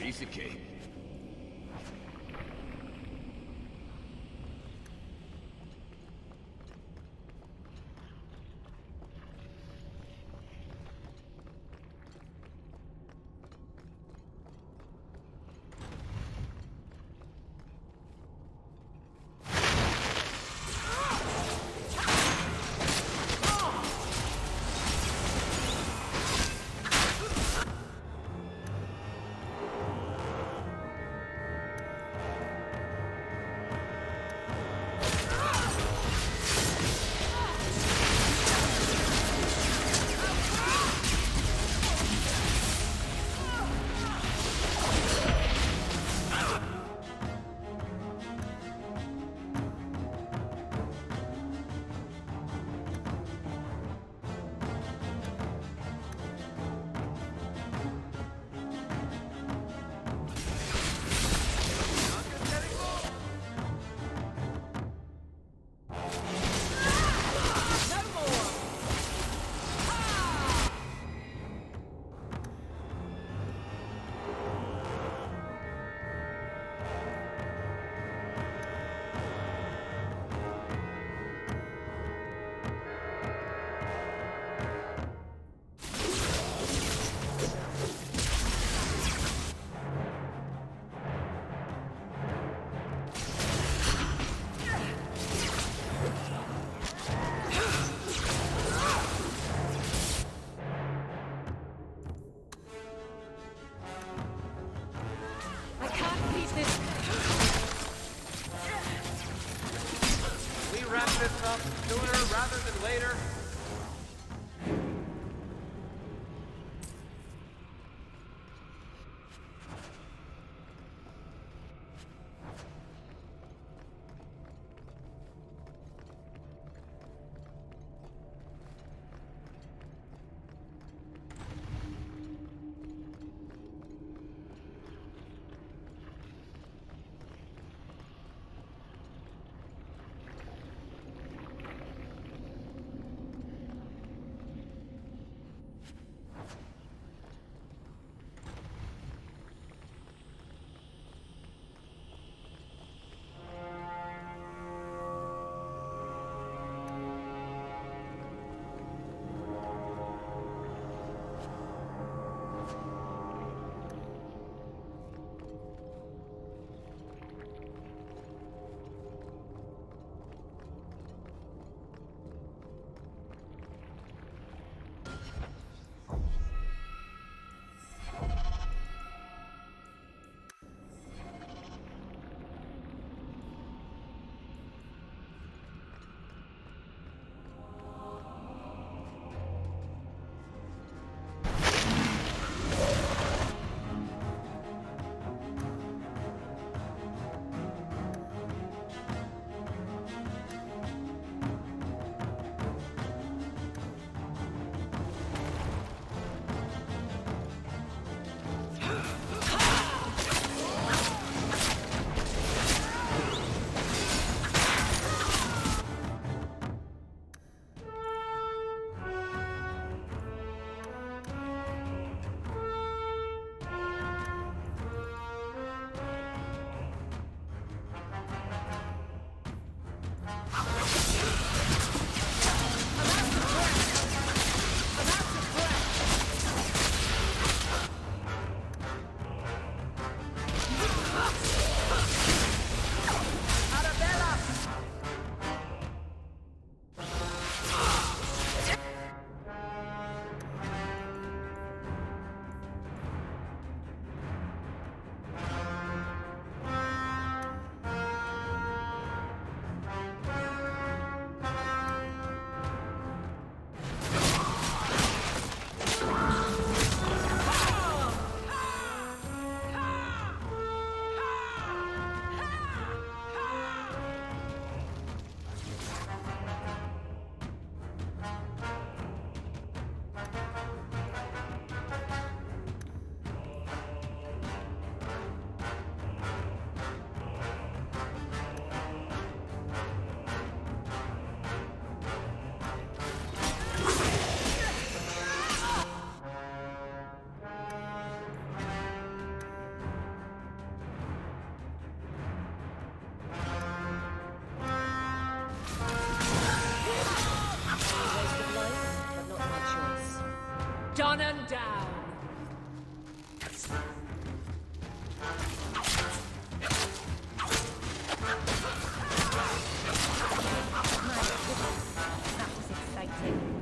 Piece of cake. I can't leave this. We wrap this up sooner rather than later. down. My goodness, that was exciting.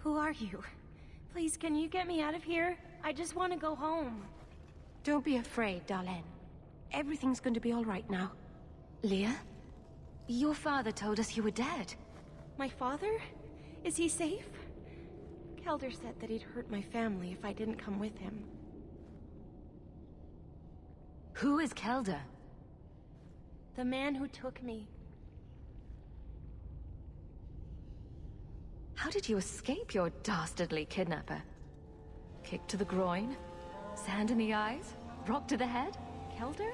Who are you? Please, can you get me out of here? I just want to go home. Don't be afraid, Darlene. Everything's going to be all right now. Leah? Your father told us you were dead. My father? Is he safe? Kelder said that he'd hurt my family if I didn't come with him. Who is Kelder? The man who took me. How did you escape your dastardly kidnapper? Kick to the groin? Sand in the eyes? Rock to the head? Kelder?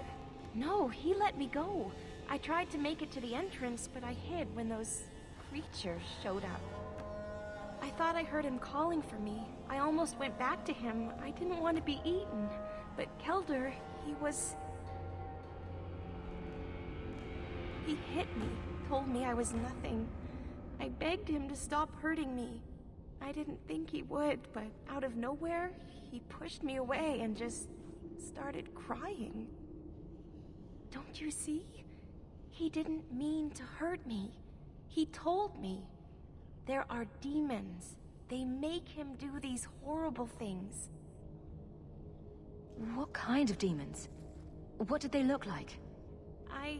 No, he let me go. I tried to make it to the entrance, but I hid when those creatures showed up. I thought I heard him calling for me. I almost went back to him. I didn't want to be eaten. But Kelder, He hit me, told me I was nothing. I begged him to stop hurting me. I didn't think he would, but out of nowhere, he pushed me away and just started crying. Don't you see? He didn't mean to hurt me. He told me. There are demons. They make him do these horrible things. What kind of demons? What did they look like? I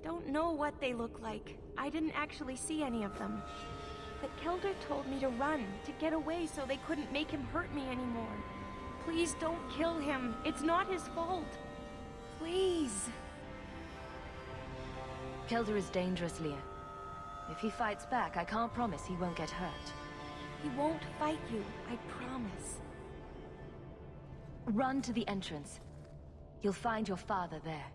don't know what they look like. I didn't actually see any of them. But Kelder told me to run, to get away so they couldn't make him hurt me anymore. Please don't kill him. It's not his fault. Please. Kelder is dangerous, Leah. If he fights back, I can't promise he won't get hurt. He won't fight you, I promise. Run to the entrance. You'll find your father there.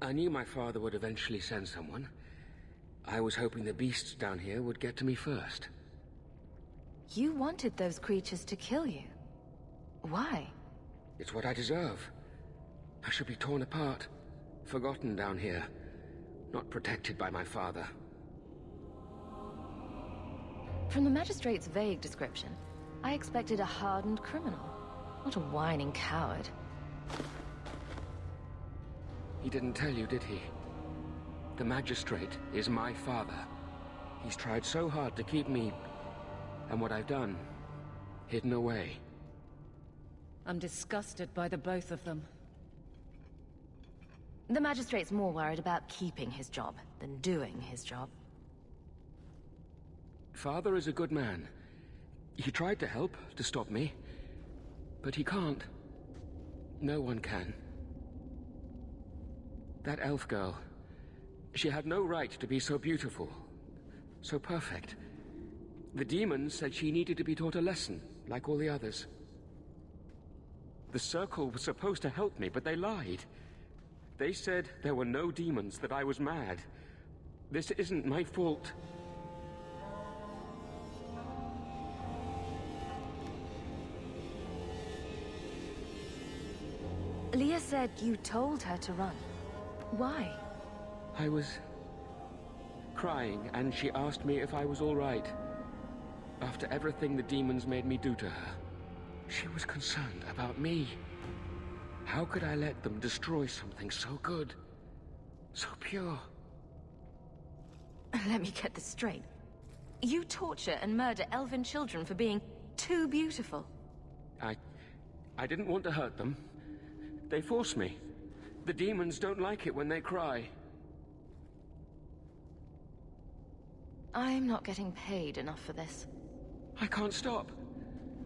I knew my father would eventually send someone. I was hoping the beasts down here would get to me first. You wanted those creatures to kill you. Why? It's what I deserve. I should be torn apart, forgotten down here, not protected by my father. From the magistrate's vague description, I expected a hardened criminal, not a whining coward. He didn't tell you, did he? The magistrate is my father. He's tried so hard to keep me, and what I've done, hidden away. I'm disgusted by the both of them. The magistrate's more worried about keeping his job than doing his job. Father is a good man. He tried to help, to stop me, but he can't. No one can. That elf girl, she had no right to be so beautiful, so perfect. The demons said she needed to be taught a lesson, like all the others. The Circle was supposed to help me, but they lied. They said there were no demons, that I was mad. This isn't my fault. Leah said you told her to run. Why? I was crying, and she asked me if I was all right. After everything the demons made me do to her, she was concerned about me. How could I let them destroy something so good, so pure? Let me get this straight. You torture and murder elven children for being too beautiful. I didn't want to hurt them. They forced me. The demons don't like it when they cry. I'm not getting paid enough for this. I can't stop.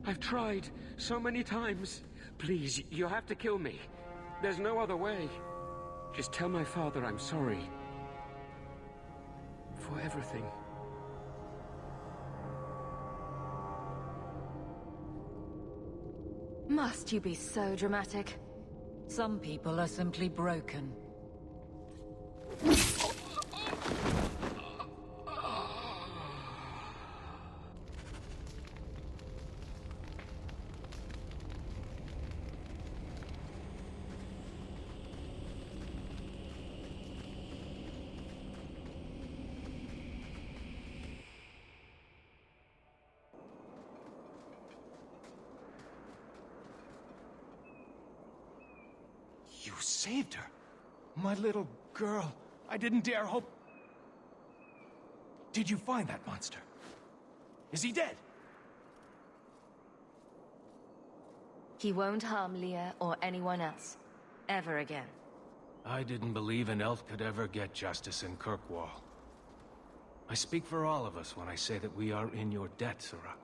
I've tried so many times. Please, you have to kill me. There's no other way. Just tell my father I'm sorry. For everything. Must you be so dramatic? Some people are simply broken. You saved her. My little girl. I didn't dare hope... Did you find that monster? Is he dead? He won't harm Leah or anyone else. Ever again. I didn't believe an elf could ever get justice in Kirkwall. I speak for all of us when I say that we are in your debt, Sirah.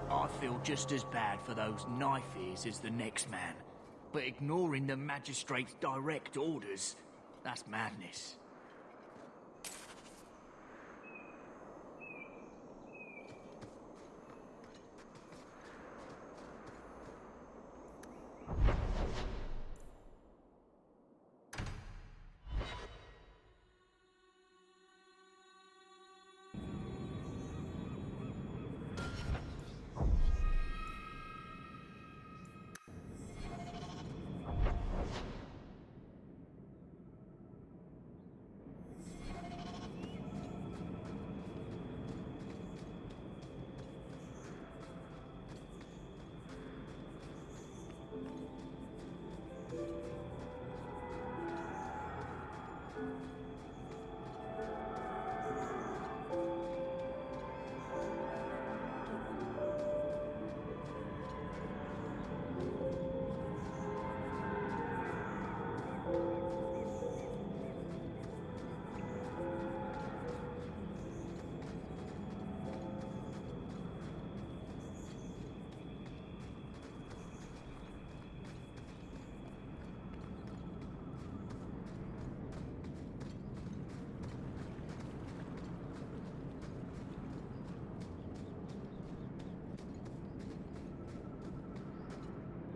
I feel just as bad for those knife ears as the next man. But ignoring the Magistrate's direct orders, that's madness.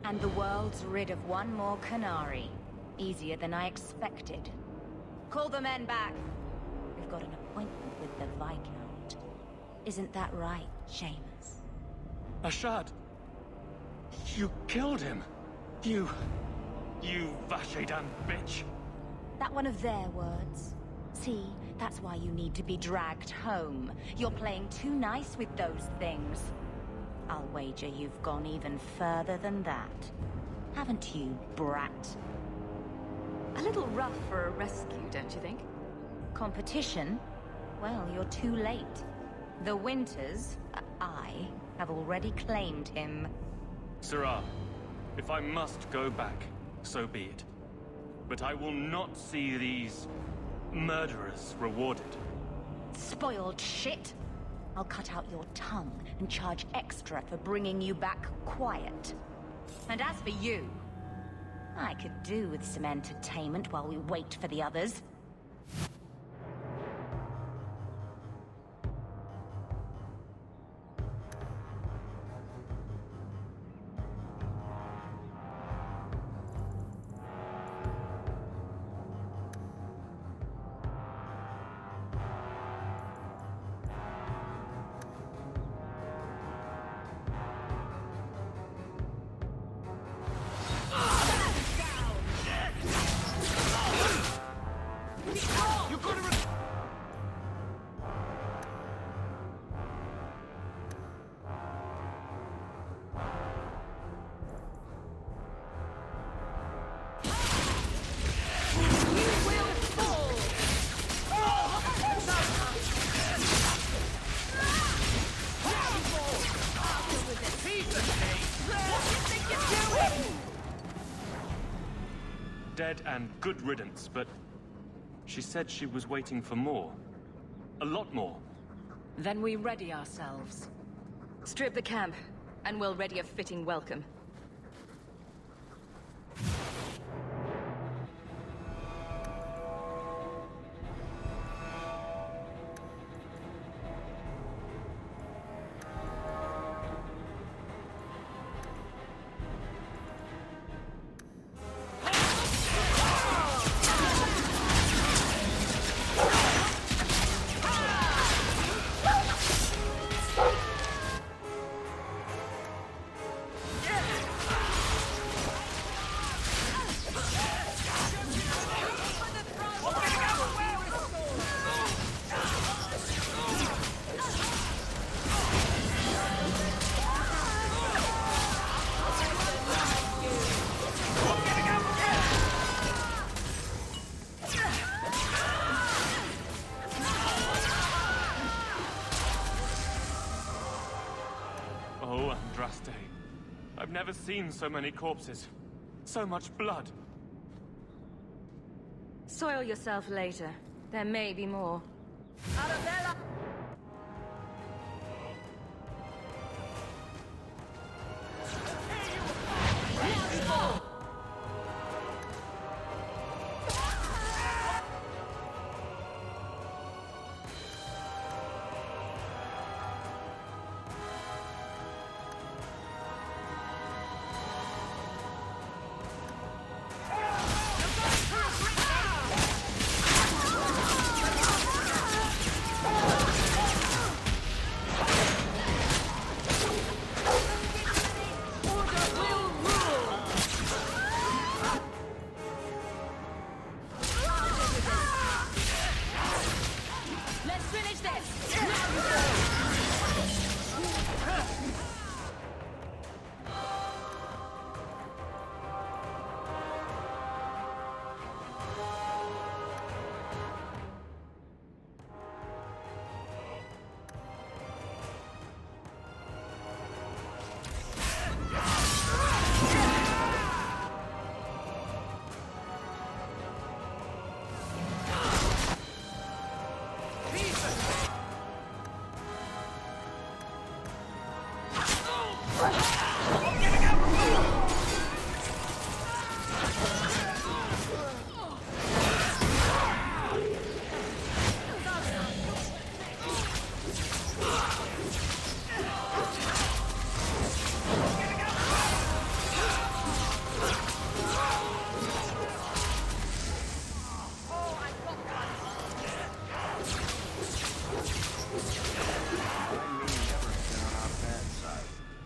And the world's rid of one more Qunari. Easier than I expected. Call the men back. We've got an appointment with the Viscount. Isn't that right, Seamus? Ashad! You killed him! You Vashedan bitch! That one of their words. See, that's why you need to be dragged home. You're playing too nice with those things. I'll wager you've gone even further than that. Haven't you, brat? A little rough for a rescue, don't you think? Competition? Well, you're too late. The Winters, I, have already claimed him. Sirah, if I must go back, so be it. But I will not see these murderers rewarded. spoiled shit. I'll cut out your tongue and charge extra for bringing you back quiet. And as for you, I could do with some entertainment while we wait for the others. Dead and good riddance, but she said she was waiting for more. A lot more. Then we ready ourselves. Strip the camp, and we'll ready a fitting welcome. Oh, Andraste. I've never seen so many corpses. So much blood. Soil yourself later. There may be more. Arabella!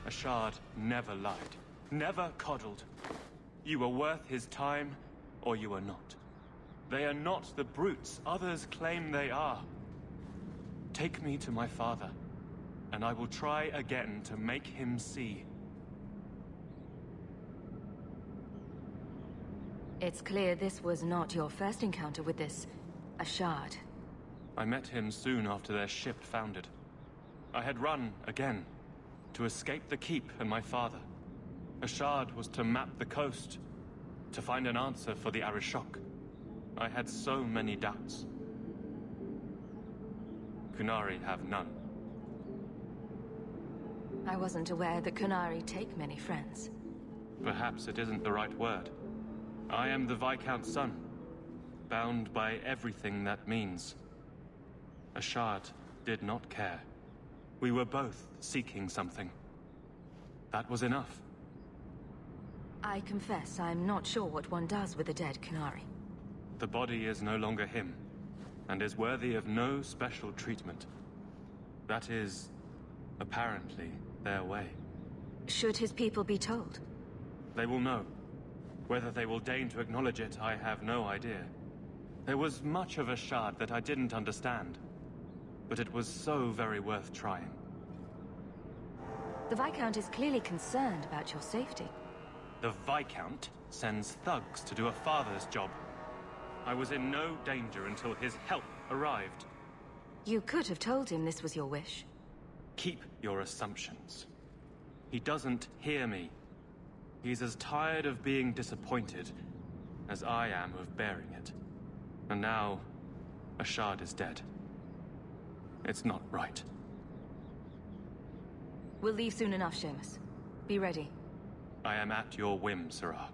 Ashard never lied, never coddled. You were worth his time, or you are not. They are not the brutes others claim they are. Take me to my father, and I will try again to make him see. It's clear this was not your first encounter with this Ashard. I met him soon after their ship foundered. I had run again, to escape the Keep and my father. Ashard was to map the coast, to find an answer for the Arishok. I had so many doubts. Kunari have none. I wasn't aware that Kunari take many friends. Perhaps it isn't the right word. I am the Viscount's son, bound by everything that means. Ashad did not care. We were both seeking something. That was enough. I confess I'm not sure what one does with a dead Kunari. The body is no longer him, and is worthy of no special treatment. That is, apparently, their way. Should his people be told? They will know. Whether they will deign to acknowledge it, I have no idea. There was much of Ashad that I didn't understand, but it was so very worth trying. The Viscount is clearly concerned about your safety. The Viscount sends thugs to do a father's job. I was in no danger until his help arrived. You could have told him this was your wish. Keep your assumptions. He doesn't hear me. He's as tired of being disappointed as I am of bearing it. And now, Ashad is dead. It's not right. We'll leave soon enough, Seamus. Be ready. I am at your whim, Sirrah.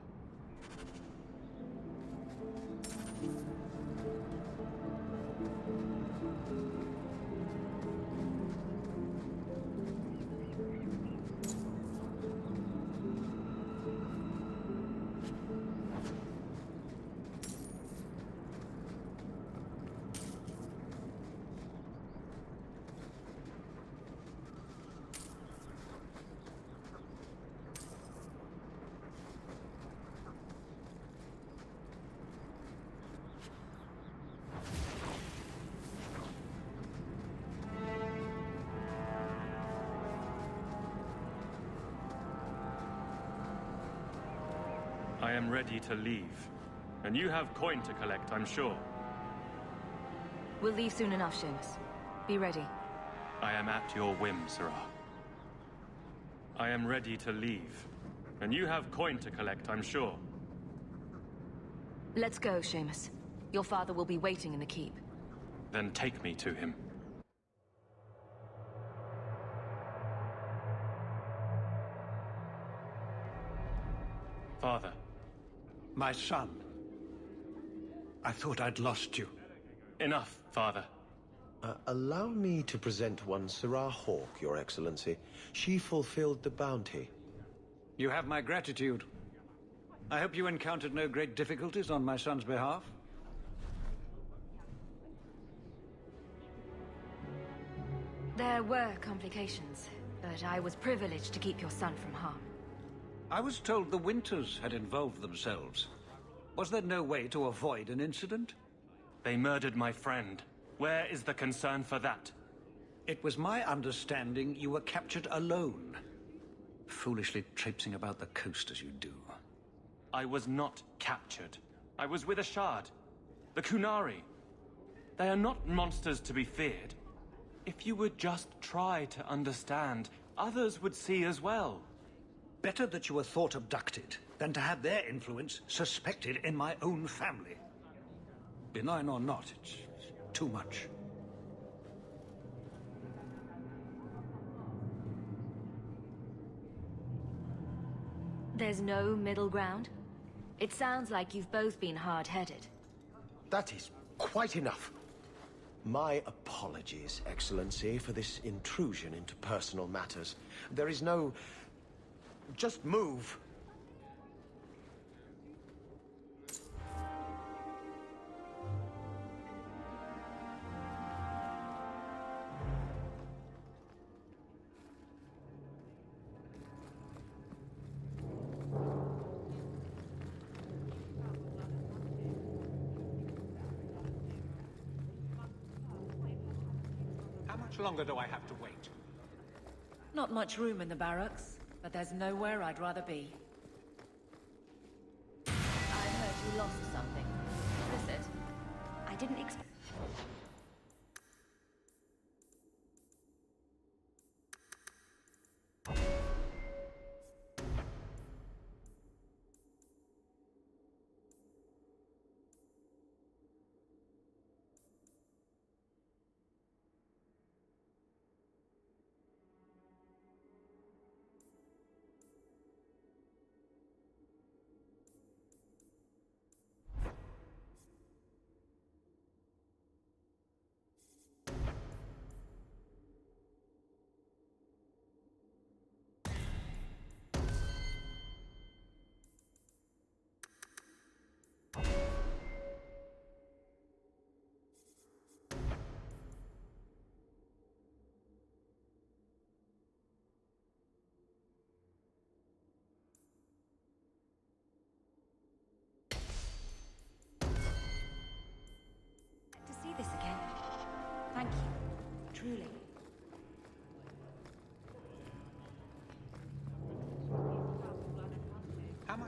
I am ready to leave. And you have coin to collect, I'm sure. We'll leave soon enough, Seamus. Be ready. I am at your whim, Sirrah. I am ready to leave. And you have coin to collect, I'm sure. Let's go, Seamus. Your father will be waiting in the keep. Then take me to him. Father. My son. I thought I'd lost you. Enough, Father. Allow me to present one Sirrah Hawke, Your Excellency. She fulfilled the bounty. You have my gratitude. I hope you encountered no great difficulties on my son's behalf. There were complications, but I was privileged to keep your son from harm. I was told the Winters had involved themselves. Was there no way to avoid an incident? They murdered my friend. Where is the concern for that? It was my understanding you were captured alone. Foolishly traipsing about the coast as you do. I was not captured. I was with Ashad. The Kunari. They are not monsters to be feared. If you would just try to understand, others would see as well. Better that you were thought abducted than to have their influence suspected in my own family. Benign or not, it's too much. There's no middle ground? It sounds like you've both been hard-headed. That is quite enough. My apologies, Excellency, for this intrusion into personal matters. There is no... Just move. How much longer do I have to wait? Not much room in the barracks, but there's nowhere I'd rather be. I heard you lost something. Is it? I didn't expect...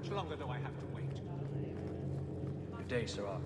much longer do I have to wait? Good day, Sirrah.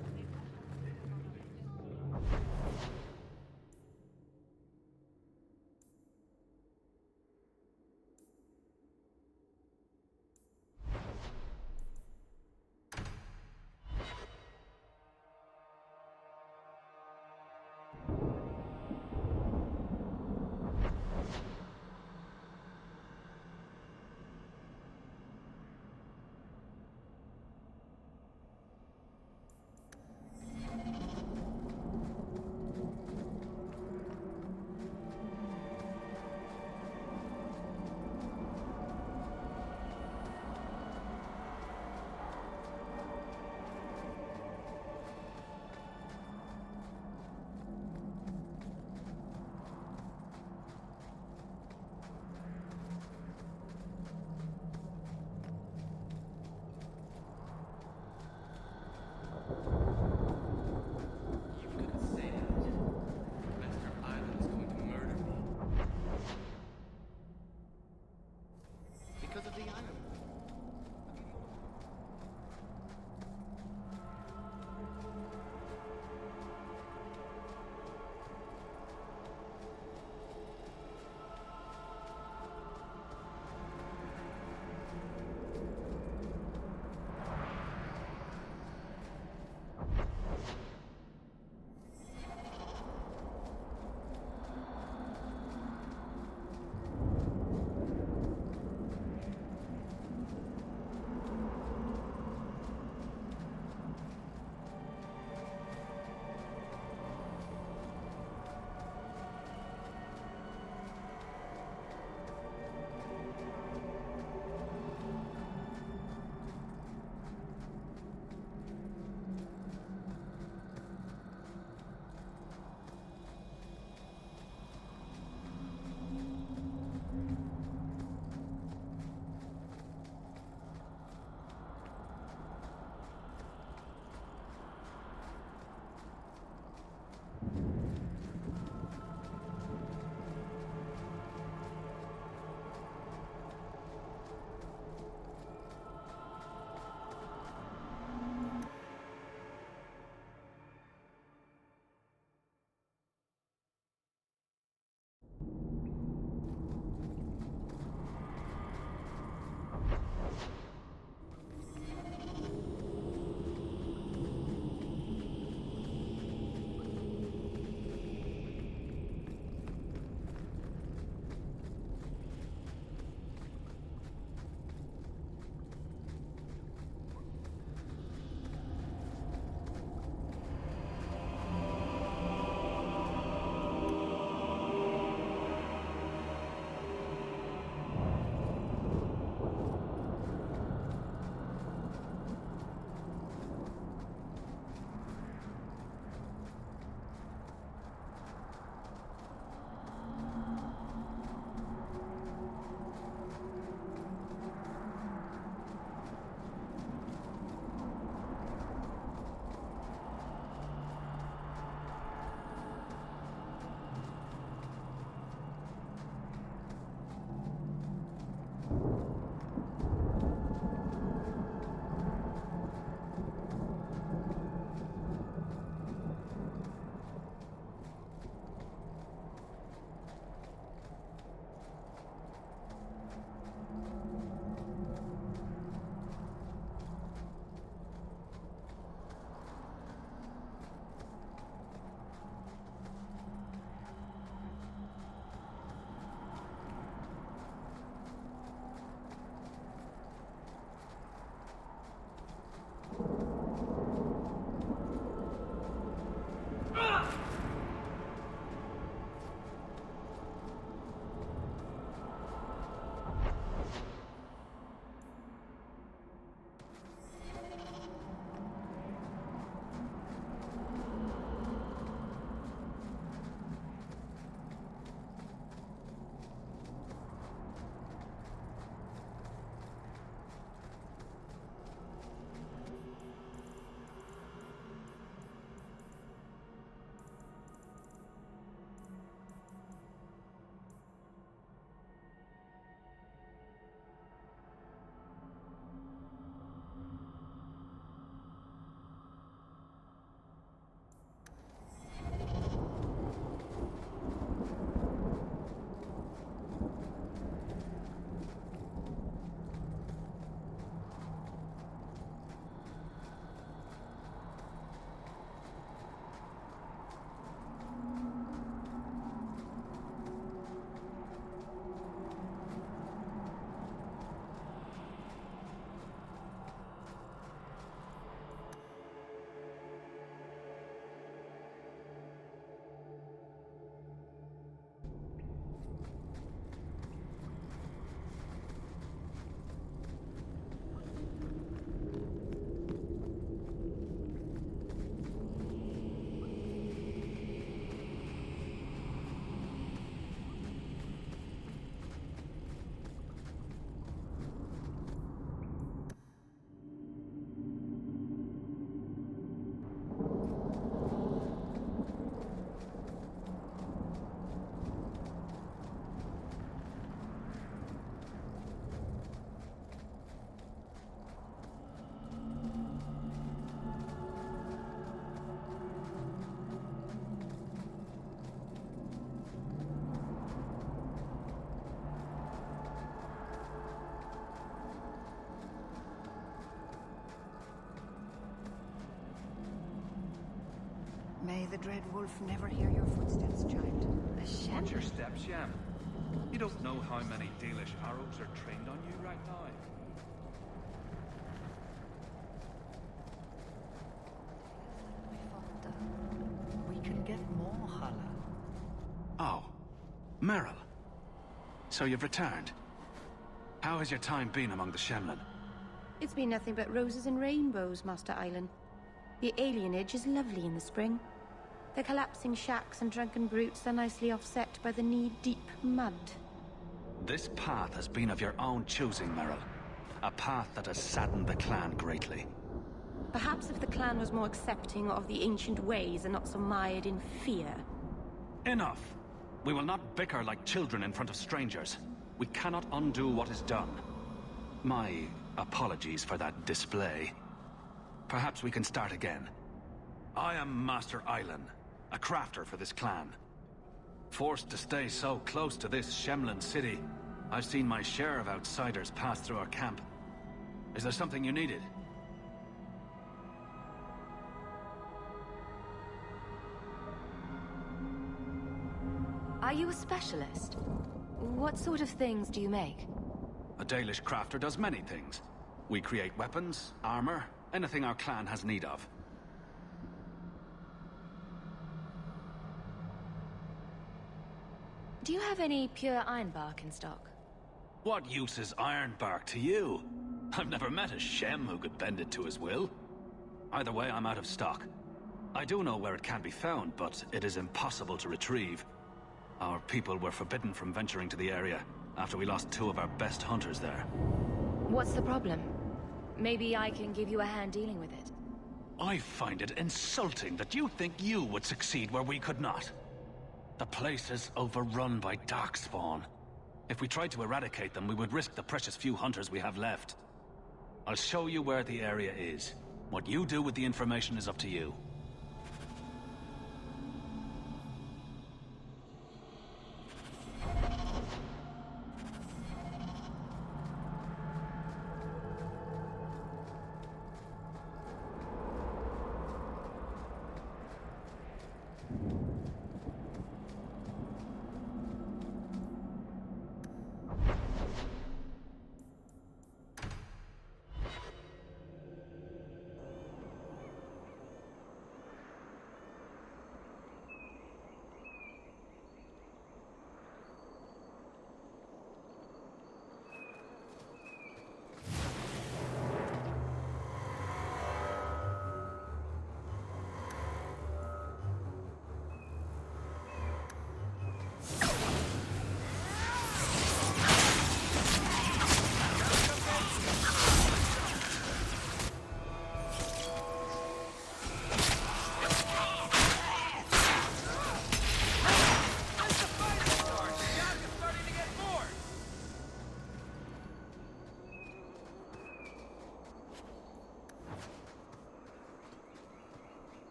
May the Dread Wolf never hear your footsteps, child. A Shem? Watch your steps, Shem. You don't know how many Dalish arrows are trained on you right now. We can get more Hala. Oh, Merrill. So you've returned. How has your time been among the Shemlin? It's been nothing but roses and rainbows, Master Island. The alienage is lovely in the spring. The collapsing shacks and drunken brutes are nicely offset by the knee-deep mud. This path has been of your own choosing, Merrill. A path that has saddened the clan greatly. Perhaps if the clan was more accepting of the ancient ways and not so mired in fear. Enough! We will not bicker like children in front of strangers. We cannot undo what is done. My apologies for that display. Perhaps we can start again. I am Master Island, a crafter for this clan. Forced to stay so close to this Shemlin city, I've seen my share of outsiders pass through our camp. Is there something you needed? Are you a specialist? What sort of things do you make? A Dalish crafter does many things. We create weapons, armor, anything our clan has need of. Do you have any pure ironbark in stock? What use is ironbark to you? I've never met a Shem who could bend it to his will. Either way, I'm out of stock. I do know where it can be found, but it is impossible to retrieve. Our people were forbidden from venturing to the area after we lost 2 of our best hunters there. What's the problem? Maybe I can give you a hand dealing with it. I find it insulting that you think you would succeed where we could not. The place is overrun by Darkspawn. If we tried to eradicate them, we would risk the precious few hunters we have left. I'll show you where the area is. What you do with the information is up to you.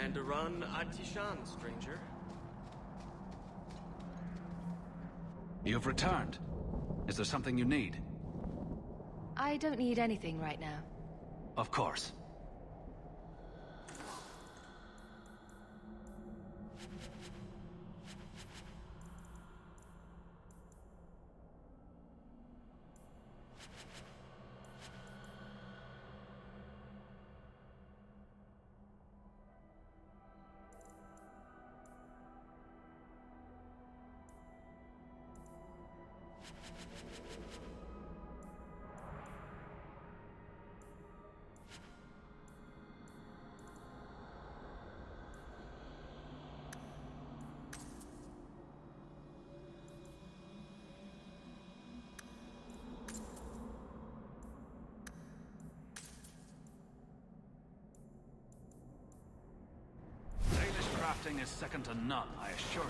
Andaran Atishan, stranger. You've returned. Is there something you need? I don't need anything right now. Of course. Crafting is second to none, I assure you.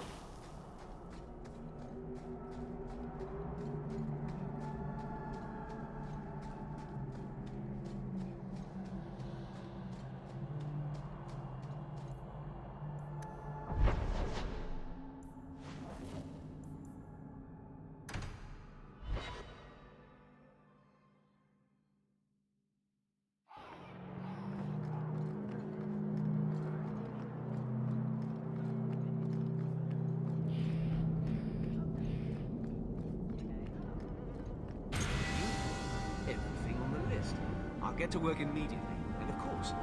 Everything on the list. I'll get to work immediately. And of course,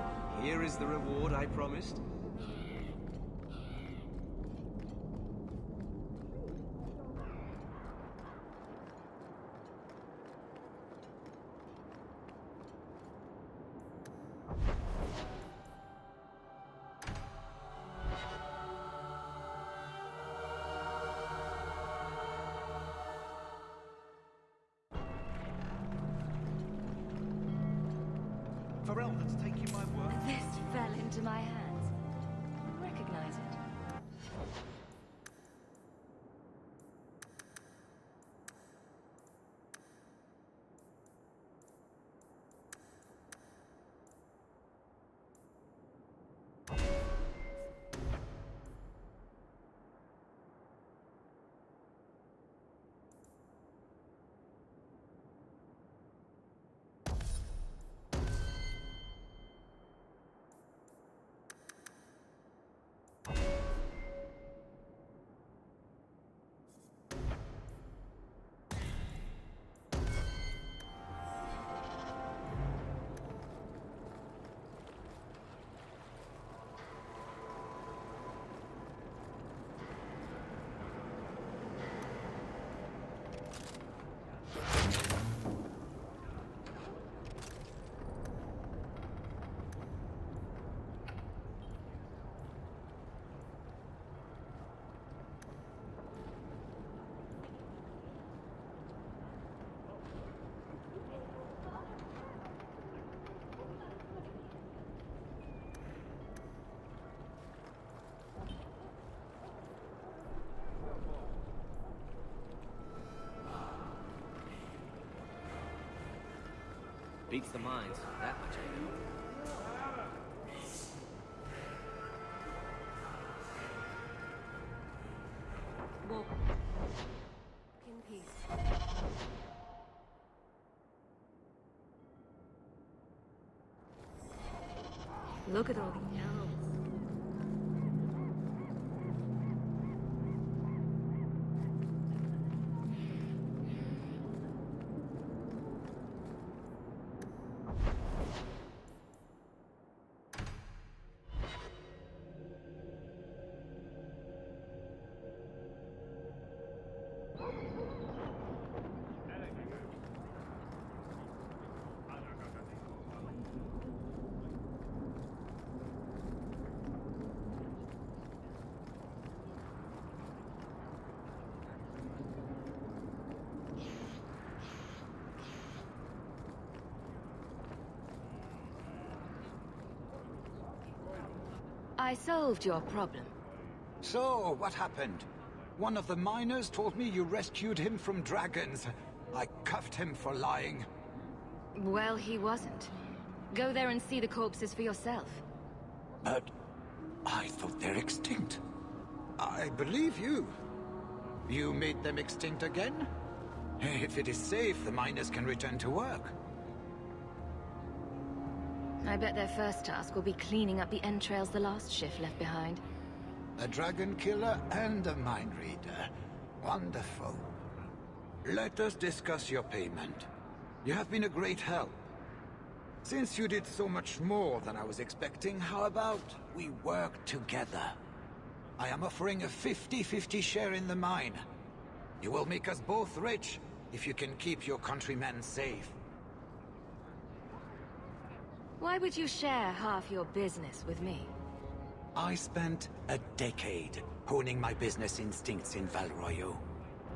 here is the reward I promised. Varel, let's take you my word. This fell into my hands. Recognize it. Beats the mines, that much I know. Walk in peace. Look at all the elves. I solved your problem. So, what happened? One of the miners told me you rescued him from dragons. I cuffed him for lying. Well, he wasn't. Go there and see the corpses for yourself. But I thought they're extinct. I believe you. You made them extinct again? If it is safe, the miners can return to work. I bet their first task will be cleaning up the entrails the last shift left behind. A dragon killer and a mind reader. Wonderful. Let us discuss your payment. You have been a great help. Since you did so much more than I was expecting, how about we work together? I am offering a 50-50 share in the mine. You will make us both rich if you can keep your countrymen safe. Why would you share half your business with me? I spent a decade honing my business instincts in Val Royeaux.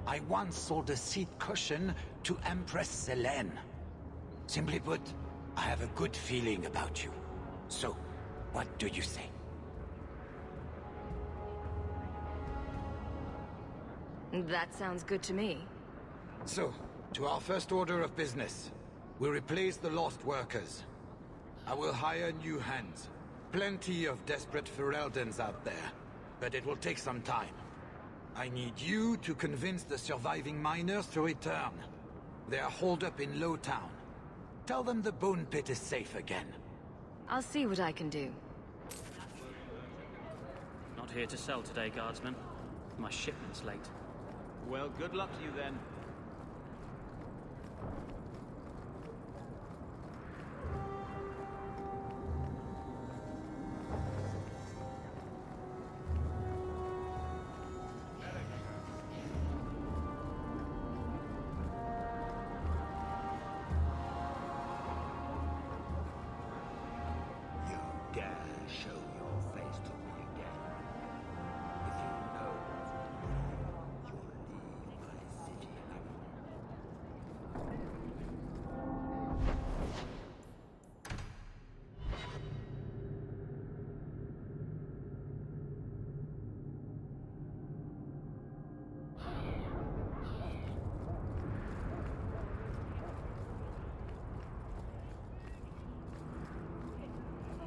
I once sold a seat cushion to Empress Selene. Simply put, I have a good feeling about you. So, what do you say? That sounds good to me. So, to our first order of business. We replace the lost workers. I will hire new hands. Plenty of desperate Ferelden's out there, but it will take some time. I need you to convince the surviving miners to return. They are holed up in Lowtown. Tell them the Bone Pit is safe again. I'll see what I can do. Not here to sell today, guardsman. My shipment's late. Well, good luck to you then.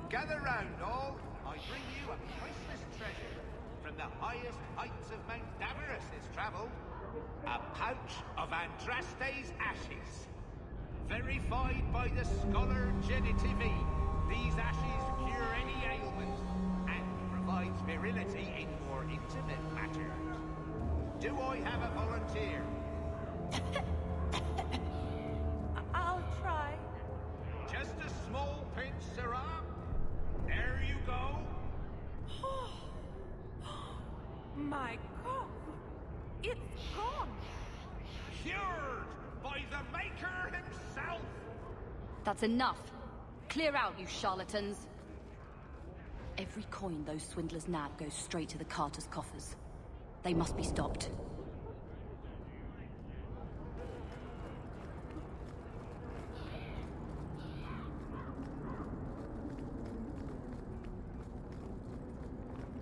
Gather round, all. I bring you a priceless treasure. From the highest heights of Mount Davros it's travelled. A pouch of Andraste's ashes. Verified by the scholar Genitivi, these ashes cure any ailment and provide virility in more intimate matters. Do I have a volunteer? I'll try. Just a small pinch, Sirrah. There you go. My cough. It's gone. Cured by the Maker himself. That's enough. Clear out, you charlatans. Every coin those swindlers nab goes straight to the Carter's coffers. They must be stopped.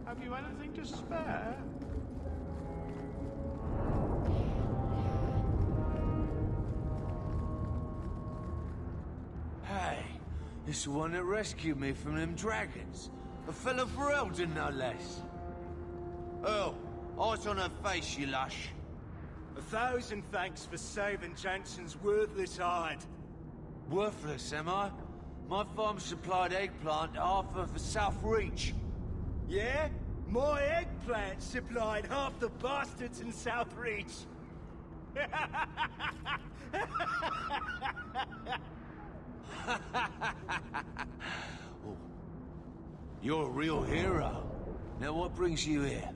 Have you anything to spare? Hey, it's the one that rescued me from them dragons. A fellow Ferelden, no less. Earl, eyes on her face, you lush. 1,000 thanks for saving Jansen's worthless hide. Worthless, am I? My farm supplied eggplant to Arthur for South Reach. Yeah? My eggplant supplied half the bastards in South Reach. Oh, you're a real hero. Now what brings you here?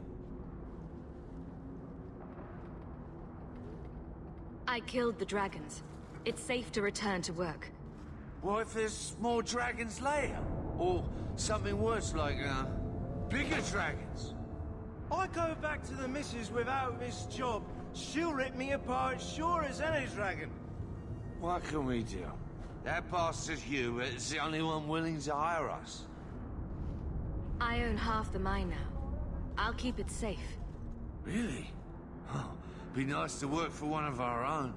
I killed the dragons. It's safe to return to work. What if there's more dragons later? Or something worse like, bigger dragons? I go back to the missus without this job. She'll rip me apart sure as any dragon. What can we do? That bastard Hugh is the only one willing to hire us. I own half the mine now. I'll keep it safe. Really? Oh, be nice to work for one of our own.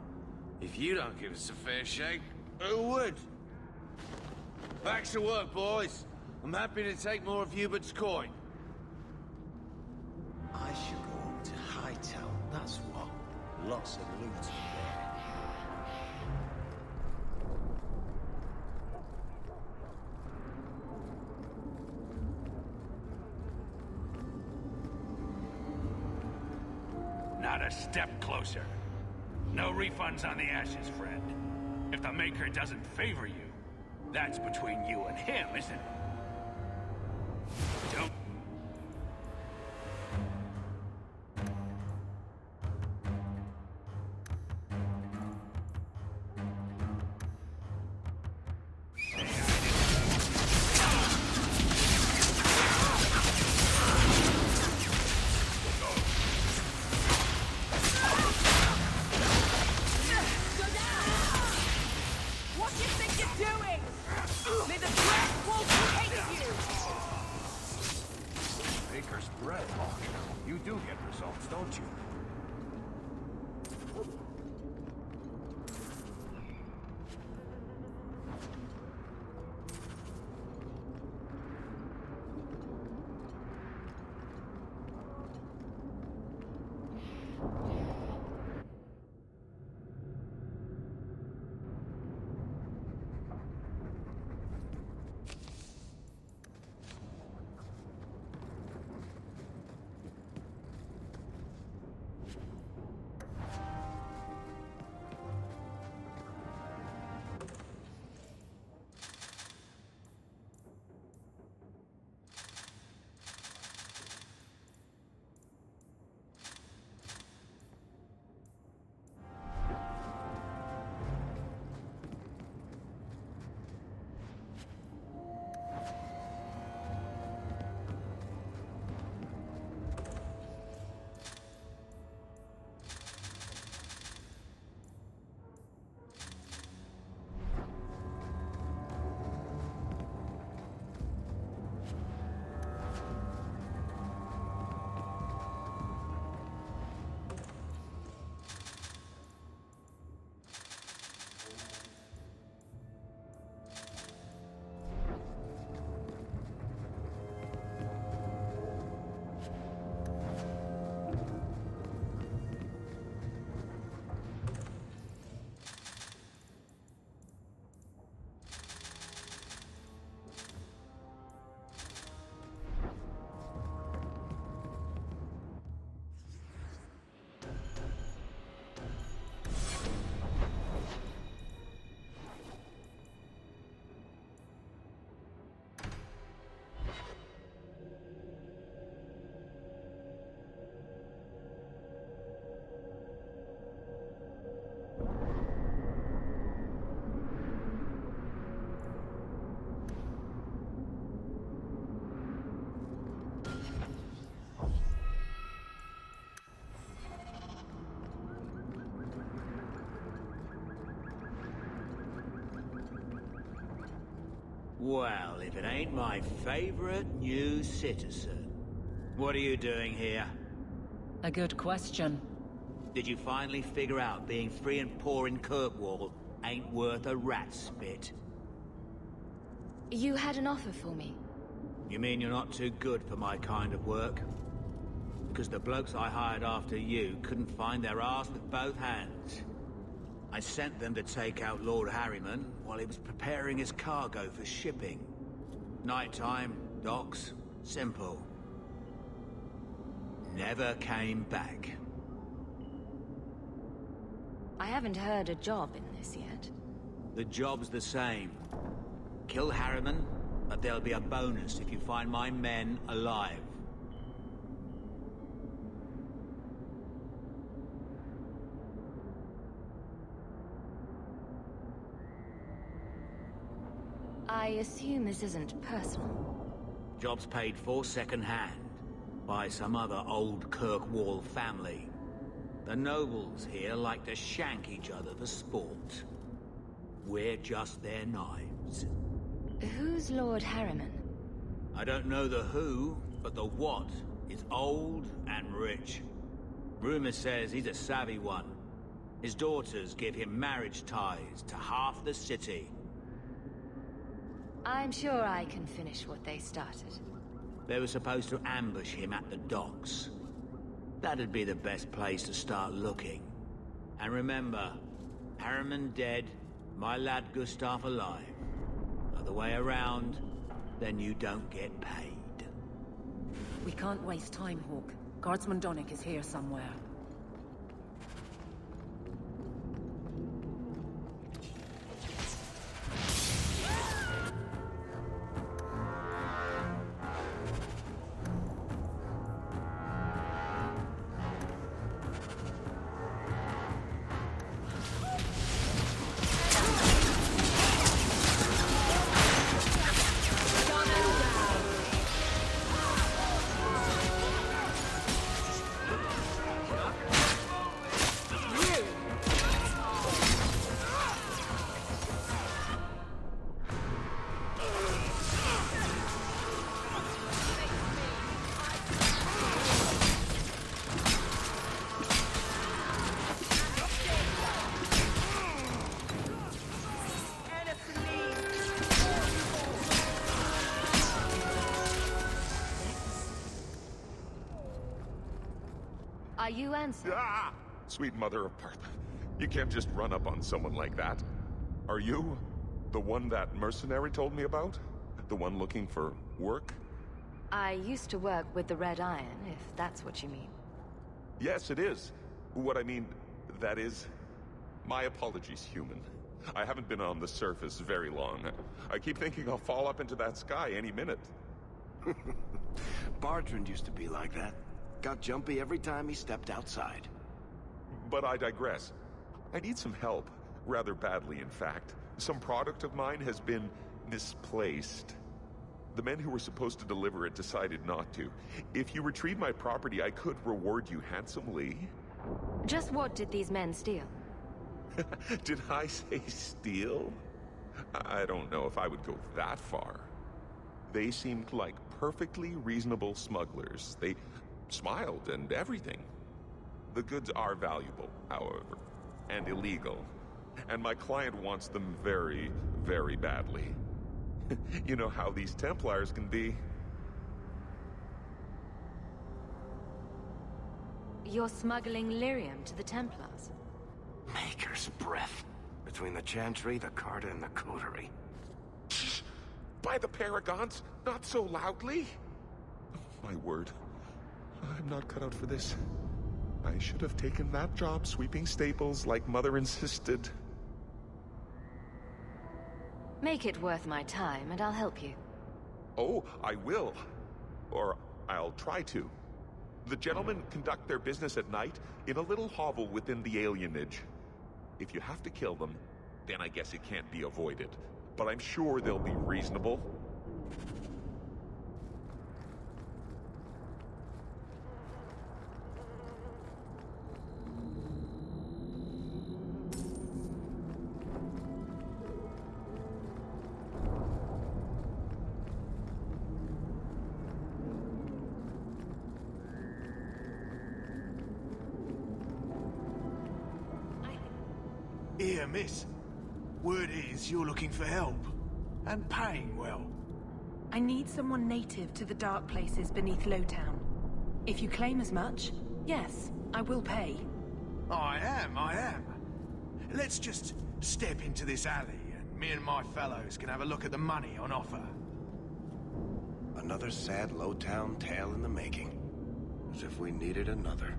If you don't give us a fair shake, who would? Back to work, boys. I'm happy to take more of Hubert's coin. Lots of loot in there. Not a step closer. No refunds on the ashes, friend. If the Maker doesn't favor you, that's between you and him, isn't it? Don't... Baker's bread, Hawk. You do get results, don't you? Well, if it ain't my favorite new citizen. What are you doing here? A good question. Did you finally figure out being free and poor in Kirkwall ain't worth a rat's spit? You had an offer for me. You mean you're not too good for my kind of work? Because the blokes I hired after you couldn't find their arse with both hands. I sent them to take out Lord Harriman while he was preparing his cargo for shipping. Nighttime, docks, simple. Never came back. I haven't heard a job in this yet. The job's the same. Kill Harriman, but there'll be a bonus if you find my men alive. I assume this isn't personal. Job's paid for second-hand by some other old Kirkwall family. The nobles here like to shank each other for sport. We're just their knives. Who's Lord Harriman? I don't know the who, but the what is old and rich. Rumor says he's a savvy one. His daughters give him marriage ties to half the city. I'm sure I can finish what they started. They were supposed to ambush him at the docks. That'd be the best place to start looking. And remember, Harriman dead, my lad Gustav alive. Other way around, then you don't get paid. We can't waste time, Hawk. Guardsman Donnick is here somewhere. Are you Ansel? Ah! Sweet mother of Partha. You can't just run up on someone like that. Are you the one that mercenary told me about? The one looking for work? I used to work with the Red Iron, if that's what you mean. Yes, it is. What I mean, that is... My apologies, human. I haven't been on the surface very long. I keep thinking I'll fall up into that sky any minute. Bartrand used to be like that. Got jumpy every time he stepped outside. But I digress. I need some help. Rather badly, in fact. Some product of mine has been misplaced. The men who were supposed to deliver it decided not to. If you retrieve my property, I could reward you handsomely. Just what did these men steal? Did I say steal? I don't know if I would go that far. They seemed like perfectly reasonable smugglers. They smiled and everything. The goods are valuable, however, and illegal. And my client wants them very, very badly. You know how these Templars can be. You're smuggling lyrium to the Templars? Maker's breath. Between the Chantry, the Carta, and the Coterie. By the Paragons, not so loudly. My word. I'm not cut out for this. I should have taken that job sweeping stables like Mother insisted. Make it worth my time, and I'll help you. Oh, I will. Or I'll try to. The gentlemen conduct their business at night in a little hovel within the alienage. If you have to kill them, then I guess it can't be avoided. But I'm sure they'll be reasonable. Here, miss. Word is you're looking for help. And paying well. I need someone native to the dark places beneath Lowtown. If you claim as much, yes, I will pay. I am. Let's just step into this alley, and me and my fellows can have a look at the money on offer. Another sad Lowtown tale in the making. As if we needed another.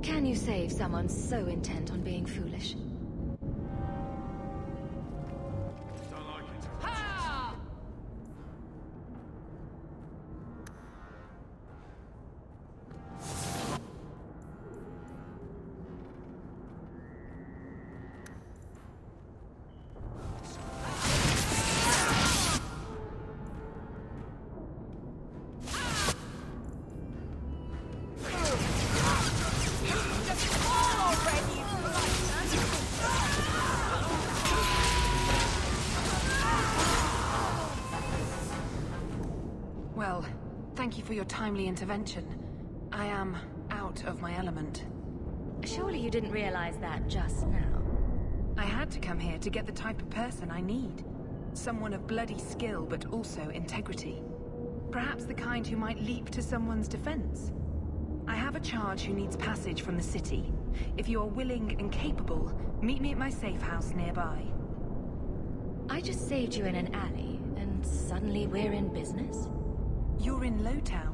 Can you save someone so intent on being foolish? Well, thank you for your timely intervention. I am out of my element. Surely you didn't realize that just now. I had to come here to get the type of person I need. Someone of bloody skill, but also integrity. Perhaps the kind who might leap to someone's defense. I have a charge who needs passage from the city. If you're willing and capable, meet me at my safe house nearby. I just saved you in an alley, and suddenly we're in business? You're in Lowtown.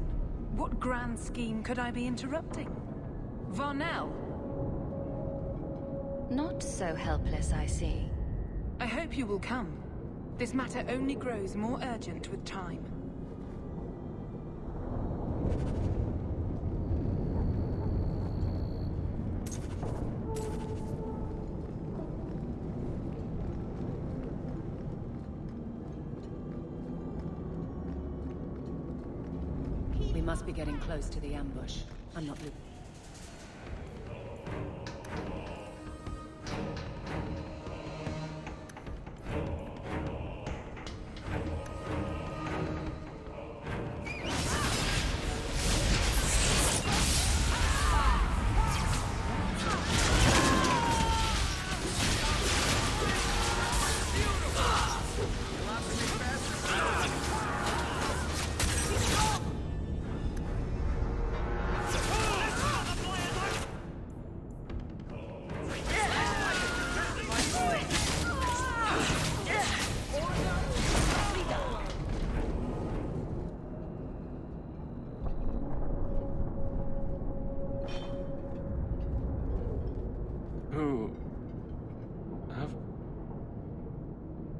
What grand scheme could I be interrupting? Varnell! Not so helpless, I see. I hope you will come. This matter only grows more urgent with time. We must be getting close to the ambush. I'm not looking.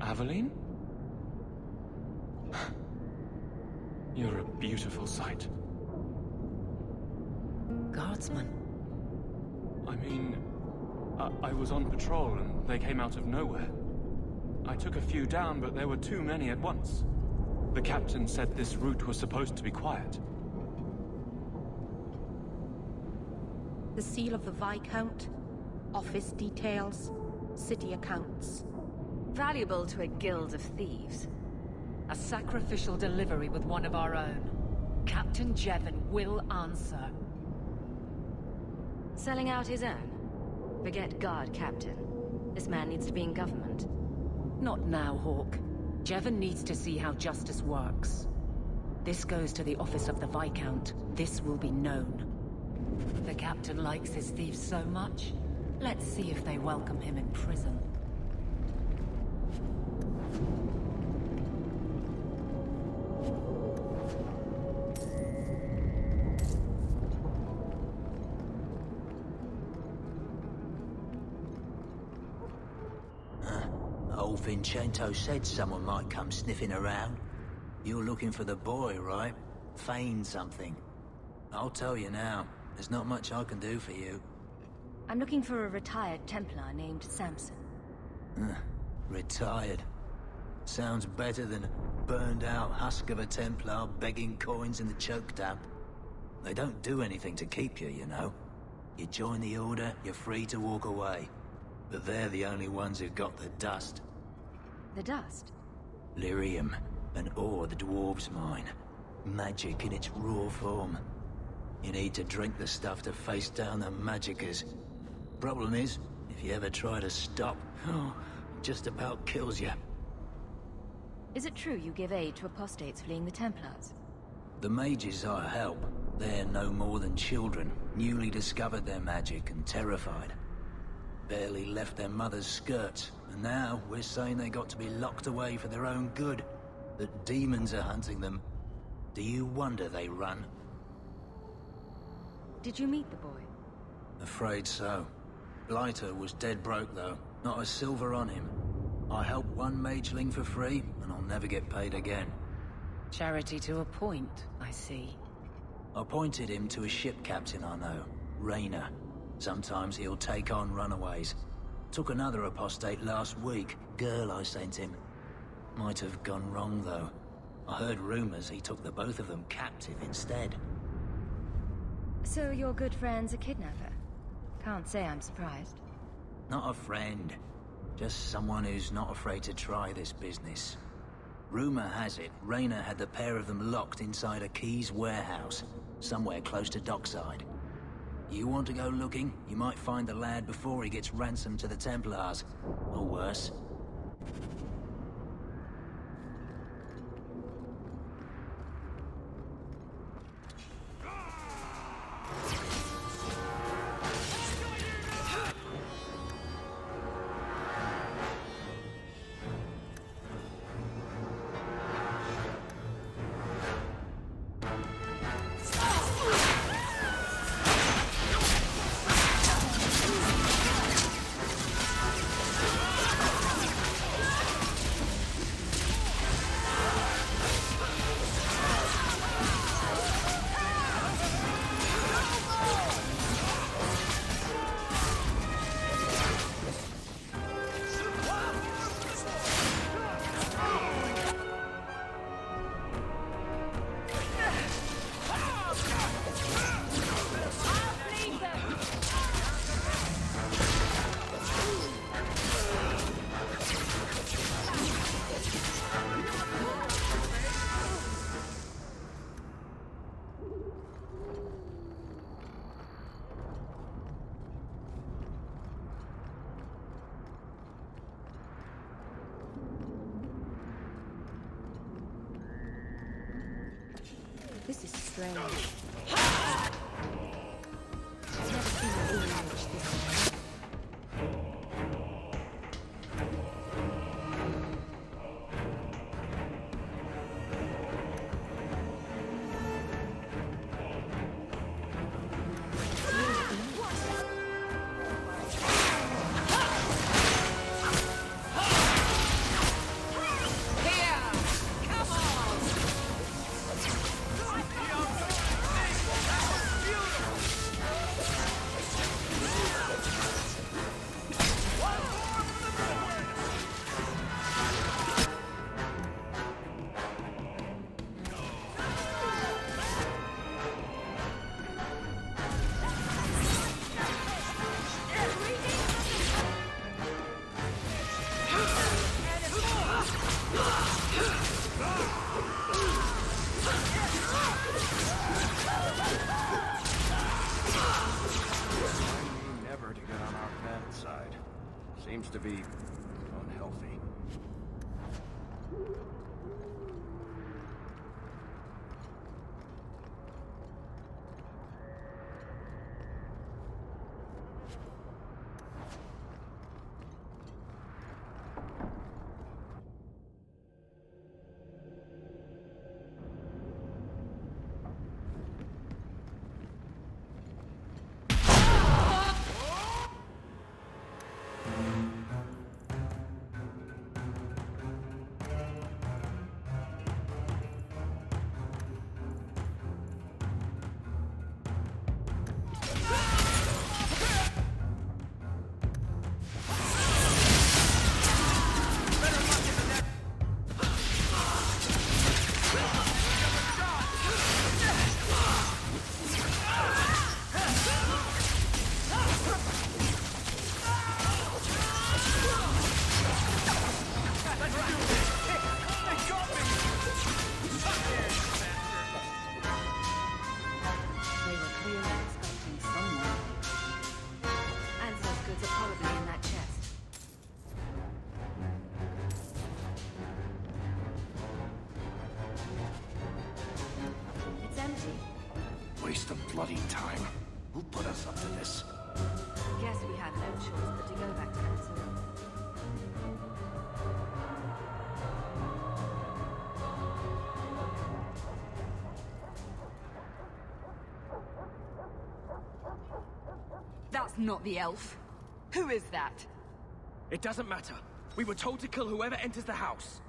Aveline? You're a beautiful sight. Guardsman? I mean, I was on patrol and they came out of nowhere. I took a few down, but there were too many at once. The captain said this route was supposed to be quiet. The seal of the Viscount, office details, city accounts. Valuable to a guild of thieves. A sacrificial delivery with one of our own. Captain Jevon will answer. Selling out his own? Forget guard captain. This man needs to be in government. Not now, Hawke. Jevon needs to see how justice works. This goes to the office of the Viscount. This will be known. The captain likes his thieves so much. Let's see if they welcome him in prison. Old Vincento said someone might come sniffing around. You're looking for the boy, right? Feign something. I'll tell you now, there's not much I can do for you. I'm looking for a retired Templar named Samson. Retired. Sounds better than a burned-out husk of a Templar begging coins in the choke damp. They don't do anything to keep you, you know. You join the Order, you're free to walk away. But they're the only ones who've got the dust. The dust? Lyrium, an ore the dwarves mine. Magic in its raw form. You need to drink the stuff to face down the magicers. Problem is, if you ever try to stop, it just about kills you. Is it true you give aid to apostates fleeing the Templars? The mages I help, they're no more than children, newly discovered their magic and terrified. Barely left their mother's skirts, and now we're saying they got to be locked away for their own good. That demons are hunting them. Do you wonder they run? Did you meet the boy? Afraid so. Blighter was dead broke though, not a silver on him. I helped one mageling for free, and I'll never get paid again. Charity to a point, I see. I pointed him to a ship captain I know, Rayner. Sometimes he'll take on runaways. Took another apostate last week, girl I sent him. Might have gone wrong though. I heard rumors he took the both of them captive instead. So your good friend's a kidnapper? Can't say I'm surprised. Not a friend. Just someone who's not afraid to try this business. Rumor has it, Rayner had the pair of them locked inside a Keys warehouse, somewhere close to Dockside. You want to go looking, you might find the lad before he gets ransomed to the Templars. Or worse. strange. I've never seen an alien witch this way. Never to get on our bad side. Seems to be unhealthy. Waste of bloody time. Who put us up to this? Guess we had no choice but to go back to Ansel. That's not the elf. Who is that? It doesn't matter. We were told to kill whoever enters the house.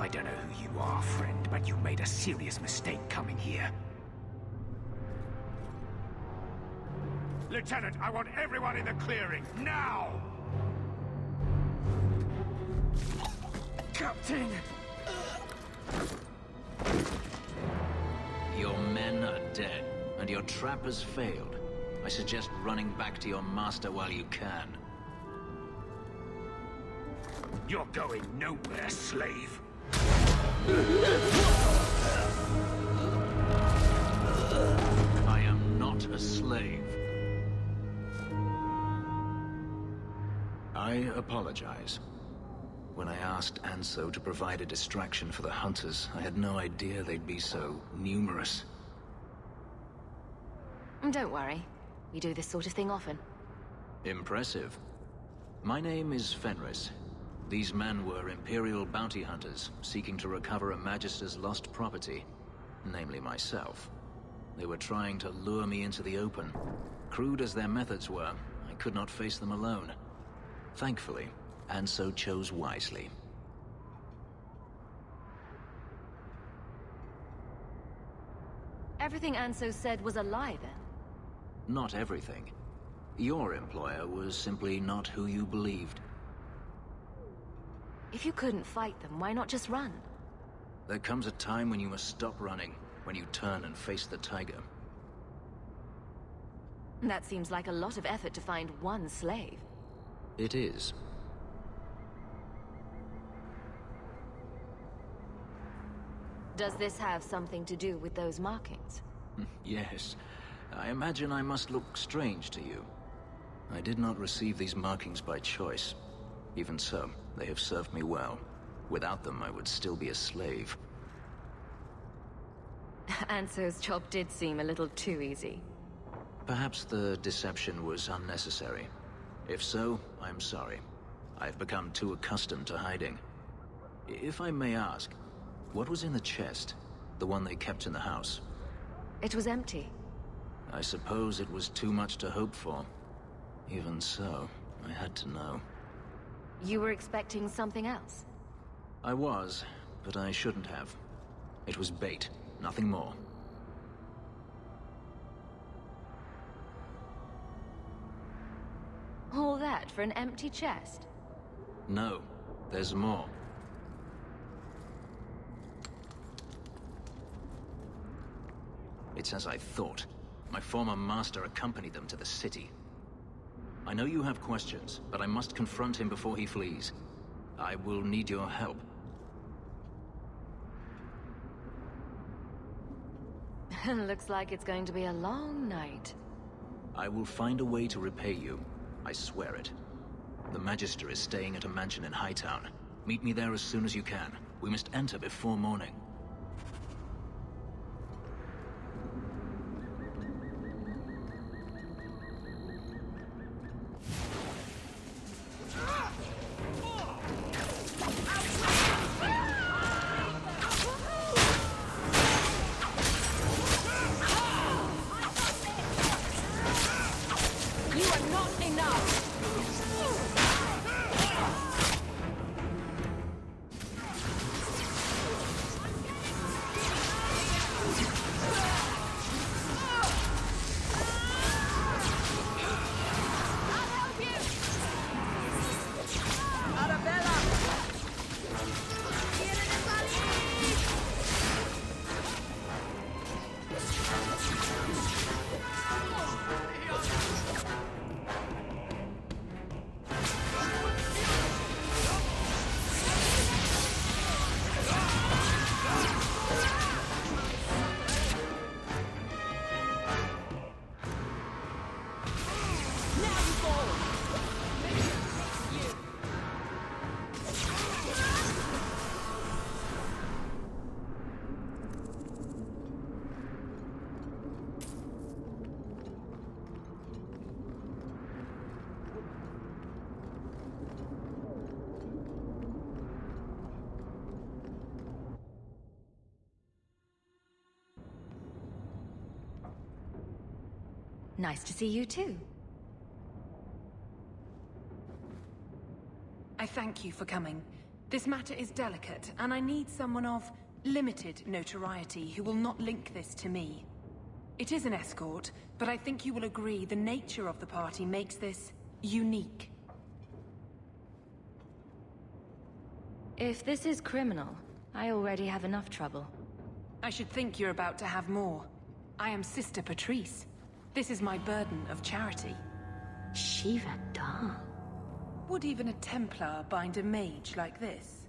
I don't know who you are, friend, but you made a serious mistake coming here. Lieutenant, I want everyone in the clearing, now! Captain! Your men are dead, and your trap has failed. I suggest running back to your master while you can. You're going nowhere, slave! I apologize. When I asked Anso to provide a distraction for the hunters, I had no idea they'd be so numerous. Don't worry. We do this sort of thing often. Impressive. My name is Fenris. These men were Imperial bounty hunters, seeking to recover a Magister's lost property, namely myself. They were trying to lure me into the open. Crude as their methods were, I could not face them alone. Thankfully, Anso chose wisely. Everything Anso said was a lie, then? Not everything. Your employer was simply not who you believed. If you couldn't fight them, why not just run? There comes a time when you must stop running, when you turn and face the tiger. That seems like a lot of effort to find one slave. It is. Does this have something to do with those markings? Yes. I imagine I must look strange to you. I did not receive these markings by choice. Even so, they have served me well. Without them, I would still be a slave. Anso's job did seem a little too easy. Perhaps the deception was unnecessary. If so, I'm sorry. I've become too accustomed to hiding. If I may ask, what was in the chest? The one they kept in the house? It was empty. I suppose it was too much to hope for. Even so, I had to know. You were expecting something else? I was, but I shouldn't have. It was bait, nothing more. All that for an empty chest? No, there's more. It's as I thought. My former master accompanied them to the city. I know you have questions, but I must confront him before he flees. I will need your help. Looks like it's going to be a long night. I will find a way to repay you. I swear it. The Magister is staying at a mansion in Hightown. Meet me there as soon as you can. We must enter before morning. Nice to see you too. I thank you for coming. This matter is delicate, and I need someone of limited notoriety who will not link this to me. It is an escort, but I think you will agree the nature of the party makes this unique. If this is criminal, I already have enough trouble. I should think you're about to have more. I am Sister Patrice. This is my burden of charity. Shiva Dal. Would even a Templar bind a mage like this?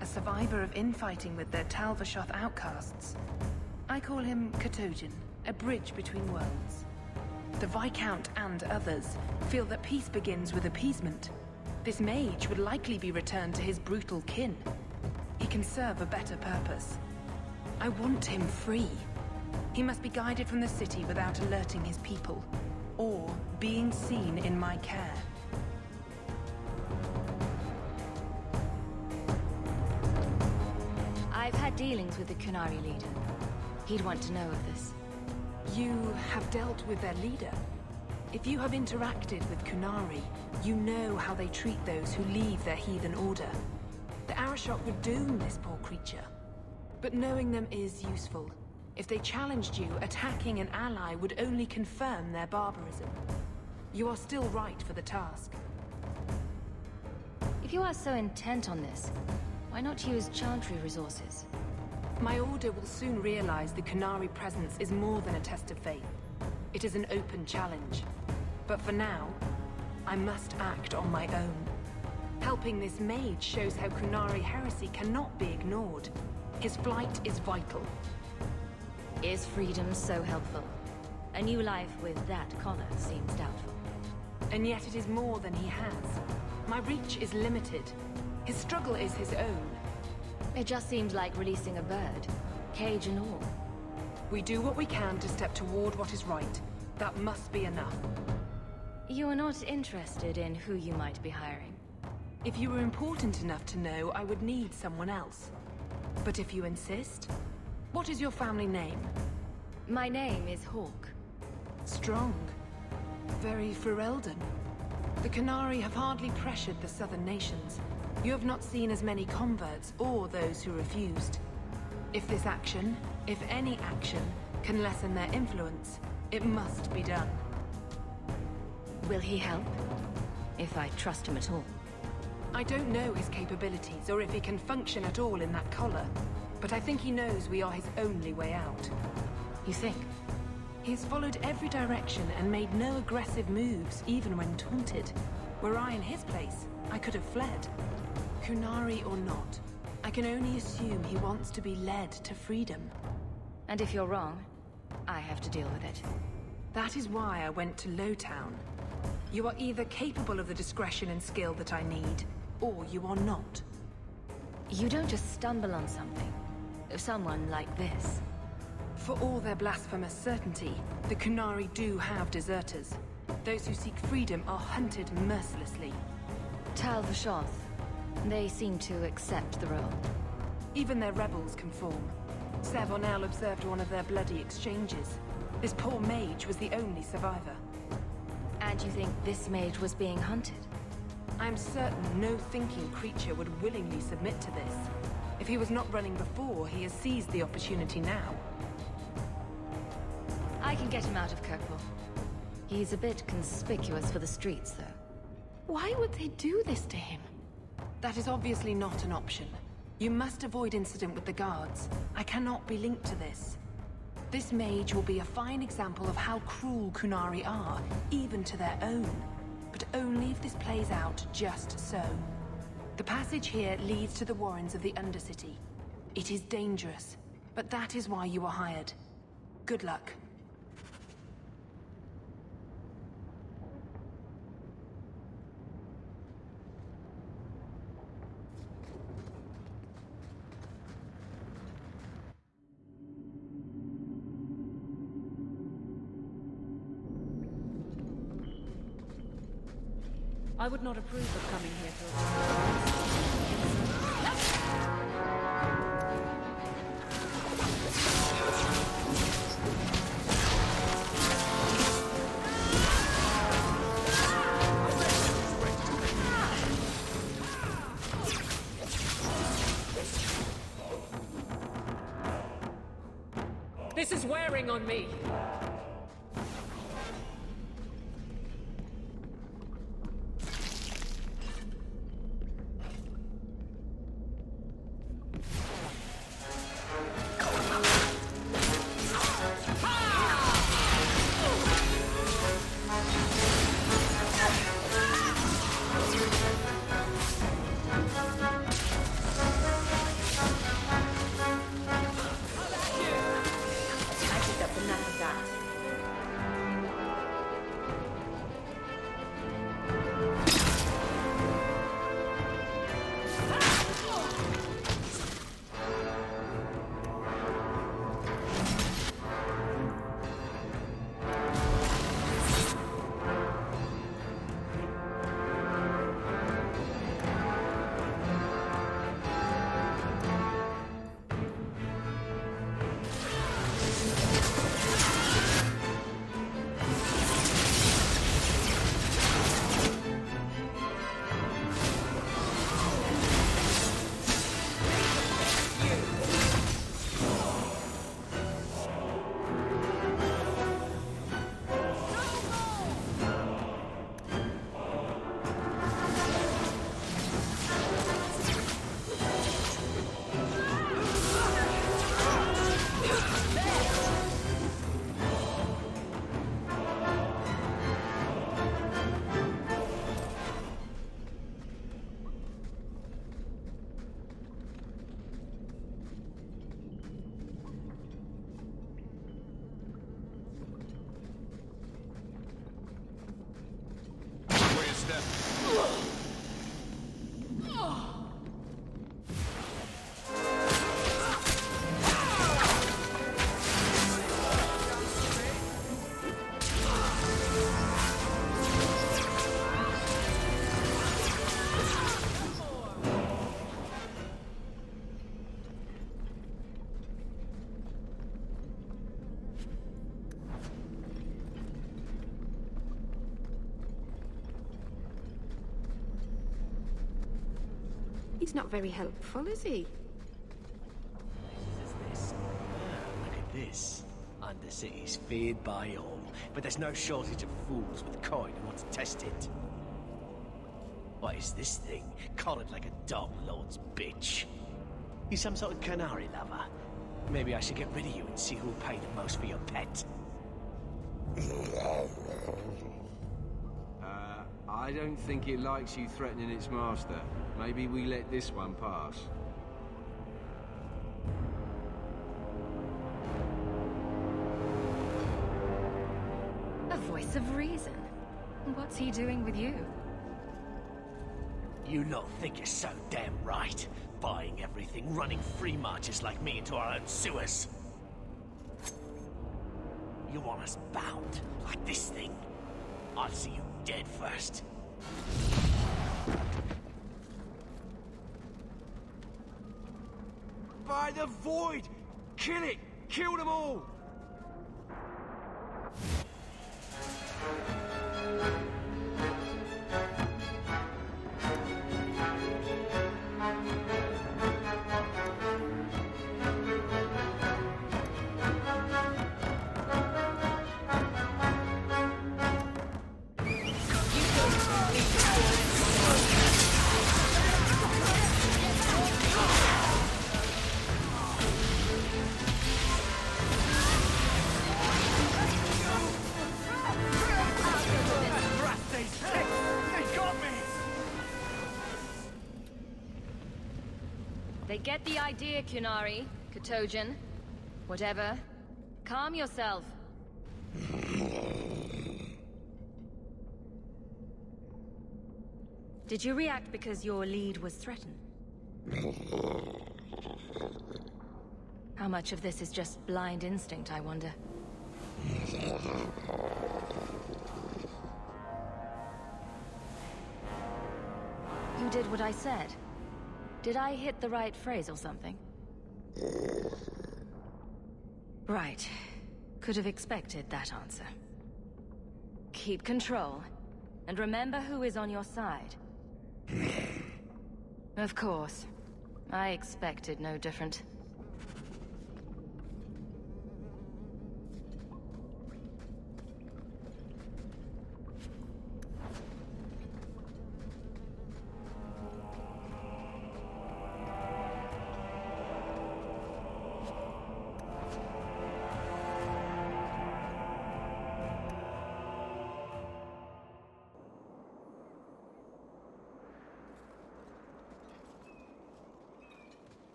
A survivor of infighting with their Tal Vashoth outcasts. I call him Katojan, a bridge between worlds. The Viscount and others feel that peace begins with appeasement. This mage would likely be returned to his brutal kin. He can serve a better purpose. I want him free. He must be guided from the city without alerting his people, or being seen in my care. I've had dealings with the Kunari leader. He'd want to know of this. You have dealt with their leader? If you have interacted with Kunari, you know how they treat those who leave their heathen order. The Arishok would doom this poor creature. But knowing them is useful. If they challenged you, attacking an ally would only confirm their barbarism. You are still right for the task. If you are so intent on this, why not use Chantry resources? My order will soon realize the Kunari presence is more than a test of faith. It is an open challenge. But for now, I must act on my own. Helping this mage shows how Kunari heresy cannot be ignored. His flight is vital. Is freedom so helpful? A new life with that collar seems doubtful. And yet it is more than he has. My reach is limited. His struggle is his own. It just seemed like releasing a bird, cage and all. We do what we can to step toward what is right. That must be enough. You are not interested in who you might be hiring? If you were important enough to know, I would need someone else. But if you insist, what is your family name? My name is Hawke. Strong. Very Ferelden. The Kunari have hardly pressured the southern nations. You have not seen as many converts or those who refused. If this action, if any action, can lessen their influence, it must be done. Will he help? If I trust him at all. I don't know his capabilities or if he can function at all in that collar, but I think he knows we are his only way out. You think? He's followed every direction and made no aggressive moves, even when taunted. Were I in his place, I could have fled. Kunari or not, I can only assume he wants to be led to freedom. And if you're wrong, I have to deal with it. That is why I went to Lowtown. You are either capable of the discretion and skill that I need, or you are not. You don't just stumble on something. Someone like this. For all their blasphemous certainty, the Kunari do have deserters. Those who seek freedom are hunted mercilessly. Tal Vashoth. They seem to accept the role. Even their rebels conform. Savonel observed one of their bloody exchanges. This poor mage was the only survivor. And you think this mage was being hunted? I am certain no thinking creature would willingly submit to this. If he was not running before, he has seized the opportunity now. I can get him out of Kirkwall. He's a bit conspicuous for the streets, though. Why would they do this to him? That is obviously not an option. You must avoid incident with the guards. I cannot be linked to this. This mage will be a fine example of how cruel Kunari are, even to their own. But only if this plays out just so. The passage here leads to the warrens of the Undercity. It is dangerous, but that is why you are hired. Good luck. I would not approve of coming here to This is wearing on me! I picked up enough of that. not very helpful, is he? Look at this. Undercity's feared by all, but there's no shortage of fools with coin who want to test it. What is this thing? Collared like a dog lord's bitch. You some sort of canary lover? Maybe I should get rid of you and see who'll pay the most for your pet. I don't think it likes you threatening its master. Maybe we let this one pass. A voice of reason. What's he doing with you? You lot think you're so damn right. Buying everything, running free marches like me into our own sewers. You want us bound, like this thing? I'll see you dead first. By the void! Kill it! Kill them all! They get the idea, Qunari, Katojan. Whatever. Calm yourself. Did you react because your lead was threatened? How much of this is just blind instinct, I wonder? You did what I said. Did I hit the right phrase or something? Right. Could have expected that answer. Keep control, and remember who is on your side. Of course. I expected no different.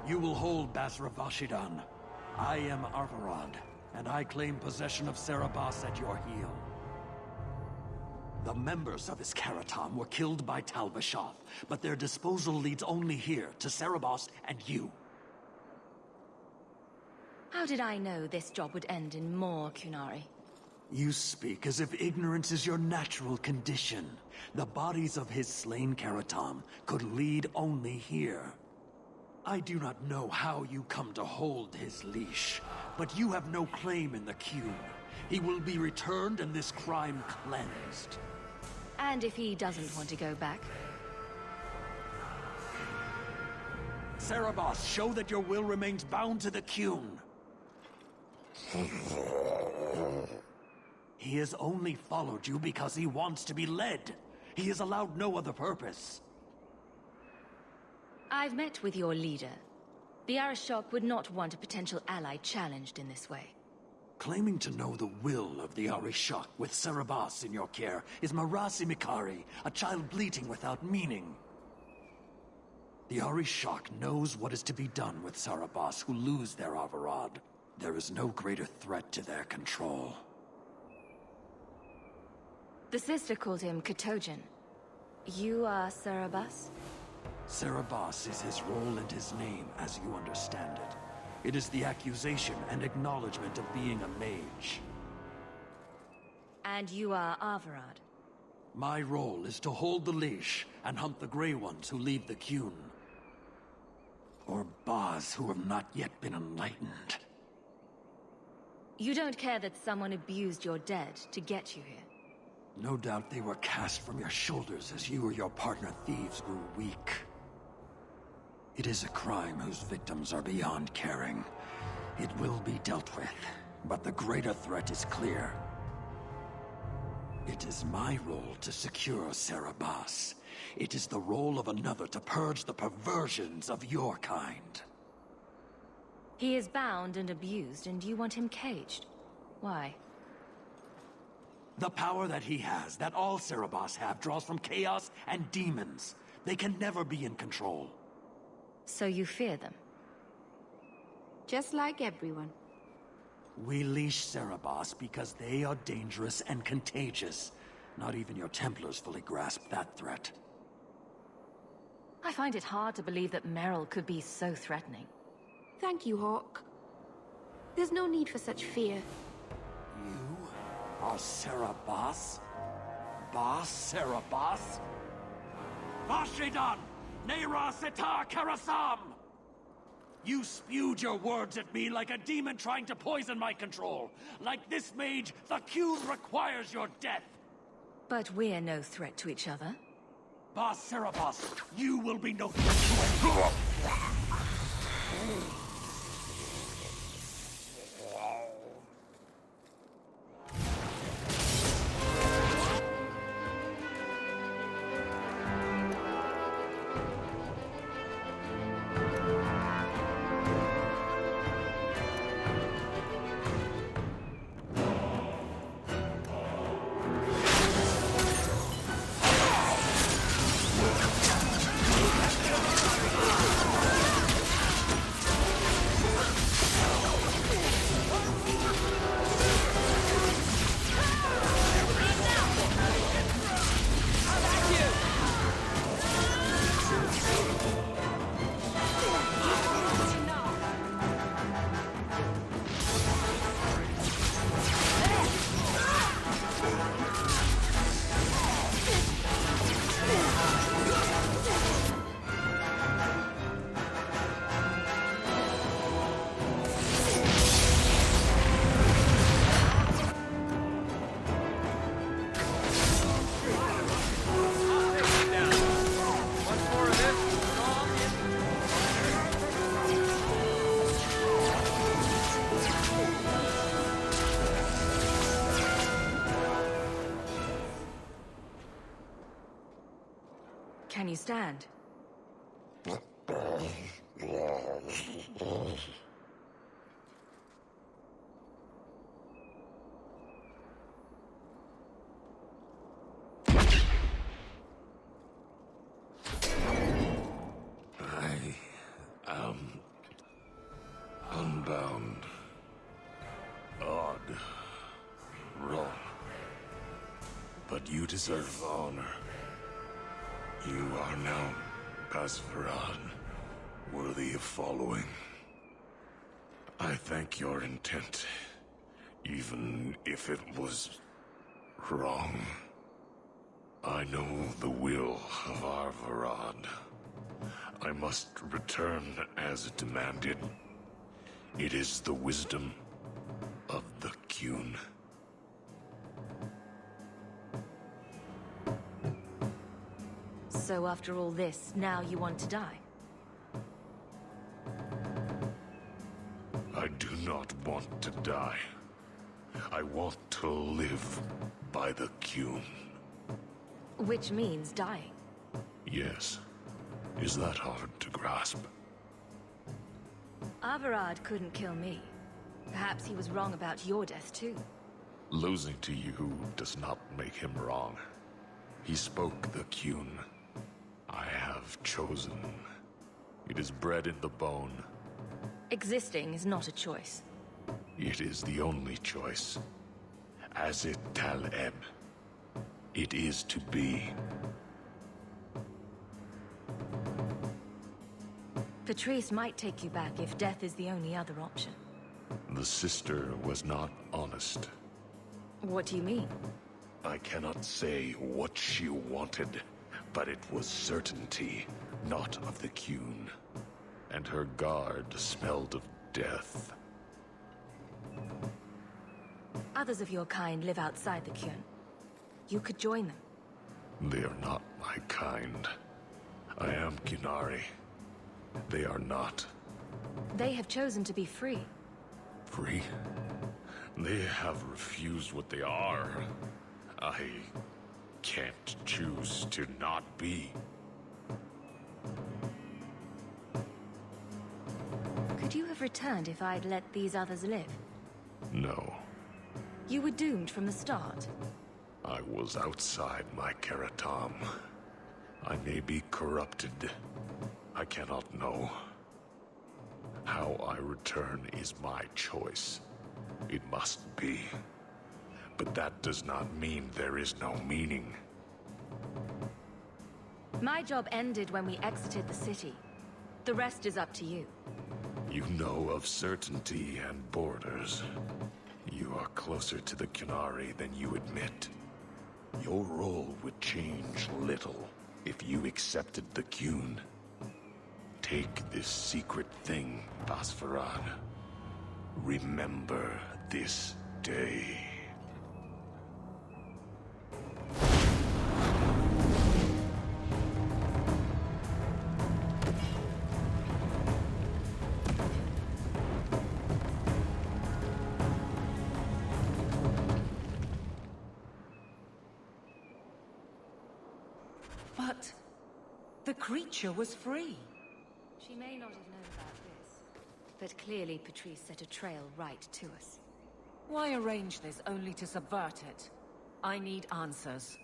You will hold Basra Vashidan. I am Arvarad, and I claim possession of Serabas at your heel. The members of Iskaratam were killed by Tal Vashath, but their disposal leads only here, to Serabas and you. How did I know this job would end in more, Qunari? You speak as if ignorance is your natural condition. The bodies of his slain Karatam could lead only here. I do not know how you come to hold his leash, but you have no claim in the Qun. He will be returned and this crime cleansed. And if he doesn't want to go back? Serabas, show that your will remains bound to the Qun. He has only followed you because he wants to be led. He has allowed no other purpose. I've met with your leader. The Arishok would not want a potential ally challenged in this way. Claiming to know the will of the Arishok with Serabas in your care is Marasi Mikari, a child bleating without meaning. The Arishok knows what is to be done with Serabas who lose their Arvarad. There is no greater threat to their control. The sister called him Katojan. You are Serabas? Serabas is his role and his name, as you understand it. It is the accusation and acknowledgement of being a mage. And you are Averard? My role is to hold the leash and hunt the Grey Ones who leave the Qun. Or Baz who have not yet been enlightened. You don't care that someone abused your dead to get you here? No doubt they were cast from your shoulders as you or your partner thieves grew weak. It is a crime whose victims are beyond caring. It will be dealt with, but the greater threat is clear. It is my role to secure Serabas. It is the role of another to purge the perversions of your kind. He is bound and abused, and you want him caged. Why? The power that he has, that all Serabas have, draws from chaos and demons. They can never be in control. So you fear them? Just like everyone. We leash Serabas because they are dangerous and contagious. Not even your Templars fully grasp that threat. I find it hard to believe that Merrill could be so threatening. Thank you, Hawk. There's no need for such fear. You are Serabas? Bas Serabas? Vashidan! Neira Sitar Karasam! You spewed your words at me like a demon trying to poison my control. Like this mage, the Qun requires your death. But we're no threat to each other. Bas Serabas, you will be no threat to anyone. Can you stand? I am unbound, odd, wrong. But you deserve honor. You are now Basvarad, worthy of following. I thank your intent, even if it was wrong. I know the will of Arvarad. I must return as demanded. It is the wisdom of the Qun. So after all this, now you want to die? I do not want to die. I want to live by the Qun. Which means dying. Yes. Is that hard to grasp? Averard couldn't kill me. Perhaps he was wrong about your death too. Losing to you does not make him wrong. He spoke the Qun. I have chosen. It is bred in the bone. Existing is not a choice. It is the only choice. As it Taleb. It is to be. Patrice might take you back if death is the only other option. The sister was not honest. What do you mean? I cannot say what she wanted, but it was certainty, not of the Qun. And her guard smelled of death. Others of your kind live outside the Qun. You could join them. They are not my kind. I am Qunari. They are not. They have chosen to be free. Free? They have refused what they are. I can't choose to not be. Could you have returned if I'd let these others live? No. You were doomed from the start. I was outside my Karatam. I may be corrupted. I cannot know. How I return is my choice. It must be. But that does not mean there is no meaning. My job ended when we exited the city. The rest is up to you. You know of certainty and borders. You are closer to the Qunari than you admit. Your role would change little if you accepted the Qun. Take this secret thing, Pasfaran. Remember this day. But the creature was free. She may not have known about this, but clearly Patrice set a trail right to us. Why arrange this only to subvert it? I need answers.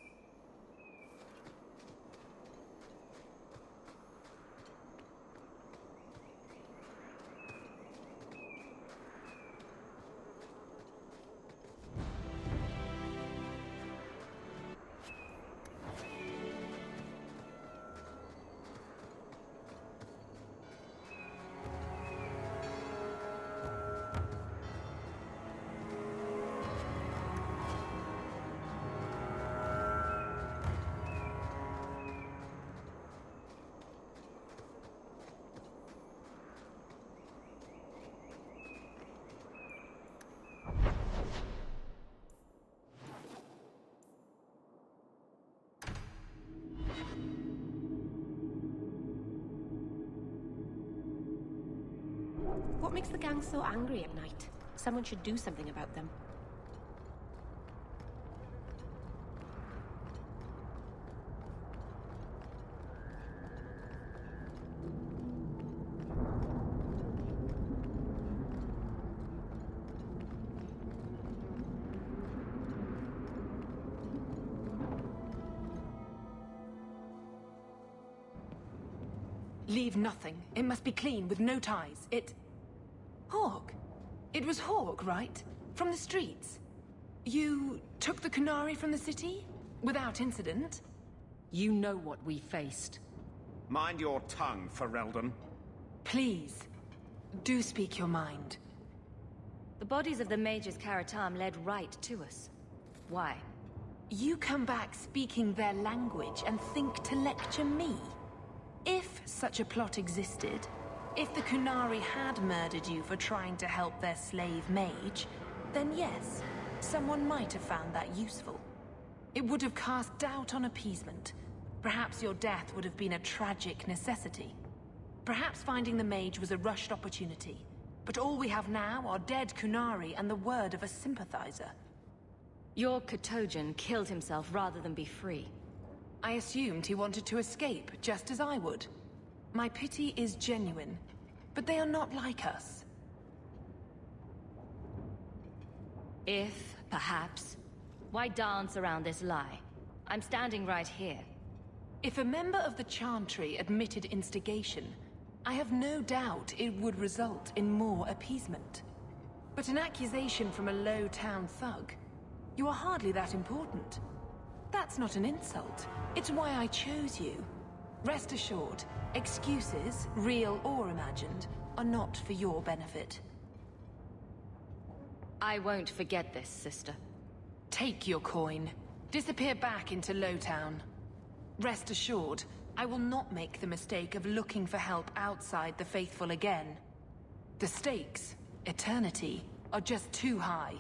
What makes the gang so angry at night? Someone should do something about them. Leave nothing. It must be clean, with no ties. Hawke. It was Hawke, right? From the streets. You took the Qunari from the city? Without incident? You know what we faced. Mind your tongue, Ferelden. Please, do speak your mind. The bodies of the mages Karatam led right to us. Why? You come back speaking their language and think to lecture me? If such a plot existed, if the Qunari had murdered you for trying to help their slave mage, then yes, someone might have found that useful. It would have cast doubt on appeasement. Perhaps your death would have been a tragic necessity. Perhaps finding the mage was a rushed opportunity. But all we have now are dead Qunari and the word of a sympathizer. Your Katojan killed himself rather than be free. I assumed he wanted to escape, just as I would. My pity is genuine, but they are not like us. If, perhaps, why dance around this lie? I'm standing right here. If a member of the Chantry admitted instigation, I have no doubt it would result in more appeasement. But an accusation from a low-town thug? You are hardly that important. That's not an insult. It's why I chose you. Rest assured, Excuses, real or imagined, are not for your benefit. I won't forget this, sister. Take your coin. Disappear back into Lowtown. Rest assured, I will not make the mistake of looking for help outside the Faithful again. The stakes, eternity, are just too high.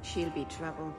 She'll be trouble.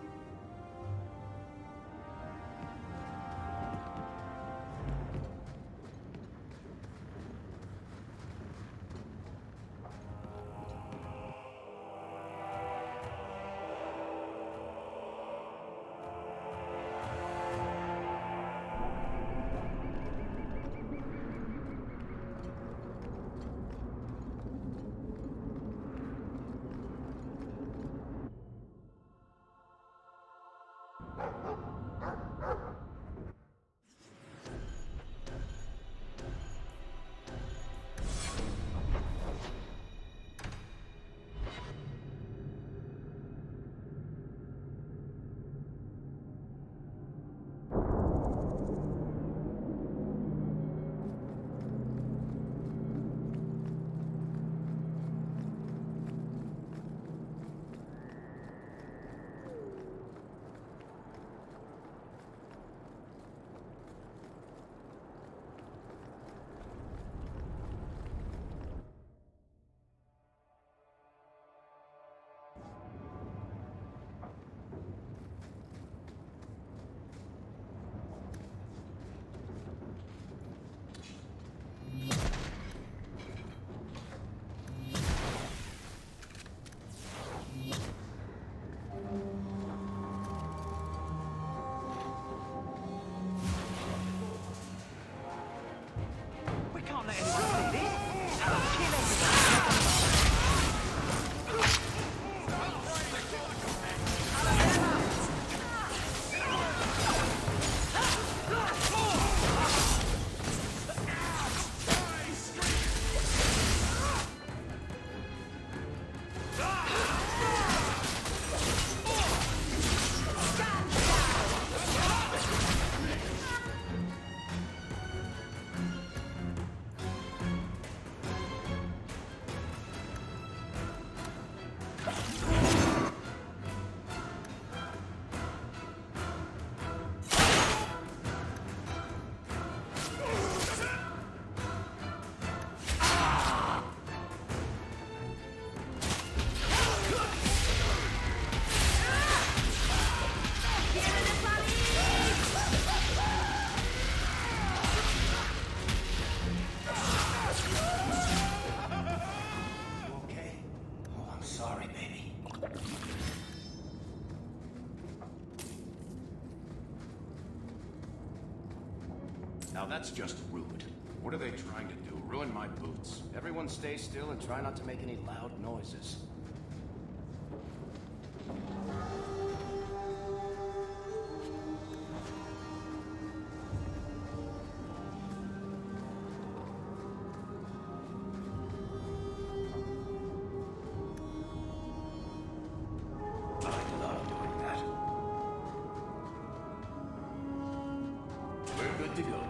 Now that's just rude. What are they trying to do? Ruin my boots? Everyone stay still and try not to make any loud noises. I love doing that. We're good to go.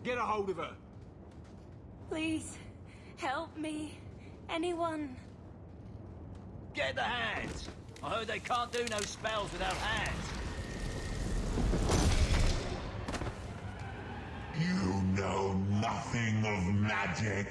Get a hold of her. Please, help me. Anyone. Get the hands! I heard they can't do no spells without hands. You know nothing of magic.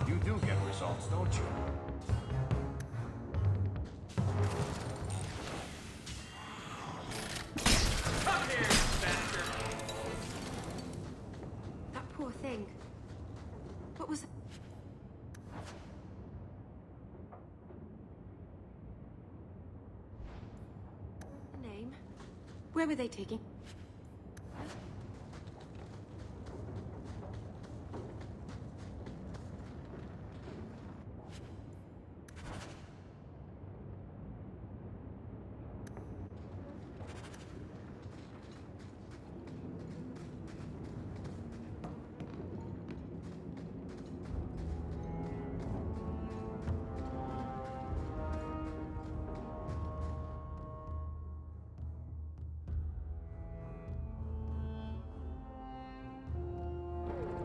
You do get results, don't you? Come here, bastard! That poor thing. What was it? The name? Where were they taking?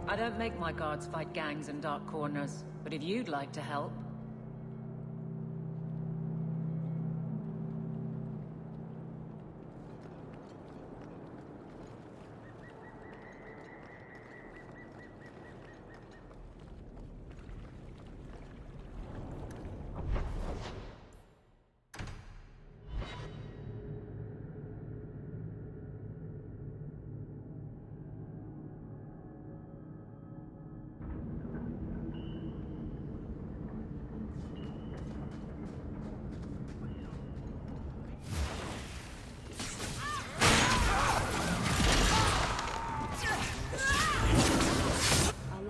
I don't make my guards fight gangs in dark corners, but if you'd like to help...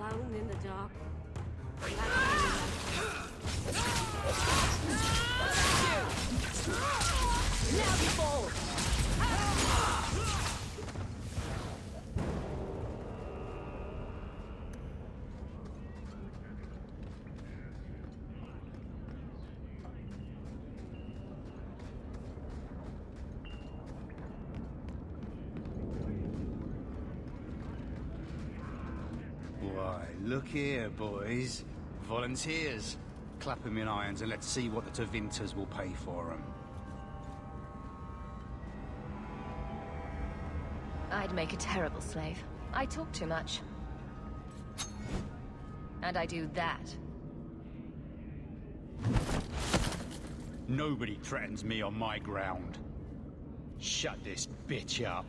Alone in the dark. Now you fall! Why, look here, boys. Volunteers. Clap 'em in irons and let's see what the Tevinters will pay for 'em. I'd make a terrible slave. I talk too much. And I do that. Nobody threatens me on my ground. Shut this bitch up.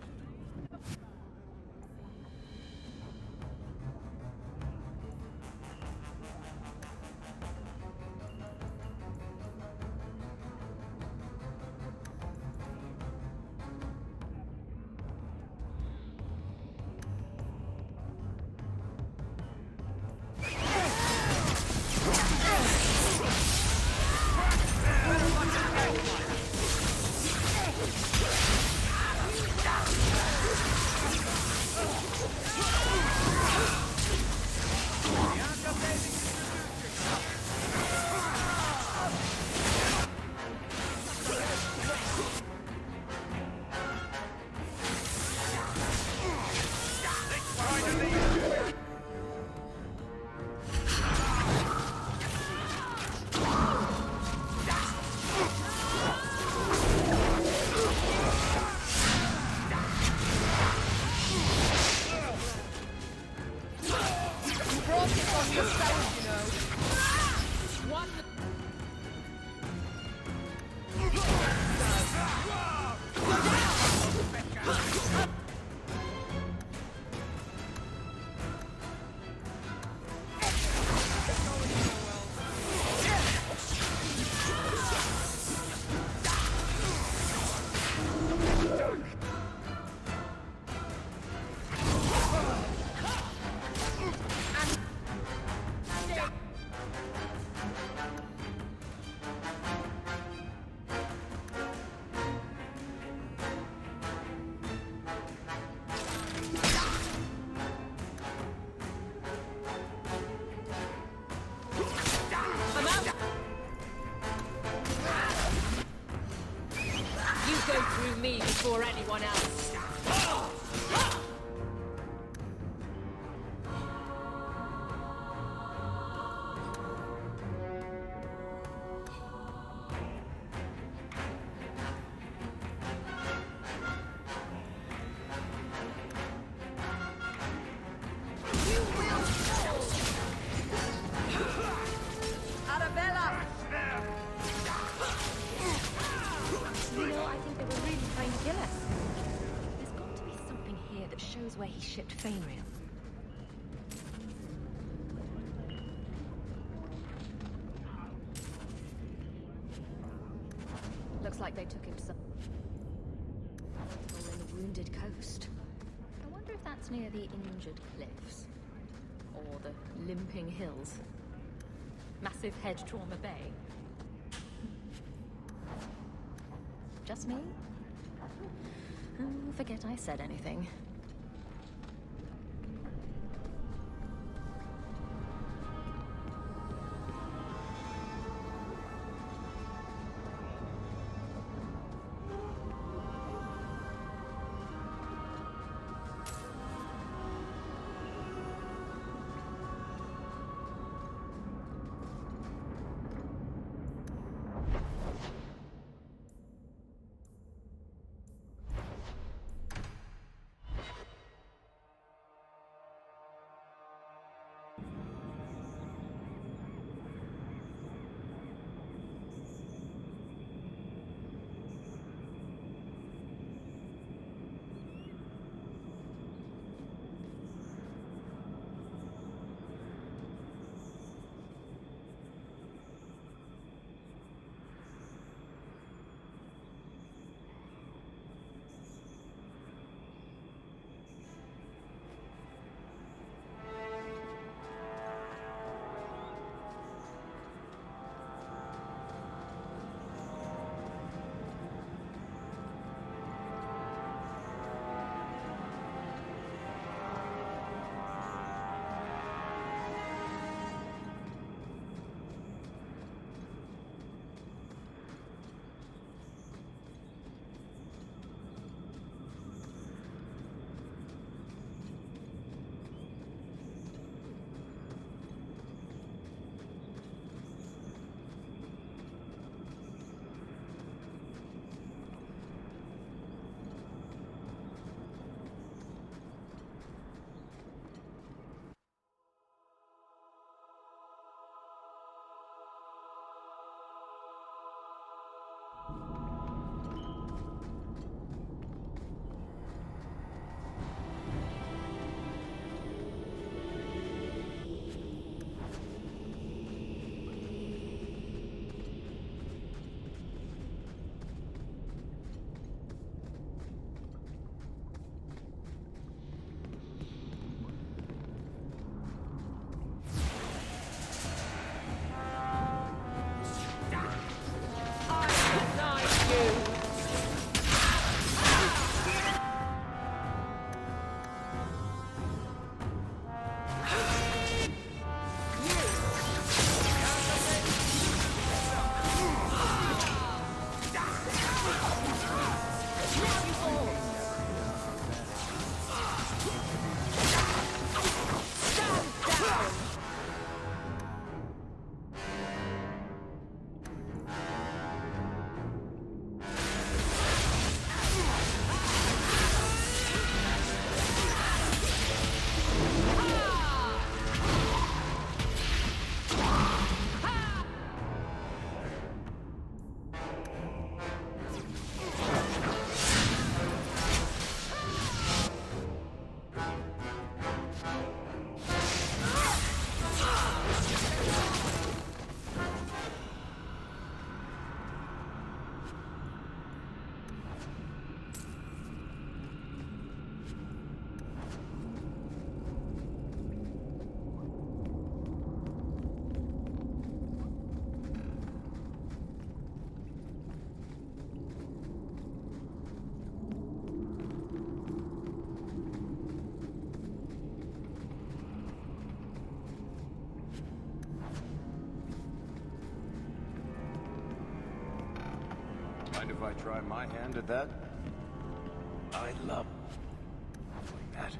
Me before anyone else. You will fall! Egypt Fainriel. Looks like they took him some... in the Wounded Coast. I wonder if that's near the Injured Cliffs. Or the Limping Hills. Massive Head Trauma Bay. Just me? Oh, forget I said anything. Mind if I try my hand at that? I love like that.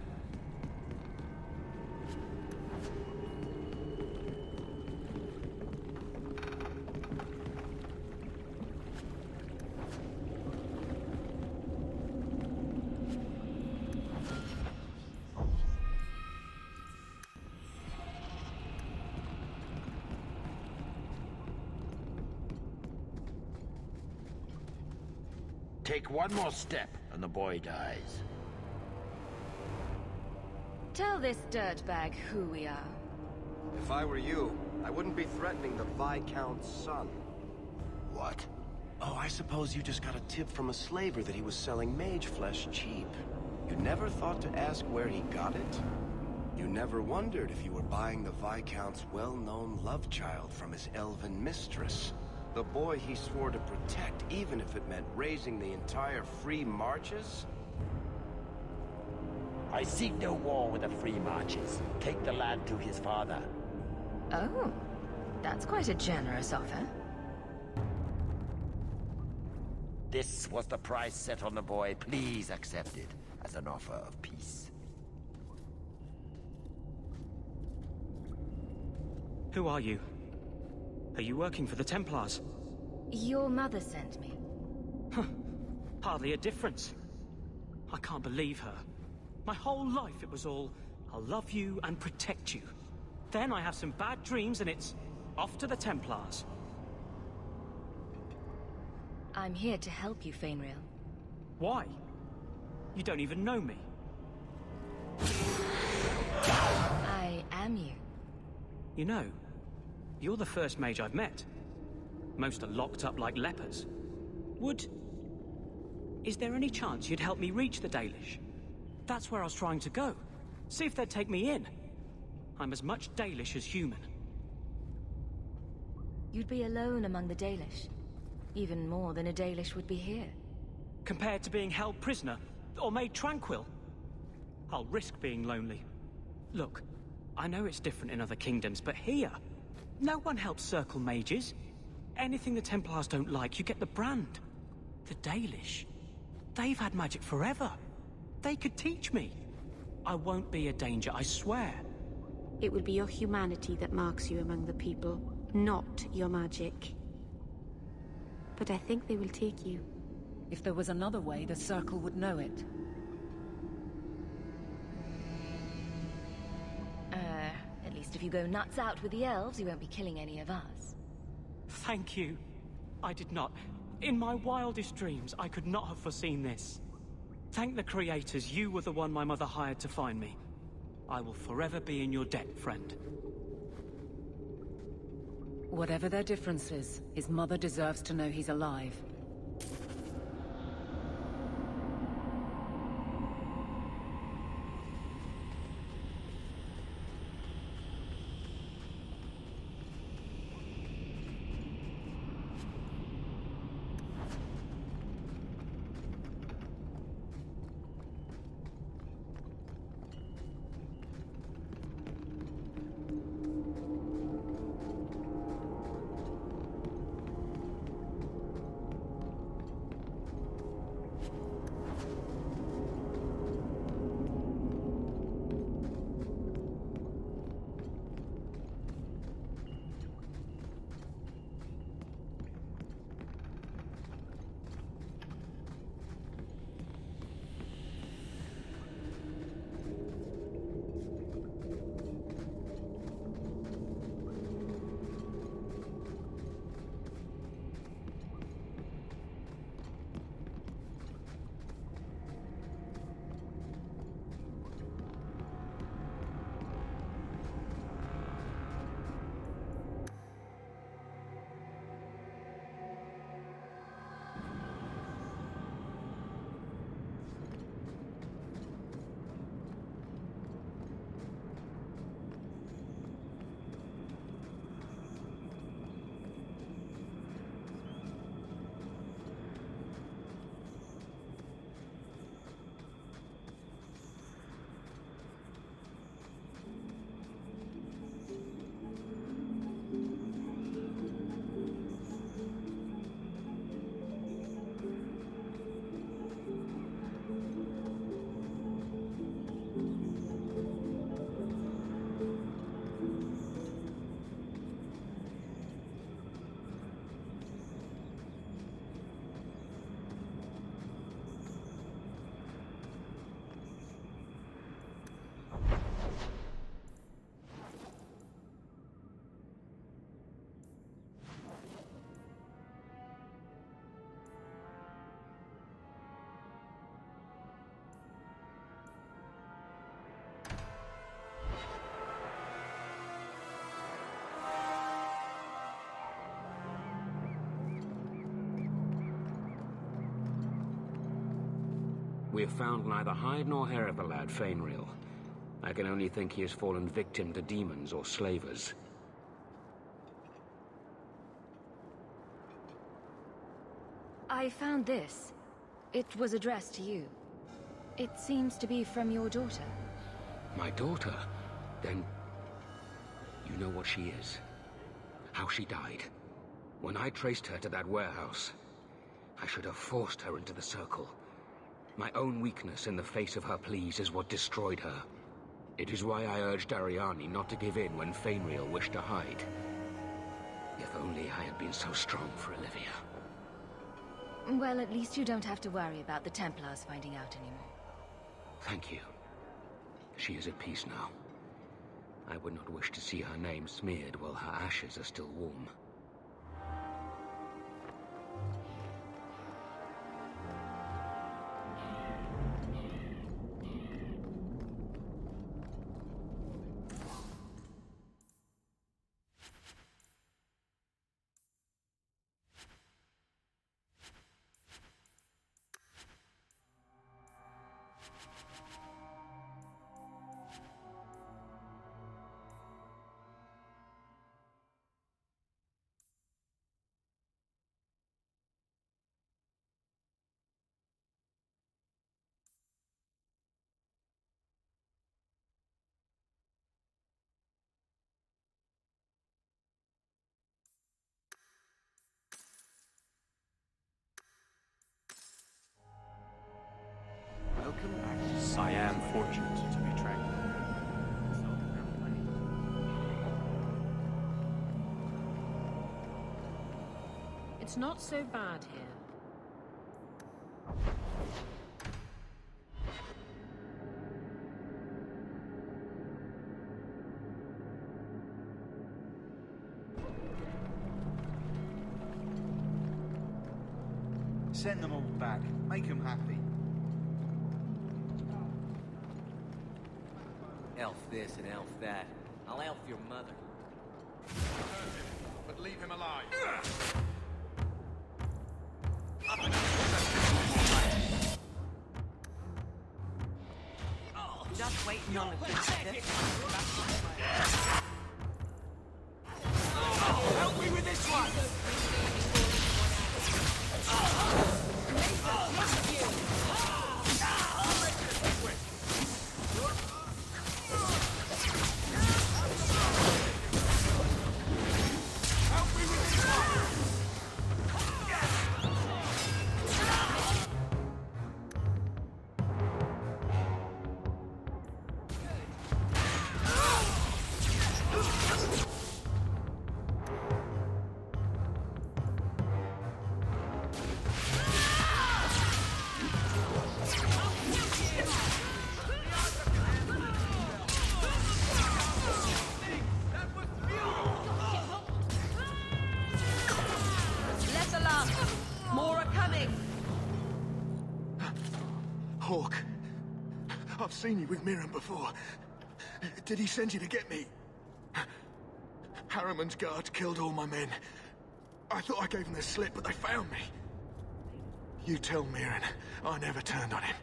Take one more step, and the boy dies. Tell this dirtbag who we are. If I were you, I wouldn't be threatening the Viscount's son. What? Oh, I suppose you just got a tip from a slaver that he was selling mage flesh cheap. You never thought to ask where he got it? You never wondered if you were buying the Viscount's well-known love child from his elven mistress? The boy he swore to protect, even if it meant raising the entire Free Marches? I seek no war with the Free Marches. Take the lad to his father. Oh, that's quite a generous offer. This was the price set on the boy. Please accept it as an offer of peace. Who are you? Are you working for the Templars? Your mother sent me. Hardly a difference. I can't believe her. My whole life it was all, I'll love you and protect you. Then I have some bad dreams and it's off to the Templars. I'm here to help you, Fainrail. Why? You don't even know me. I am you. You know, you're the first mage I've met. Most are locked up like lepers. Is there any chance you'd help me reach the Dalish? That's where I was trying to go. See if they'd take me in. I'm as much Dalish as human. You'd be alone among the Dalish. Even more than a Dalish would be here. Compared to being held prisoner, or made tranquil, I'll risk being lonely. Look, I know it's different in other kingdoms, but here, no one helps circle mages. Anything the Templars don't like, you get the brand. The Dalish, they've had magic forever. They could teach me. I won't be a danger, I swear. It will be your humanity that marks you among the people, not your magic. But I think they will take you. If there was another way, the Circle would know it. At least if you go nuts out with the elves, you won't be killing any of us. Thank you. I did not. In my wildest dreams, I could not have foreseen this. Thank the creators, you were the one my mother hired to find me. I will forever be in your debt, friend. Whatever their differences, his mother deserves to know he's alive. We have found neither hide nor hair of the lad, Fainreal. I can only think he has fallen victim to demons or slavers. I found this. It was addressed to you. It seems to be from your daughter. My daughter? Then... you know what she is. How she died. When I traced her to that warehouse, I should have forced her into the circle. My own weakness in the face of her pleas is what destroyed her. It is why I urged Ariani not to give in when Fainreal wished to hide. If only I had been so strong for Olivia. Well, at least you don't have to worry about the Templars finding out anymore. Thank you. She is at peace now. I would not wish to see her name smeared while her ashes are still warm. I am fortunate to be tranquil. It's not so bad here. Send them all back. Make them happy. Elf this and elf that. I'll elf your mother. But leave him alive. Just waiting on the good. Help me with this one! Hawke, I've seen you with Miriam before. Did he send you to get me? Harriman's guards killed all my men. I thought I gave them the slip, but they found me. You tell Mirren I never turned on him.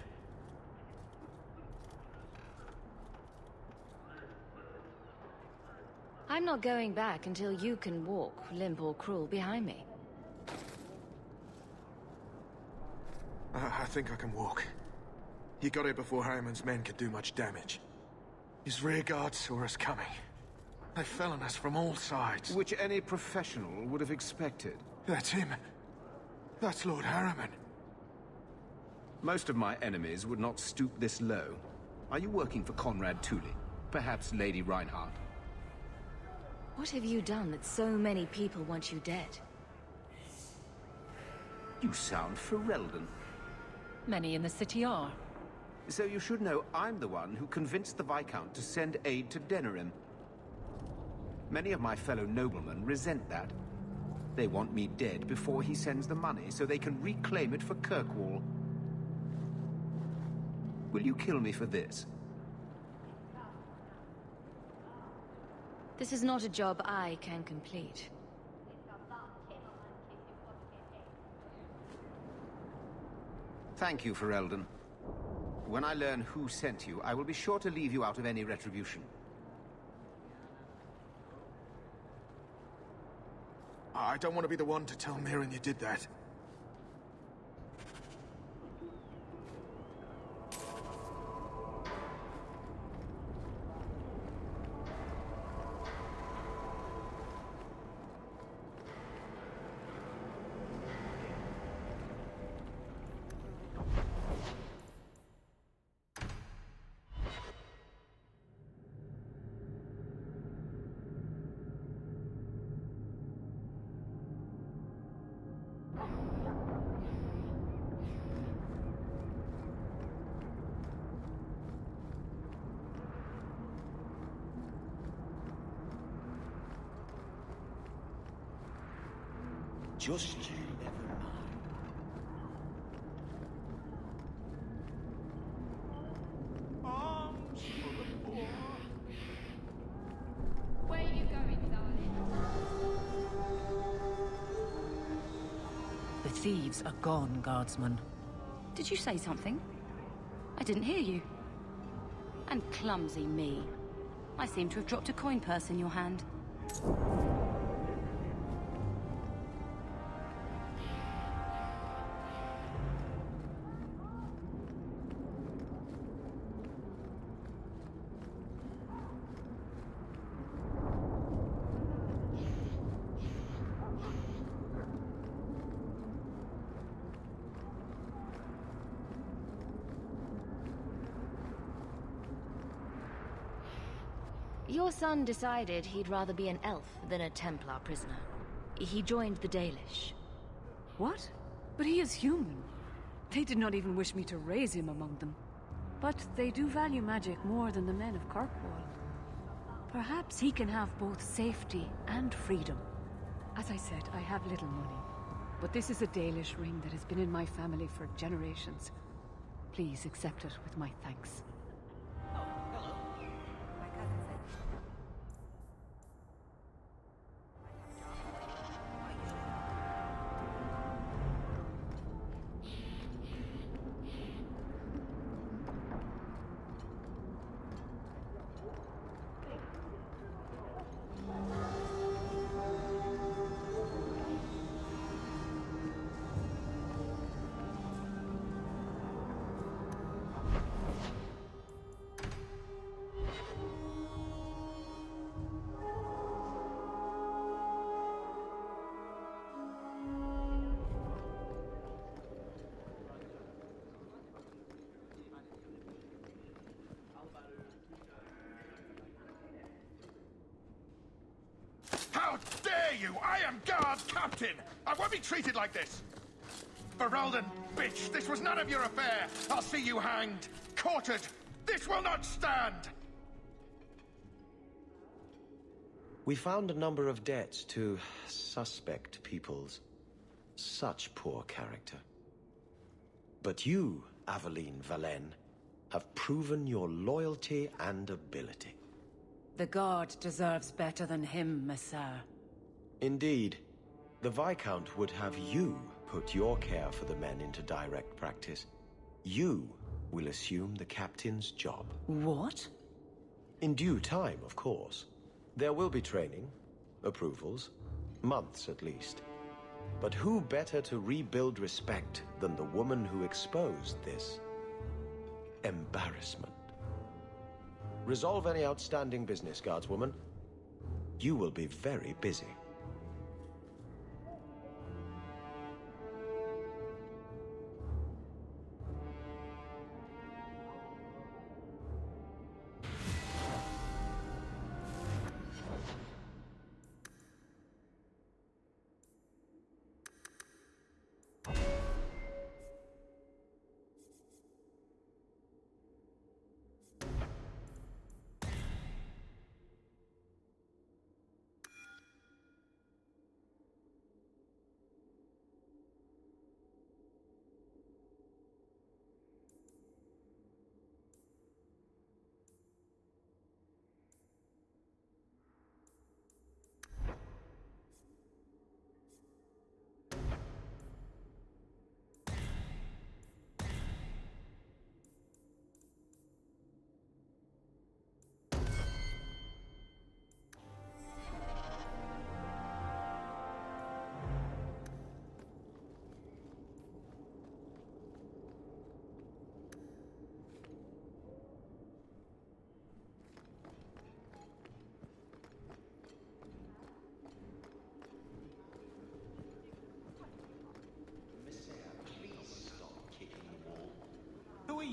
I'm not going back until you can walk, limp or cruel, behind me. I think I can walk. He got here before Harriman's men could do much damage. His rear guard saw us coming. They fell on us from all sides. Which any professional would have expected. That's him. That's Lord Harriman. Most of my enemies would not stoop this low. Are you working for Conrad Tully? Perhaps Lady Reinhardt? What have you done that so many people want you dead? You sound Ferelden. Many in the city are. So you should know I'm the one who convinced the Viscount to send aid to Denerim. Many of my fellow noblemen resent that. They want me dead before he sends the money so they can reclaim it for Kirkwall. Will you kill me for this? This is not a job I can complete. Thank you, Ferelden. When I learn who sent you, I will be sure to leave you out of any retribution. I don't want to be the one to tell Mirren you did that. Just you never mind. Arms for the poor. Where are you going, darling? The thieves are gone, guardsman. Did you say something? I didn't hear you. And clumsy me. I seem to have dropped a coin purse in your hand. Your son decided he'd rather be an elf than a Templar prisoner. He joined the Dalish. What? But he is human. They did not even wish me to raise him among them. But they do value magic more than the men of Kirkwall. Perhaps he can have both safety and freedom. As I said, I have little money. But this is a Dalish ring that has been in my family for generations. Please accept it with my thanks. How dare you! I am guard captain! I won't be treated like this! Ferelden, bitch, this was none of your affair! I'll see you hanged, quartered! This will not stand! We found a number of debts to suspect peoples. Such poor character. But you, Aveline Valen, have proven your loyalty and ability. The guard deserves better than him, Messere. Indeed. The Viscount would have you put your care for the men into direct practice. You will assume the captain's job. What? In due time, of course. There will be training, approvals, months at least. But who better to rebuild respect than the woman who exposed this embarrassment? Resolve any outstanding business, guardswoman. You will be very busy.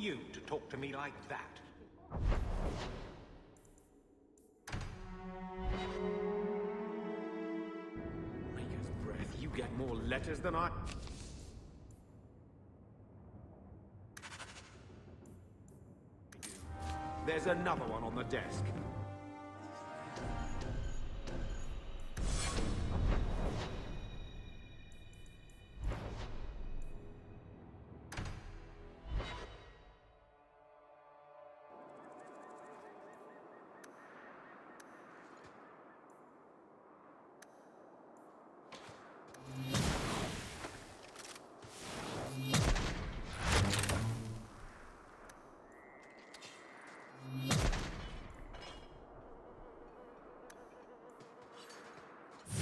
you to talk to me like that? Maker's breath, you get more letters than I... There's another one on the desk.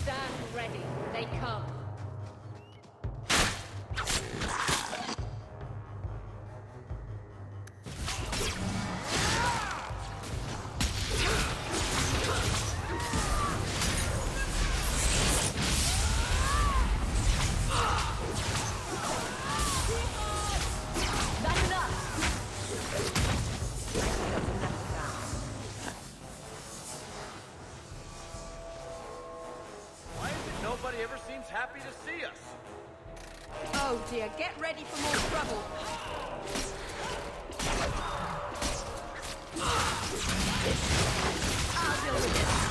Stand ready. They come. That's enough. Nobody ever seems happy to see us. Oh dear, get ready for more trouble. I'll deal with this.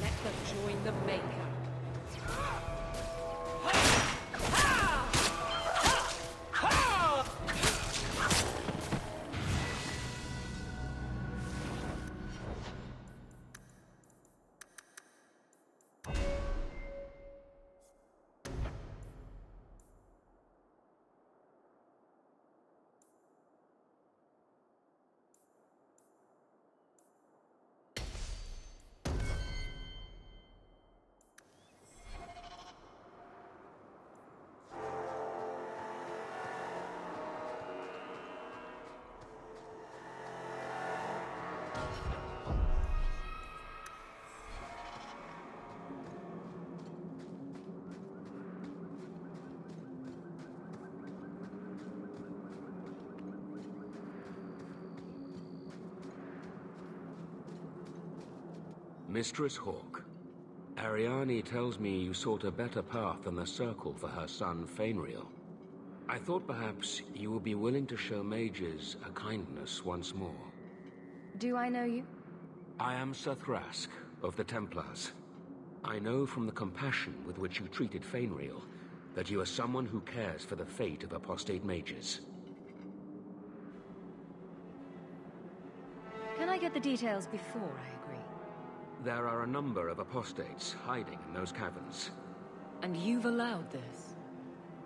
Let them join the Maker. Mistress Hawke, Ariane tells me you sought a better path than the Circle for her son, Fainriel. I thought perhaps you would be willing to show mages a kindness once more. Do I know you? I am Sir Thrask, of the Templars. I know from the compassion with which you treated Fainriel that you are someone who cares for the fate of apostate mages. Can I get the details before I agree? There are a number of apostates hiding in those caverns. And you've allowed this?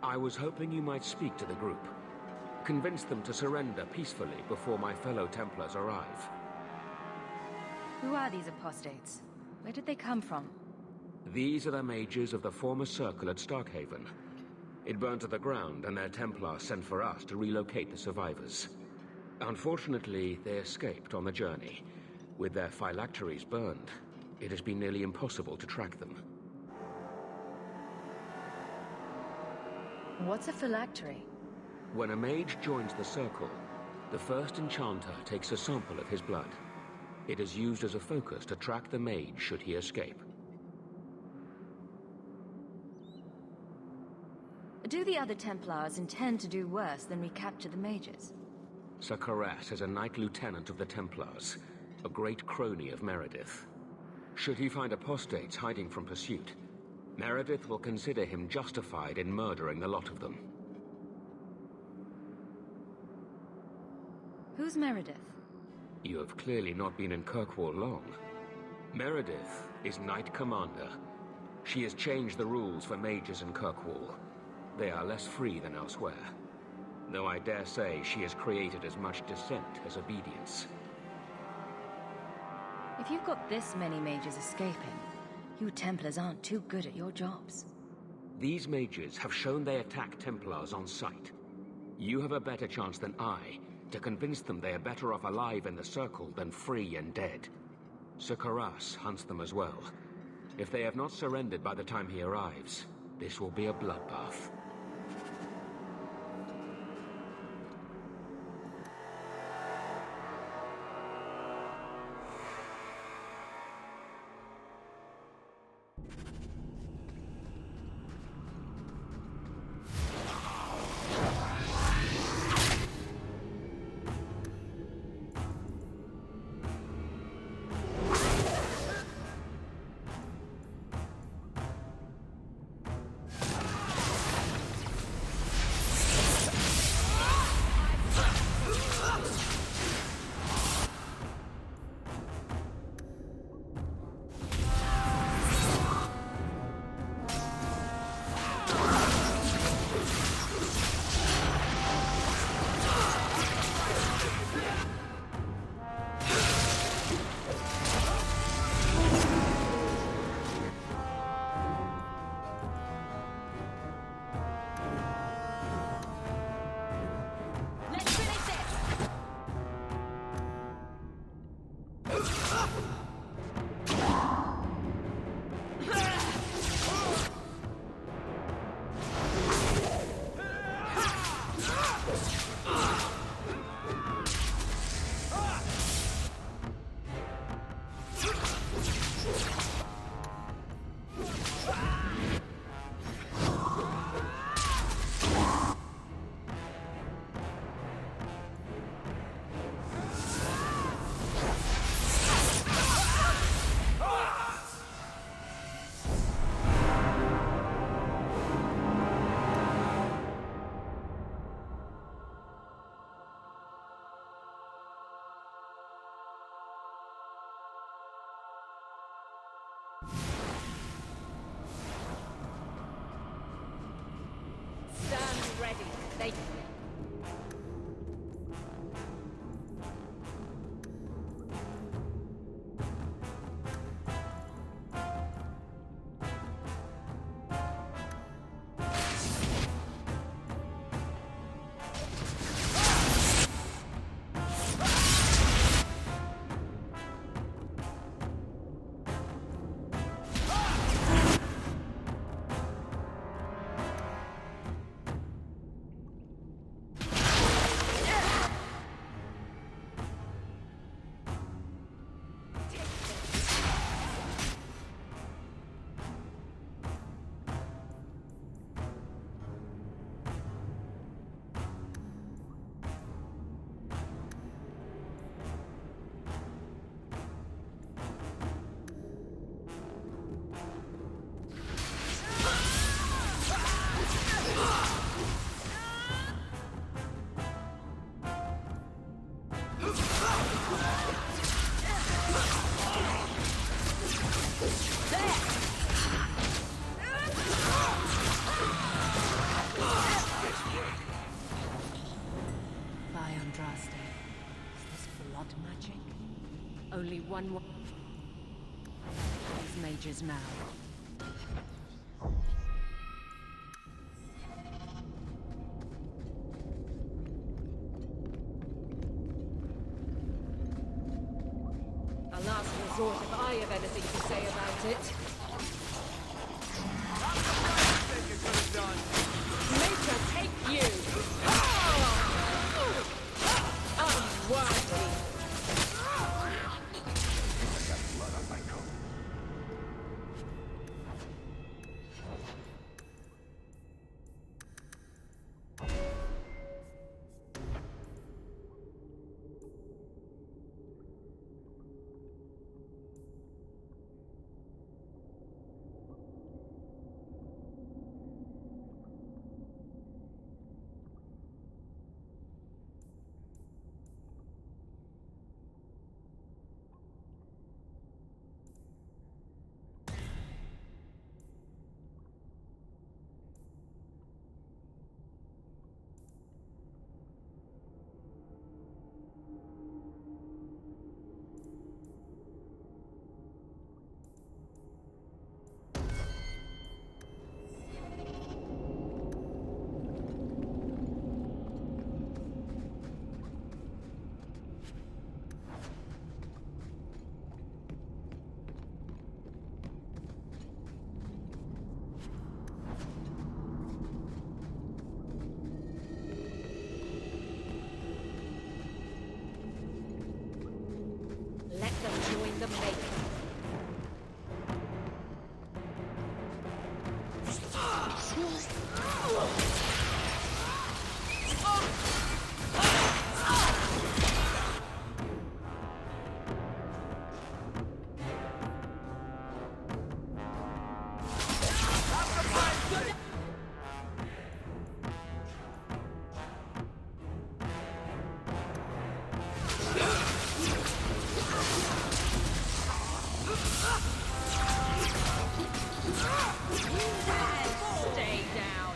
I was hoping you might speak to the group. Convince them to surrender peacefully before my fellow Templars arrive. Who are these apostates? Where did they come from? These are the mages of the former Circle at Starkhaven. It burned to the ground, and their Templars sent for us to relocate the survivors. Unfortunately, they escaped on the journey. With their phylacteries burned, it has been nearly impossible to track them. What's a phylactery? When a mage joins the Circle, the first enchanter takes a sample of his blood. It is used as a focus to track the mage should he escape. Do the other Templars intend to do worse than recapture the mages? Sir Karas is a Knight Lieutenant of the Templars, a great crony of Meredith. Should he find apostates hiding from pursuit, Meredith will consider him justified in murdering the lot of them. Who's Meredith? You have clearly not been in Kirkwall long. Meredith is Knight Commander. She has changed the rules for mages in Kirkwall. They are less free than elsewhere. Though I dare say she has created as much dissent as obedience. If you've got this many mages escaping, you Templars aren't too good at your jobs. These mages have shown they attack Templars on sight. You have a better chance than I to convince them they are better off alive in the Circle than free and dead. Sir Karas hunts them as well. If they have not surrendered by the time he arrives, this will be a bloodbath. They... Only one more. These mages now. A last resort if I have anything to say about it. Nature take you! Unworthy! the making. Stay down.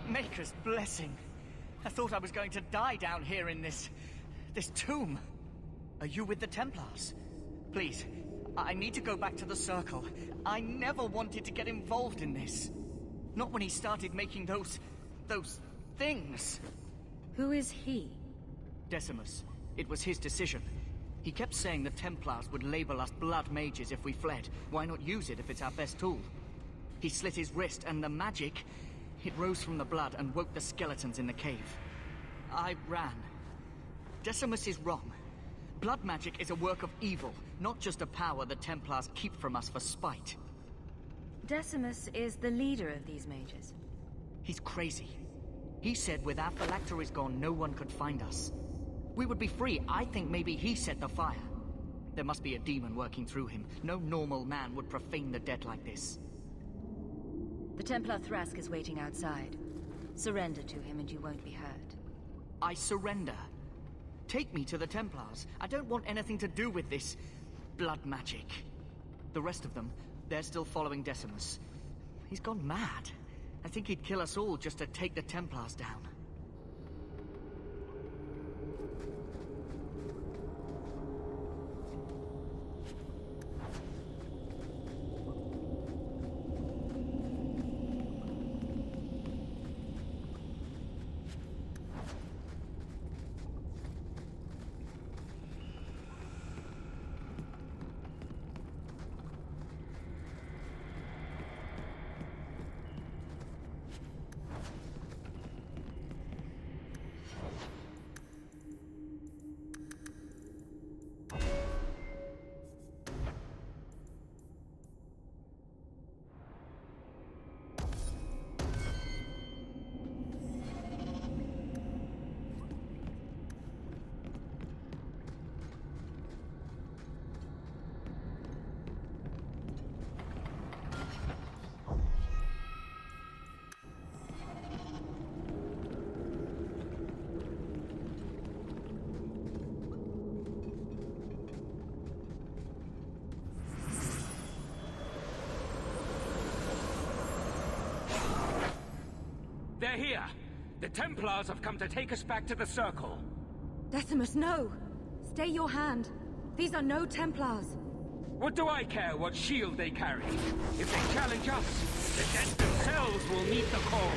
Maker's blessing. I thought I was going to die down here in this tomb. Are you with the Templars? Please, I need to go back to the Circle. I never wanted to get involved in this. Not when he started making those things. Who is he? Decimus. It was his decision. He kept saying the Templars would label us blood mages if we fled. Why not use it if it's our best tool? He slit his wrist, and the magic, it rose from the blood and woke the skeletons in the cave. I ran. Decimus is wrong. Blood magic is a work of evil, not just a power the Templars keep from us for spite. Decimus is the leader of these mages. He's crazy. He said with our phylacteries gone, no one could find us. We would be free. I think maybe he set the fire. There must be a demon working through him. No normal man would profane the dead like this. The Templar Thrask is waiting outside. Surrender to him and you won't be hurt. I surrender. Take me to the Templars. I don't want anything to do with this blood magic. The rest of them, they're still following Decimus. He's gone mad. I think he'd kill us all just to take the Templars down. They're here! The Templars have come to take us back to the Circle. Decimus, no! Stay your hand. These are no Templars. What do I care what shield they carry? If they challenge us, the dead themselves will meet the call.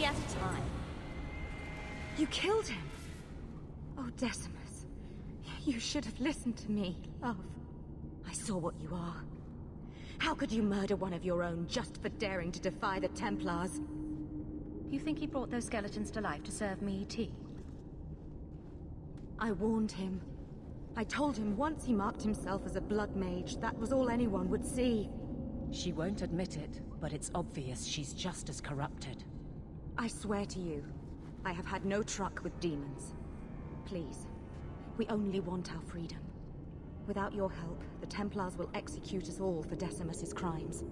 at a time. You killed him! Oh, Decimus. You should have listened to me, love. I saw what you are. How could you murder one of your own just for daring to defy the Templars? You think he brought those skeletons to life to serve me tea? I warned him. I told him once he marked himself as a blood mage, that was all anyone would see. She won't admit it, but it's obvious she's just as corrupted. I swear to you, I have had no truck with demons. Please, we only want our freedom. Without your help, the Templars will execute us all for Decimus's crimes.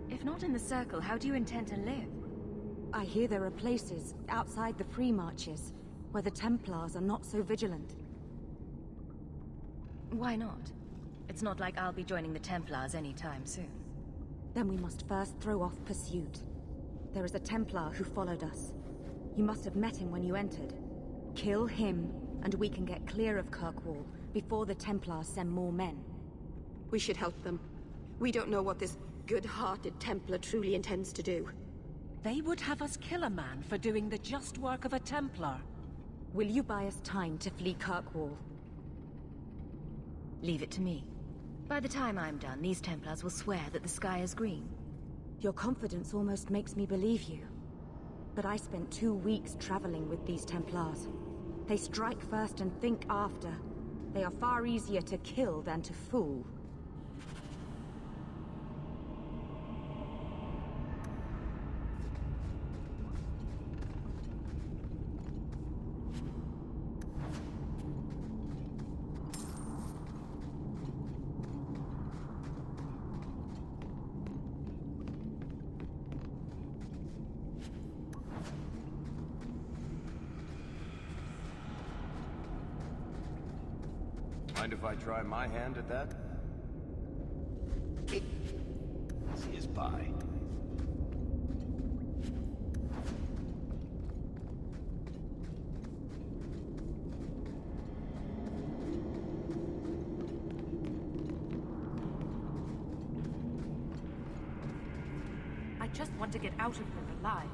If not in the Circle, how do you intend to live? I hear there are places, outside the Free Marches, where the Templars are not so vigilant. Why not? It's not like I'll be joining the Templars anytime soon. Then we must first throw off pursuit. There is a Templar who followed us. You must have met him when you entered. Kill him, and we can get clear of Kirkwall before the Templars send more men. We should help them. We don't know what this good-hearted Templar truly intends to do. They would have us kill a man for doing the just work of a Templar. Will you buy us time to flee Kirkwall? Leave it to me. By the time I'm done, these Templars will swear that the sky is green. Your confidence almost makes me believe you. But I spent 2 weeks traveling with these Templars. They strike first and think after. They are far easier to kill than to fool. Mind if I try my hand at that? Easy as pie. I just want to get out of here alive.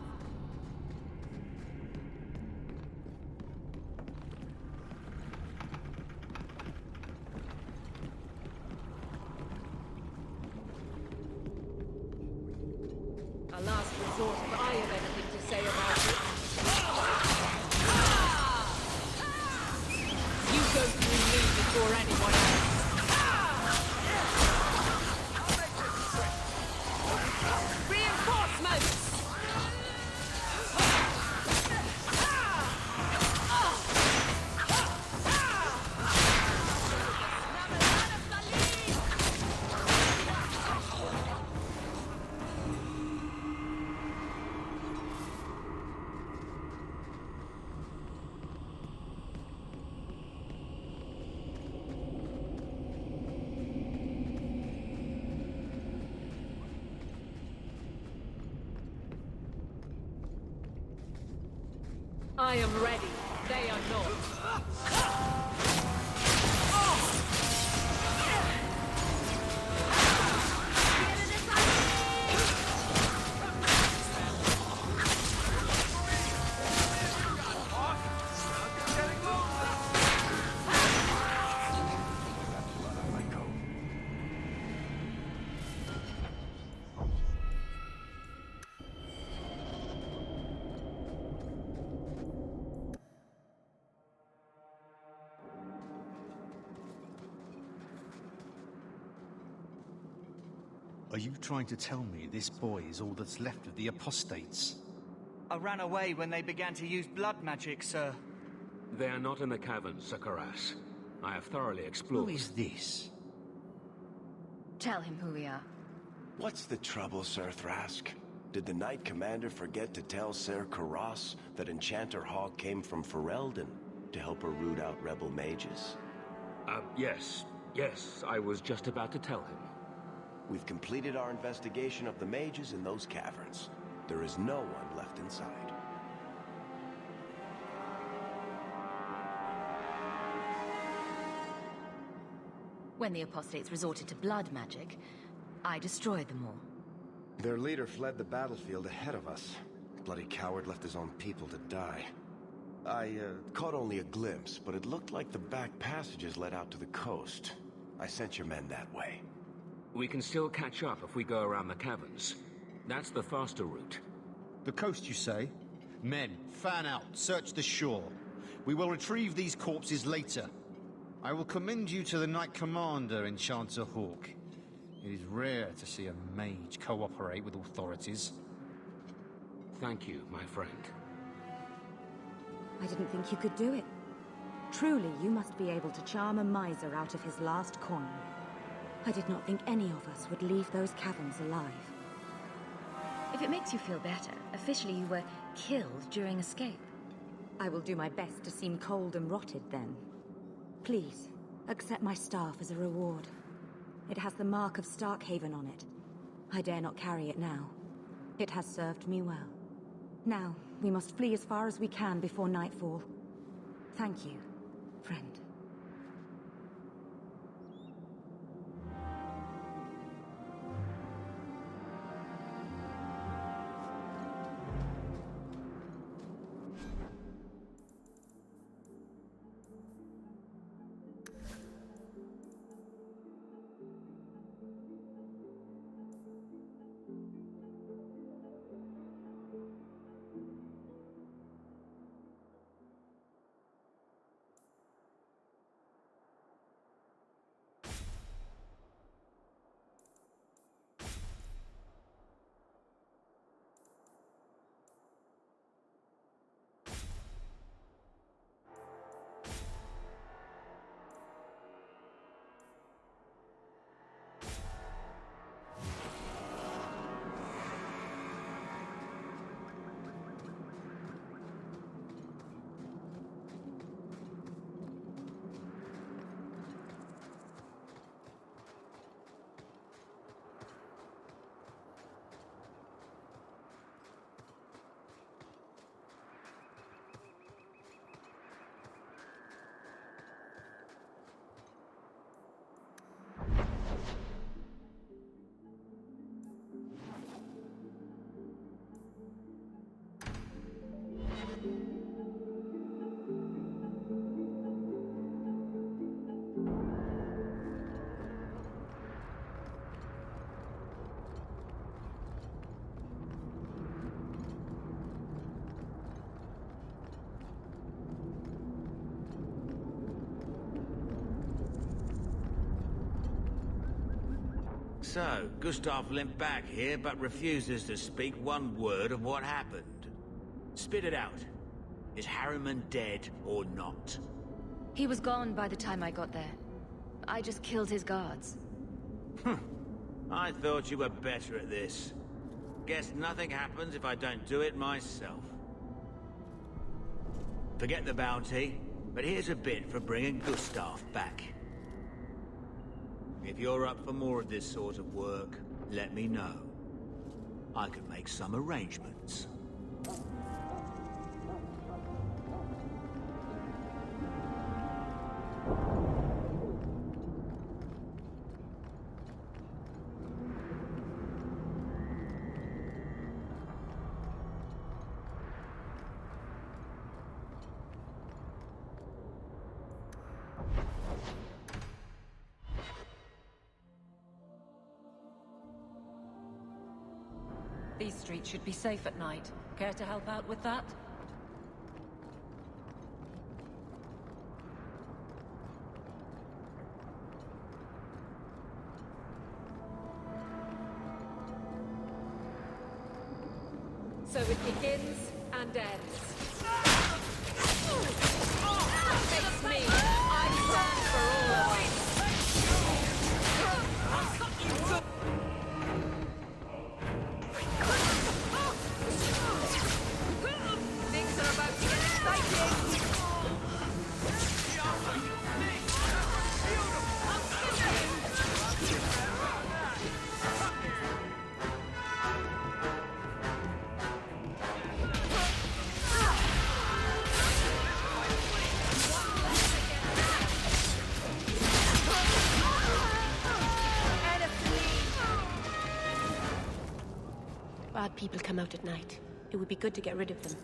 A last resort if I have anything to say about it. You go through me before anyone else. Reinforcements! I am ready. They are not. Are you trying to tell me this boy is all that's left of the apostates? I ran away when they began to use blood magic, sir. They are not in the caverns, Sir Karas. I have thoroughly explored. Who is this? Tell him who we are. What's the trouble, Sir Thrask? Did the Knight Commander forget to tell Ser Karas that Enchanter Hawk came from Ferelden to help her root out rebel mages? Yes. Yes, I was just about to tell him. We've completed our investigation of the mages in those caverns. There is no one left inside. When the apostates resorted to blood magic, I destroyed them all. Their leader fled the battlefield ahead of us. bloody coward left his own people to die. I caught only a glimpse, but it looked like the back passages led out to the coast. I sent your men that way. We can still catch up if we go around the caverns. That's the faster route. The coast, you say? Men, fan out, search the shore. We will retrieve these corpses later. I will commend you to the Knight Commander, Enchanter Hawke. It is rare to see a mage cooperate with authorities. Thank you, my friend. I didn't think you could do it. Truly, you must be able to charm a miser out of his last coin. I did not think any of us would leave those caverns alive. If it makes you feel better, officially you were killed during escape. I will do my best to seem cold and rotted then. Please, accept my staff as a reward. It has the mark of Starkhaven on it. I dare not carry it now. It has served me well. Now, we must flee as far as we can before nightfall. Thank you, friend. So, Gustav limped back here, but refuses to speak one word of what happened. Spit it out. Is Harriman dead or not? He was gone by the time I got there. I just killed his guards. I thought you were better at this. Guess nothing happens if I don't do it myself. Forget the bounty, but here's a bit for bringing Gustav back. If you're up for more of this sort of work, let me know. I can make some arrangements. These streets should be safe at night. Care to help out with that? So it begins and ends. Face me! I stand for all of us! I'll cut you good! Things are about to get exciting! Bad people come out at night. It would be good to get rid of them.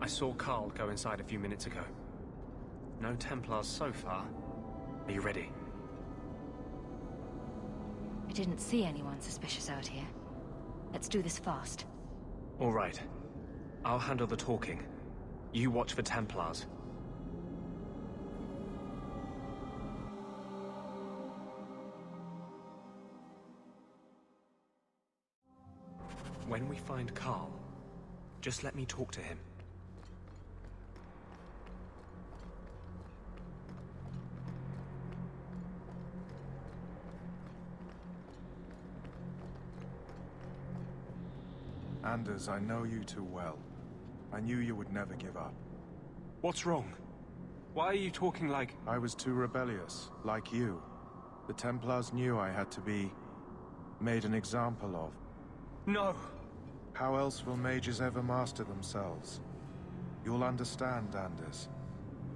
I saw Carl go inside a few minutes ago. No Templars so far. Are you ready? I didn't see anyone suspicious out here. Let's do this fast. All right. I'll handle the talking. You watch for Templars. When we find Carl, just let me talk to him. Anders, I know you too well. I knew you would never give up. What's wrong? Why are you talking like... I was too rebellious, like you. The Templars knew I had to be... made an example of. No! How else will mages ever master themselves? You'll understand, Anders.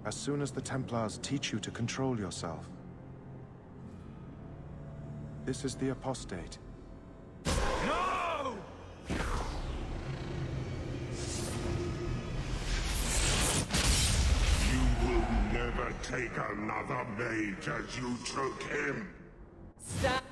As soon as the Templars teach you to control yourself. This is the Apostate. No! Never take another mage as you took him. Stop.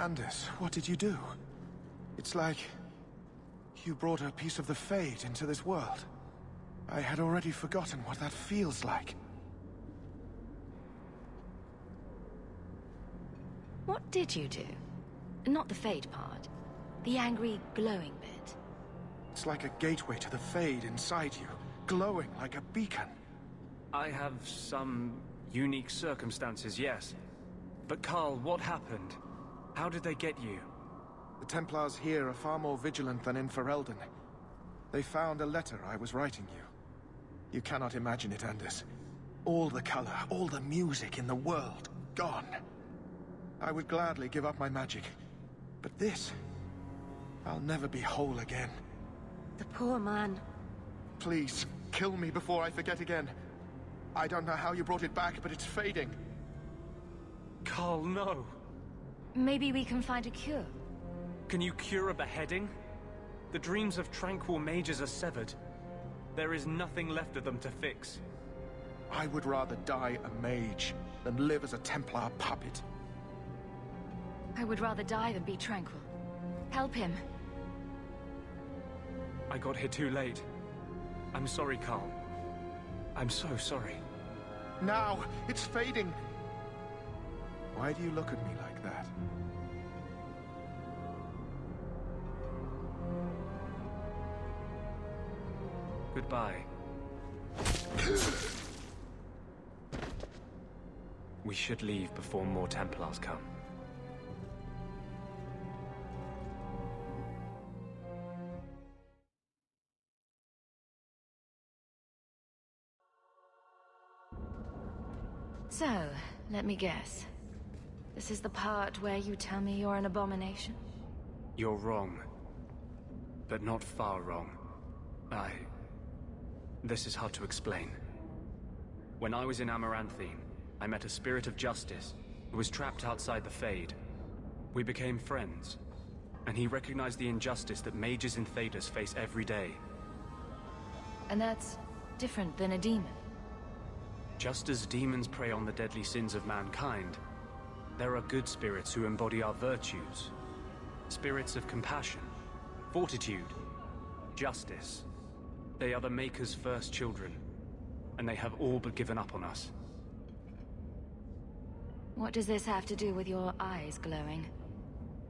Anders, what did you do? It's like... you brought a piece of the Fade into this world. I had already forgotten what that feels like. What did you do? Not the Fade part. The angry, glowing bit. It's like a gateway to the Fade inside you, glowing like a beacon. I have some unique circumstances, yes. But Carl, what happened? How did they get you? The Templars here are far more vigilant than in Ferelden. They found a letter I was writing you. You cannot imagine it, Anders. All the color, all the music in the world, gone. I would gladly give up my magic. But this... I'll never be whole again. The poor man. Please, kill me before I forget again. I don't know how you brought it back, but it's fading. Carl, no. Maybe we can find a cure. Can you cure a beheading? The dreams of tranquil mages are severed. There is nothing left of them to fix. I would rather die a mage than live as a Templar puppet. I would rather die than be tranquil. Help him. I got here too late. I'm sorry, Carl. I'm so sorry. Now! It's fading! Why do you look at me like that? Goodbye. We should leave before more Templars come. So, let me guess. This is the part where you tell me you're an abomination? You're wrong. But not far wrong. This is hard to explain. When I was in Amaranthine, I met a spirit of justice who was trapped outside the Fade. We became friends, and he recognized the injustice that mages in Thedas face every day. And that's different than a demon. Just as demons prey on the deadly sins of mankind, there are good spirits who embody our virtues. Spirits of compassion, fortitude, justice. They are the Maker's first children, and they have all but given up on us. What does this have to do with your eyes glowing?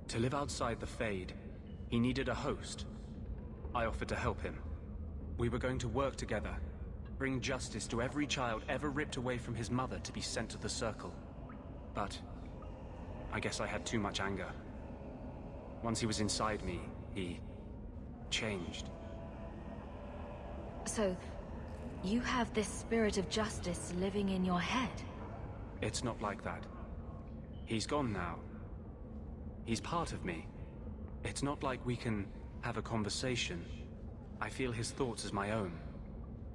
To live outside the Fade, he needed a host. I offered to help him. We were going to work together, bring justice to every child ever ripped away from his mother to be sent to the Circle. But I guess I had too much anger. Once he was inside me, he changed. So, you have this spirit of justice living in your head? It's not like that. He's gone now. He's part of me. It's not like we can have a conversation. I feel his thoughts as my own.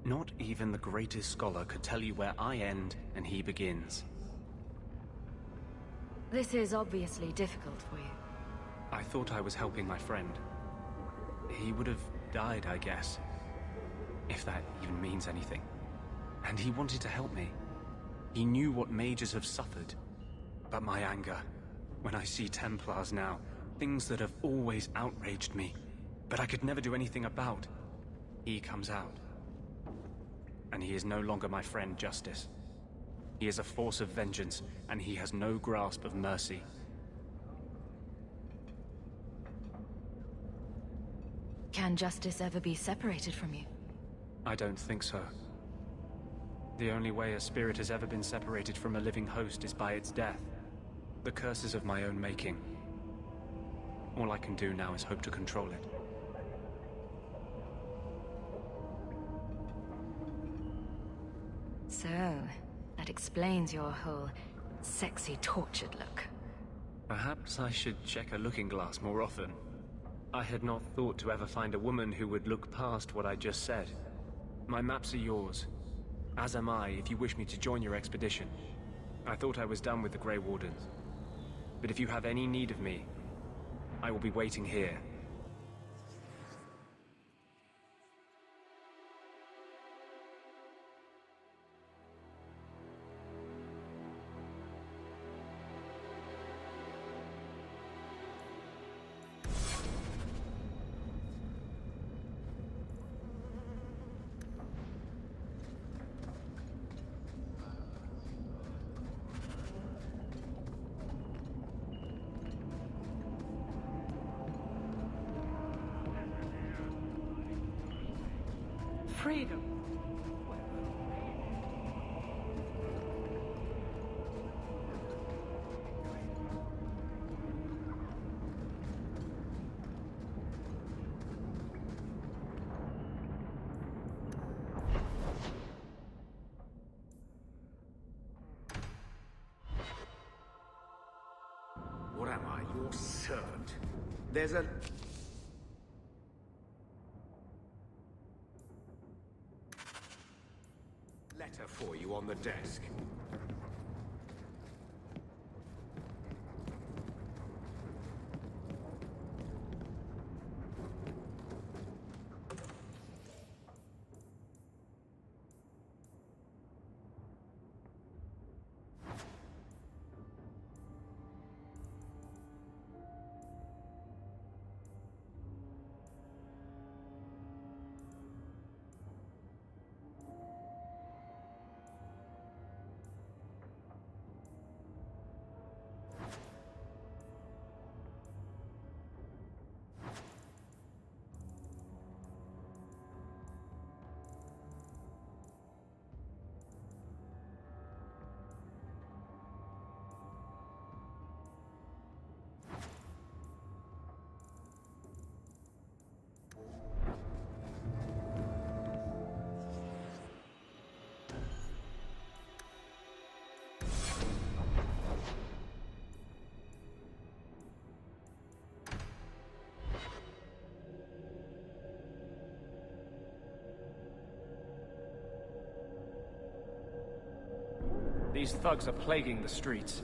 Not even the greatest scholar could tell you where I end and he begins. This is obviously difficult for you. I thought I was helping my friend. He would have died, I guess. If that even means anything. And he wanted to help me. He knew what mages have suffered. But my anger, when I see Templars now, things that have always outraged me, but I could never do anything about, he comes out. And he is no longer my friend, Justice. He is a force of vengeance, and he has no grasp of mercy. Can Justice ever be separated from you? I don't think so. The only way a spirit has ever been separated from a living host is by its death. The curse is of my own making. All I can do now is hope to control it. So, that explains your whole sexy, tortured look. Perhaps I should check a looking glass more often. I had not thought to ever find a woman who would look past what I just said. My maps are yours. As am I, if you wish me to join your expedition. I thought I was done with the Grey Wardens. But if you have any need of me, I will be waiting here. Freedom. What am I, your servant? There's a... letter for you on the desk. These thugs are plaguing the streets.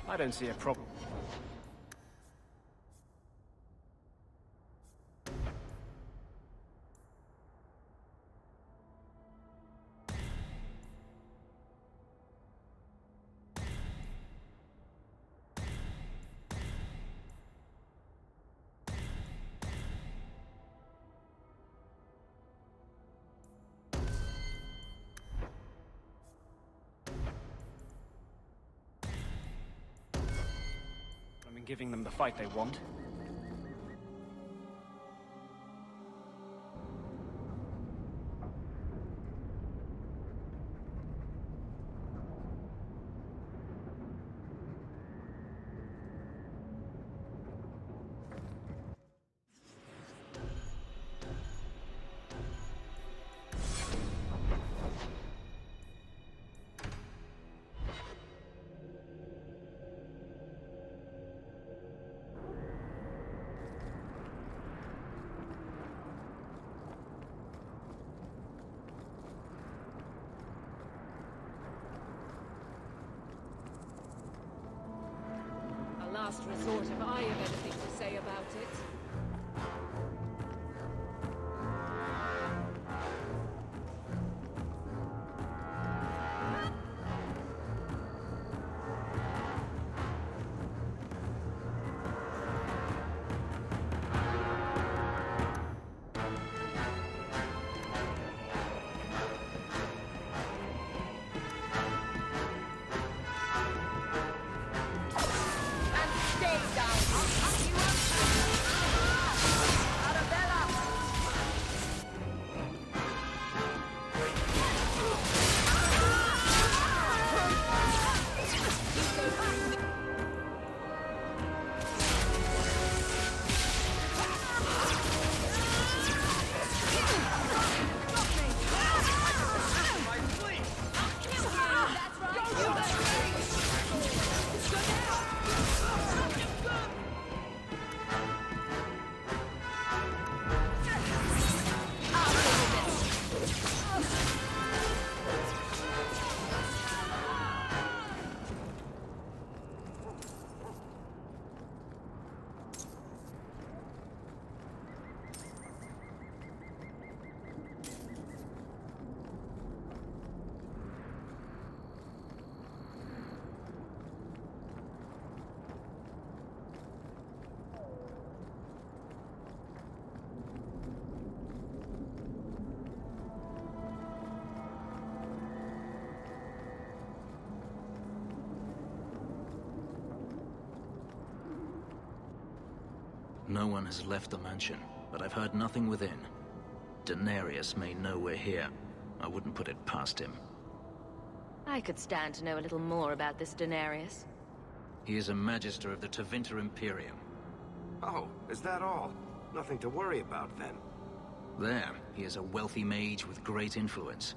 I don't see a problem. Giving them the fight they want. Last resort if I have anything to say about it. No one has left the mansion, but I've heard nothing within. Daenerys may know we're here. I wouldn't put it past him. I could stand to know a little more about this Daenerys. He is a Magister of the Tevinter Imperium. Oh, is that all? Nothing to worry about, then. There, he is a wealthy mage with great influence.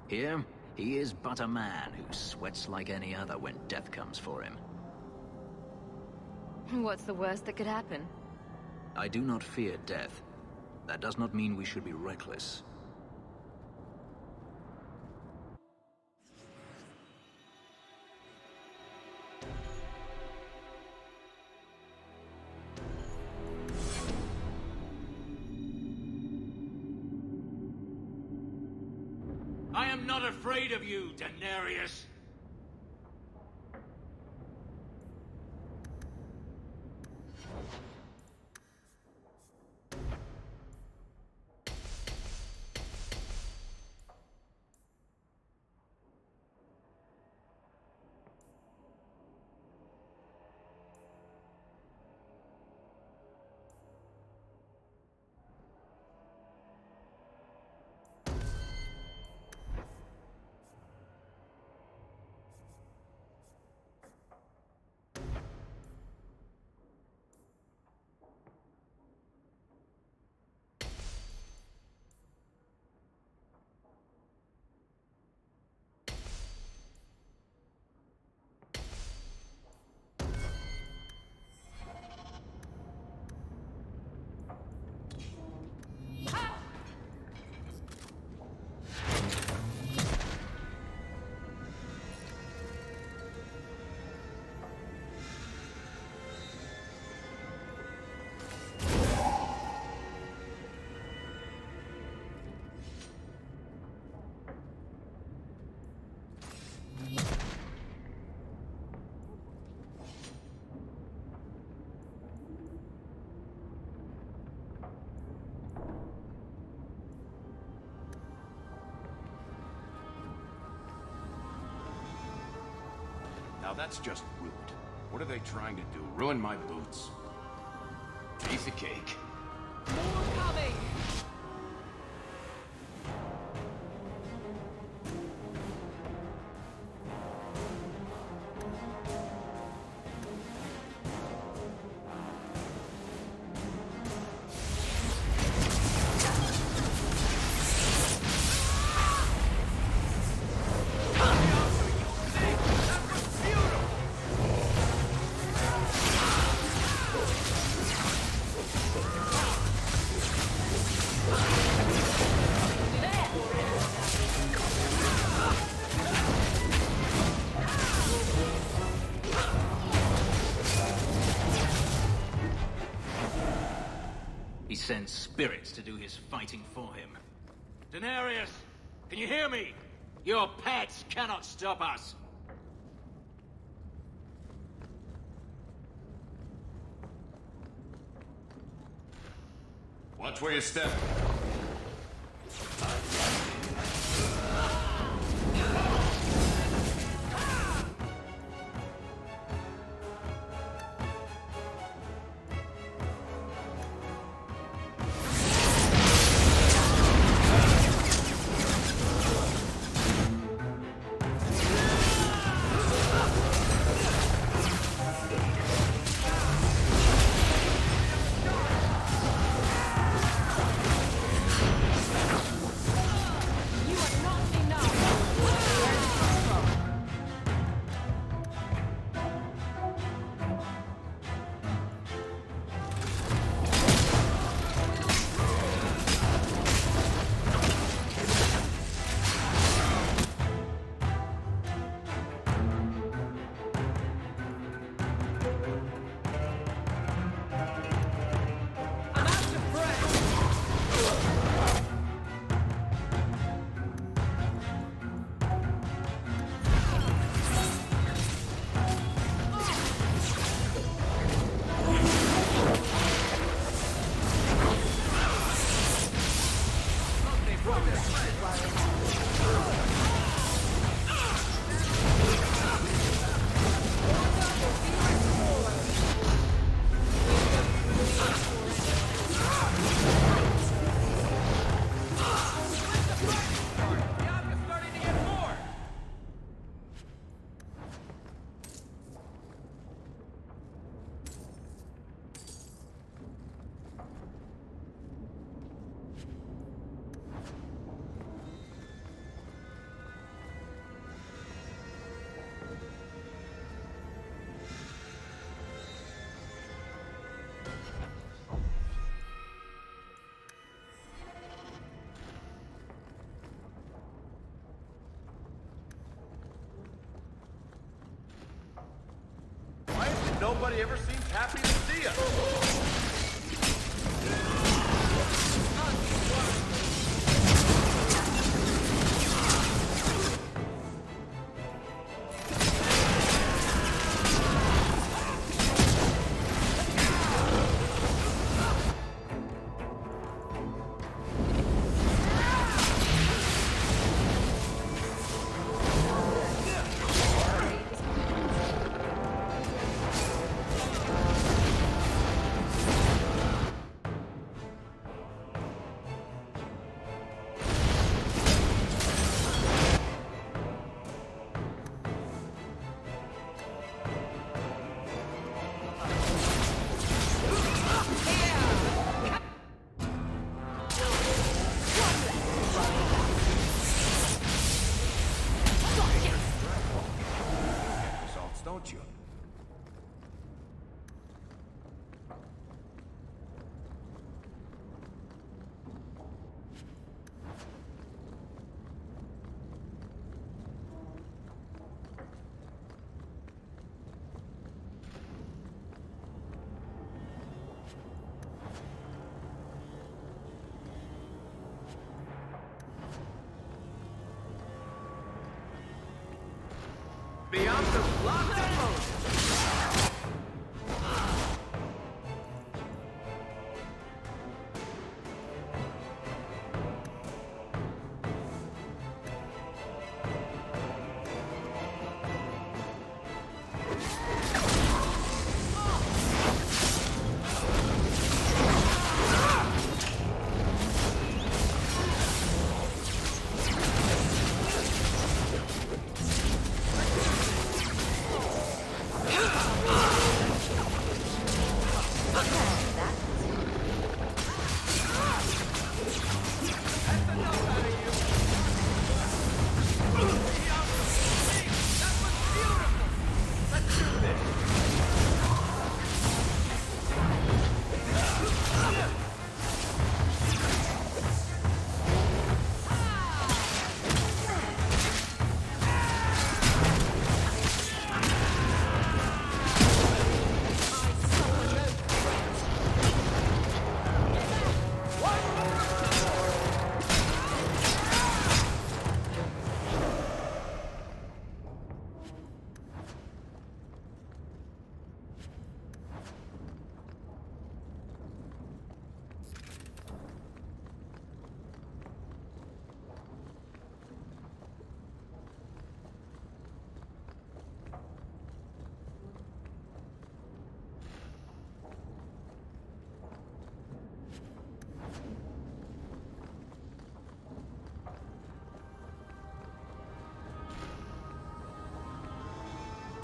Here, he is but a man who sweats like any other when death comes for him. What's the worst that could happen? I do not fear death. That does not mean we should be reckless. I am not afraid of you, Daenerys. Now that's just rude. What are they trying to do? Ruin my boots? Piece of cake. More coming! He sends spirits to do his fighting for him. Daenerys! Can you hear me? Your pets cannot stop us! Watch where you step. Nobody ever seems happy to see us. Don't you? Beyond the blocks of motion.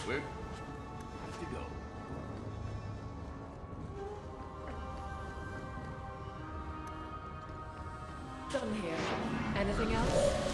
We're good to go. Done here. Anything else?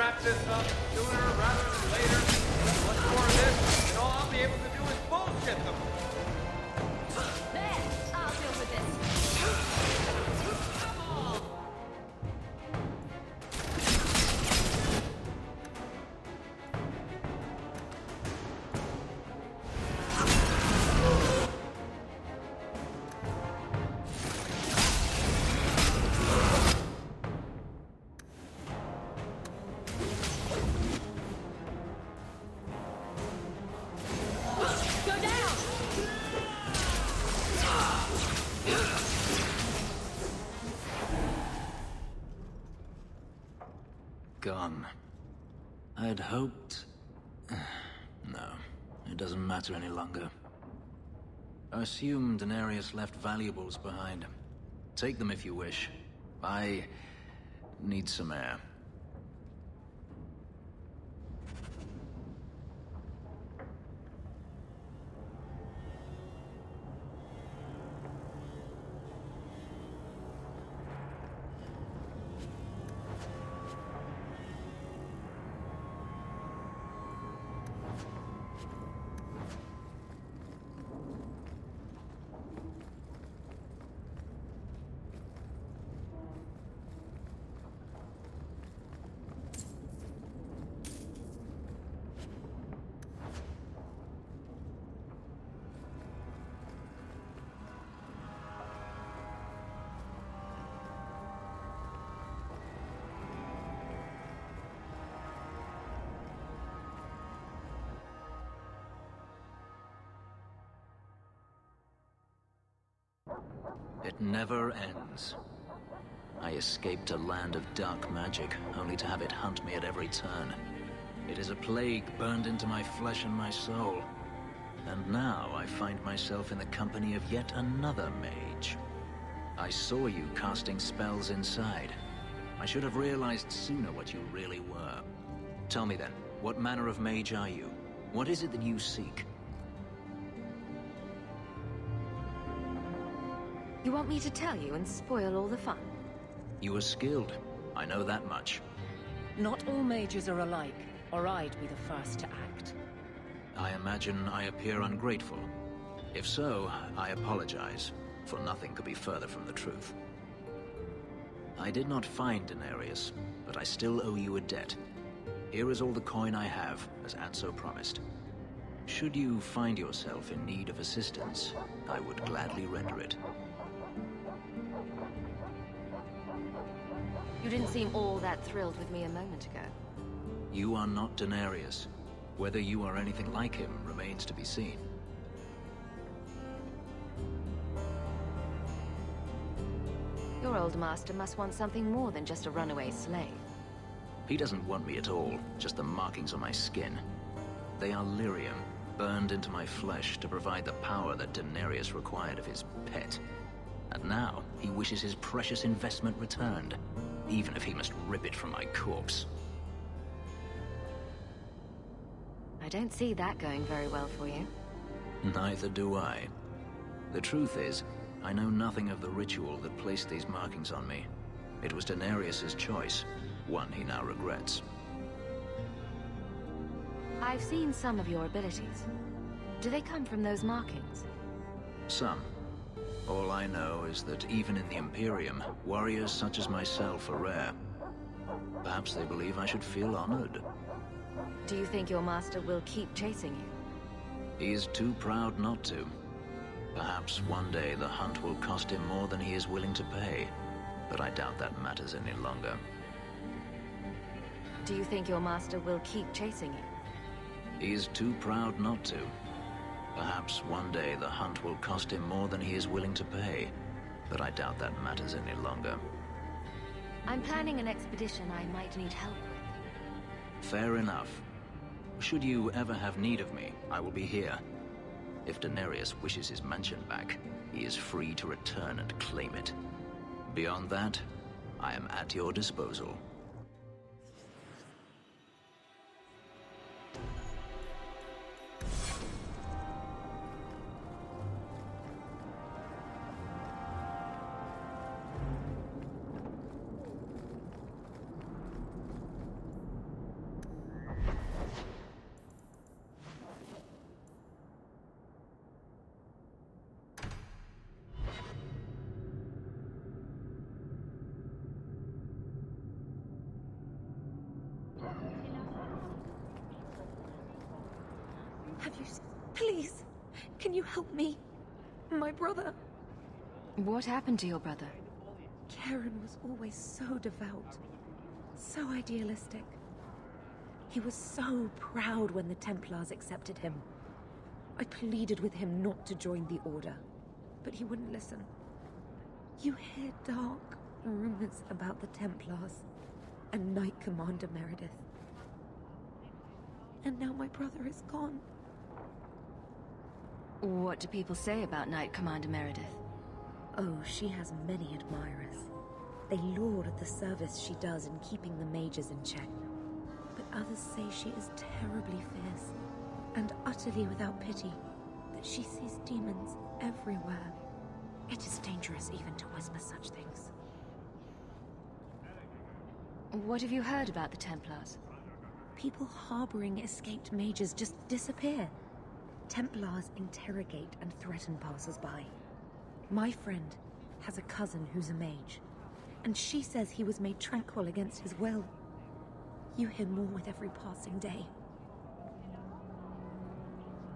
wrap this up sooner rather than later. Much more of this, and all I'll be able to do is bullshit them. There, I'll deal with this. Come on. Gone. I'd hoped... No, it doesn't matter any longer. I assume Denarius left valuables behind. Take them if you wish. I need some air. It never ends. I escaped a land of dark magic, only to have it hunt me at every turn. It is a plague burned into my flesh and my soul. And now I find myself in the company of yet another mage. I saw you casting spells inside. I should have realized sooner what you really were. Tell me then, what manner of mage are you? What is it that you seek? You want me to tell you and spoil all the fun? You are skilled. I know that much. Not all mages are alike, or I'd be the first to act. I imagine I appear ungrateful. If so, I apologize, for nothing could be further from the truth. I did not find Denarius, but I still owe you a debt. Here is all the coin I have, as Anso promised. Should you find yourself in need of assistance, I would gladly render it. You didn't seem all that thrilled with me a moment ago. You are not Denarius. Whether you are anything like him remains to be seen. Your old master must want something more than just a runaway slave. He doesn't want me at all, just the markings on my skin. They are lyrium, burned into my flesh to provide the power that Denarius required of his pet. And now, he wishes his precious investment returned, even if he must rip it from my corpse. I don't see that going very well for you. Neither do I. The truth is, I know nothing of the ritual that placed these markings on me. It was Denarius's choice, one he now regrets. I've seen some of your abilities. Do they come from those markings? Some. All I know is that even in the Imperium, warriors such as myself are rare. Perhaps they believe I should feel honored. Do you think your master will keep chasing you? He is too proud not to. Perhaps one day the hunt will cost him more than he is willing to pay, but I doubt that matters any longer. Do you think your master will keep chasing you? He is too proud not to. Perhaps one day the hunt will cost him more than he is willing to pay, but I doubt that matters any longer. I'm planning an expedition I might need help with. Fair enough. Should you ever have need of me, I will be here. If Daenerys wishes his mansion back, he is free to return and claim it. Beyond that, I am at your disposal. Have you... Please! Can you help me? My brother... What happened to your brother? Karen was always so devout. So idealistic. He was so proud when the Templars accepted him. I pleaded with him not to join the Order, but he wouldn't listen. You hear dark rumors about the Templars and Knight Commander Meredith. And now my brother is gone. What do people say about Knight Commander Meredith? Oh, she has many admirers. They laud the service she does in keeping the mages in check. But others say she is terribly fierce and utterly without pity, that she sees demons everywhere. It is dangerous even to whisper such things. What have you heard about the Templars? People harboring escaped mages just disappear. Templars interrogate and threaten passers-by. My friend has a cousin who's a mage, and she says he was made tranquil against his will. You hear more with every passing day.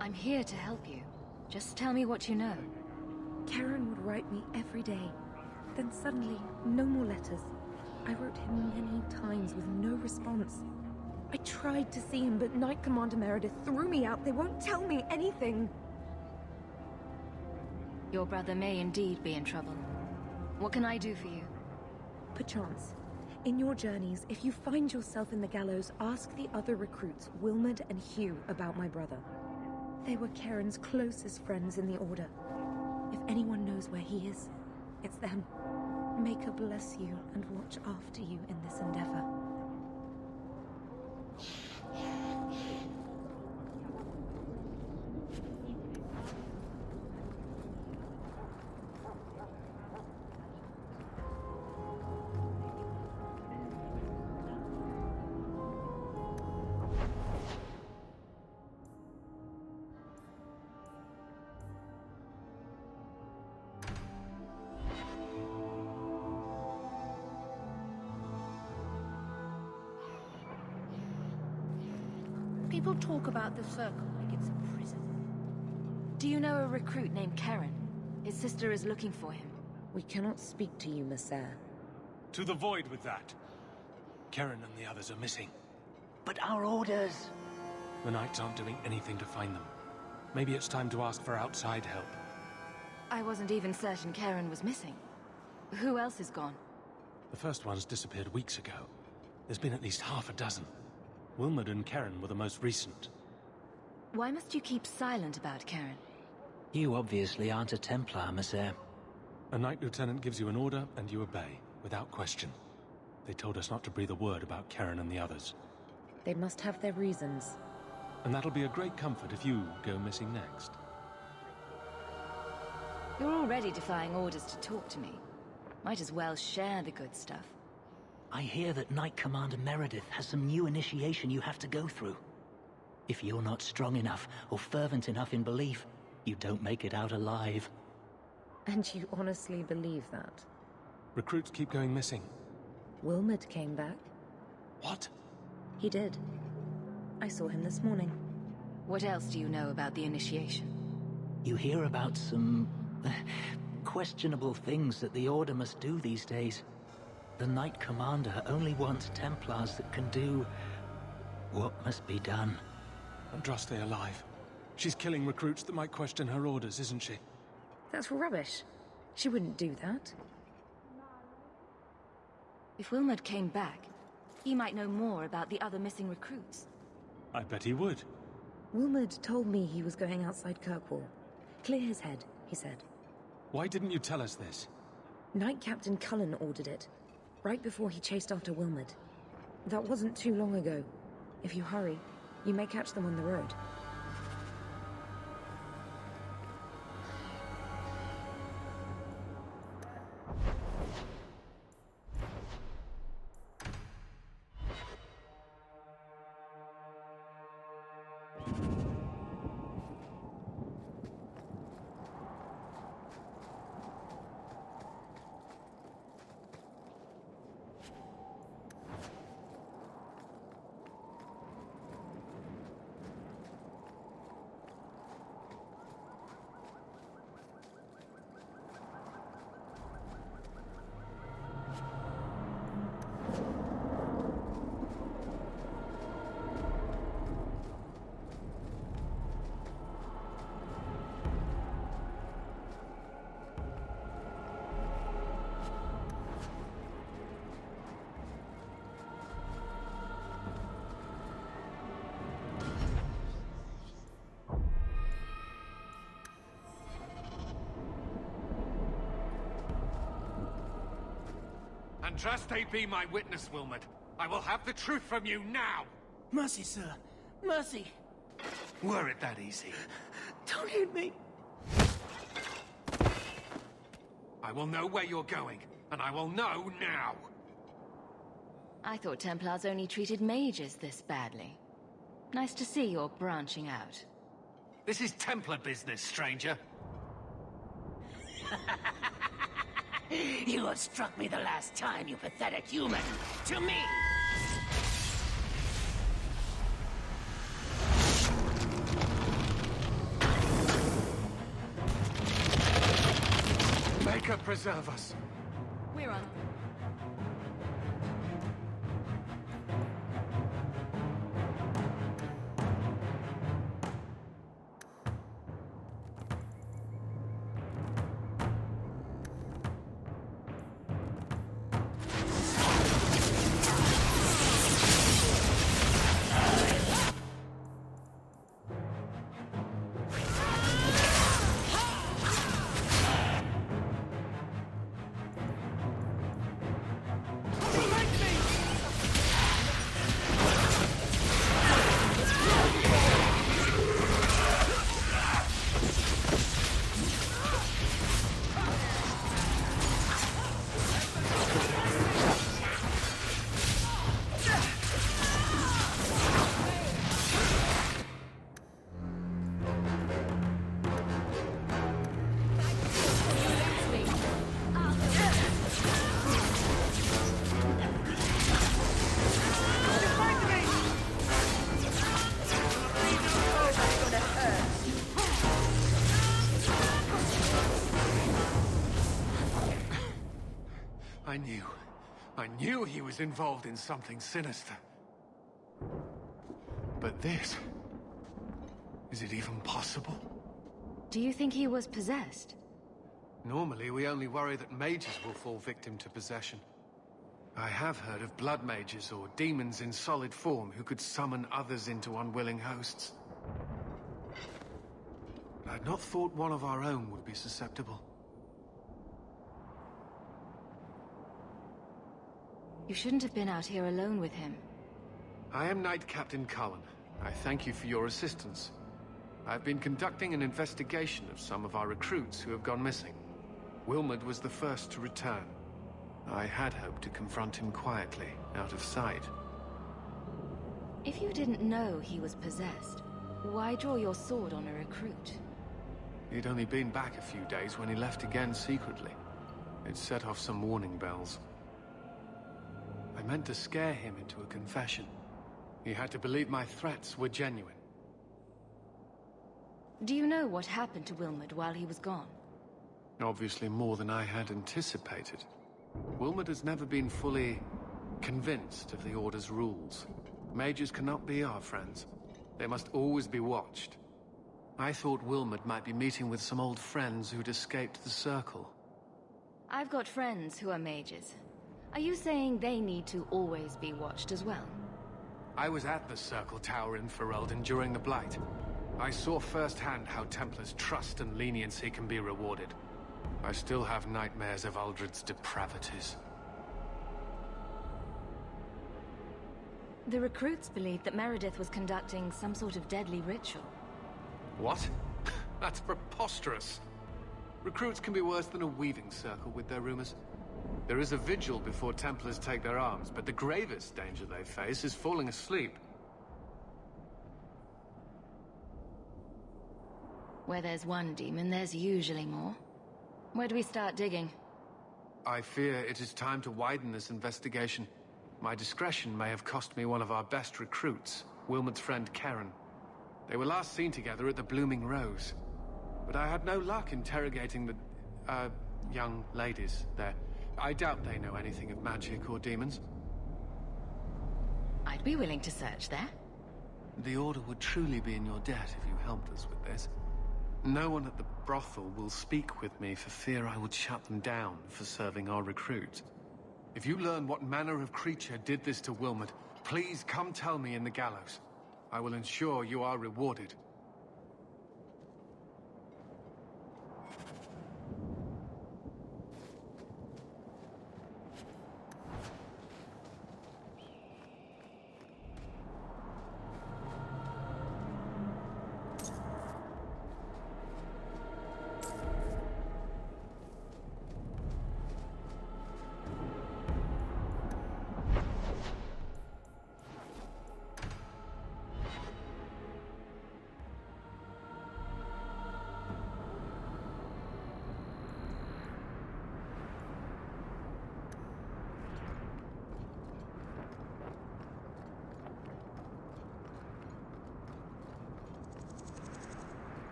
I'm here to help you. Just tell me what you know. Karen would write me every day. Then suddenly, no more letters. I wrote him many times with no response. I tried to see him, but Knight Commander Meredith threw me out. They won't tell me anything. Your brother may indeed be in trouble. What can I do for you? Perchance. In your journeys, if you find yourself in the gallows, ask the other recruits, Wilmod and Hugh, about my brother. They were Karen's closest friends in the Order. If anyone knows where he is, it's them. May God bless you and watch after you in this endeavor. People talk about the Circle like it's a prison. Do you know a recruit named Karen? His sister is looking for him. We cannot speak to you, Messer. To the void with that. Karen and the others are missing. But our orders... The Knights aren't doing anything to find them. Maybe it's time to ask for outside help. I wasn't even certain Karen was missing. Who else is gone? The first ones disappeared weeks ago. There's been at least half a dozen. Wilmod and Karen were the most recent. Why must you keep silent about Karen? You obviously aren't a Templar, Messer. A Knight Lieutenant gives you an order and you obey, without question. They told us not to breathe a word about Karen and the others. They must have their reasons. And that'll be a great comfort if you go missing next. You're already defying orders to talk to me. Might as well share the good stuff. I hear that Knight Commander Meredith has some new initiation you have to go through. If you're not strong enough or fervent enough in belief, you don't make it out alive. And you honestly believe that? Recruits keep going missing. Wilmot came back. What? He did. I saw him this morning. What else do you know about the initiation? You hear about some questionable things that the Order must do these days. The Knight Commander only wants Templars that can do what must be done. Andraste alive. She's killing recruits that might question her orders, isn't she? That's rubbish. She wouldn't do that. If Wilmot came back, he might know more about the other missing recruits. I bet he would. Wilmot told me he was going outside Kirkwall. Clear his head, he said. Why didn't you tell us this? Knight Captain Cullen ordered it, right before he chased after Wilmot. That wasn't too long ago. If you hurry, you may catch them on the road. Andraste be my witness, Wilmot. I will have the truth from you now! Mercy, sir. Mercy! Were it that easy? Don't hit me! I will know where you're going, and I will know now! I thought Templars only treated mages this badly. Nice to see you're branching out. This is Templar business, stranger. You have struck me the last time, you pathetic human! To me! Maker preserve us. We're on. I knew he was involved in something sinister. But this... is it even possible? Do you think he was possessed? Normally, we only worry that mages will fall victim to possession. I have heard of blood mages or demons in solid form who could summon others into unwilling hosts. But I'd not thought one of our own would be susceptible. You shouldn't have been out here alone with him. I am Knight Captain Cullen. I thank you for your assistance. I've been conducting an investigation of some of our recruits who have gone missing. Wilmot was the first to return. I had hoped to confront him quietly, out of sight. If you didn't know he was possessed, why draw your sword on a recruit? He'd only been back a few days when he left again secretly. It set off some warning bells. I meant to scare him into a confession. He had to believe my threats were genuine. Do you know what happened to Wilmot while he was gone? Obviously more than I had anticipated. Wilmot has never been fully convinced of the Order's rules. Mages cannot be our friends. They must always be watched. I thought Wilmot might be meeting with some old friends who'd escaped the Circle. I've got friends who are mages. Are you saying they need to always be watched as well? I was at the Circle Tower in Ferelden during the Blight. I saw firsthand how Templars' trust and leniency can be rewarded. I still have nightmares of Uldred's depravities. The recruits believed that Meredith was conducting some sort of deadly ritual. What? That's preposterous. Recruits can be worse than a weaving circle with their rumors. There is a vigil before Templars take their arms, but the gravest danger they face is falling asleep. Where there's one demon, there's usually more. Where do we start digging? I fear it is time to widen this investigation. My discretion may have cost me one of our best recruits, Wilmot's friend Karen. They were last seen together at the Blooming Rose. But I had no luck interrogating the, young ladies there. I doubt they know anything of magic or demons. I'd be willing to search there. The Order would truly be in your debt if you helped us with this. No one at the brothel will speak with me for fear I would shut them down for serving our recruits. If you learn what manner of creature did this to Wilmot, please come tell me in the gallows. I will ensure you are rewarded.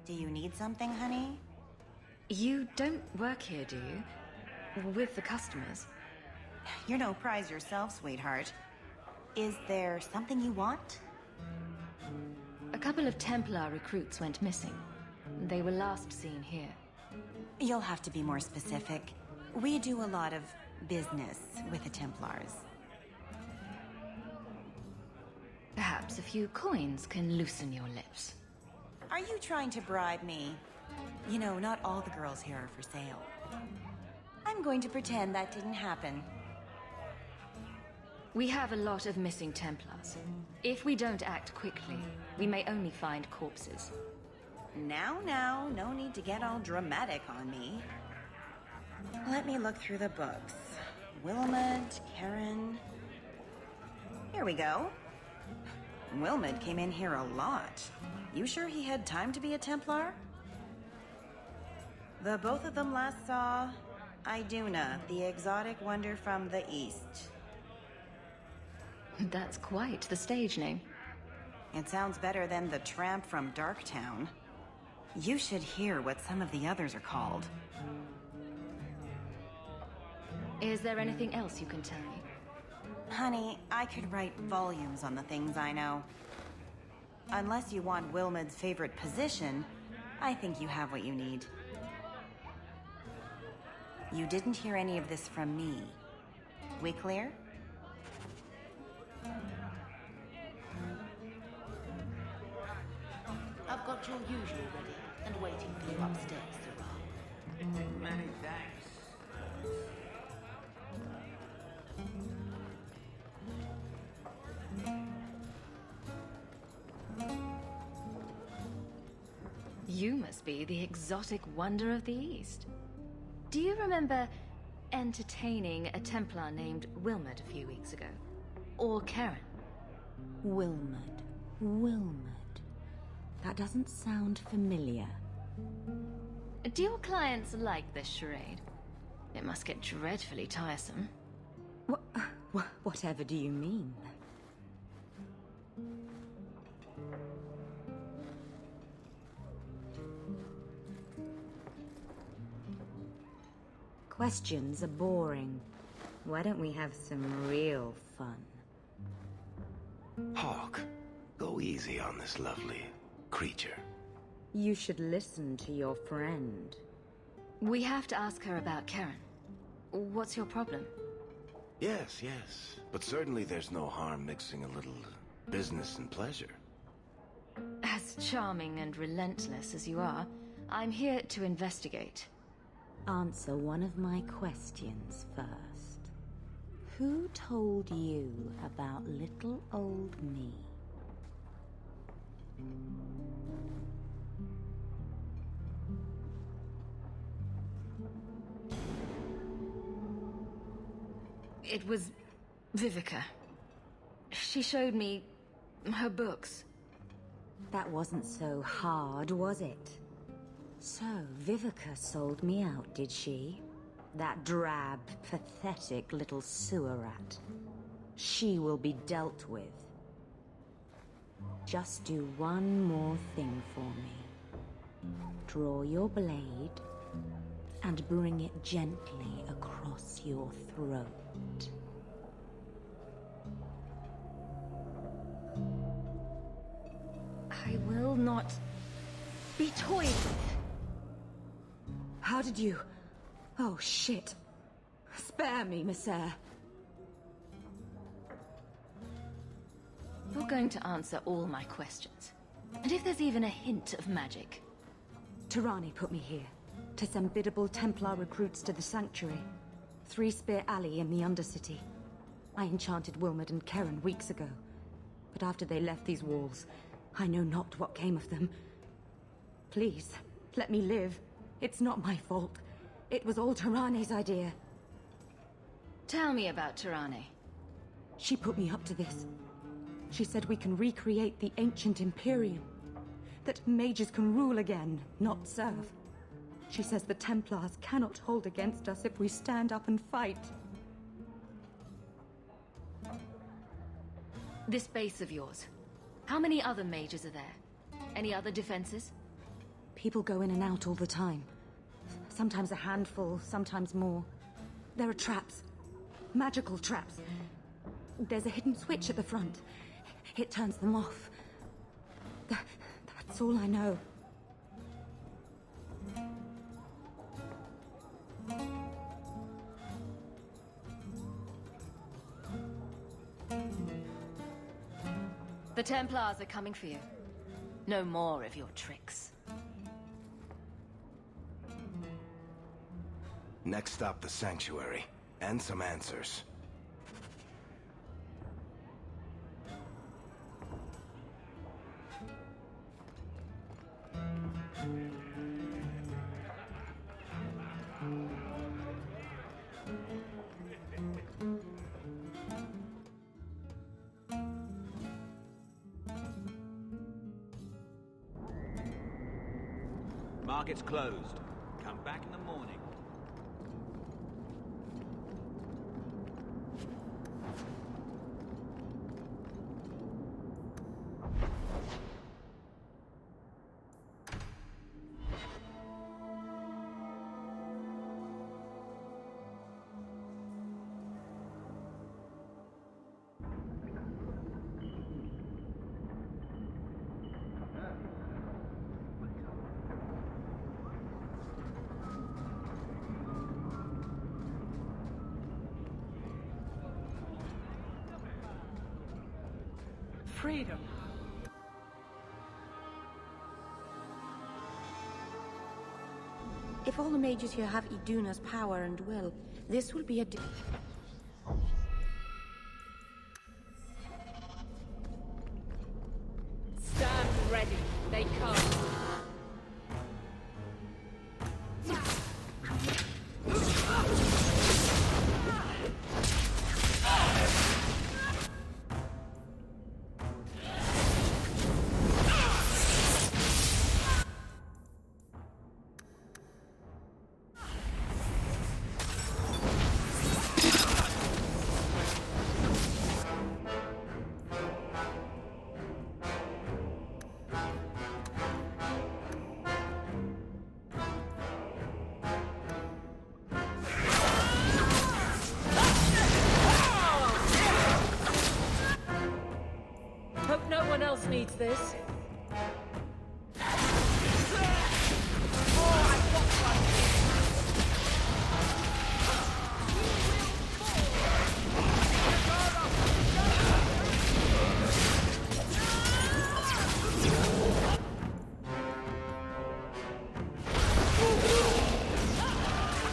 Do you need something, honey? You don't work here, do you? With the customers? You're no prize yourself, sweetheart. Is there something you want? A couple of Templar recruits went missing. They were last seen here. You'll have to be more specific. We do a lot of business with the Templars. Perhaps a few coins can loosen your lips. Are you trying to bribe me? You know, not all the girls here are for sale. I'm going to pretend that didn't happen. We have a lot of missing Templars. If we don't act quickly, we may only find corpses. Now, no need to get all dramatic on me. Let me look through the books. Wilmot, Karen... Here we go. Wilmot came in here a lot. You sure he had time to be a Templar? The both of them last saw Iduna, the exotic wonder from the east. That's quite the stage name. It sounds better than the tramp from Darktown. You should hear what some of the others are called. Is there anything else you can tell me? Honey, I could write volumes on the things I know. Unless you want Wilmot's favorite position, I think you have what you need. You didn't hear any of this from me. We clear? I've got your usual ready and waiting for you upstairs, Sarah. You must be the exotic wonder of the East. Do you remember entertaining a Templar named Wilmot a few weeks ago? Or Karen? Wilmot. Wilmot. That doesn't sound familiar. Do your clients like this charade? It must get dreadfully tiresome. Whatever do you mean? Questions are boring. Why don't we have some real fun? Hawk, go easy on this lovely creature. You should listen to your friend. We have to ask her about Karen. What's your problem? Yes, but certainly there's no harm mixing a little business and pleasure. As charming and relentless as you are, I'm here to investigate. Answer one of my questions first. Who told you about little old me? It was Vivica. She showed me her books. That wasn't so hard, was it? So, Vivica sold me out, did she? That drab, pathetic little sewer rat. She will be dealt with. Just do one more thing for me. Draw your blade and bring it gently across your throat. I will not be toyed with. How did you... Oh, shit. Spare me, Messere. You're going to answer all my questions. And if there's even a hint of magic. Tirani put me here to send biddable Templar recruits to the Sanctuary. Three Spear Alley in the Undercity. I enchanted Wilmot and Karen weeks ago. But after they left these walls, I know not what came of them. Please, let me live. It's not my fault. It was all Tirani's idea. Tell me about Tirani. She put me up to this. She said we can recreate the ancient Imperium. That mages can rule again, not serve. She says the Templars cannot hold against us if we stand up and fight. This base of yours, how many other mages are there? Any other defenses? People go in and out all the time. Sometimes a handful, sometimes more. There are traps. Magical traps. There's a hidden switch at the front. It turns them off. That's all I know. The Templars are coming for you. No more of your tricks. Next stop, the Sanctuary. And some answers. Market's closed. Come back in the morning. Freedom. If all the mages here have Iduna's power and will, this will be a... Stand ready. They come. this?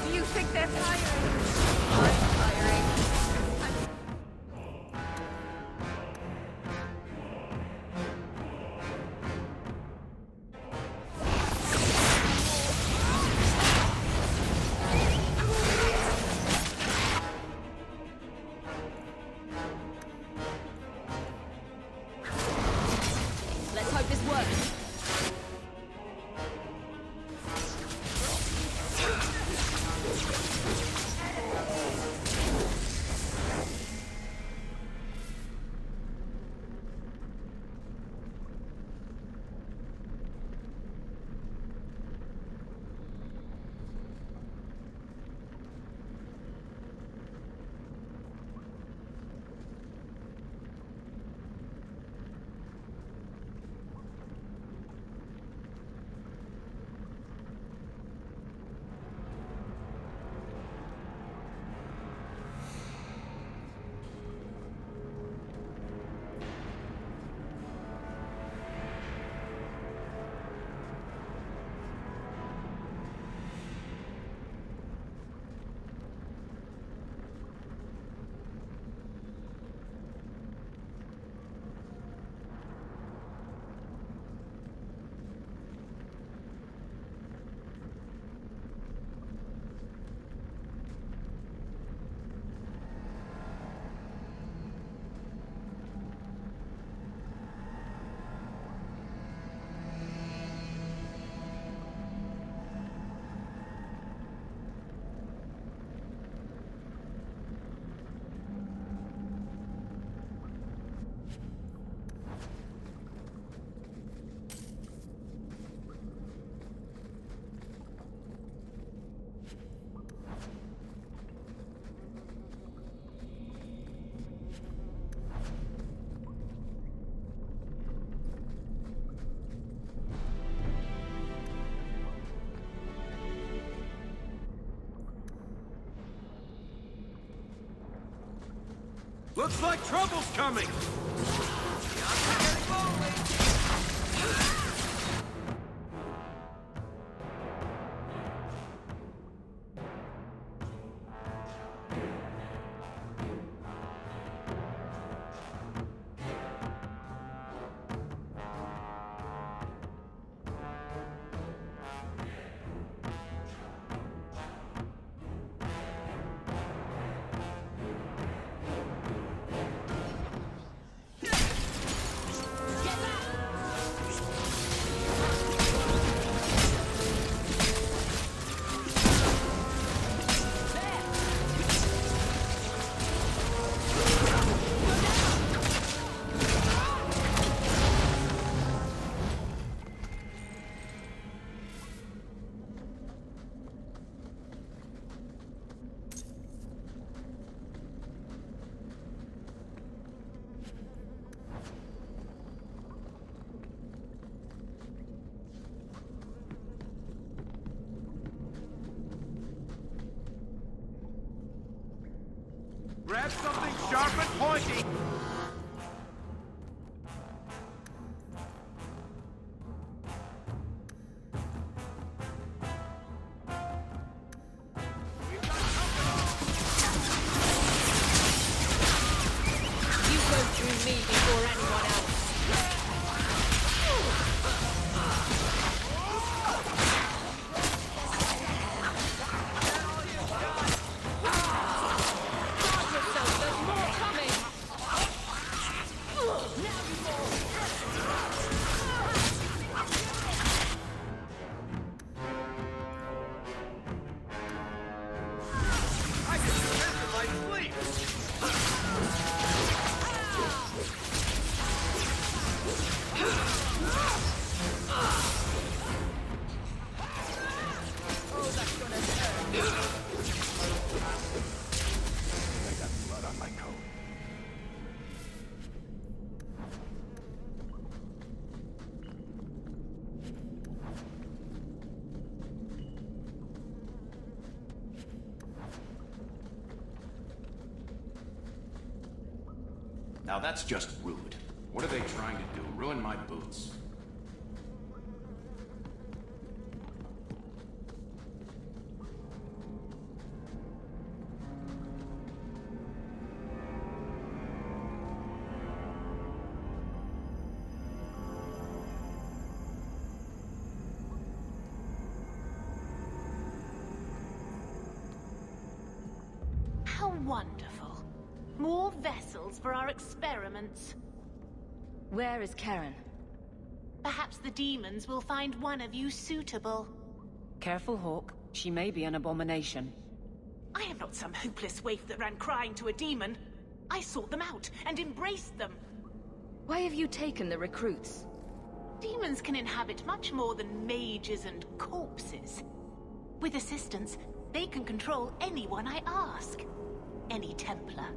Do you think they're firing? I'm firing. Let's hope this works. Looks like trouble's coming! Grab something sharp and pointy! You go through me before anyone else. Guard yourself, there's more coming! I can sense in my sleep! Oh, that's gonna hurt. I got blood on my coat. Now that's just rude. What are they trying to do? Ruin my boots? How wonderful. More vessels for our experiments. Where is Karen? Perhaps the demons will find one of you suitable. Careful, Hawk. She may be an abomination. I am not some hopeless waif that ran crying to a demon. I sought them out and embraced them. Why have you taken the recruits? Demons can inhabit much more than mages and corpses. With assistance, they can control anyone I ask. Any Templar,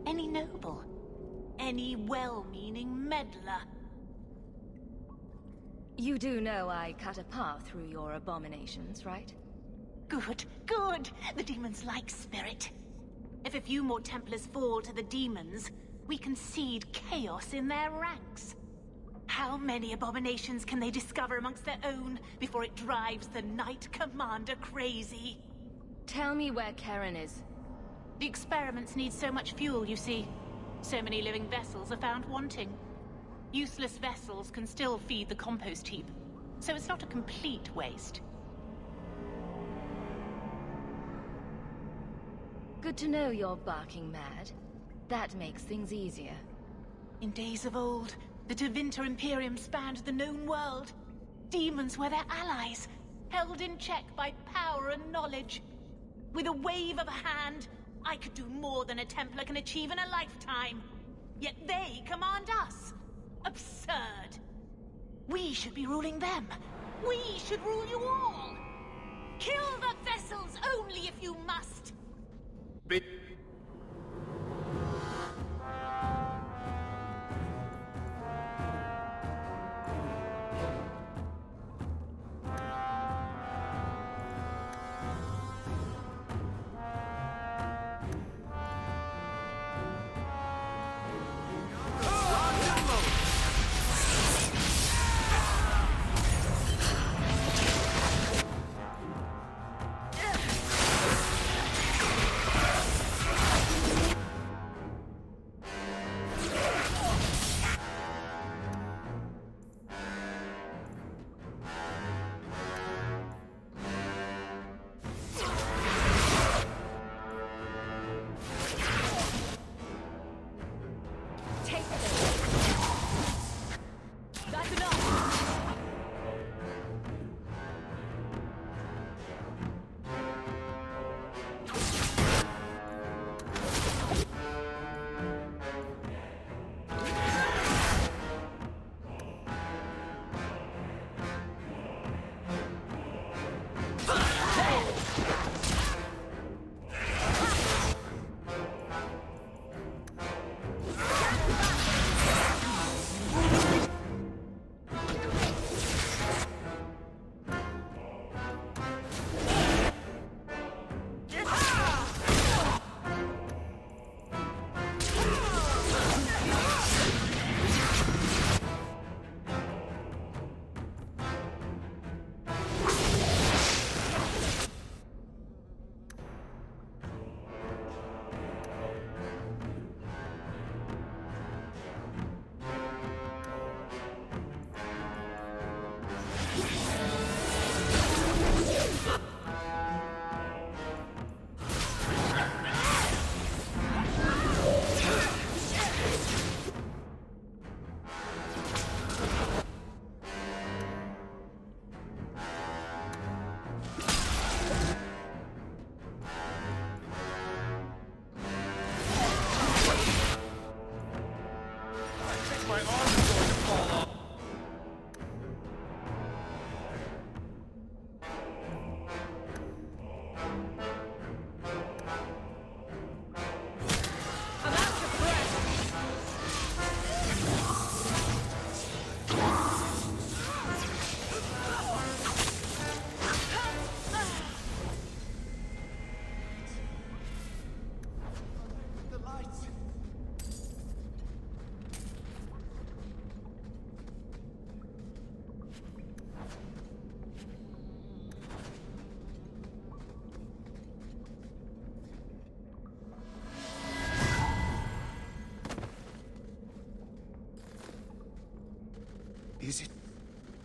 any noble, any well-meaning meddler. You do know I cut a path through your abominations, right? Good, good. The demons like spirit. If a few more Templars fall to the demons, we can seed chaos in their ranks. How many abominations can they discover amongst their own before it drives the Knight Commander crazy? Tell me where Karen is. The experiments need so much fuel, you see. So many living vessels are found wanting. Useless vessels can still feed the compost heap, so it's not a complete waste. Good to know you're barking mad. That makes things easier. In days of old, the Tevinter Imperium spanned the known world. Demons were their allies, held in check by power and knowledge. With a wave of a hand, I could do more than a Templar can achieve in a lifetime. Yet they command us. Absurd. We should be ruling them. We should rule you all. Kill the vessels only if you must.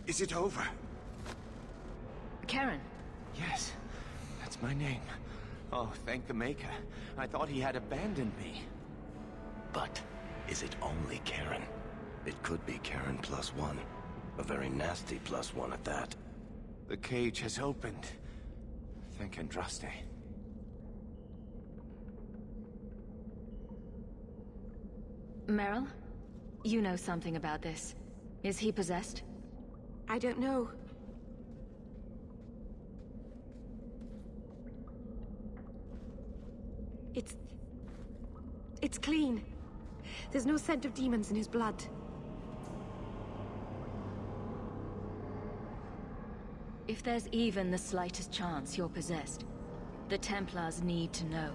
Is it over? Karen. Yes, that's my name. Oh, thank the Maker. I thought he had abandoned me. But is it only Karen? It could be Karen +1. A very nasty +1 at that. The cage has opened. Thank Andraste. Meryl, you know something about this. Is he possessed? I don't know. It's clean. There's no scent of demons in his blood. If there's even the slightest chance you're possessed, the Templars need to know.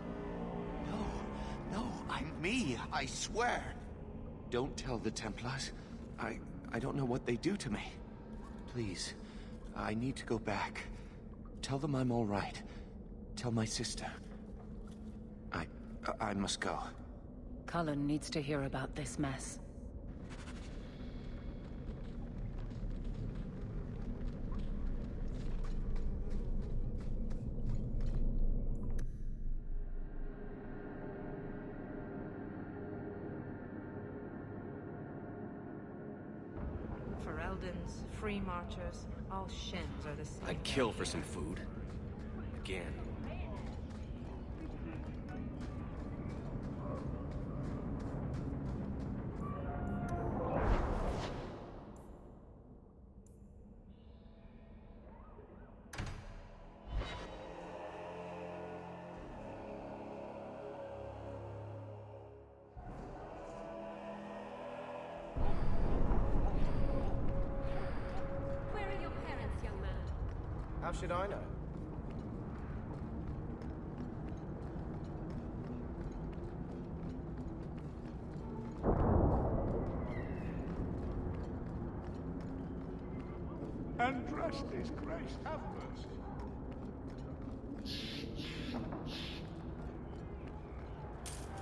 No, I'm me, I swear. Don't tell the Templars. I don't know what they do to me. Please, I need to go back. Tell them I'm all right. Tell my sister. I must go. Cullen needs to hear about this mess. Fereldans, Free Marchers, all shins are the same. I'd kill for some food. Again. How should I know? Andraste's grace, have mercy.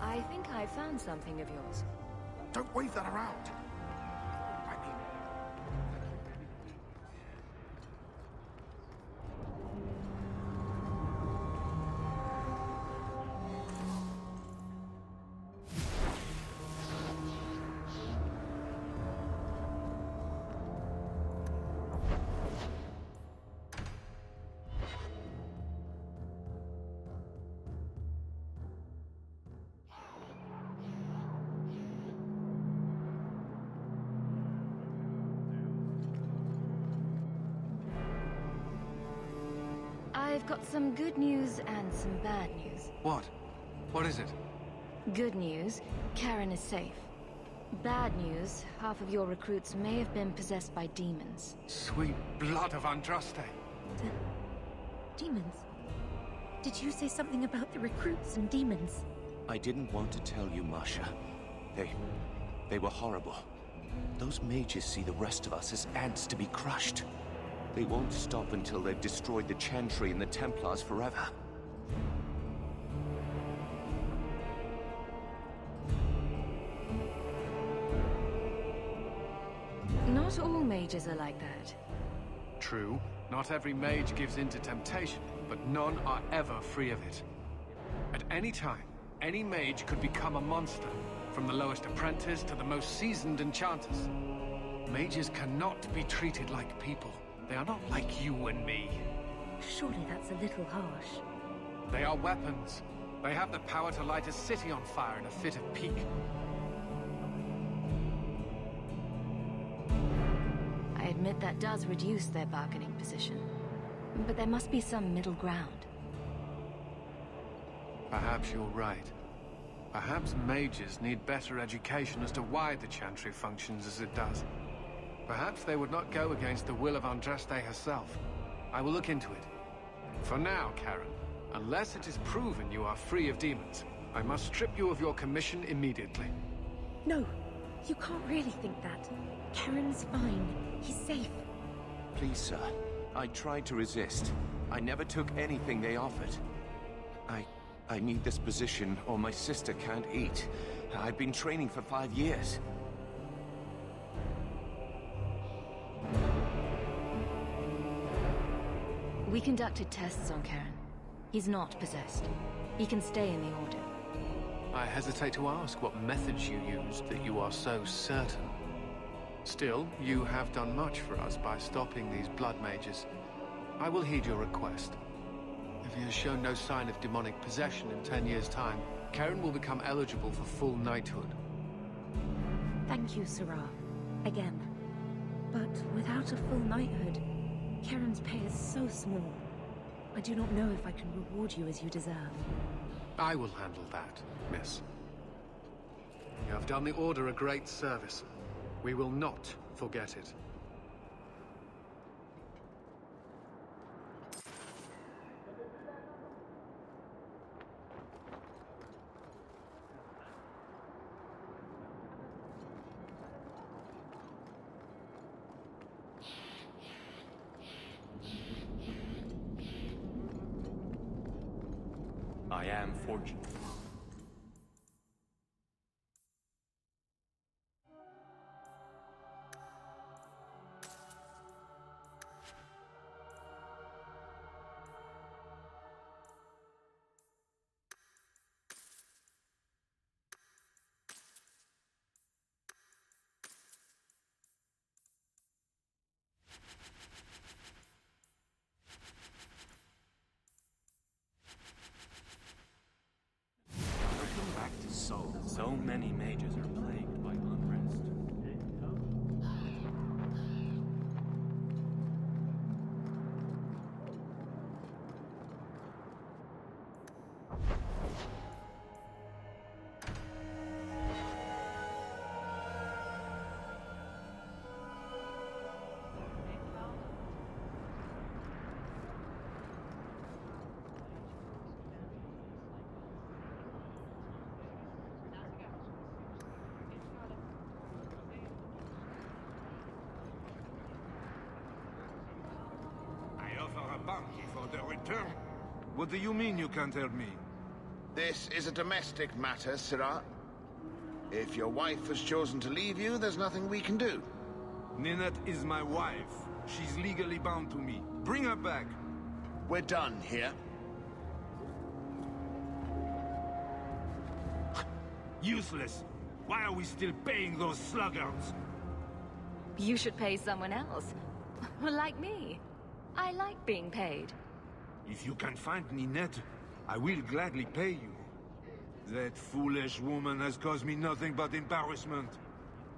I think I found something of yours. Don't wave that around. I've got some good news and some bad news. What? What is it? Good news, Karen is safe. Bad news, half of your recruits may have been possessed by demons. Sweet blood of Andraste. Demons? Did you say something about the recruits and demons? I didn't want to tell you, Masha. They were horrible. Those mages see the rest of us as ants to be crushed. They won't stop until they've destroyed the Chantry and the Templars forever. Not all mages are like that. True. Not every mage gives in to temptation, but none are ever free of it. At any time, any mage could become a monster, from the lowest apprentice to the most seasoned enchanters. Mages cannot be treated like people. They are not like you and me. Surely that's a little harsh. They are weapons. They have the power to light a city on fire in a fit of pique. I admit that does reduce their bargaining position. But there must be some middle ground. Perhaps you're right. Perhaps mages need better education as to why the Chantry functions as it does. Perhaps they would not go against the will of Andraste herself. I will look into it. For now, Karen, unless it is proven you are free of demons, I must strip you of your commission immediately. No, you can't really think that. Karen's fine. He's safe. Please, sir. I tried to resist. I never took anything they offered. I need this position, or my sister can't eat. I've been training for 5 years. We conducted tests on Karen. He's not possessed. He can stay in the Order. I hesitate to ask what methods you used that you are so certain. Still, you have done much for us by stopping these blood mages. I will heed your request. If he has shown no sign of demonic possession in 10 years' time, Karen will become eligible for full knighthood. Thank you, Sirah. Again. But without a full knighthood, Karen's pay is so small. I do not know if I can reward you as you deserve. I will handle that, miss. You have done the Order a great service. We will not forget it. I am fortunate. So many mages are plagued by unrest. bounty for the return. What do you mean you can't help me? This is a domestic matter, Sirah. If your wife has chosen to leave you, there's nothing we can do. Ninette is my wife. She's legally bound to me. Bring her back. We're done here. Useless. Why are we still paying those sluggards? You should pay someone else. Like me. I like being paid. If you can find Ninette, I will gladly pay you. That foolish woman has caused me nothing but embarrassment.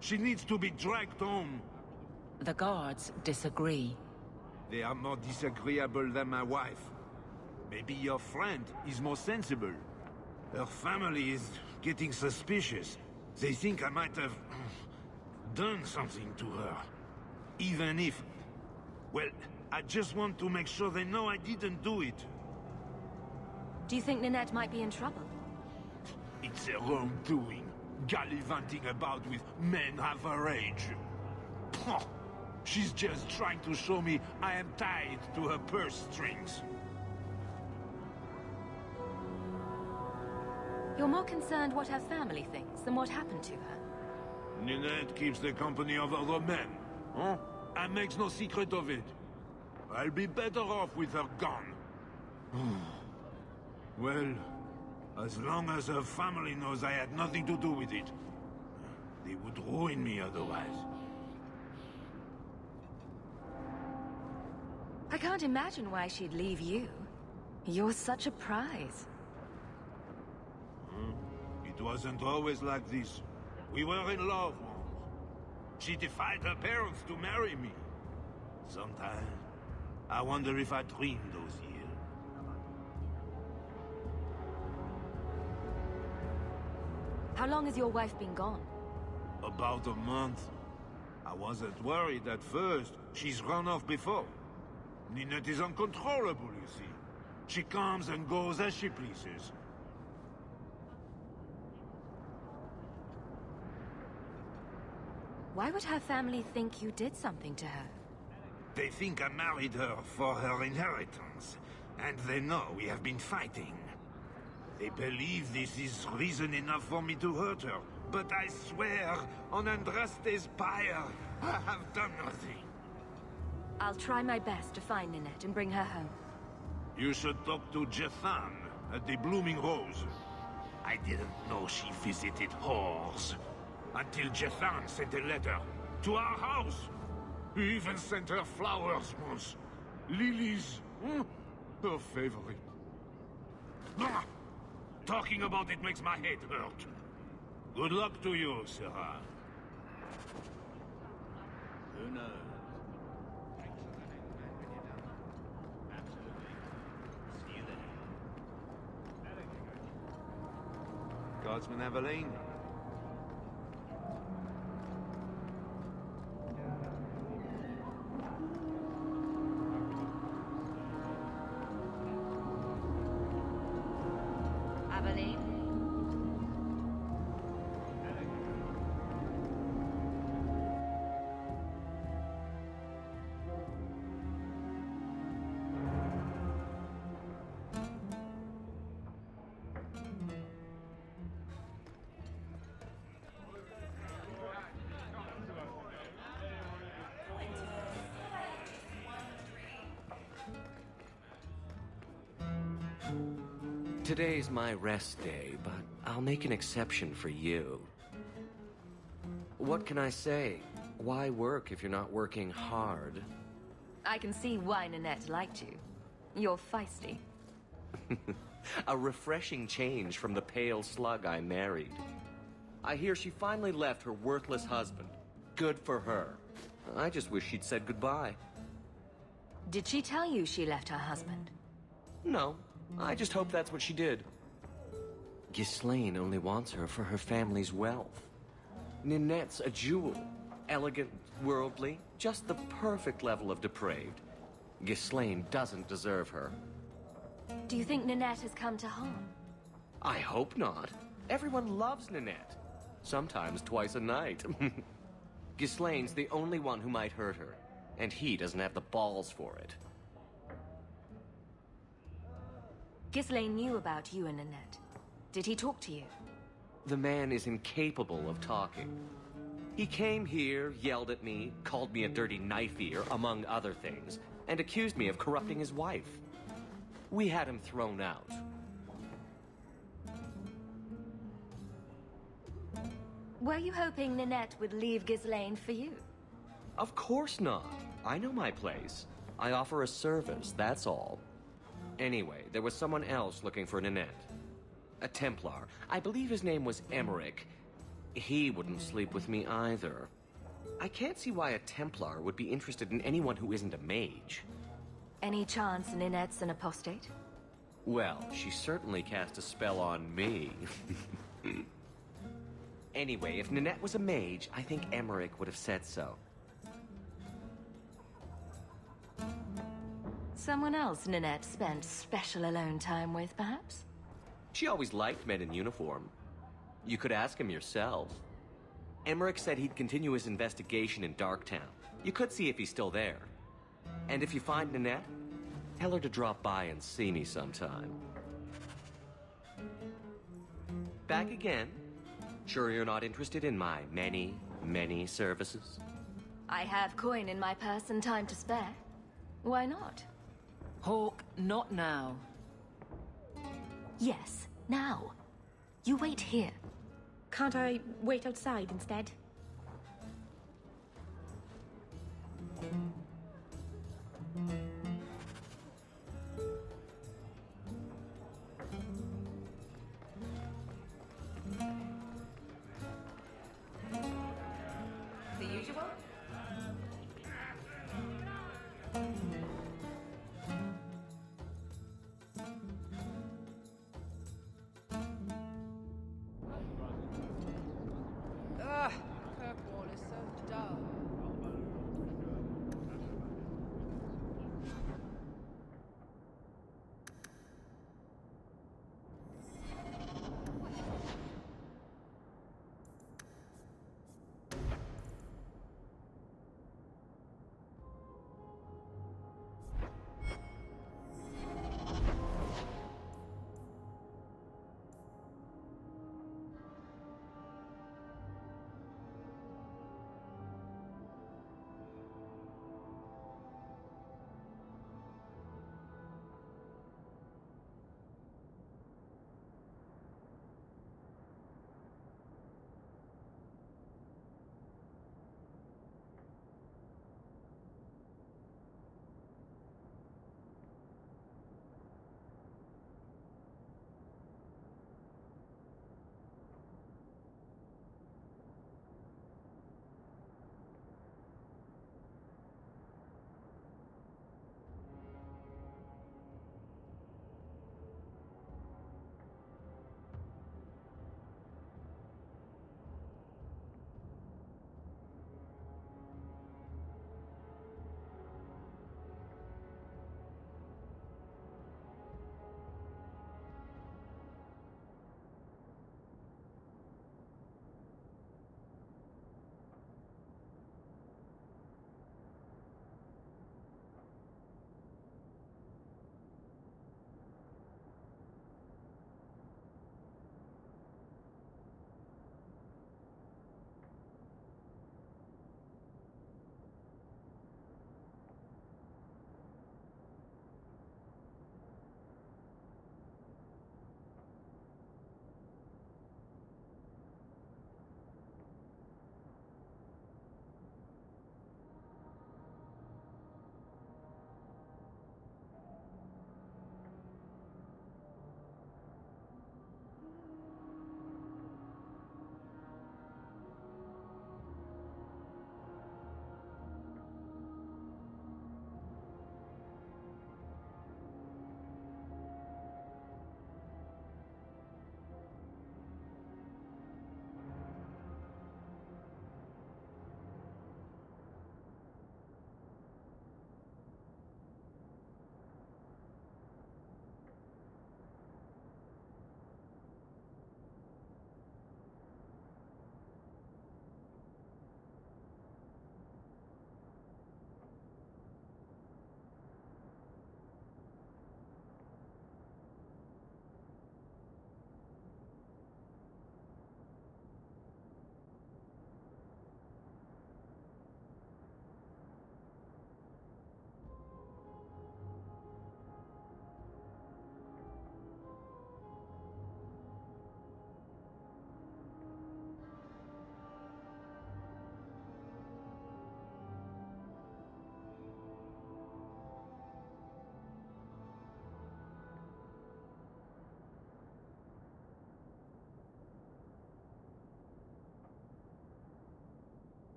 She needs to be dragged home. The guards disagree. They are more disagreeable than my wife. Maybe your friend is more sensible. Her family is getting suspicious. They think I might have done something to her. Even if... well, I just want to make sure they know I didn't do it. Do you think Ninette might be in trouble? It's her own doing. Gallivanting about with men half her age. Pah! She's just trying to show me I am tied to her purse strings. You're more concerned what her family thinks than what happened to her. Ninette keeps the company of other men, huh? And makes no secret of it. I'll be better off with her gone. Well, as long as her family knows I had nothing to do with it, they would ruin me otherwise. I can't imagine why she'd leave you. You're such a prize. It wasn't always like this. We were in love once. She defied her parents to marry me. Sometimes, I wonder if I dreamed those years. How long has your wife been gone? About a month. I wasn't worried at first. She's run off before. Ninette is uncontrollable, you see. She comes and goes as she pleases. Why would her family think you did something to her? They think I married her for her inheritance. And they know we have been fighting. They believe this is reason enough for me to hurt her. But I swear, on Andraste's pyre, I have done nothing. I'll try my best to find Ninette and bring her home. You should talk to Jethan at the Blooming Rose. I didn't know she visited whores. Until Jethan sent a letter to our house. He even sent her flowers once. Lilies. Her favorite. Ah, talking about it makes my head hurt. Good luck to you, Sarah. Who knows? Guardsman Aveline. Aveline? Today's my rest day, but I'll make an exception for you. What can I say? Why work if you're not working hard? I can see why Nanette liked you. You're feisty. A refreshing change from the pale slug I married. I hear she finally left her worthless husband. Good for her. I just wish she'd said goodbye. Did she tell you she left her husband? No, I just hope that's what she did. Ghislaine only wants her for her family's wealth. Ninette's a jewel. Elegant, worldly, just the perfect level of depraved. Ghislaine doesn't deserve her. Do you think Nanette has come to harm? I hope not. Everyone loves Ninette. Sometimes twice a night. Ghislaine's the only one who might hurt her, and he doesn't have the balls for it. Ghislaine knew about you and Nanette. Did he talk to you? The man is incapable of talking. He came here, yelled at me, called me a dirty knife-ear, among other things, and accused me of corrupting his wife. We had him thrown out. Were you hoping Nanette would leave Ghislaine for you? Of course not. I know my place. I offer a service, that's all. Anyway, there was someone else looking for Ninette. A Templar. I believe his name was Emmerich. He wouldn't sleep with me either. I can't see why a Templar would be interested in anyone who isn't a mage. Any chance Ninette's an apostate? Well, she certainly cast a spell on me. Anyway, if Ninette was a mage, I think Emmerich would have said so. Someone else Ninette spent special alone time with, perhaps? She always liked men in uniform. You could ask him yourself. Emmerich said he'd continue his investigation in Darktown. You could see if he's still there. And if you find Ninette, tell her to drop by and see me sometime. Back again? Sure you're not interested in my many, many services? I have coin in my purse and time to spare. Why not? Hawke, not now. Yes, now. You wait here. Can't I wait outside instead? The usual?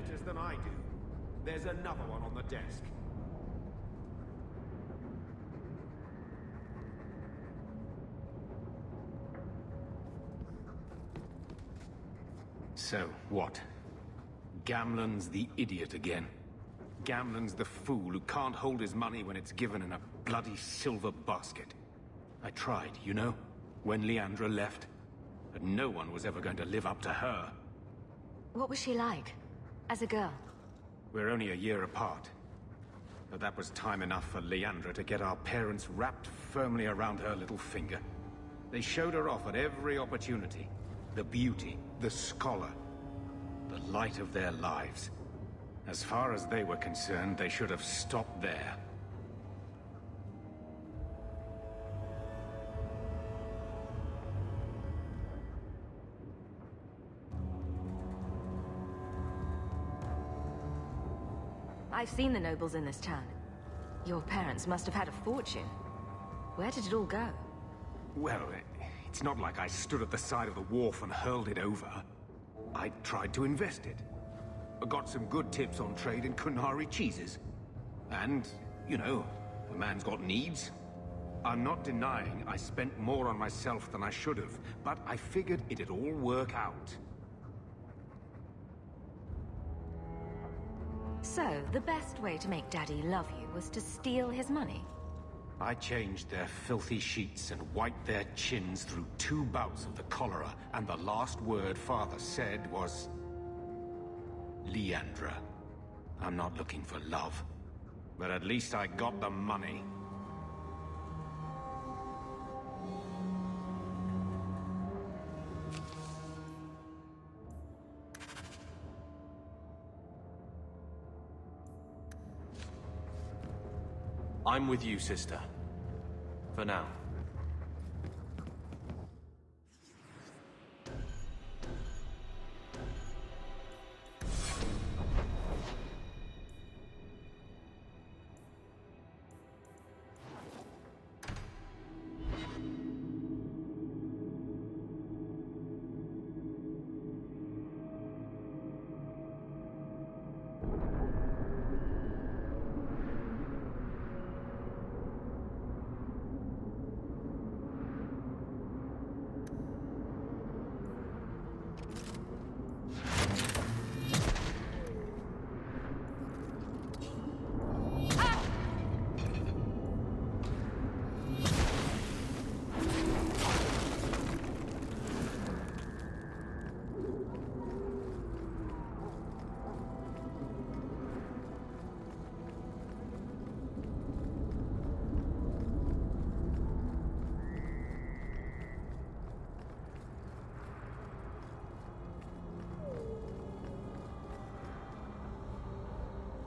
letters than I do. There's another one on the desk. So, what? Gamlen's the idiot again. Gamlen's the fool who can't hold his money when it's given in a bloody silver basket. I tried, you know, when Leandra left. But no one was ever going to live up to her. What was she like? As a girl? We're only a year apart. But that was time enough for Leandra to get our parents wrapped firmly around her little finger. They showed her off at every opportunity. The beauty, the scholar, the light of their lives. As far as they were concerned, they should have stopped there. I've seen the nobles in this town. Your parents must have had a fortune. Where did it all go? Well, it's not like I stood at the side of the wharf and hurled it over. I tried to invest it. I got some good tips on trade in Kunari cheeses. And, you know, a man's got needs. I'm not denying I spent more on myself than I should have, but I figured it'd all work out. So, the best way to make Daddy love you was to steal his money? I changed their filthy sheets and wiped their chins through 2 bouts of the cholera, and the last word Father said was... Leandra. I'm not looking for love, but at least I got the money. I'm with you, sister. For now.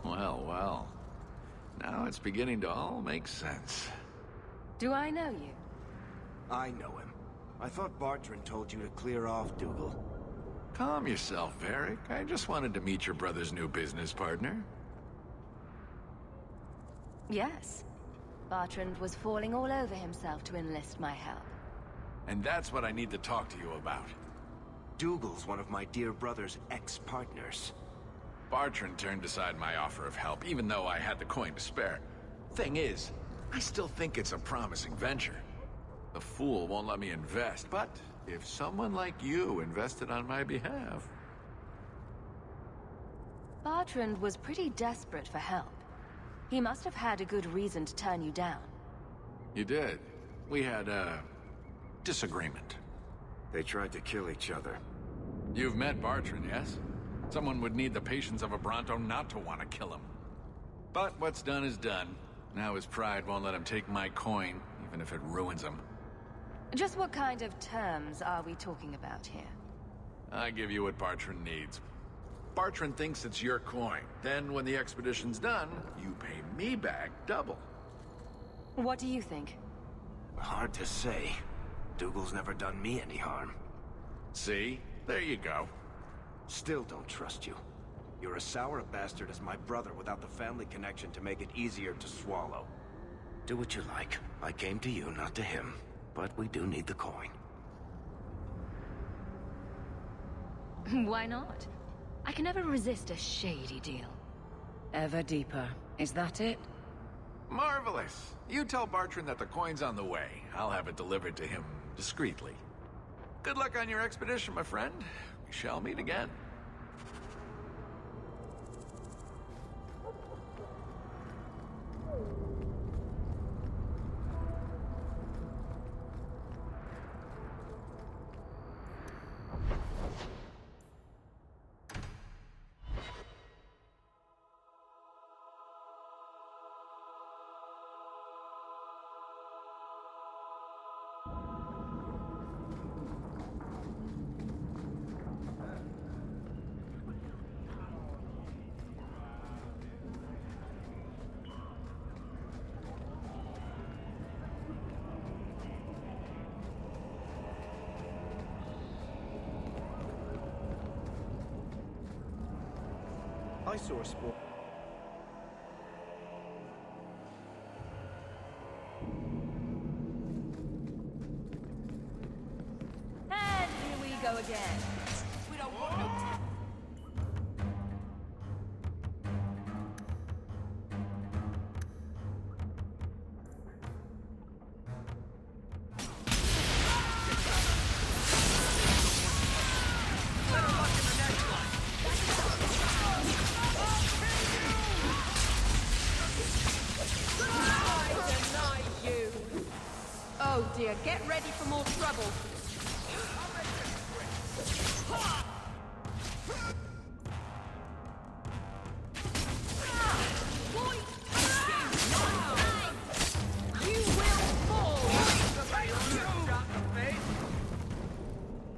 Well, well. Now it's beginning to all make sense. Do I know you? I know him. I thought Bartrand told you to clear off, Dougal. Calm yourself, Varric. I just wanted to meet your brother's new business partner. Yes. Bartrand was falling all over himself to enlist my help. And that's what I need to talk to you about. Dougal's one of my dear brother's ex-partners. Bartrand turned aside my offer of help, even though I had the coin to spare. Thing is, I still think it's a promising venture. The fool won't let me invest, but if someone like you invested on my behalf... Bartrand was pretty desperate for help. He must have had a good reason to turn you down. You did. We had a... disagreement. They tried to kill each other. You've met Bartrand, yes? Someone would need the patience of a Bronto not to want to kill him. But what's done is done. Now his pride won't let him take my coin, even if it ruins him. Just what kind of terms are we talking about here? I give you what Bartrand needs. Bartrand thinks it's your coin. Then, when the expedition's done, you pay me back double. What do you think? Hard to say. Dougal's never done me any harm. See? There you go. Still don't trust you. You're as sour a bastard as my brother without the family connection to make it easier to swallow. Do what you like. I came to you, not to him. But we do need the coin. Why not? I can never resist a shady deal. Ever deeper. Is that it? Marvelous. You tell Bartrand that the coin's on the way. I'll have it delivered to him discreetly. Good luck on your expedition, my friend. We shall meet again. I saw a spawn. And here we go again. We don't want no time. Oh dear, get ready for more trouble.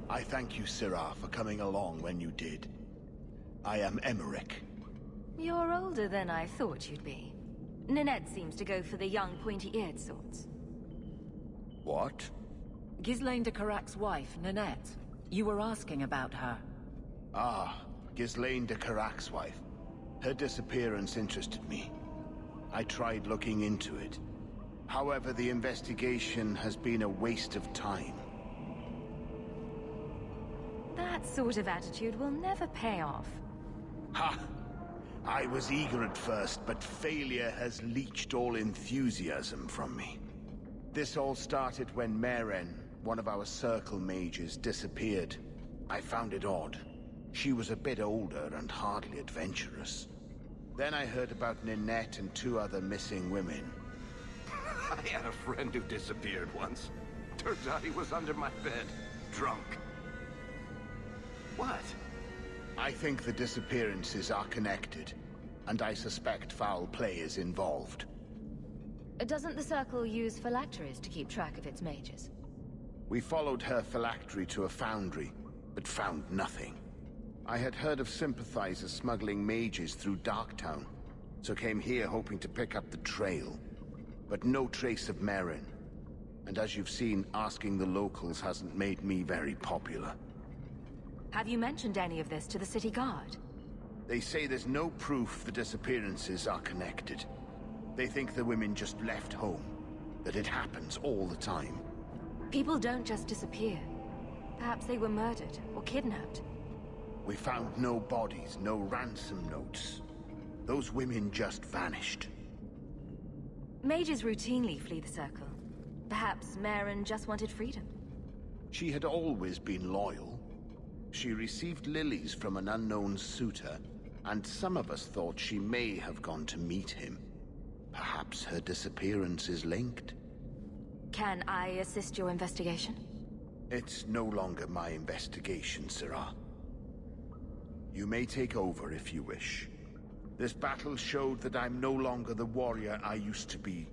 I thank you, Sirah, for coming along when you did. I am Emmerich. You're older than I thought you'd be. Ninette seems to go for the young, pointy-eared sorts. What? Ghislaine de Carac's wife, Ninette. You were asking about her. Ah, Ghislaine de Carac's wife. Her disappearance interested me. I tried looking into it. However, the investigation has been a waste of time. That sort of attitude will never pay off. Ha! I was eager at first, but failure has leached all enthusiasm from me. This all started when Meren, one of our Circle mages, disappeared. I found it odd. She was a bit older and hardly adventurous. Then I heard about Ninette and 2 other missing women. I had a friend who disappeared once. Turns out he was under my bed, drunk. What? I think the disappearances are connected, and I suspect foul play is involved. Doesn't the Circle use phylacteries to keep track of its mages? We followed her phylactery to a foundry, but found nothing. I had heard of sympathizers smuggling mages through Darktown, so came here hoping to pick up the trail. But no trace of Meren. And as you've seen, asking the locals hasn't made me very popular. Have you mentioned any of this to the city guard? They say there's no proof the disappearances are connected. They think the women just left home, that it happens all the time. People don't just disappear. Perhaps they were murdered or kidnapped. We found no bodies, no ransom notes. Those women just vanished. Mages routinely flee the Circle. Perhaps Meren just wanted freedom. She had always been loyal. She received lilies from an unknown suitor, and some of us thought she may have gone to meet him. Perhaps her disappearance is linked. Can I assist your investigation? It's no longer my investigation, Sirah. You may take over if you wish. This battle showed that I'm no longer the warrior I used to be.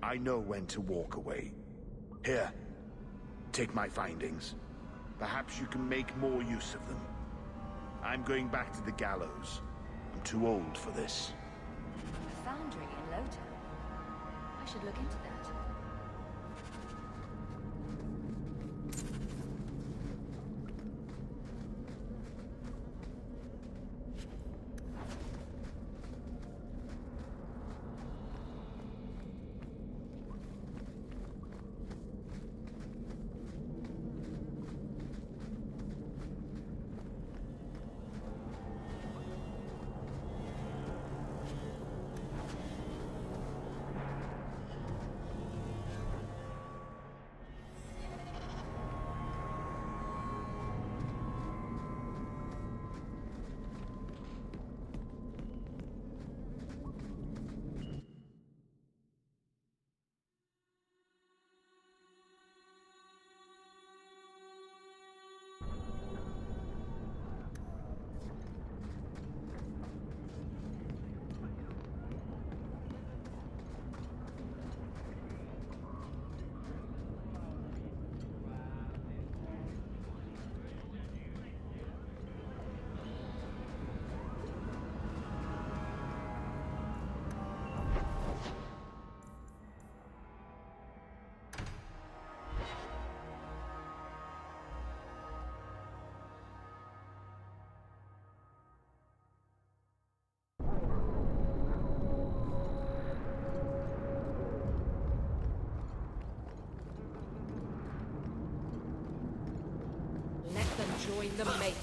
I know when to walk away. Here, take my findings. Perhaps you can make more use of them. I'm going back to the gallows. I'm too old for this. A foundry in Lowtown. I should look into that. between the Maker.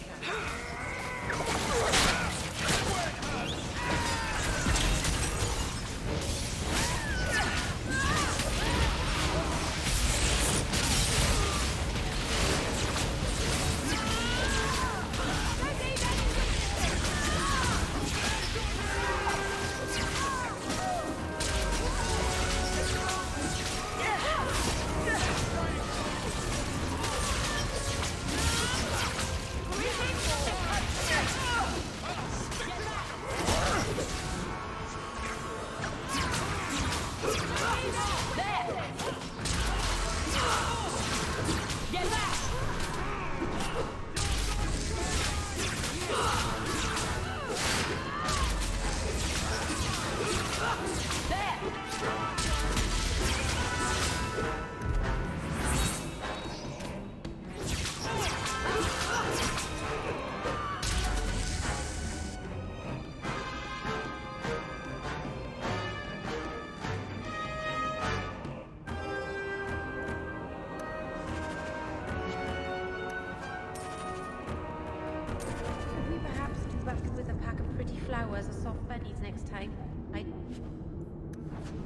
Flowers or soft bunnies next time.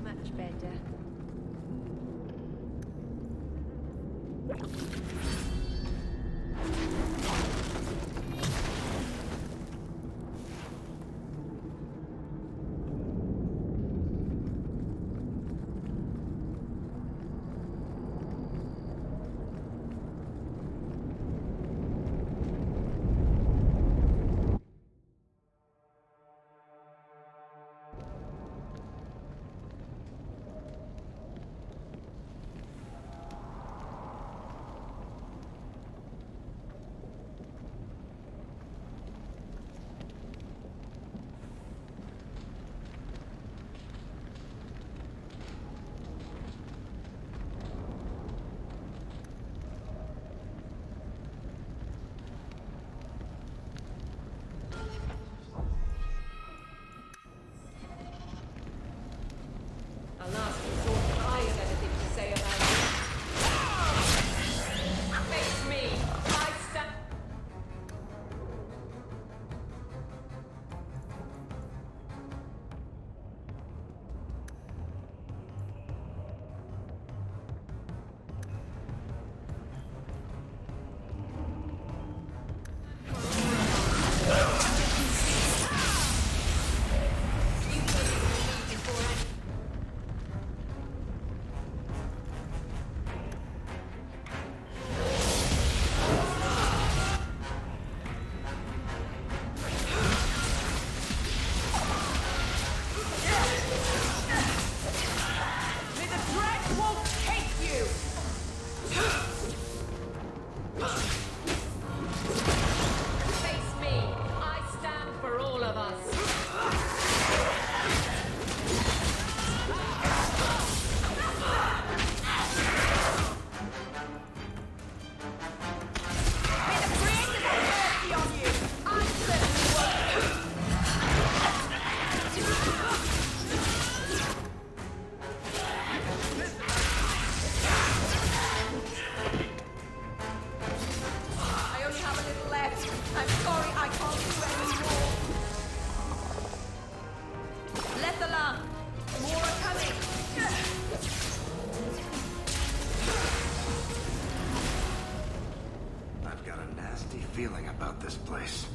Much better. A last resort if I have anything to say about it. Face me! I stand. Feeling about this place.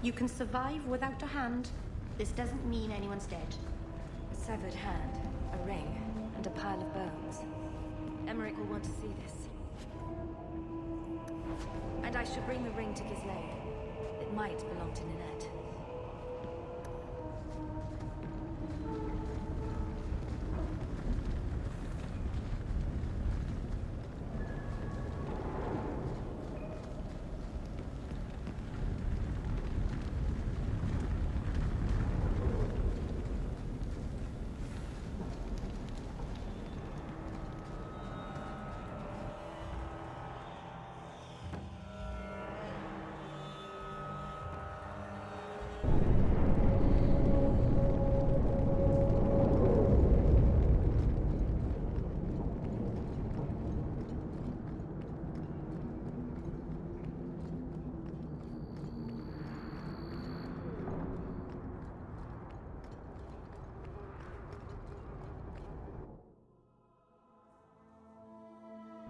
You can survive without a hand. This doesn't mean anyone's dead. A severed hand, a ring, and a pile of bones. Emmerich will want to see this. And I should bring the ring to Ghislaine. It might belong to Ninette.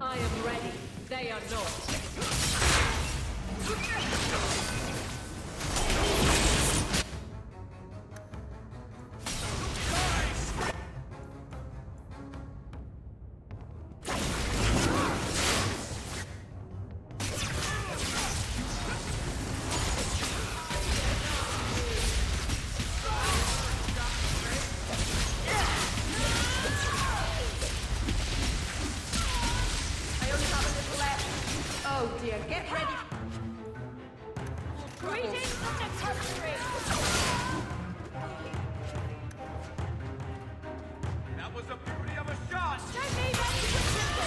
I am ready. They are not. Oh dear, get ready. Greetings to country! That was a beauty of a shot! Don't need any witnesses!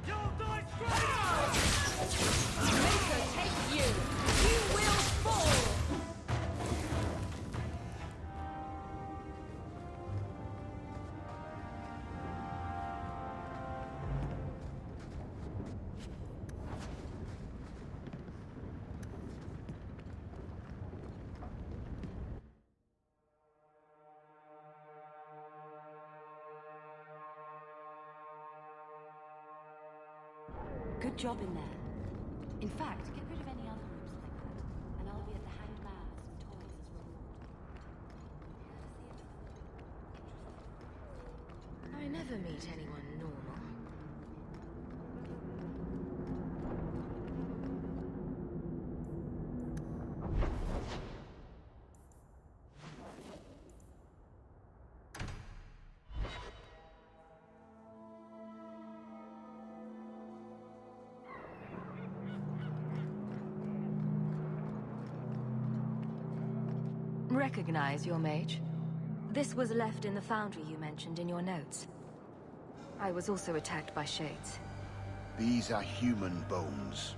You'll die straight! Maker, take you! You will fall! Good job in there. In fact, get rid of any other rooms like that, and I'll be at the Hanged Man with some toys as reward. I never meet anyone normal. Recognize your mage? This was left in the foundry you mentioned in your notes. I was also attacked by shades. These are human bones.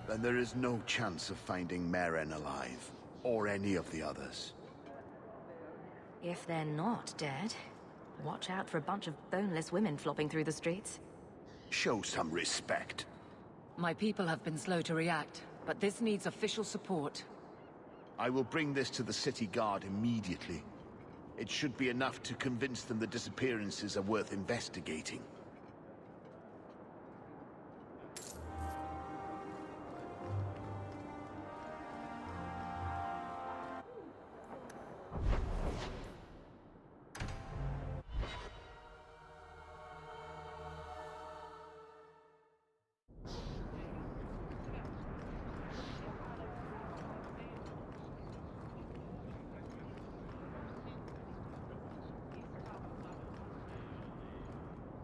Then there is no chance of finding Meren alive, or any of the others. If they're not dead, watch out for a bunch of boneless women flopping through the streets. Show some respect. My people have been slow to react, but this needs official support. I will bring this to the city guard immediately. It should be enough to convince them the disappearances are worth investigating.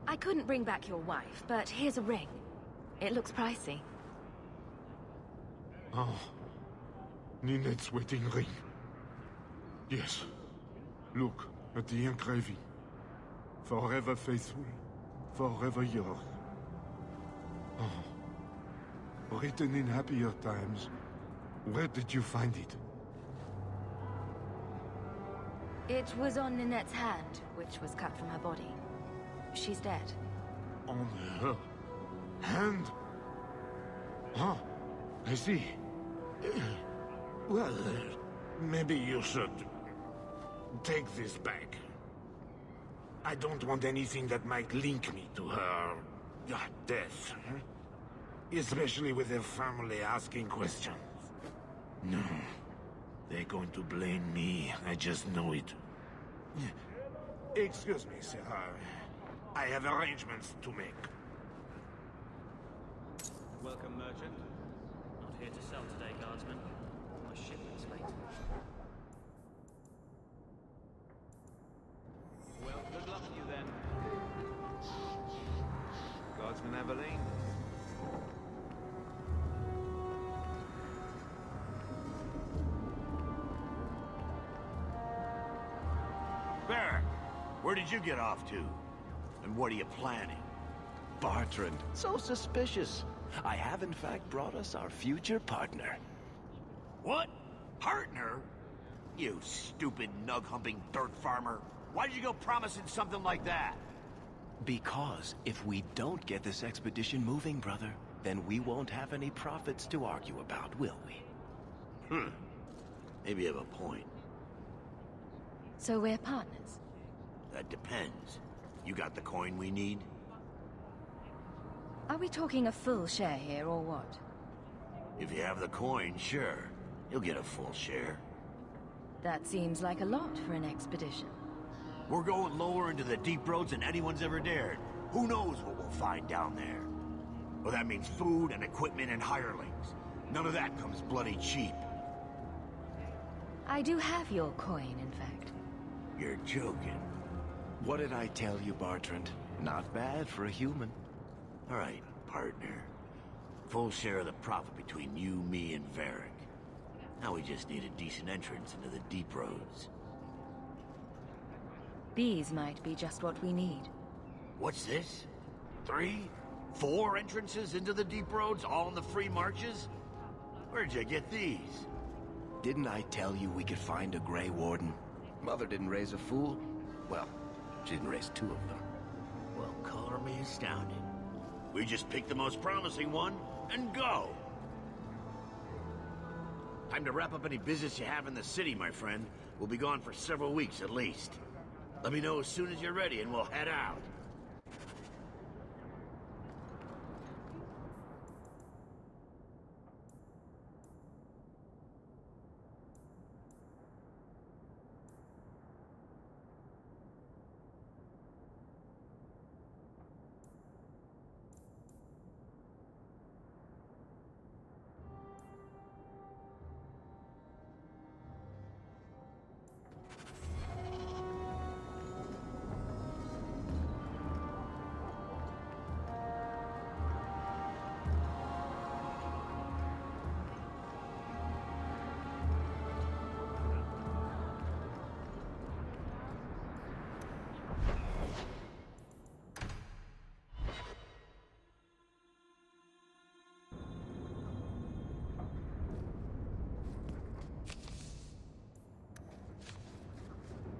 I couldn't bring back your wife, but here's a ring. It looks pricey. Oh. Ninette's wedding ring. Yes. Look at the engraving. Forever faithful, forever yours. Oh. Written in happier times. Where did you find it? It was on Ninette's hand, which was cut from her body. She's dead. On her hand? Ah, I see. Well, maybe you should take this back. I don't want anything that might link me to her Death. Huh? Especially with their family asking questions. No. They're going to blame me. I just know it. Excuse me, sir. I have arrangements to make. Welcome, merchant. Not here to sell today, guardsman. My shipment's late. Well, good luck to you then. Guardsman Aveline. Baron, where did you get off to? And what are you planning? Bartrand, so suspicious. I have in fact brought us our future partner. What? Partner? You stupid nug-humping dirt farmer. Why did you go promising something like that? Because if we don't get this expedition moving, brother, then we won't have any profits to argue about, will we? Maybe you have a point. So we're partners? That depends. You got the coin we need? Are we talking a full share here, or what? If you have the coin, sure. You'll get a full share. That seems like a lot for an expedition. We're going lower into the deep roads than anyone's ever dared. Who knows what we'll find down there? Well, that means food and equipment and hirelings. None of that comes bloody cheap. I do have your coin, in fact. You're joking. What did I tell you, Bartrand? Not bad for a human. All right, partner. Full share of the profit between you, me, and Varric. Now we just need a decent entrance into the deep roads. These might be just what we need. What's this? 3? 4 entrances into the deep roads, all in the free marches? Where'd you get these? Didn't I tell you we could find a Grey Warden? Mother didn't raise a fool. Well, she didn't raise 2 of them. Well, color me astounded. We just pick the most promising one and go. Time to wrap up any business you have in the city, my friend. We'll be gone for several weeks at least. Let me know as soon as you're ready and we'll head out.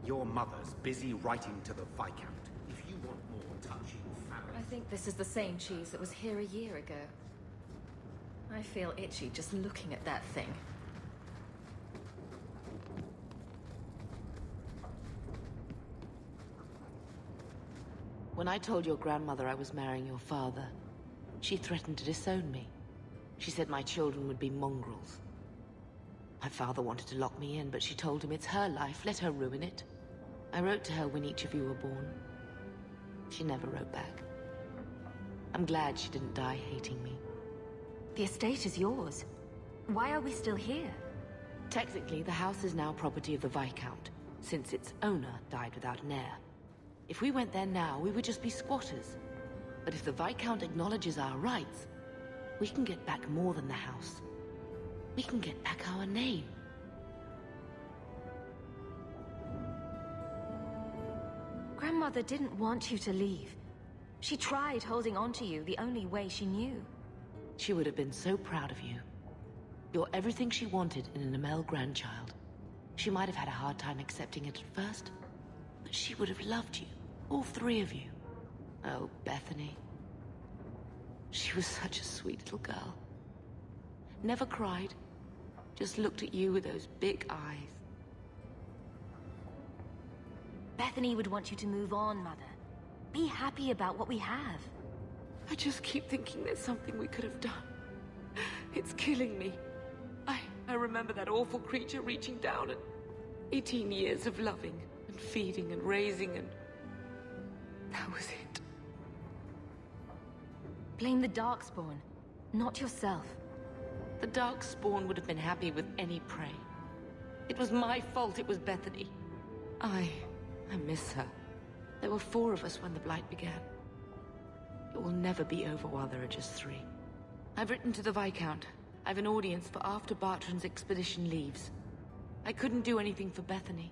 Your mother's busy writing to the Viscount. If you want more touching family... I think this is the same cheese that was here a year ago. I feel itchy just looking at that thing. When I told your grandmother I was marrying your father, she threatened to disown me. She said my children would be mongrels. My father wanted to lock me in, but she told him it's her life, let her ruin it. I wrote to her when each of you were born. She never wrote back. I'm glad she didn't die hating me. The estate is yours. Why are we still here? Technically, the house is now property of the Viscount, since its owner died without an heir. If we went there now, we would just be squatters. But if the Viscount acknowledges our rights, we can get back more than the house. We can get back our name. Grandmother didn't want you to leave. She tried holding on to you the only way she knew. She would have been so proud of you. You're everything she wanted in an Amel grandchild. She might have had a hard time accepting it at first, but she would have loved you, all 3 of you. Oh, Bethany. She was such a sweet little girl. Never cried, just looked at you with those big eyes. Bethany would want you to move on, Mother. Be happy about what we have. I just keep thinking there's something we could have done. It's killing me. I remember that awful creature reaching down and 18 years of loving and feeding and raising, and that was it. Blame the Darkspawn, not yourself. The Darkspawn would have been happy with any prey. It was my fault it was Bethany. I miss her. There were 4 of us when the Blight began. It will never be over while there are just 3. I've written to the Viscount. I've an audience for after Bartrand's expedition leaves. I couldn't do anything for Bethany,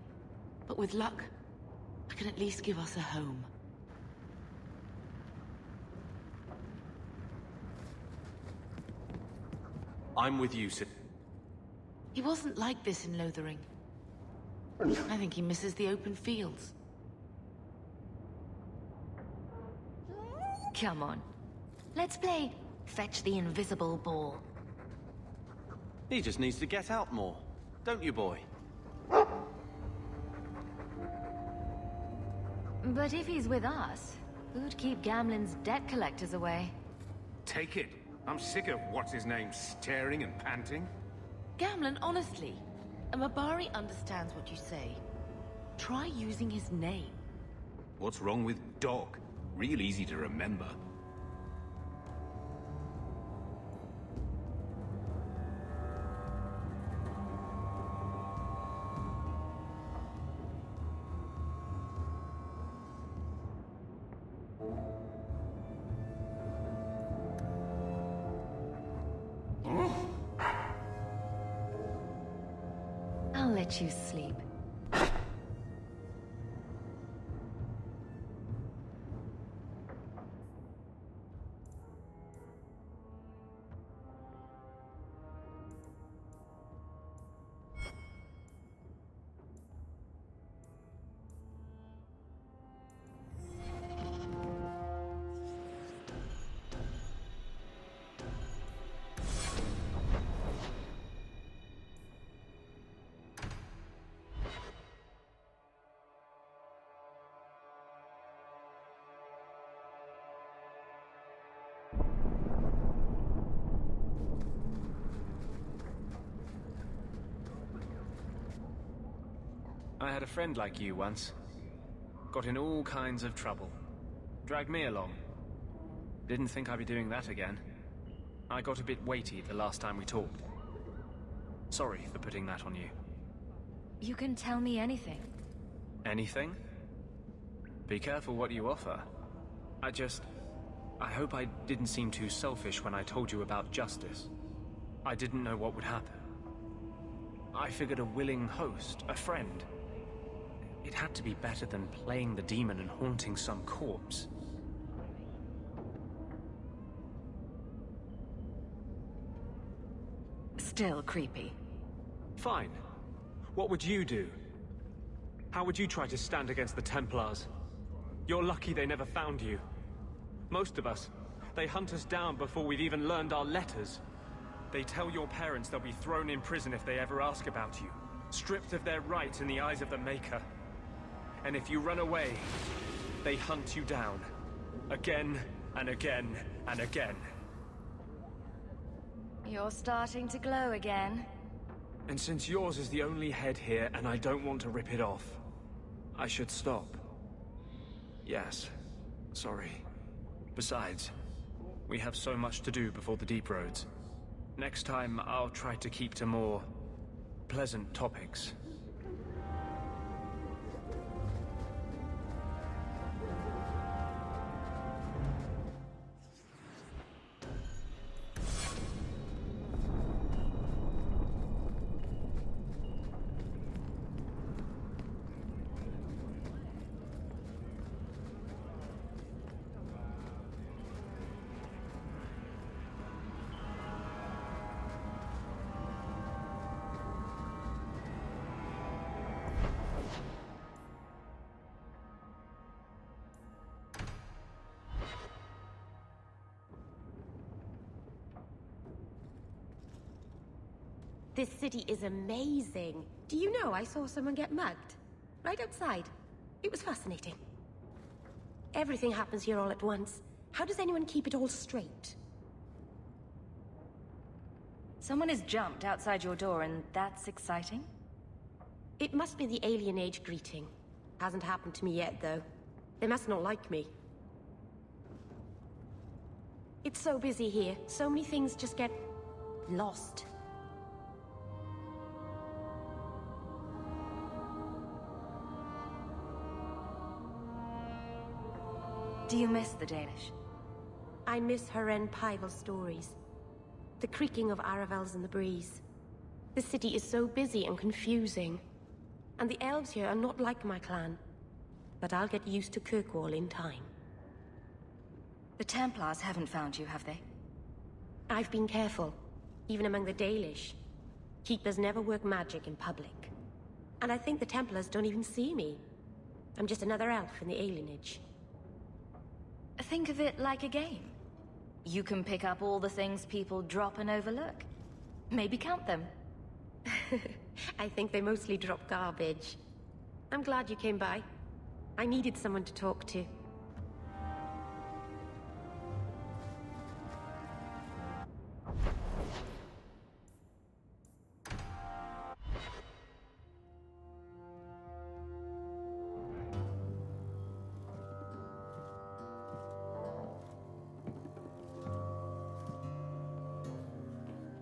but with luck, I can at least give us a home. I'm with you, Sid. He wasn't like this in Lothering. I think he misses the open fields. Come on. Let's play Fetch the Invisible Ball. He just needs to get out more. Don't you, boy? But if he's with us, who'd keep Gamlen's debt collectors away? Take it. I'm sick of what's-his-name staring and panting. Gamlen, honestly, a Mabari understands what you say. Try using his name. What's wrong with Dog? Real easy to remember. I'll let you sleep. I had a friend like you once. Got in all kinds of trouble. Dragged me along. Didn't think I'd be doing that again. I got a bit weighty the last time we talked. Sorry for putting that on you. You can tell me anything. Anything? Be careful what you offer. I hope I didn't seem too selfish when I told you about Justice. I didn't know what would happen. I figured a willing host, a friend. It had to be better than playing the demon and haunting some corpse. Still creepy. Fine. What would you do? How would you try to stand against the Templars? You're lucky they never found you. Most of us, they hunt us down before we've even learned our letters. They tell your parents they'll be thrown in prison if they ever ask about you, stripped of their right in the eyes of the Maker. And if you run away, they hunt you down. Again, and again, and again. You're starting to glow again. And since yours is the only head here, and I don't want to rip it off, I should stop. Yes, sorry. Besides, we have so much to do before the Deep Roads. Next time, I'll try to keep to more pleasant topics. This city is amazing. Do you know I saw someone get mugged? Right outside. It was fascinating. Everything happens here all at once. How does anyone keep it all straight? Someone has jumped outside your door, and that's exciting? It must be the alien age greeting. Hasn't happened to me yet, though. They must not like me. It's so busy here. So many things just get... lost. Do you miss the Dalish? I miss Haren Pyval stories. The creaking of Aravels in the breeze. The city is so busy and confusing. And the elves here are not like my clan. But I'll get used to Kirkwall in time. The Templars haven't found you, have they? I've been careful, even among the Dalish. Keepers never work magic in public. And I think the Templars don't even see me. I'm just another elf in the alienage. Think of it like a game. You can pick up all the things people drop and overlook. Maybe count them. I think they mostly drop garbage. I'm glad you came by. I needed someone to talk to.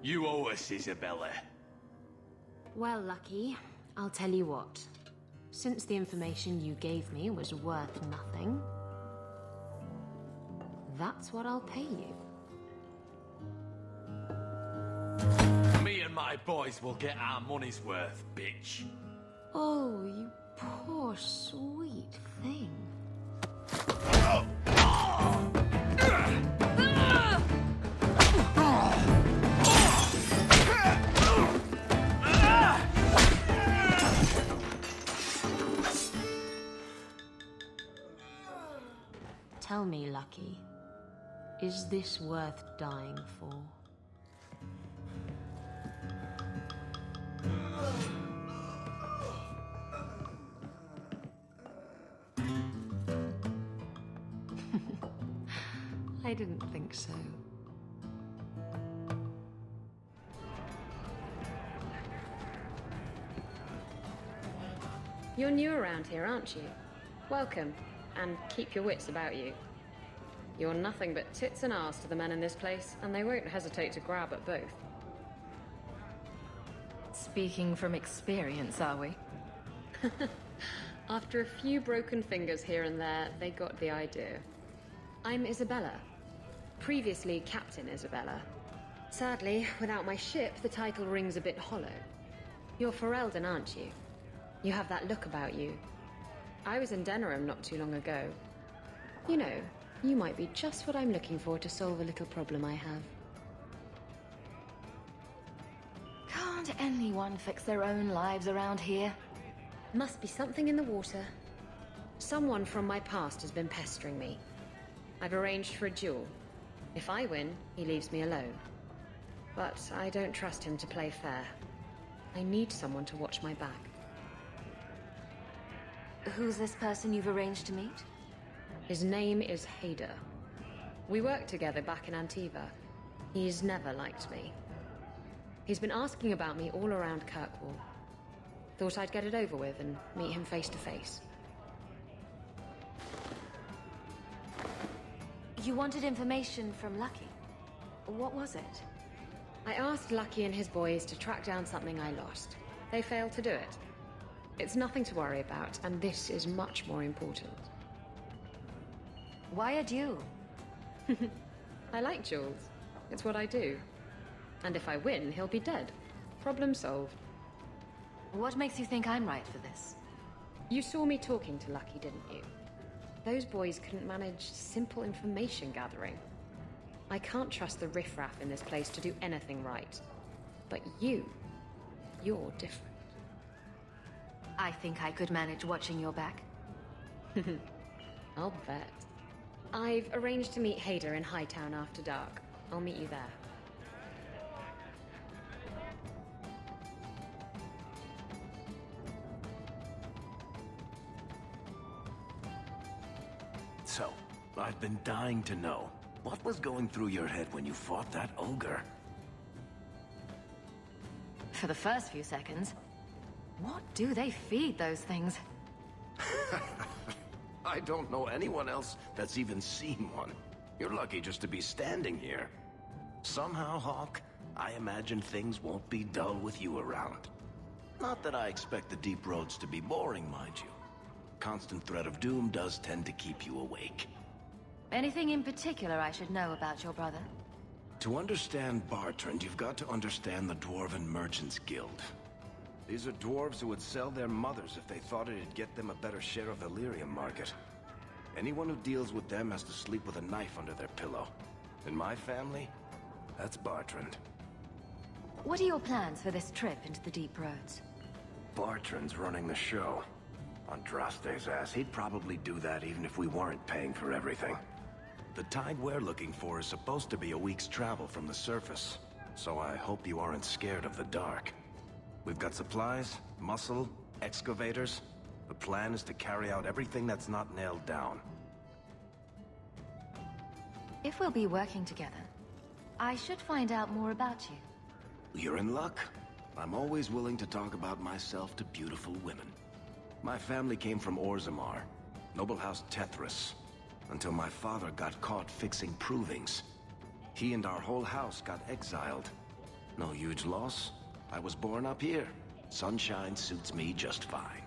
You owe us, Isabella. Well, Lucky, I'll tell you what. Since the information you gave me was worth nothing, that's what I'll pay you. Me and my boys will get our money's worth, bitch. Oh, you poor sweet thing. Tell me, Lucky, is this worth dying for? I didn't think so. You're new around here, aren't you? Welcome, and keep your wits about you. You're nothing but tits and arse to the men in this place, and they won't hesitate to grab at both. Speaking from experience, are we? After a few broken fingers here and there, they got the idea. I'm Isabella. Previously Captain Isabella. Sadly, without my ship, the title rings a bit hollow. You're Ferelden, aren't you? You have that look about you. I was in Denerim not too long ago. You know, you might be just what I'm looking for to solve a little problem I have. Can't anyone fix their own lives around here? Must be something in the water. Someone from my past has been pestering me. I've arranged for a duel. If I win, he leaves me alone. But I don't trust him to play fair. I need someone to watch my back. Who's this person you've arranged to meet? His name is Hader. We worked together back in Antiva. He's never liked me. He's been asking about me all around Kirkwall. Thought I'd get it over with and meet him face to face. You wanted information from Lucky. What was it? I asked Lucky and his boys to track down something I lost. They failed to do it. It's nothing to worry about, and this is much more important. Why a duel? I like duels. It's what I do. And if I win, he'll be dead. Problem solved. What makes you think I'm right for this? You saw me talking to Lucky, didn't you? Those boys couldn't manage simple information gathering. I can't trust the riffraff in this place to do anything right. But you're different. I think I could manage watching your back. I'll bet. I've arranged to meet Hader in Hightown after dark. I'll meet you there. So, I've been dying to know. What was going through your head when you fought that ogre? For the first few seconds. What do they feed those things? I don't know anyone else that's even seen one. You're lucky just to be standing here. Somehow, Hawk, I imagine things won't be dull with you around. Not that I expect the deep roads to be boring, mind you. Constant threat of doom does tend to keep you awake. Anything in particular I should know about your brother? To understand Bartrand, you've got to understand the Dwarven Merchants Guild. These are dwarves who would sell their mothers if they thought it'd get them a better share of the lyrium market. Anyone who deals with them has to sleep with a knife under their pillow. In my family, that's Bartrand. What are your plans for this trip into the deep roads? Bartrand's running the show. Andraste's ass, he'd probably do that even if we weren't paying for everything. The tide we're looking for is supposed to be a week's travel from the surface, so I hope you aren't scared of the dark. We've got supplies, muscle, excavators. The plan is to carry out everything that's not nailed down. If we'll be working together, I should find out more about you. You're in luck. I'm always willing to talk about myself to beautiful women. My family came from Orzammar, noble house Tethras, until my father got caught fixing provings. He and our whole house got exiled. No huge loss. I was born up here. Sunshine suits me just fine.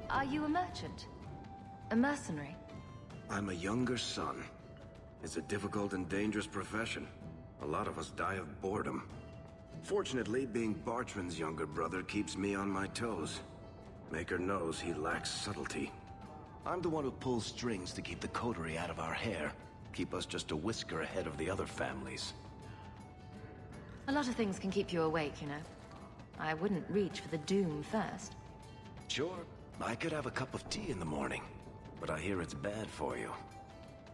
Are you a merchant? A mercenary? I'm a younger son. It's a difficult and dangerous profession. A lot of us die of boredom. Fortunately, being Bartrand's younger brother keeps me on my toes. Maker knows he lacks subtlety. I'm the one who pulls strings to keep the coterie out of our hair. Keep us just a whisker ahead of the other families. A lot of things can keep you awake, you know. I wouldn't reach for the doom first. Sure, I could have a cup of tea in the morning, but I hear it's bad for you.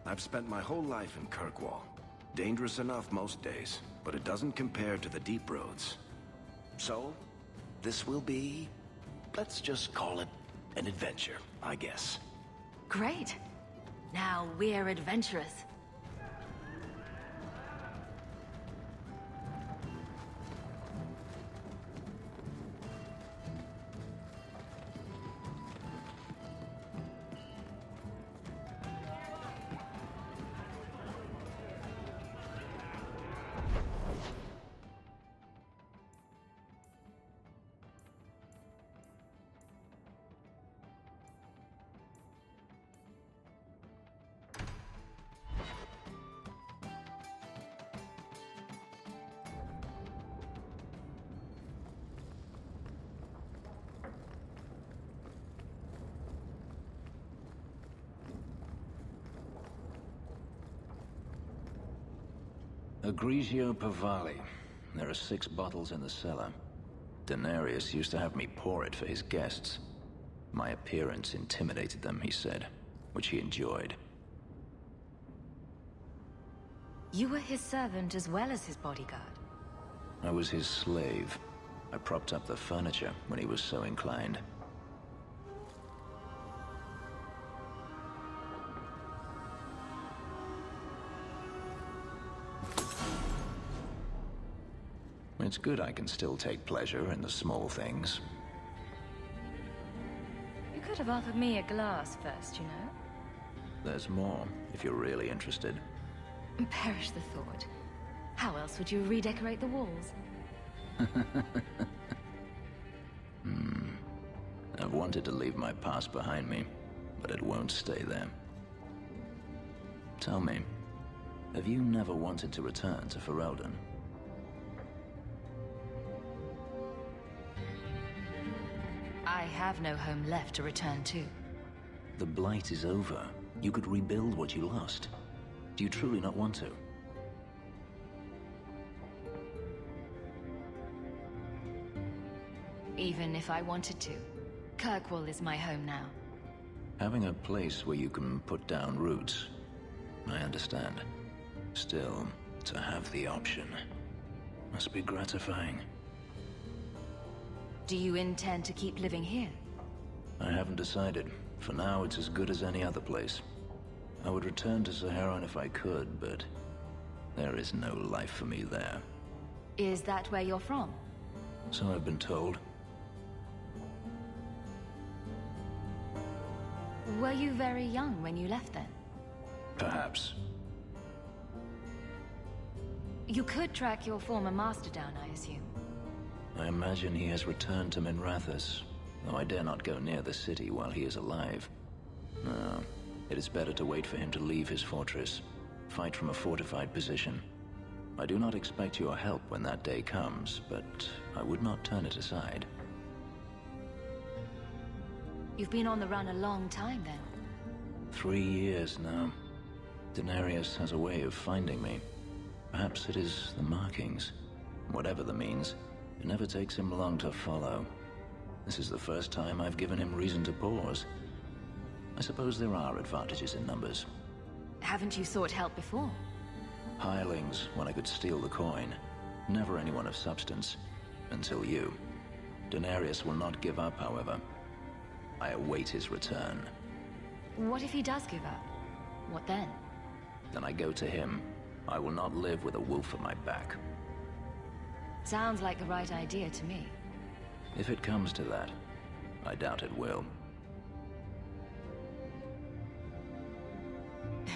I've spent my whole life in Kirkwall. Dangerous enough most days, but it doesn't compare to the deep roads. So, this will be, let's just call it an adventure, I guess. Great. Now we're adventurous. Egregio Pavali. There are 6 bottles in the cellar. Denarius used to have me pour it for his guests. My appearance intimidated them, he said, which he enjoyed. You were his servant as well as his bodyguard. I was his slave. I propped up the furniture when he was so inclined. It's good I can still take pleasure in the small things. You could have offered me a glass first, you know. There's more, if you're really interested. Perish the thought. How else would you redecorate the walls? I've wanted to leave my past behind me, but it won't stay there. Tell me, have you never wanted to return to Ferelden? I have no home left to return to. The Blight is over. You could rebuild what you lost. Do you truly not want to? Even if I wanted to. Kirkwall is my home now. Having a place where you can put down roots, I understand. Still, to have the option must be gratifying. do you intend to keep living here? I haven't decided. For now, it's as good as any other place. I would return to Saharan if I could, but there is no life for me there. Is that where you're from? So I've been told. Were you very young when you left then? Perhaps. You could track your former master down, I assume. I imagine he has returned to Minrathous, though I dare not go near the city while he is alive. No, it is better to wait for him to leave his fortress, fight from a fortified position. I do not expect your help when that day comes, but I would not turn it aside. You've been on the run a long time then. 3 years now. Denarius has a way of finding me. Perhaps it is the markings. Whatever the means, it never takes him long to follow. This is the first time I've given him reason to pause. I suppose there are advantages in numbers. Haven't you sought help before? Hirelings, when I could steal the coin. Never anyone of substance. Until you. Denarius will not give up, however. I await his return. What if he does give up? What then? Then I go to him. I will not live with a wolf at my back. Sounds like the right idea to me. If it comes to that, I doubt it will.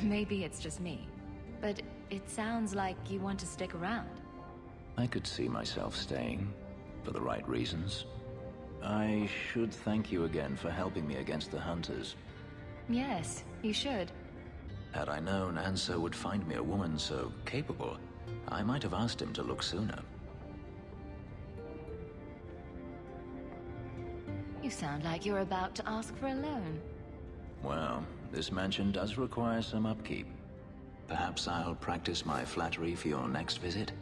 Maybe it's just me, but it sounds like you want to stick around. I could see myself staying, for the right reasons. I should thank you again for helping me against the hunters. Yes, you should. Had I known Anso would find me a woman so capable, I might have asked him to look sooner. You sound like you're about to ask for a loan. Well, this mansion does require some upkeep. Perhaps I'll practice my flattery for your next visit?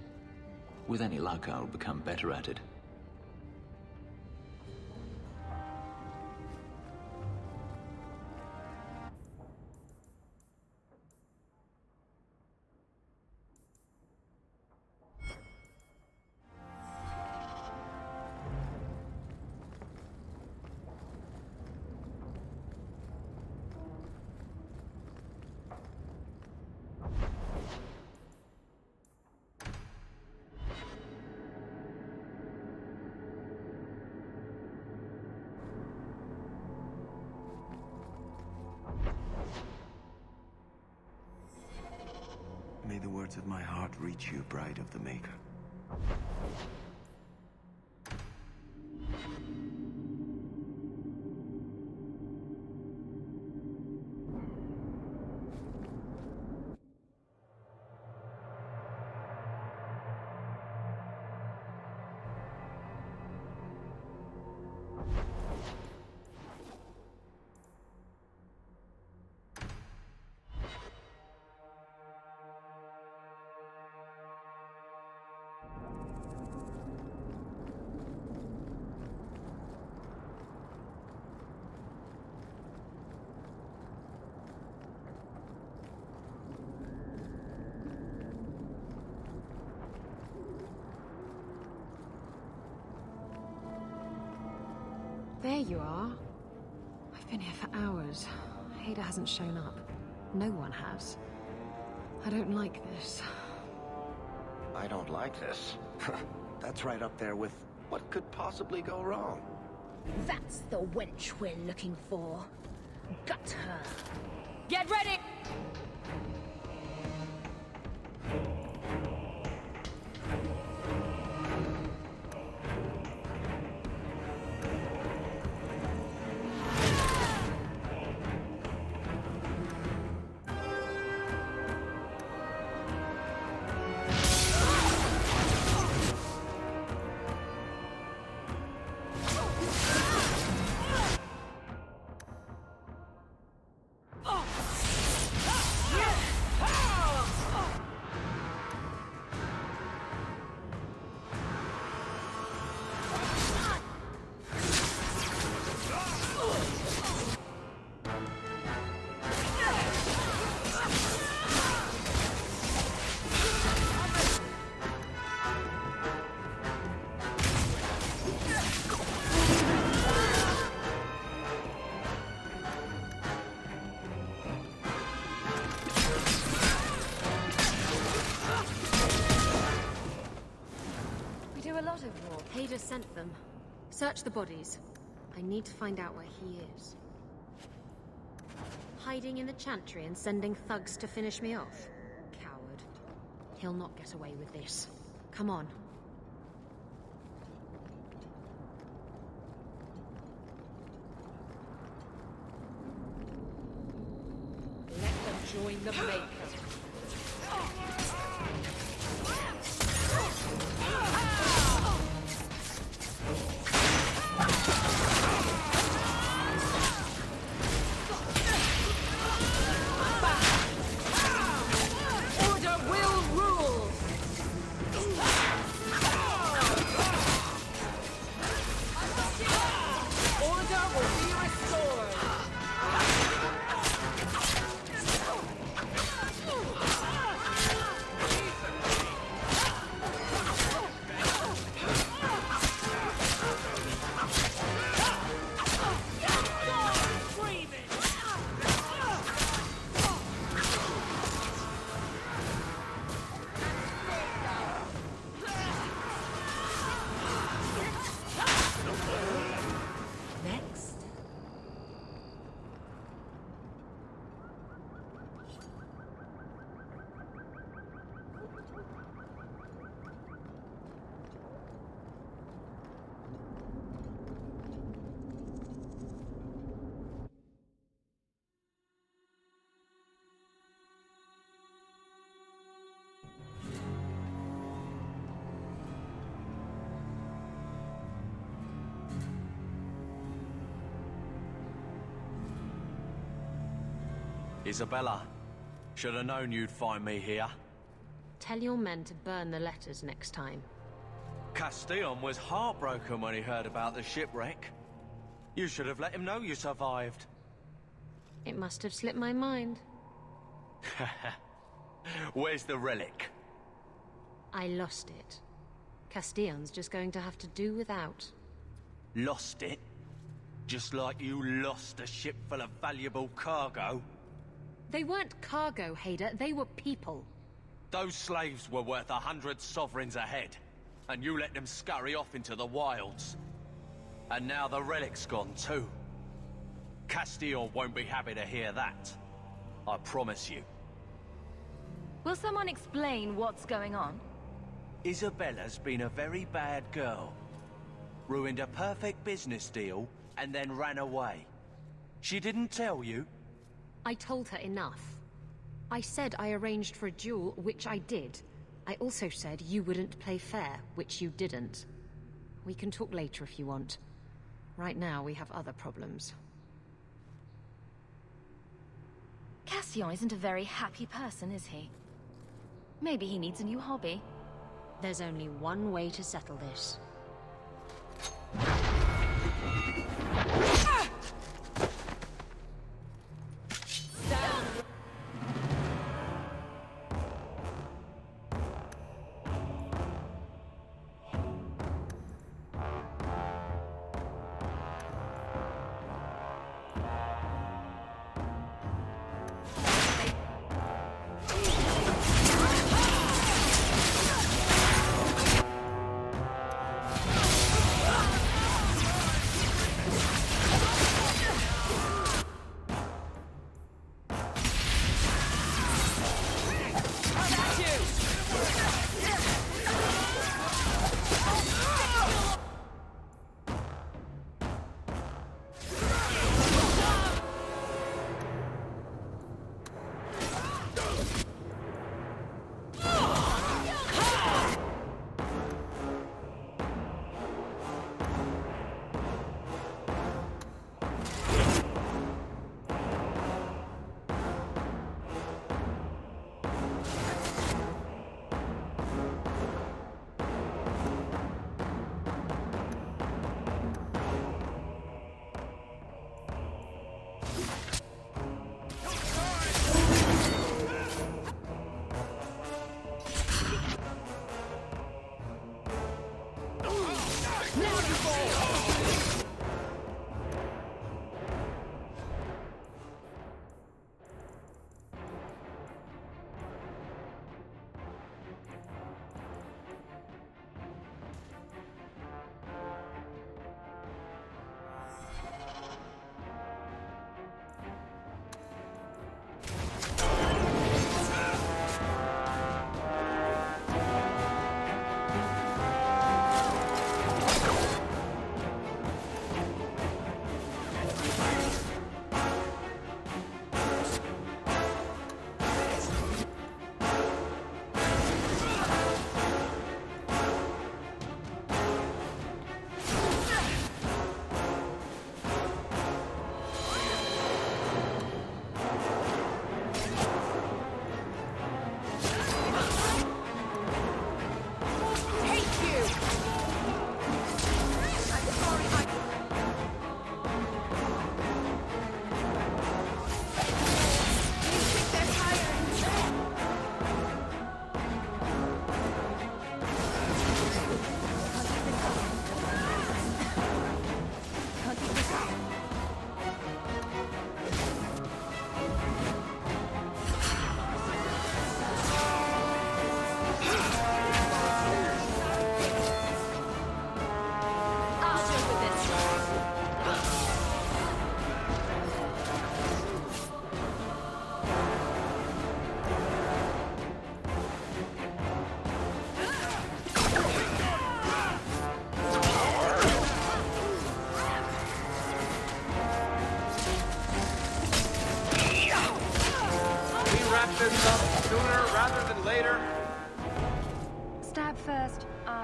With any luck, I'll become better at it. May the words of my heart reach you, Bride of the Maker. There you are. I've been here for hours. Ada hasn't shown up. No one has. I don't like this. I don't like this. That's right up there with what could possibly go wrong. That's the wench we're looking for. Got her. Get ready! do a lot of war. Hader sent them. Search the bodies. I need to find out where he is. Hiding in the Chantry and sending thugs to finish me off? Coward. He'll not get away with this. Come on. Let them join the Maker. Isabella, should have known you'd find me here. Tell your men to burn the letters next time. Castillon was heartbroken when he heard about the shipwreck. You should have let him know you survived. It must have slipped my mind. Where's the relic? I lost it. Castillon's just going to have to do without. Lost it? Just like you lost a ship full of valuable cargo? They weren't cargo, Hader. They were people. Those slaves were worth 100 sovereigns a head, and you let them scurry off into the wilds. And now the relic's gone too. Castillon won't be happy to hear that. I promise you. Will someone explain what's going on? Isabella's been a very bad girl. Ruined a perfect business deal, and then ran away. She didn't tell you? I told her enough. I said I arranged for a duel, which I did. I also said you wouldn't play fair, which you didn't. We can talk later if you want. Right now, we have other problems. Cassio isn't a very happy person, is he? Maybe he needs a new hobby. There's only one way to settle this.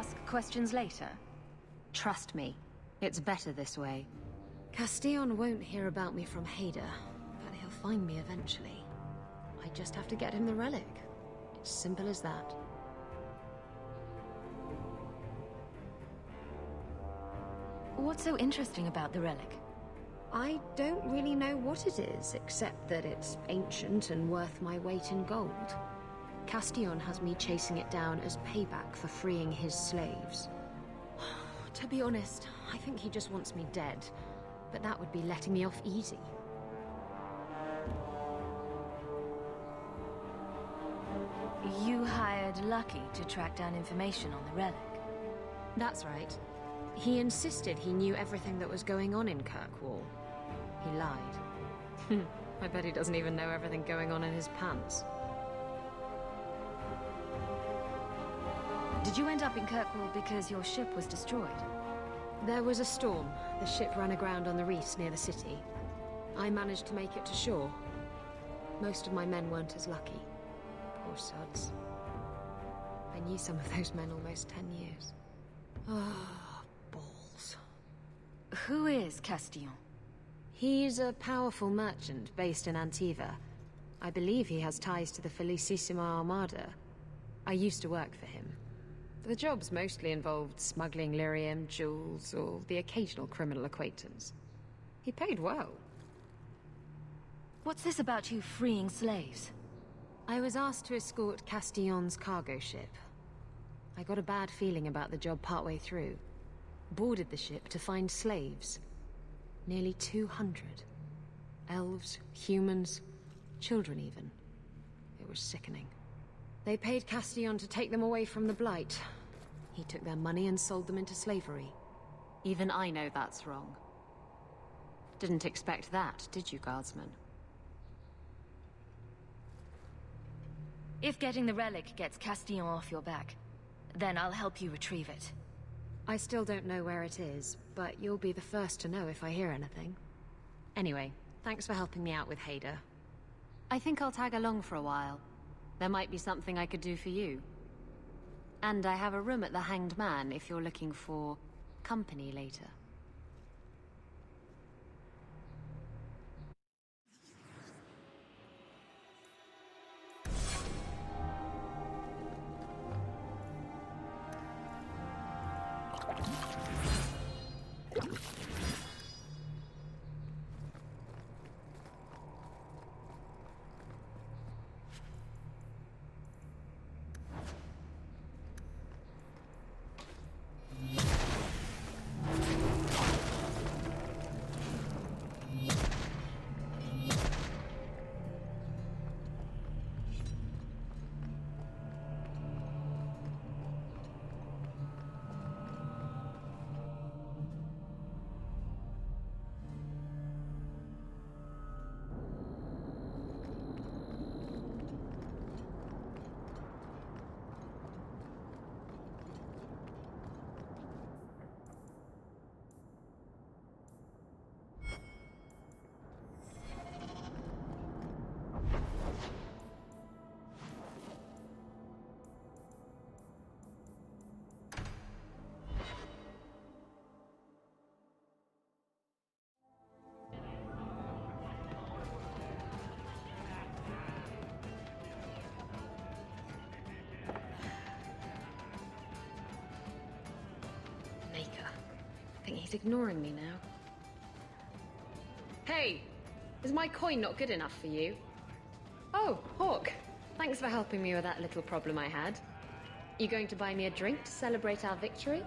ask questions later? Trust me, it's better this way. Castillon won't hear about me from Hader, but he'll find me eventually. I just have to get him the relic. It's simple as that. What's so interesting about the relic? I don't really know what it is, except that it's ancient and worth my weight in gold. Castillon has me chasing it down as payback for freeing his slaves. To be honest, I think he just wants me dead, but that would be letting me off easy. You hired Lucky to track down information on the relic. That's right. He insisted he knew everything that was going on in Kirkwall. He lied. I bet he doesn't even know everything going on in his pants. Did you end up in Kirkwall because your ship was destroyed? There was a storm. The ship ran aground on the reefs near the city. I managed to make it to shore. Most of my men weren't as lucky. Poor sods. I knew some of those men almost 10 years. Ah, balls. Who is Castillon? He's a powerful merchant based in Antiva. I believe he has ties to the Felicissima Armada. I used to work for him. The jobs mostly involved smuggling lyrium, jewels, or the occasional criminal acquaintance. He paid well. What's this about you freeing slaves? I was asked to escort Castillon's cargo ship. I got a bad feeling about the job partway through. Boarded the ship to find slaves. Nearly 200. Elves, humans, children even. It was sickening. They paid Castillon to take them away from the Blight. He took their money and sold them into slavery. Even I know that's wrong. Didn't expect that, did you, Guardsman? If getting the relic gets Castillon off your back, then I'll help you retrieve it. I still don't know where it is, but you'll be the first to know if I hear anything. Anyway, thanks for helping me out with Hader. I think I'll tag along for a while. There might be something I could do for you. And I have a room at the Hanged Man if you're looking for company later. He's ignoring me now. Hey! Is my coin not good enough for you? Oh, Hawk. Thanks for helping me with that little problem I had. You going to buy me a drink to celebrate our victory?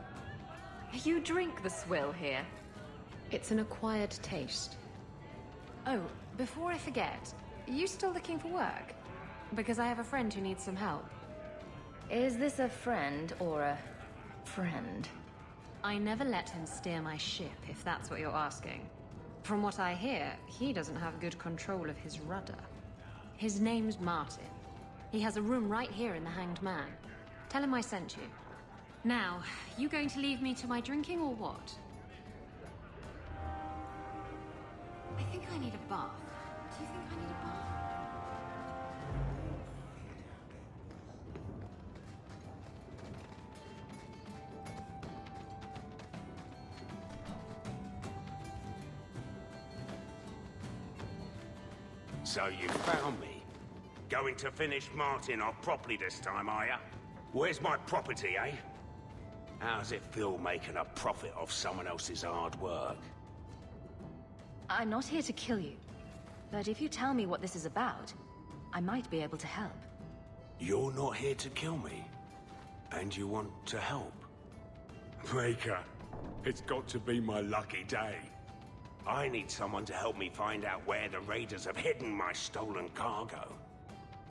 You drink the swill here. It's an acquired taste. Oh, before I forget, are you still looking for work? Because I have a friend who needs some help. Is this a friend or a friend? I never let him steer my ship, if that's what you're asking. From what I hear, he doesn't have good control of his rudder. His name's Martin. He has a room right here in the Hanged Man. Tell him I sent you. Now, you going to leave me to my drinking or what? I think I need a bath. Do you think I need a bath? So you found me. Going to finish Martin off properly this time, are ya? Where's my property, eh? How's it feel making a profit off someone else's hard work? I'm not here to kill you. But if you tell me what this is about, I might be able to help. You're not here to kill me. And you want to help? Maker, it's got to be my lucky day. I need someone to help me find out where the raiders have hidden my stolen cargo.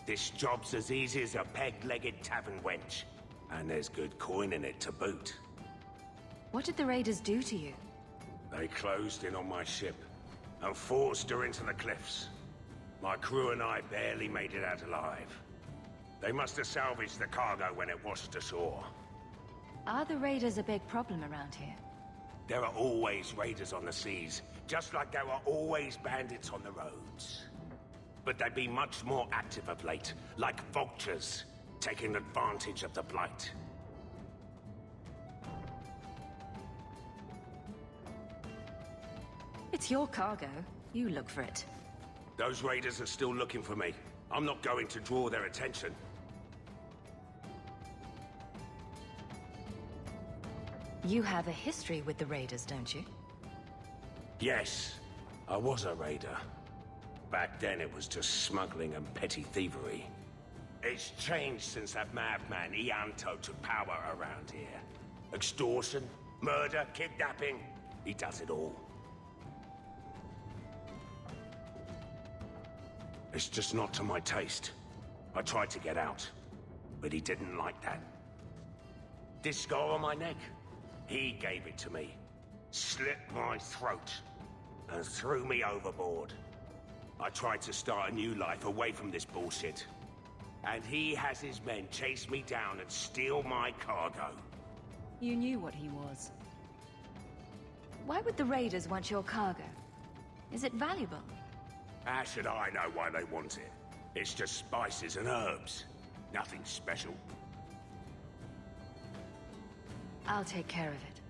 This job's as easy as a peg-legged tavern wench. And there's good coin in it to boot. What did the raiders do to you? They closed in on my ship and forced her into the cliffs. My crew and I barely made it out alive. They must have salvaged the cargo when it washed ashore. Are the raiders a big problem around here? There are always raiders on the seas, just like there are always bandits on the roads. But they'd be much more active of late, like vultures, taking advantage of the Blight. It's your cargo. You look for it. Those raiders are still looking for me. I'm not going to draw their attention. You have a history with the raiders, don't you? Yes, I was a raider. Back then it was just smuggling and petty thievery. It's changed since that madman Ianto took power around here. Extortion, murder, kidnapping. He does it all. It's just not to my taste. I tried to get out, but he didn't like that. This scar on my neck, he gave it to me. Slit my throat and threw me overboard. I tried to start a new life away from this bullshit. And he has his men chase me down and steal my cargo. You knew what he was. Why would the raiders want your cargo? Is it valuable? How should I know why they want it? It's just spices and herbs. Nothing special. I'll take care of it.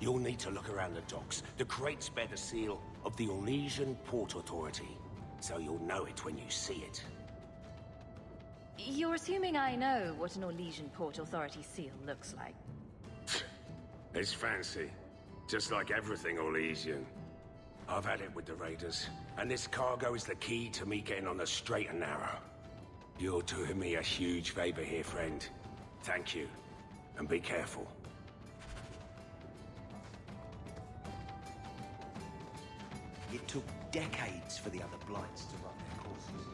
You'll need to look around the docks. The crates bear the seal of the Orlesian Port Authority, so you'll know it when you see it. You're assuming I know what an Orlesian Port Authority seal looks like. It's fancy. Just like everything Orlesian. I've had it with the raiders, and this cargo is the key to me getting on the straight and narrow. You're doing me a huge favor here, friend. Thank you, and be careful. It took decades for the other Blights to run their courses.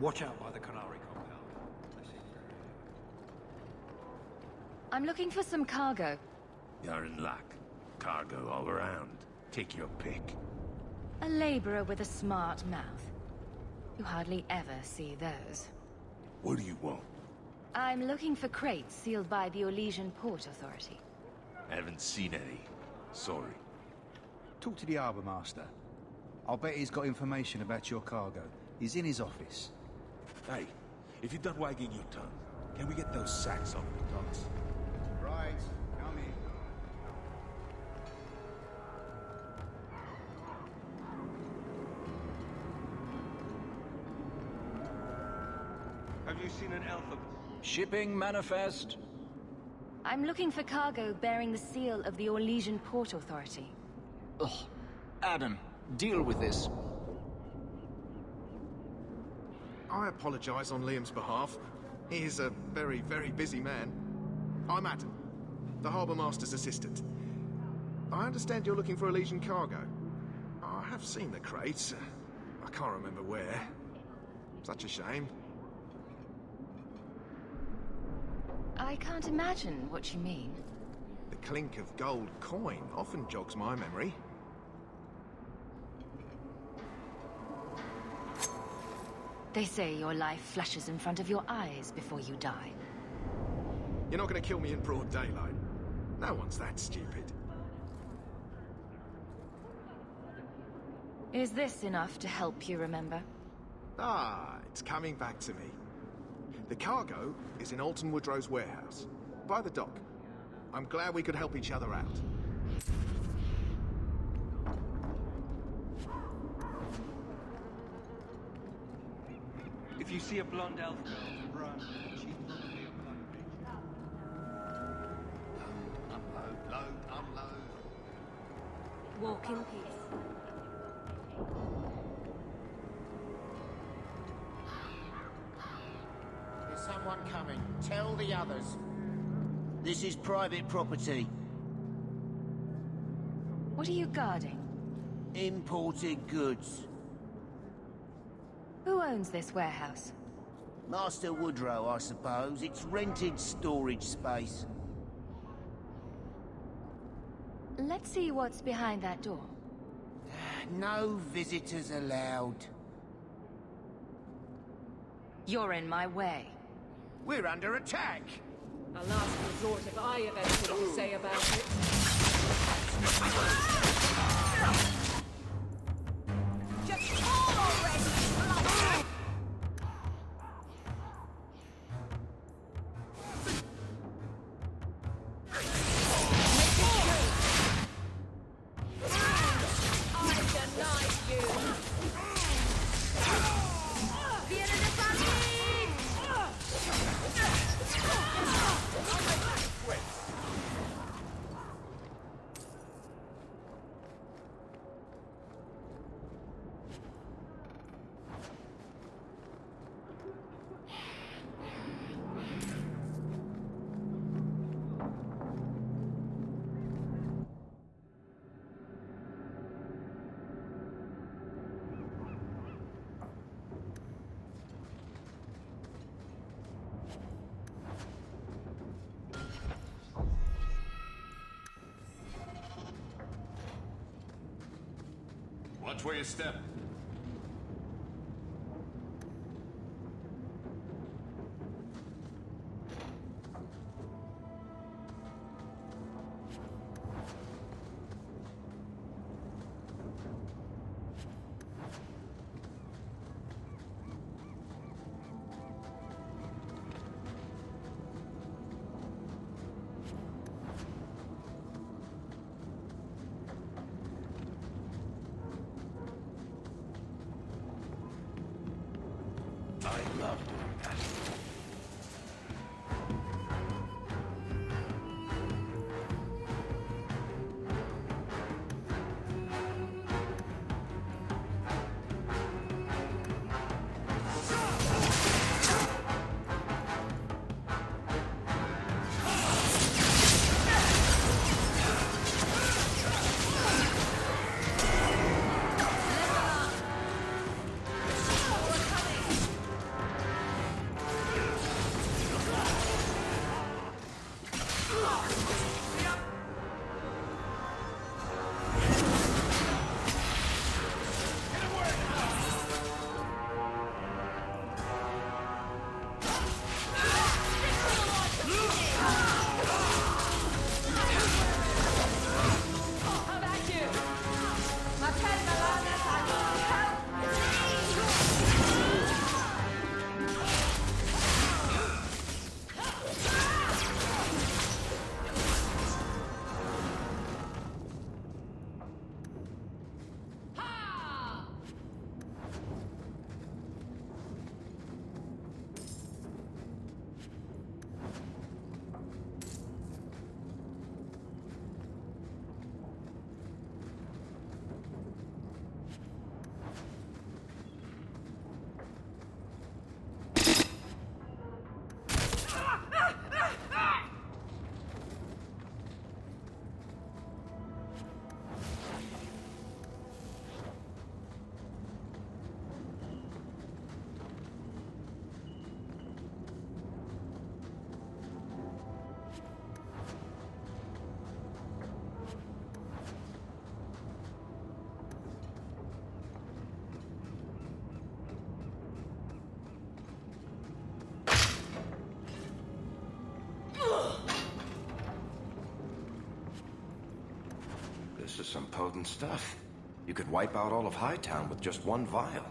Watch out by the Canary compound. I'm looking for some cargo. You're in luck. Cargo all around. Take your pick. A laborer with a smart mouth. You hardly ever see those. What do you want? I'm looking for crates sealed by the Orlesian Port Authority. Haven't seen any. Sorry. Talk to the Harbour Master. I'll bet he's got information about your cargo. He's in his office. Hey, if you're done wagging your tongue, can we get those sacks off the docks? Right, come in. Have you seen an elf? Shipping manifest. I'm looking for cargo bearing the seal of the Orlesian Port Authority. Ugh. Adam, deal with this. I apologize on Liam's behalf. He is a very, very busy man. I'm Adam, the Harbour Master's assistant. I understand you're looking for Orlesian cargo. I have seen the crates. I can't remember where. Such a shame. I can't imagine what you mean. The clink of gold coin often jogs my memory. They say your life flashes in front of your eyes before you die. You're not gonna kill me in broad daylight. No one's that stupid. Is this enough to help you remember? Ah, it's coming back to me. The cargo is in Alton Woodrow's warehouse, by the dock. I'm glad we could help each other out. If you see a blonde elf girl, run. She's probably a blood Unload, unload. Walk in peace. There's someone coming. Tell the others. This is private property. What are you guarding? Imported goods. Who owns this warehouse? Master Woodrow, I suppose. It's rented storage space. Let's see what's behind that door. No visitors allowed. You're in my way. We're under attack! A last resort if I have anything to say about it. Just fall already! Watch where you step. This is some potent stuff. You could wipe out all of Hightown with just one vial.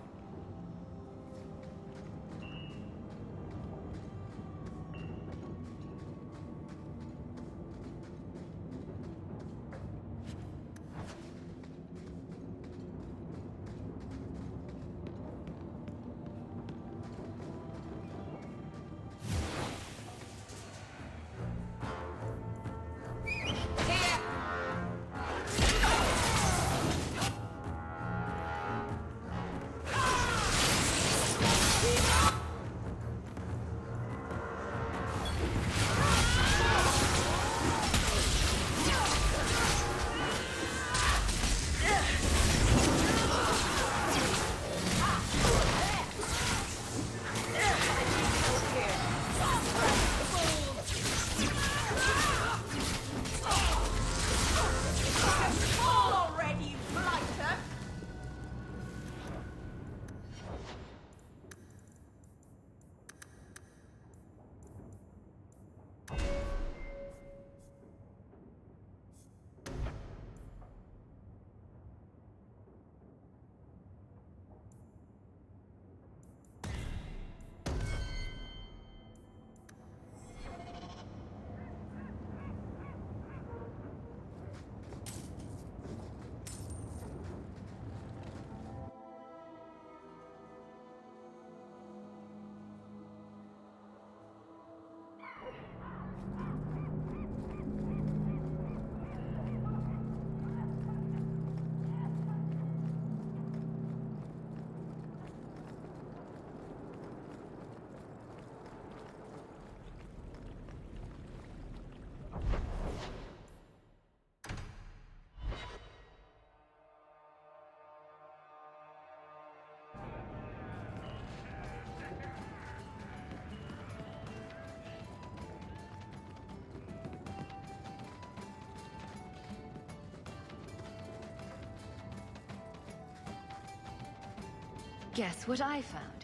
Guess what I found?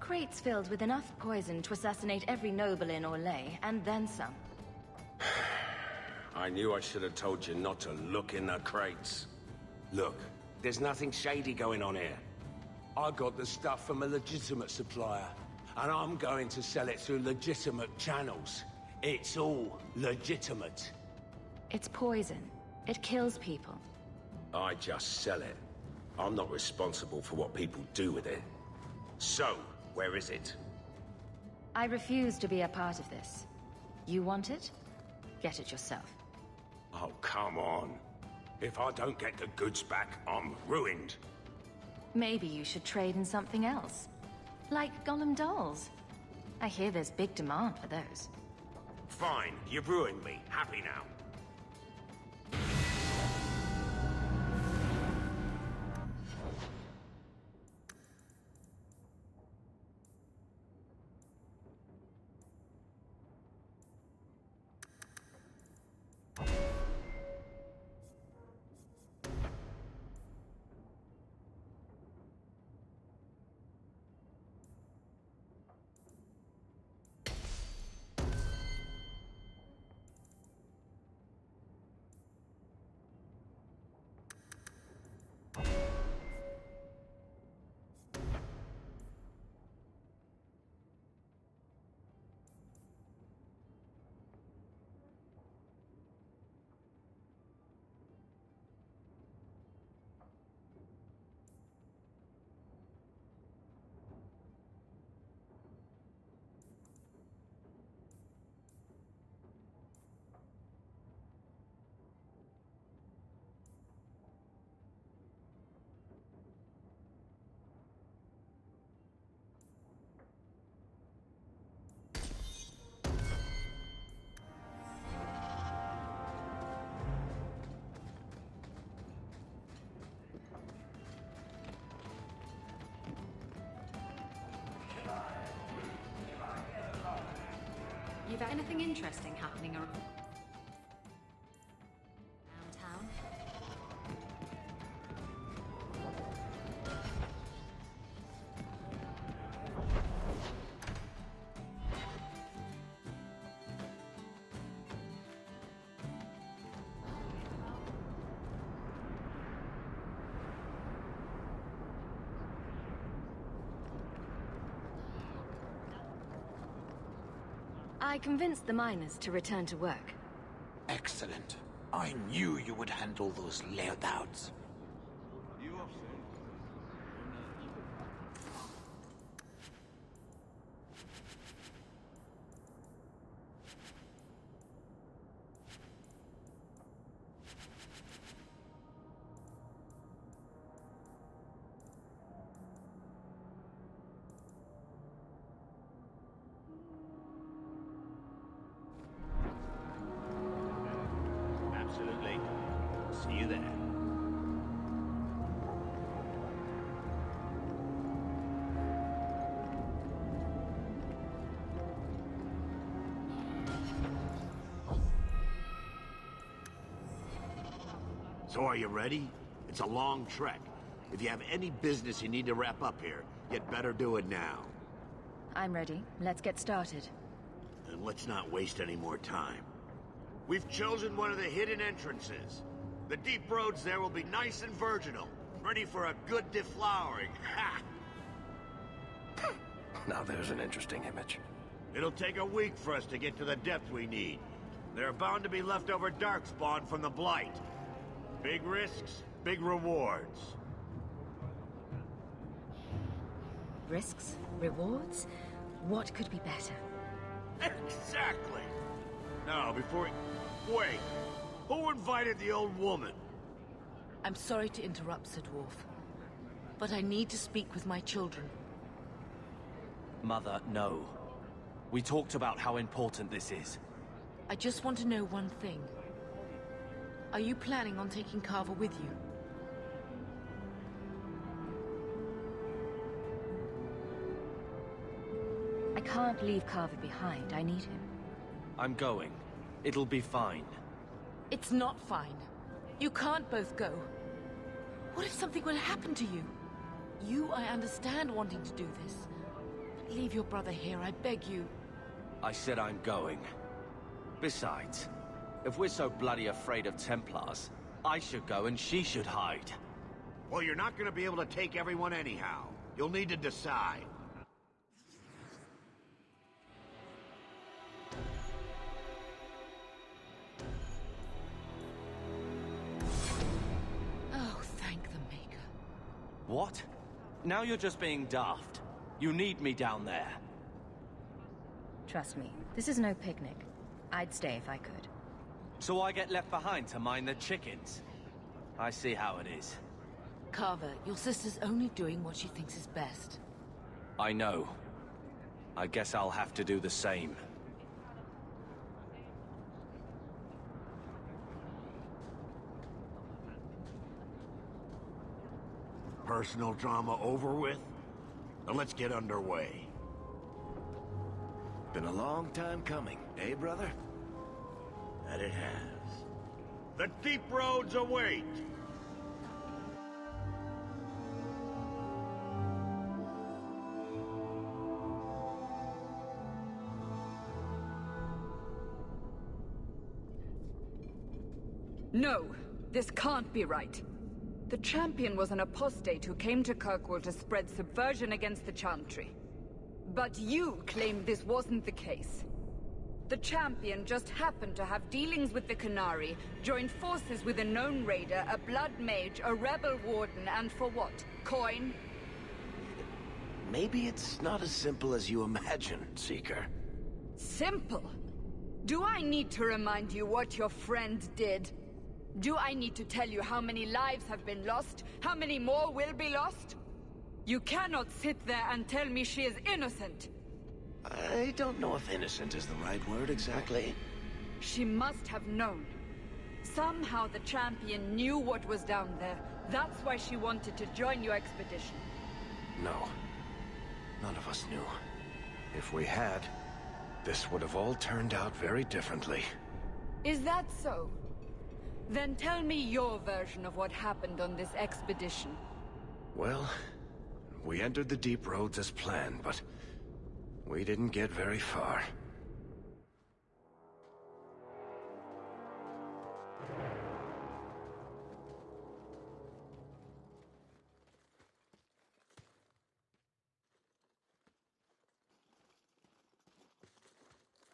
Crates filled with enough poison to assassinate every noble in Orlais, and then some. I knew I should have told you not to look in the crates. Look, there's nothing shady going on here. I got the stuff from a legitimate supplier, and I'm going to sell it through legitimate channels. It's all legitimate. It's poison. It kills people. I just sell it. I'm not responsible for what people do with it. So, where is it? I refuse to be a part of this. You want it? Get it yourself. Oh, come on. If I don't get the goods back, I'm ruined. Maybe you should trade in something else. Like Golem dolls. I hear there's big demand for those. Fine, you've ruined me. Happy now. You've anything interesting happening around town? I convinced the miners to return to work. Excellent. I knew you would handle those Leotards. Absolutely. See you there. So are you ready? It's a long trek. If you have any business you need to wrap up here, you'd better do it now. I'm ready. Let's get started. And let's not waste any more time. We've chosen one of the hidden entrances. The deep roads there will be nice and virginal, ready for a good deflowering. Ha! Now there's an interesting image. It'll take a week for us to get to the depth we need. There are bound to be leftover darkspawn from the Blight. Big risks, big rewards. Risks? Rewards? What could be better? Exactly! Now, before... Wait! Who invited the old woman? I'm sorry to interrupt, Sir Dwarf, but I need to speak with my children. Mother, no. We talked about how important this is. I just want to know one thing. Are you planning on taking Carver with you? I can't leave Carver behind. I need him. I'm going. It'll be fine. It's not fine. You can't both go. What if something will happen to you? You, I understand wanting to do this. But leave your brother here, I beg you. I said I'm going. Besides, if we're so bloody afraid of Templars, I should go and she should hide. Well, you're not gonna be able to take everyone anyhow. You'll need to decide. Oh, thank the Maker. What? Now you're just being daft. You need me down there. Trust me, this is no picnic. I'd stay if I could. So I get left behind to mind the chickens? I see how it is. Carver, your sister's only doing what she thinks is best. I know. I guess I'll have to do the same. Personal drama over with? Now let's get underway. Been a long time coming, eh, brother? That it has. The deep roads await! No, this can't be right. The Champion was an apostate who came to Kirkwall to spread subversion against the Chantry. But you claim this wasn't the case. The Champion just happened to have dealings with the Qunari, joined forces with a known raider, a blood mage, a rebel warden, and for what? Coin? Maybe it's not as simple as you imagine, Seeker. Simple? Do I need to remind you what your friend did? Do I need to tell you how many lives have been lost? How many more will be lost? You cannot sit there and tell me she is innocent. I don't know if innocent is the right word exactly. She must have known. Somehow the Champion knew what was down there. That's why she wanted to join your expedition. No. None of us knew. If we had, this would have all turned out very differently. Is that so? Then tell me your version of what happened on this expedition. Well, we entered the deep roads as planned, but we didn't get very far.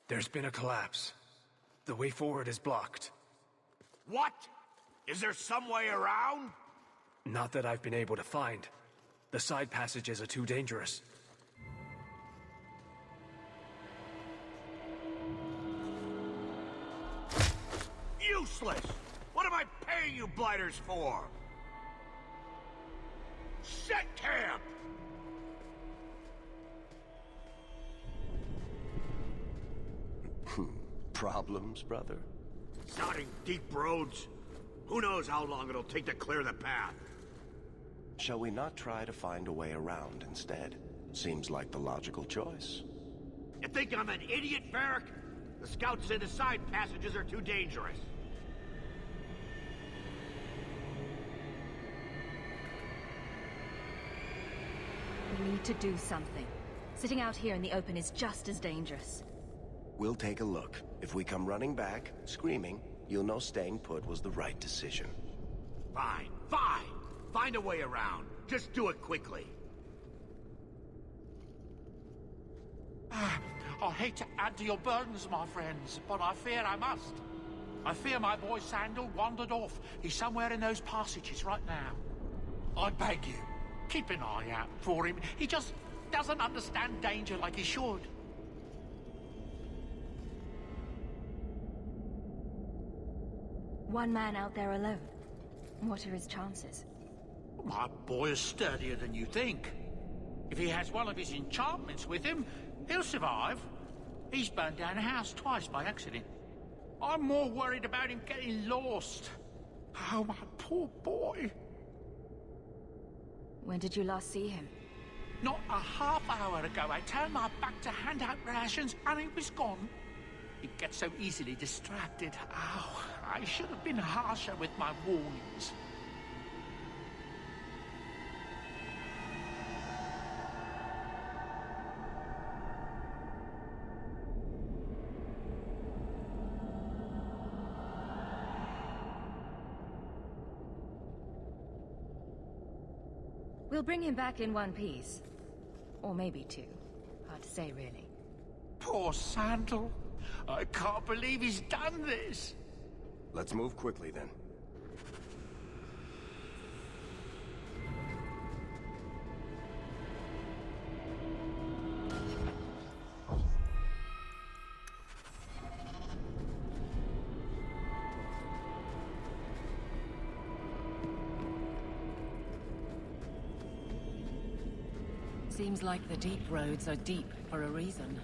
There's been a collapse. The way forward is blocked. What? Is there some way around? Not that I've been able to find. The side passages are too dangerous. Useless! What am I paying you blighters for? Set camp! Problems, brother? Sounding deep roads. Who knows how long it'll take to clear the path? Shall we not try to find a way around instead? Seems like the logical choice. You think I'm an idiot, Varric? The scouts say the side passages are too dangerous. We need to do something. Sitting out here in the open is just as dangerous. We'll take a look. If we come running back, screaming, you'll know staying put was the right decision. Fine, fine! Find a way around. Just do it quickly. I hate to add to your burdens, my friends, but I fear I must. I fear my boy Sandal wandered off. He's somewhere in those passages right now. I beg you, keep an eye out for him. He just doesn't understand danger like he should. One man out there alone. What are his chances? My boy is sturdier than you think. If he has one of his enchantments with him, he'll survive. He's burned down a house twice by accident. I'm more worried about him getting lost. Oh, my poor boy. When did you last see him? Not a half hour ago. I turned my back to hand out rations and he was gone. He gets so easily distracted. Oh, I should have been harsher with my warnings. We'll bring him back in one piece. Or maybe two. Hard to say, really. Poor Sandal. I can't believe he's done this. Let's move quickly, then. Seems like the deep roads are deep for a reason.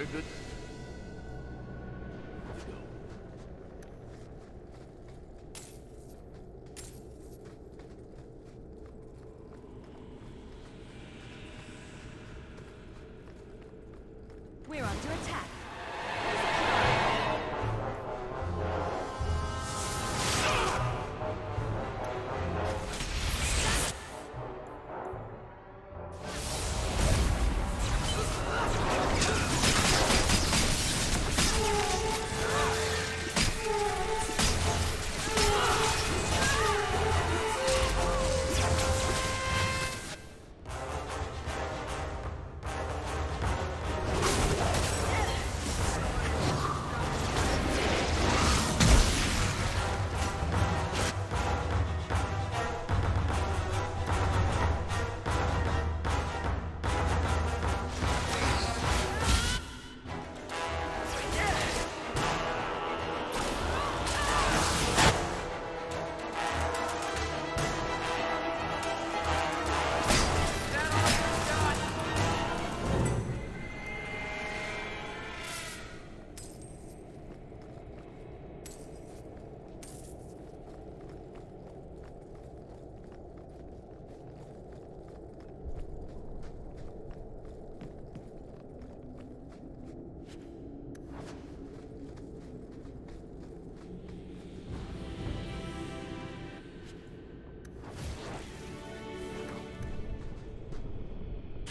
We're good. We're under attack.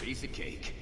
Piece of cake.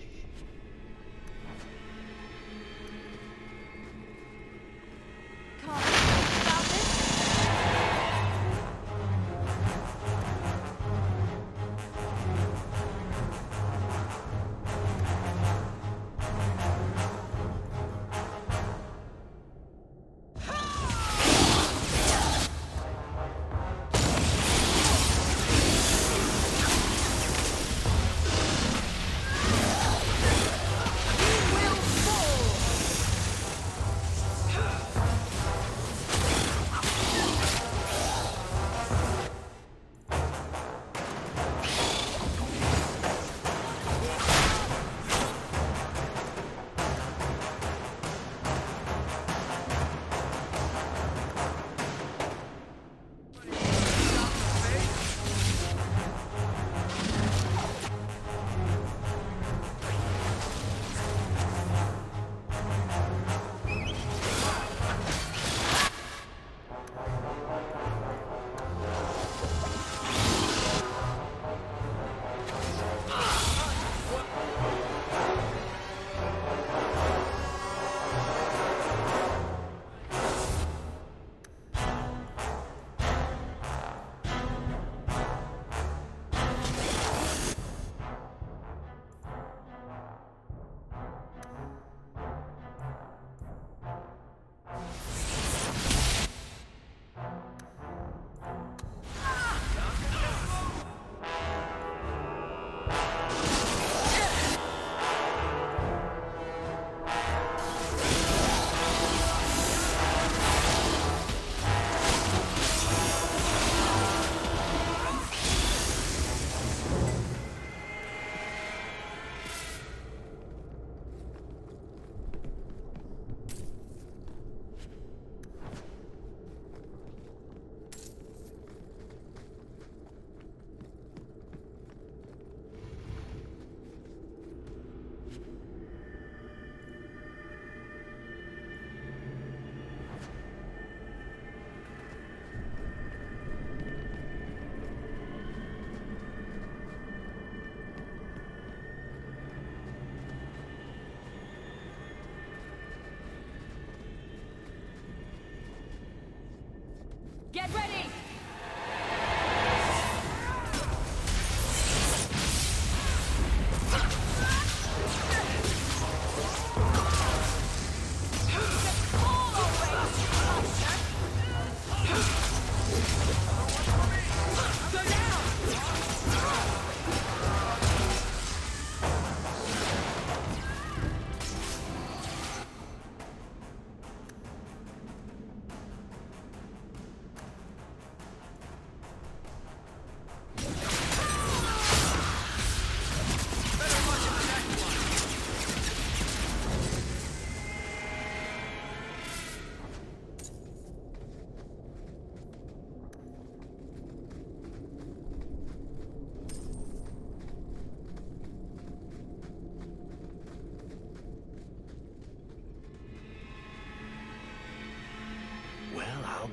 Get ready!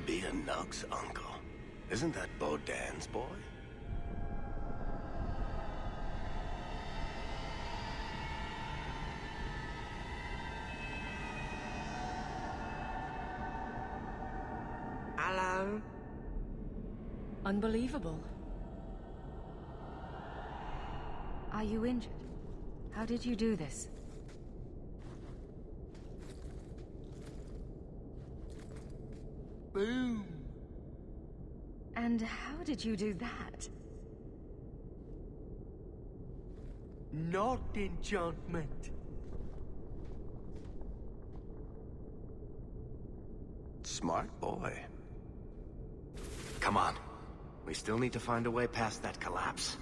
be a Nux uncle. Isn't that Bodan's boy? Hello? Unbelievable. Are you injured? How did you do this? Boom. And how did you do that? Not enchantment. Smart boy. Come on. We still need to find a way past that collapse.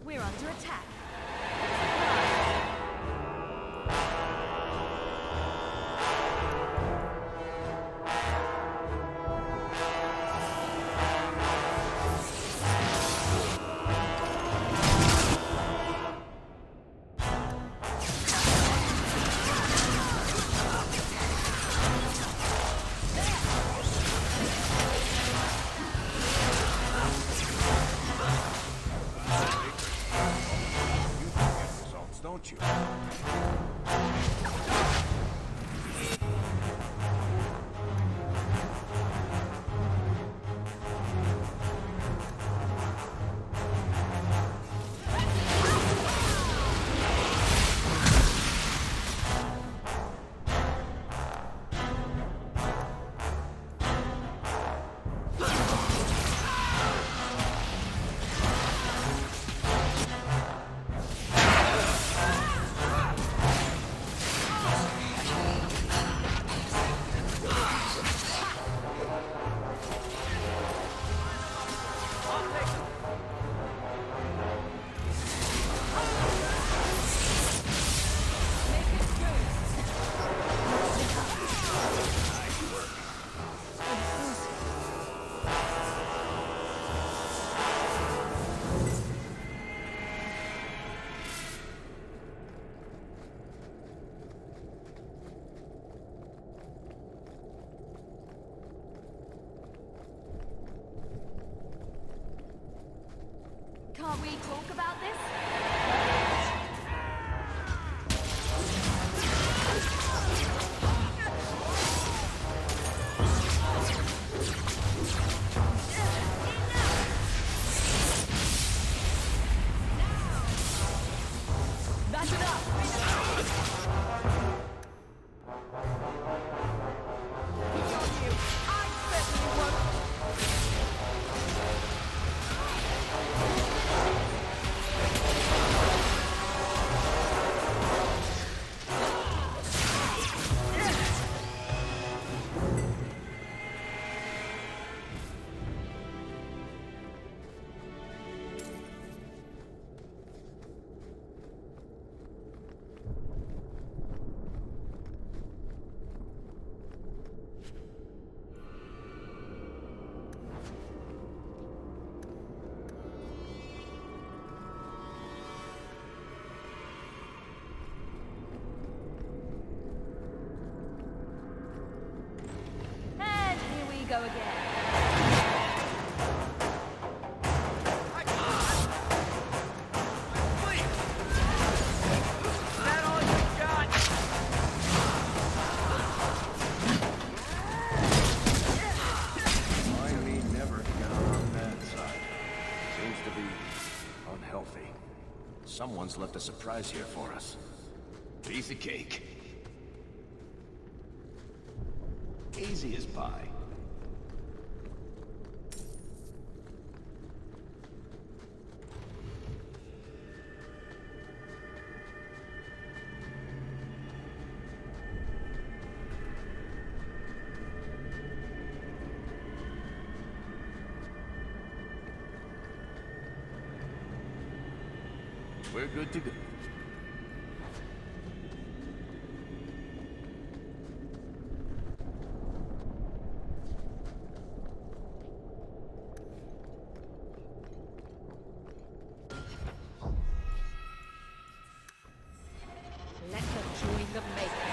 We're under attack. Don't you? Can't we talk about this? That's enough! I certainly won't! And here we go again. Irony never got on that side. Seems to be unhealthy. Someone's left a surprise here for us. Piece of cake. Easy as pie. We're good to go. Let them join the Maker.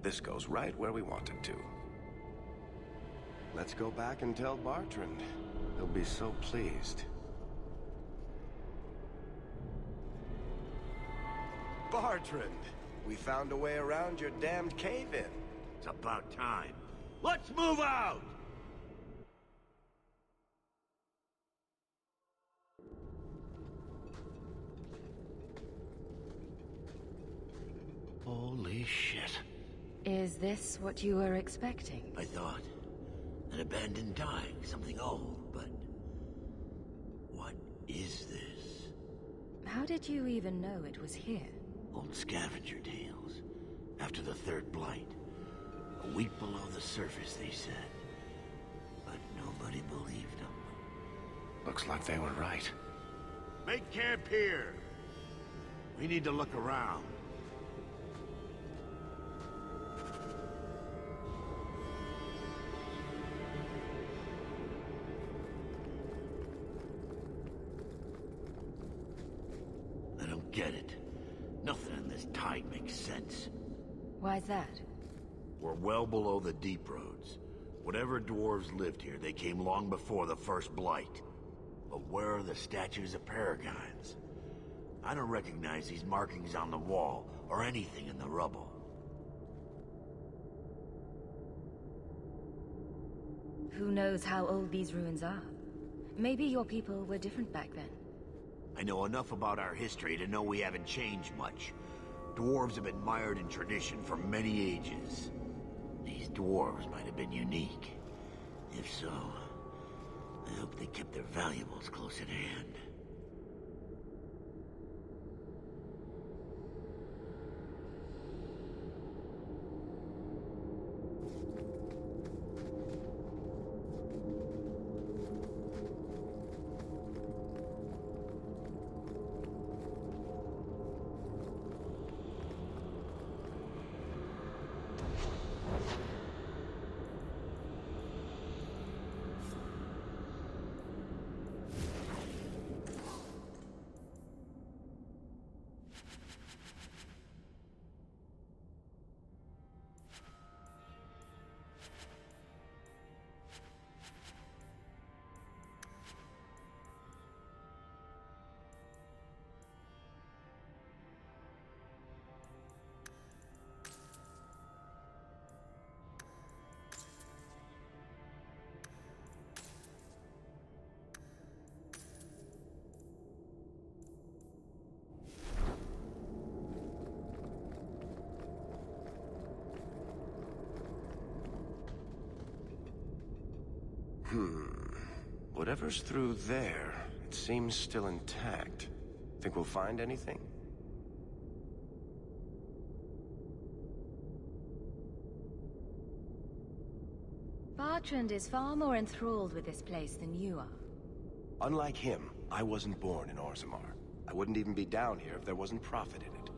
This goes right where we want it to. Let's go back and tell Bartrand. He'll be so pleased. Bartrand! We found a way around your damned cave-in. It's about time. Let's move out! Holy shit. Is this what you were expecting? I thought. An abandoned dike, something old, but... what is this? How did you even know it was here? Old scavenger tales. After the third blight. A week below the surface, they said. But nobody believed them. Looks like they were right. Make camp here! We need to look around. I don't get it. Nothing in this tide makes sense. Why's that? We're well below the deep roads. Whatever dwarves lived here, they came long before the first blight. But where are the statues of paragons? I don't recognize these markings on the wall, or anything in the rubble. Who knows how old these ruins are? Maybe your people were different back then. I know enough about our history to know we haven't changed much. Dwarves have been mired in tradition for many ages. These dwarves might have been unique. If so, I hope they kept their valuables close at hand. Whatever's through there, it seems still intact. Think we'll find anything? Bartrand is far more enthralled with this place than you are. Unlike him, I wasn't born in Orzammar. I wouldn't even be down here if there wasn't profit in it.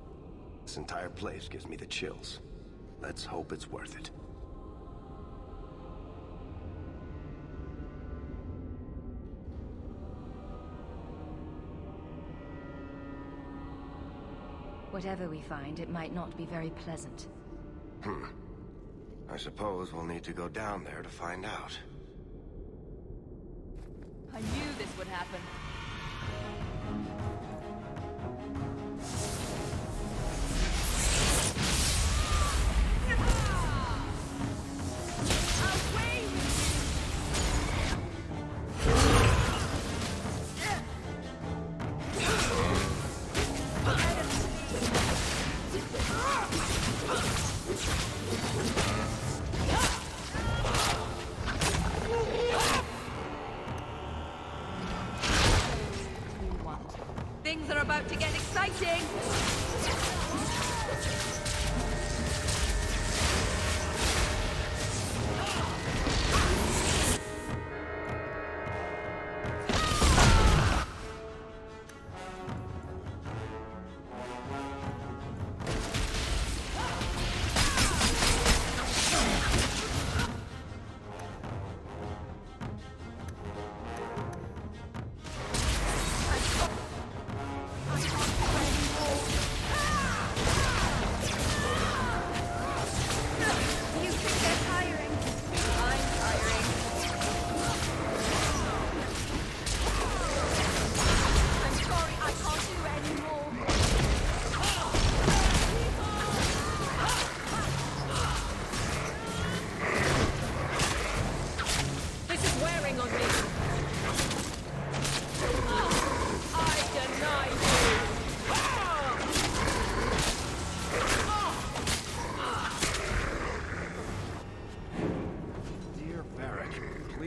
This entire place gives me the chills. Let's hope it's worth it. Whatever we find, it might not be very pleasant. I suppose we'll need to go down there to find out. I knew this would happen. Things are about to get exciting!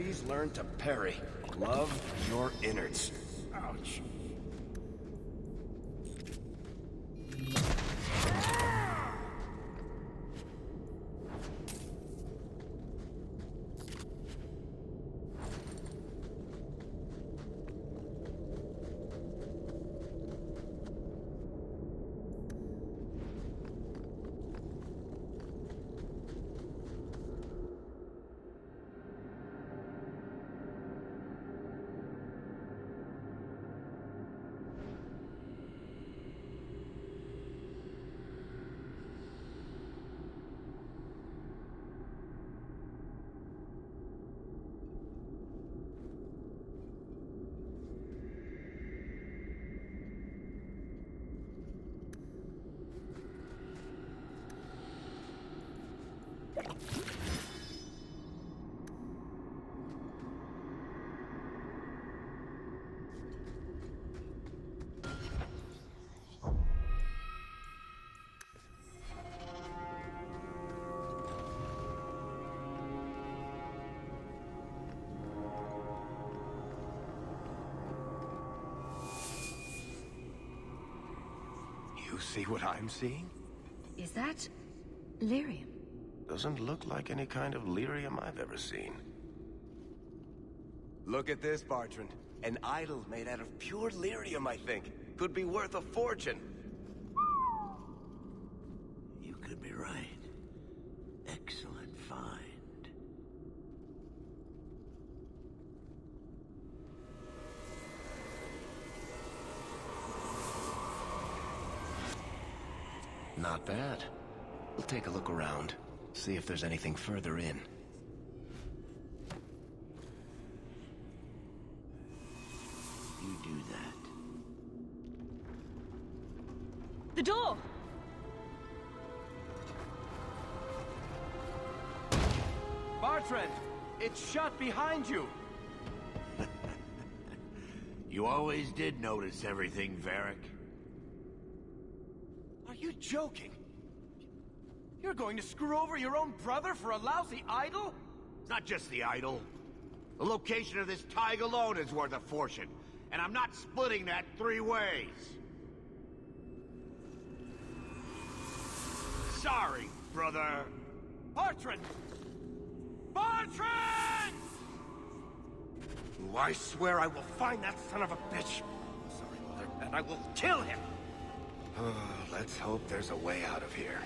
please learn to parry. Love your innards. Ouch. You see what I'm seeing? Is that lyrium? Doesn't look like any kind of lyrium I've ever seen. Look at this, Bartrand. An idol made out of pure lyrium, I think. Could be worth a fortune. You could be right. Excellent find. Not bad. We'll take a look around. See if there's anything further in. You do that. The door! Bartrand! It's shut behind you! You always did notice everything, Varric. Are you joking? You're going to screw over your own brother for a lousy idol? It's not just the idol. The location of this tag alone is worth a fortune, and I'm not splitting that 3 ways. Sorry, brother. Bartrand! Bartrand! I swear I will find that son of a bitch. Sorry, Mother, and I will kill him. Let's hope there's a way out of here.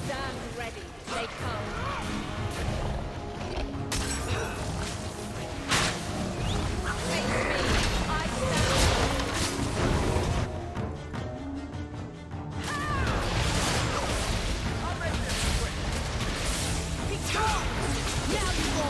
Stand ready. They come. Face me. I stand. I'll make this quick. Be gone! Now you go!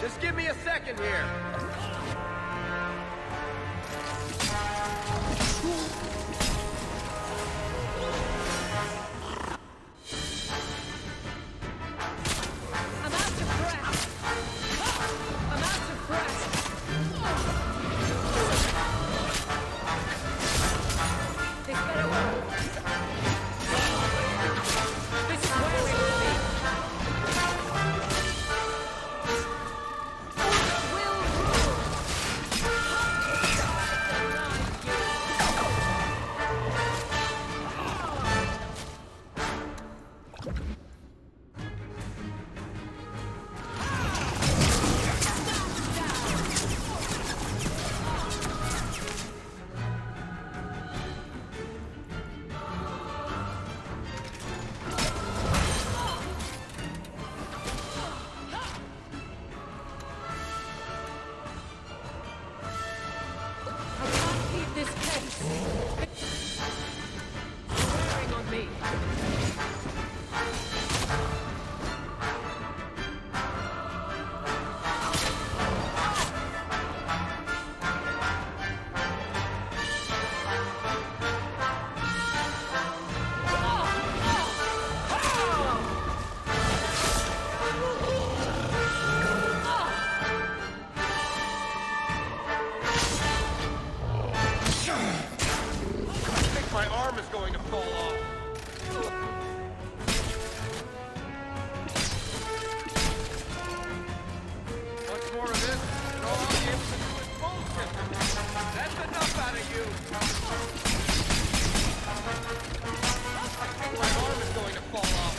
Just give me a second here. I'm out of breath. I'm out of breath. This better work. This is where we will be. Order will rule. Bearing on me. My arm is going to fall off. Much more of this, and all I'll be able to do is bullshit. That's enough out of you. I think my arm is going to fall off.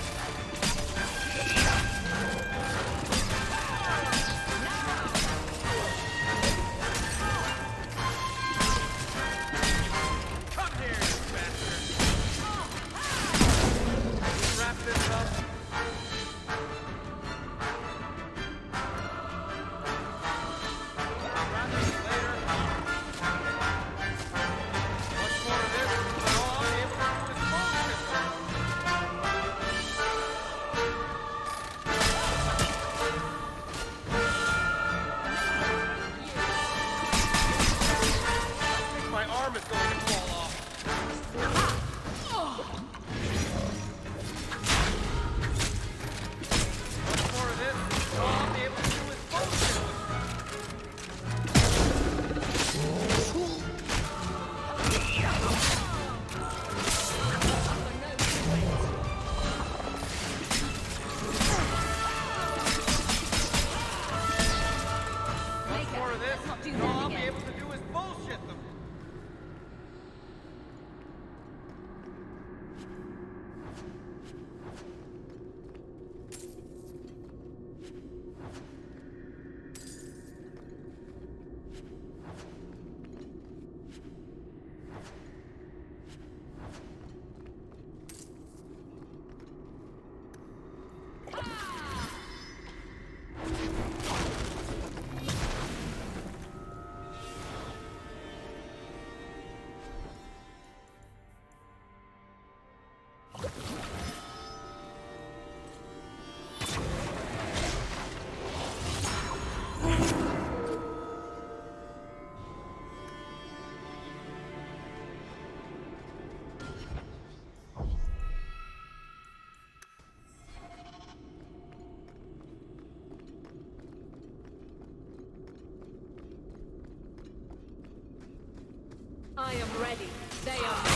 I am ready. They are not.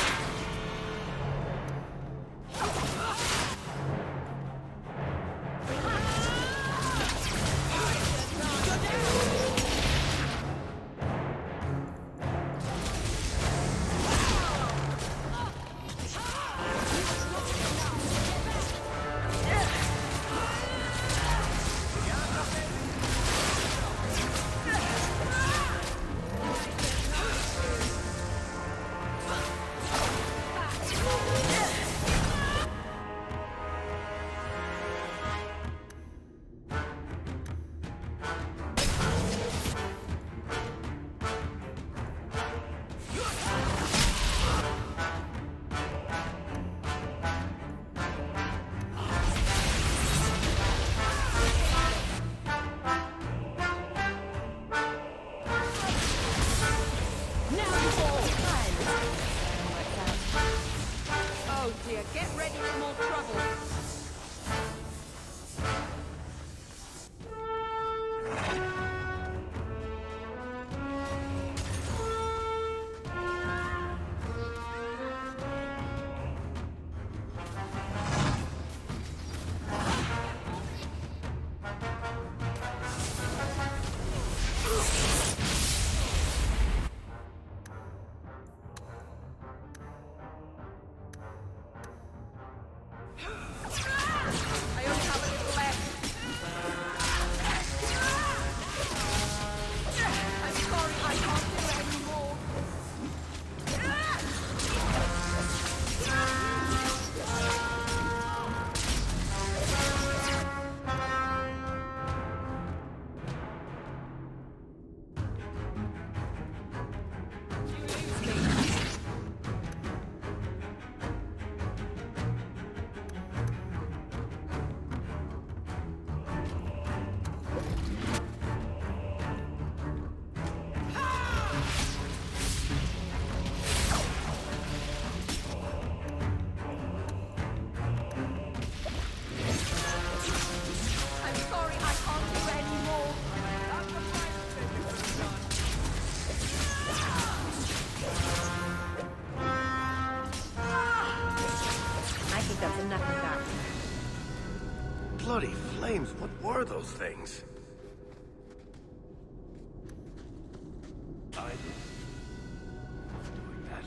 flames, what were those things? I... doing that.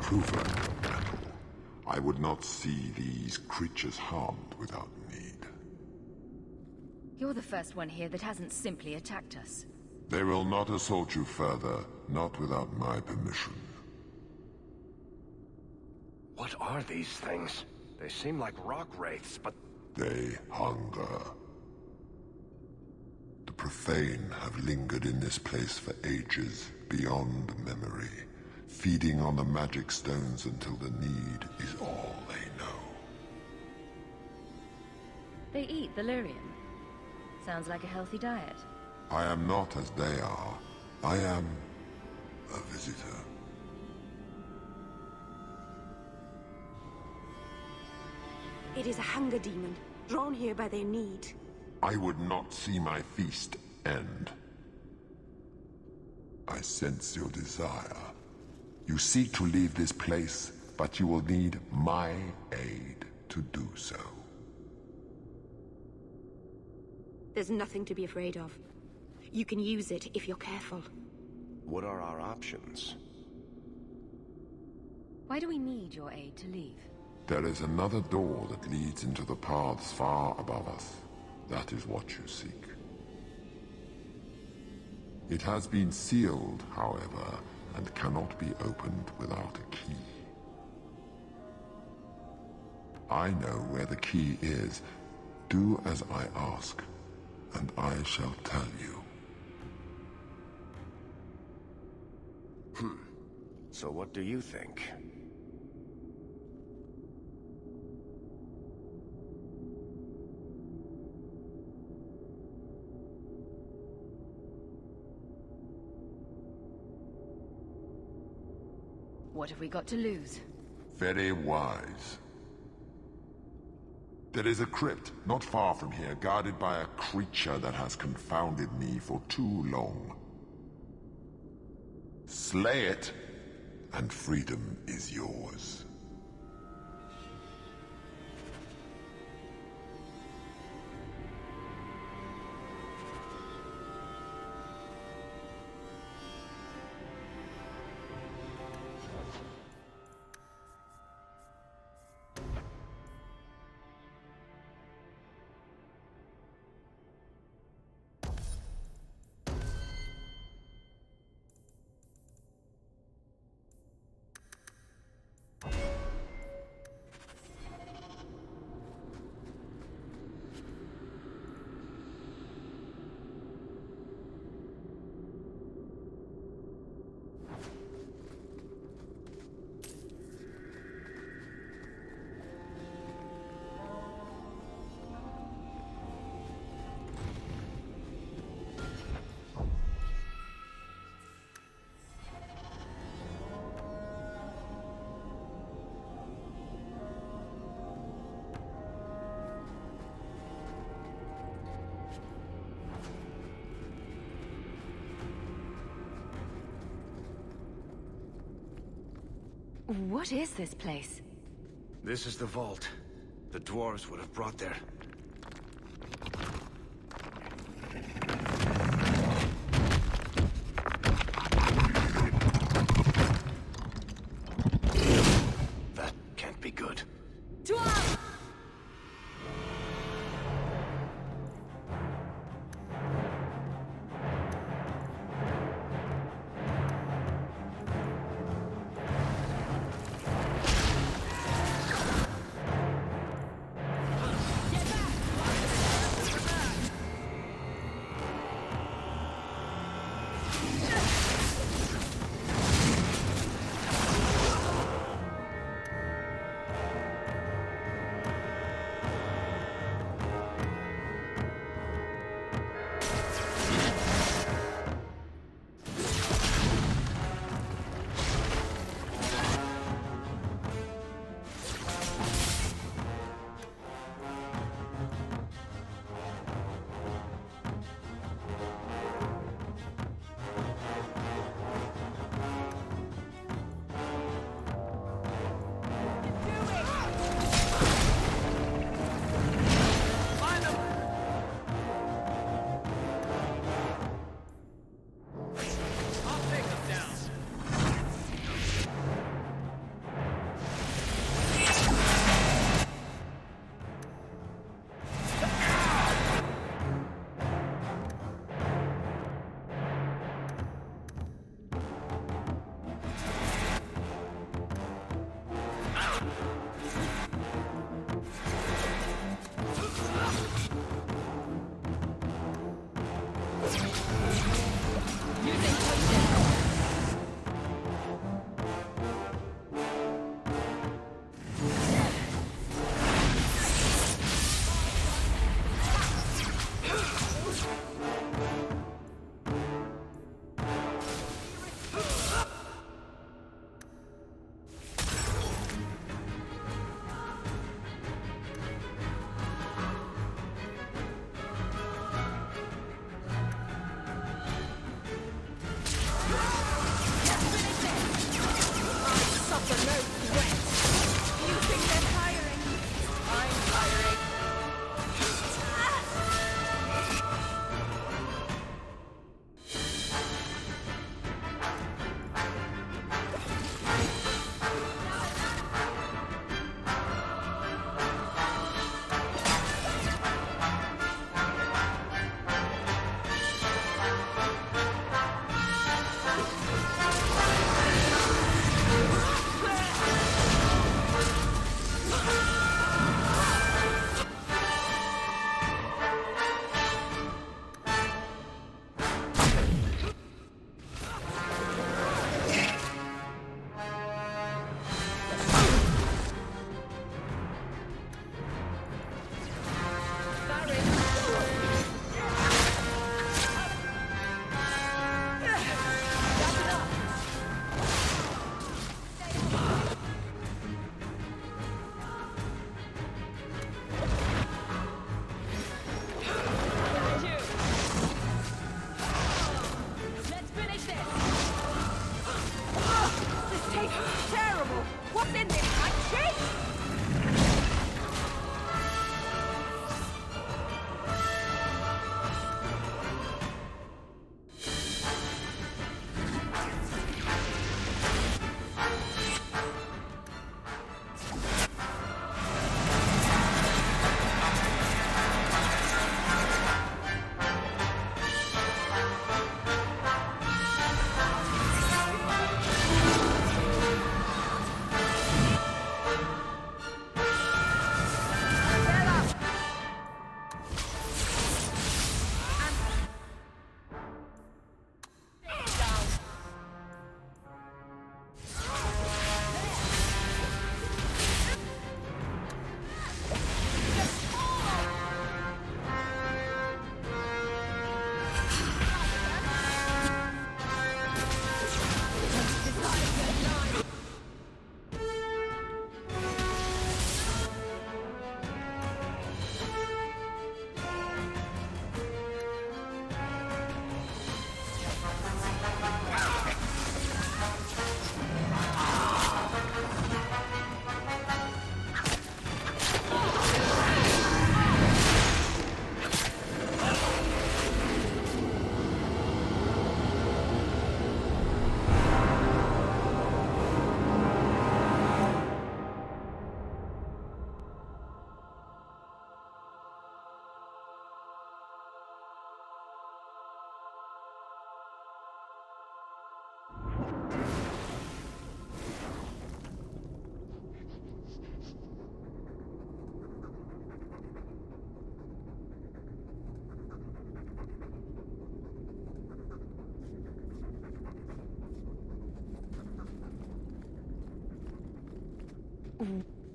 proven your mettle. I would not see these creatures harmed without need. You're the first one here that hasn't simply attacked us. They will not assault you further, not without my permission. What are these things? They seem like rock wraiths, but... They hunger. The profane have lingered in this place for ages, beyond memory, feeding on the magic stones until the need is all they know. They eat Valyrian. Sounds like a healthy diet. I am not as they are. I am a visitor. It is a hunger demon, drawn here by their need. I would not see my feast end. I sense your desire. You seek to leave this place, but you will need my aid to do so. There's nothing to be afraid of. You can use it if you're careful. What are our options? Why do we need your aid to leave? There is another door that leads into the paths far above us. That is what you seek. It has been sealed, however, and cannot be opened without a key. I know where the key is. Do as I ask, and I shall tell you. So what do you think? What have we got to lose? Very wise. There is a crypt not far from here, guarded by a creature that has confounded me for too long. Slay it, and freedom is yours. What is this place? This is the vault. The dwarves would have brought their... That can't be good. Dwarf! Get What's in this country?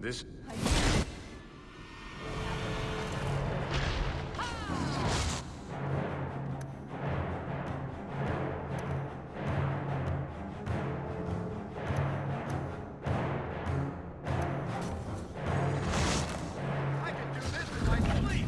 This... I can do this in my sleep.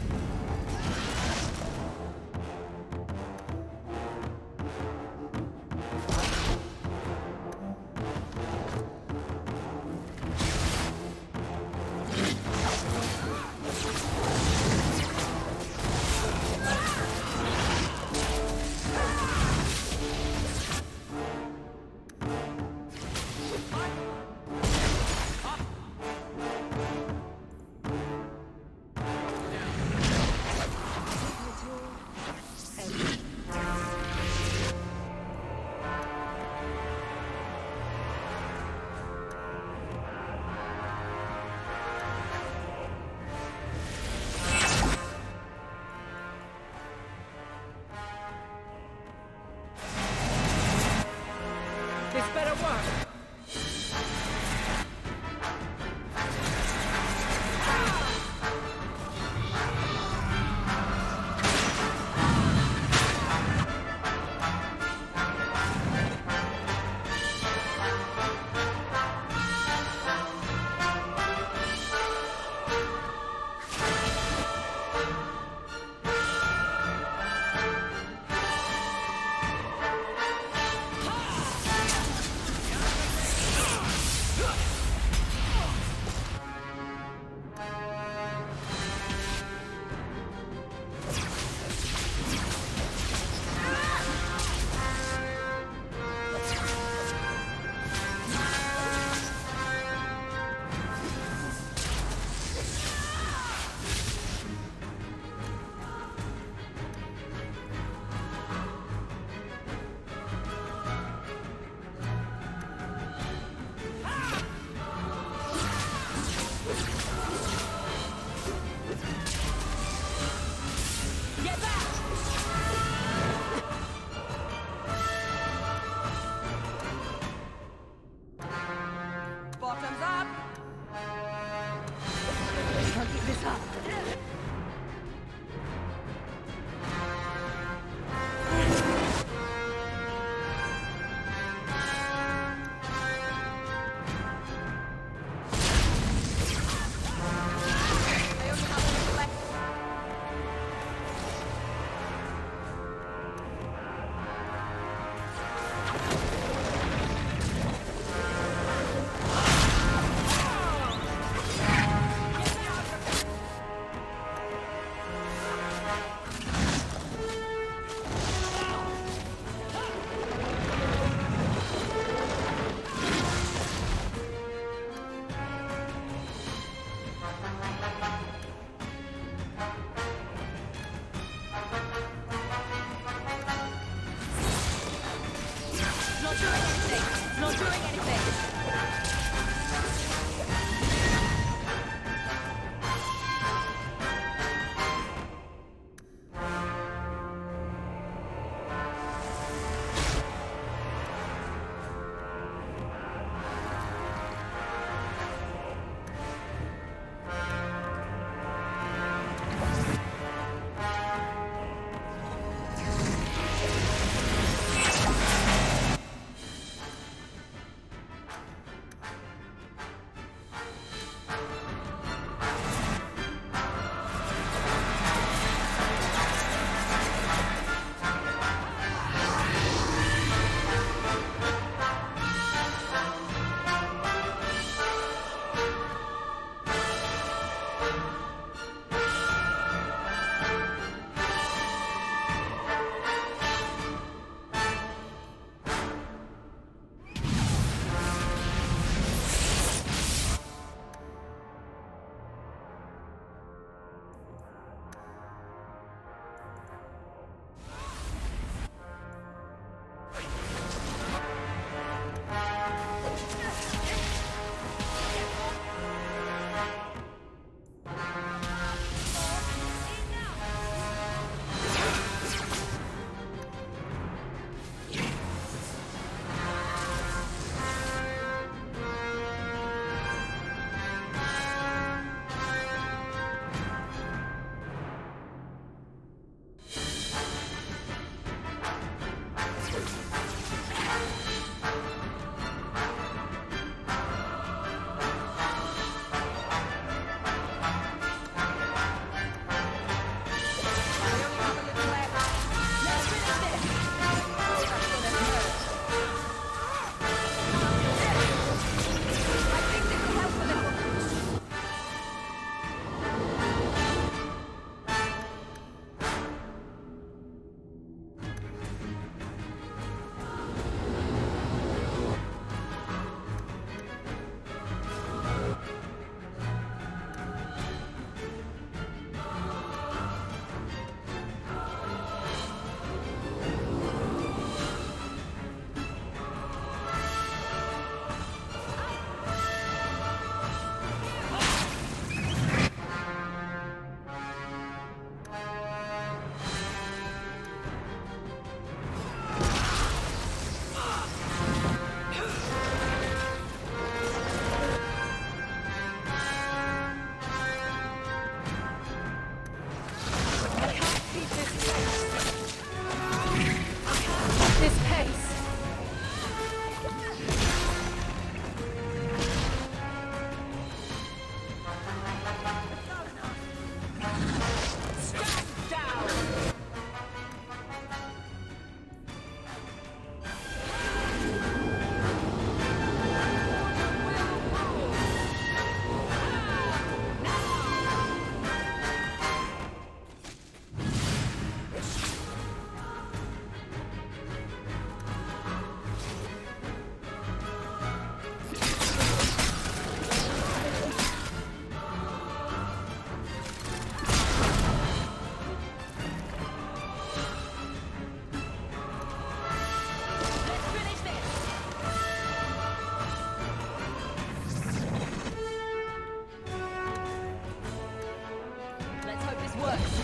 works.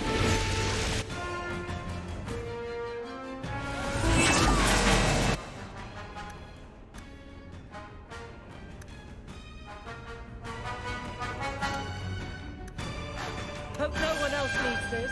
Hope no one else needs this.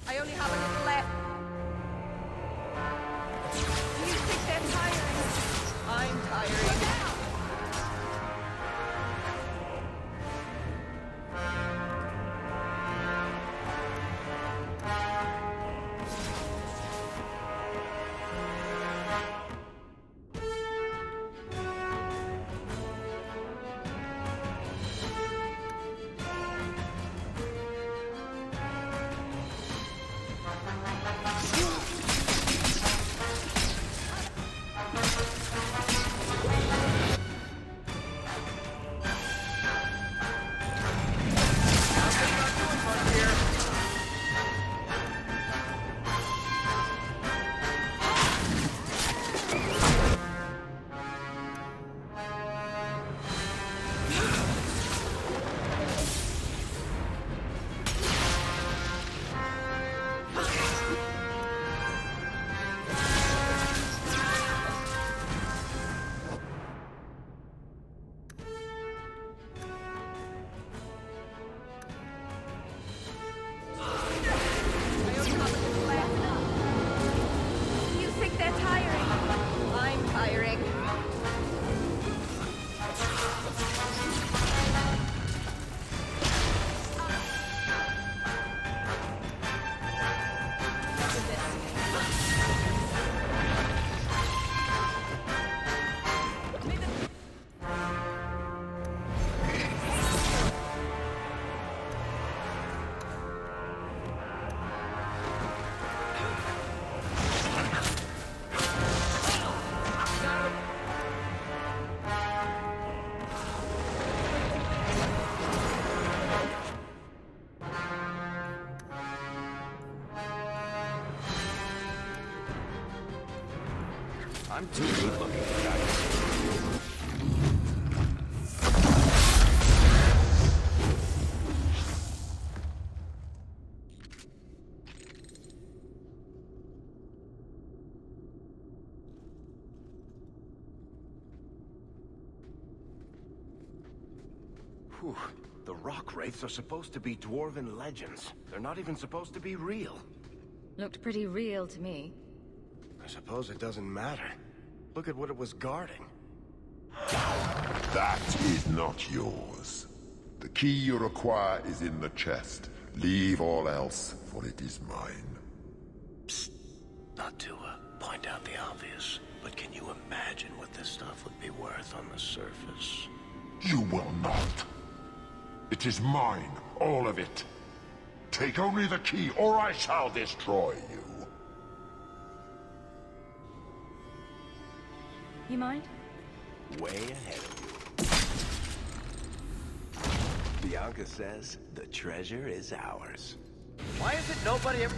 I only have a little left. Do you think they're tiring? I'm tiring. I'm too good looking for that. Whew. The rock wraiths are supposed to be dwarven legends. They're not even supposed to be real. Looked pretty real to me. I suppose it doesn't matter. Look at what it was guarding. That is not yours. The key you require is in the chest. Leave all else, for it is mine. Psst. Not to point out the obvious, but can you imagine what this stuff would be worth on the surface? You will not. It is mine, all of it. Take only the key, or I shall destroy you. You mind? Way ahead of you. Bianca says the treasure is ours. Why is it nobody ever...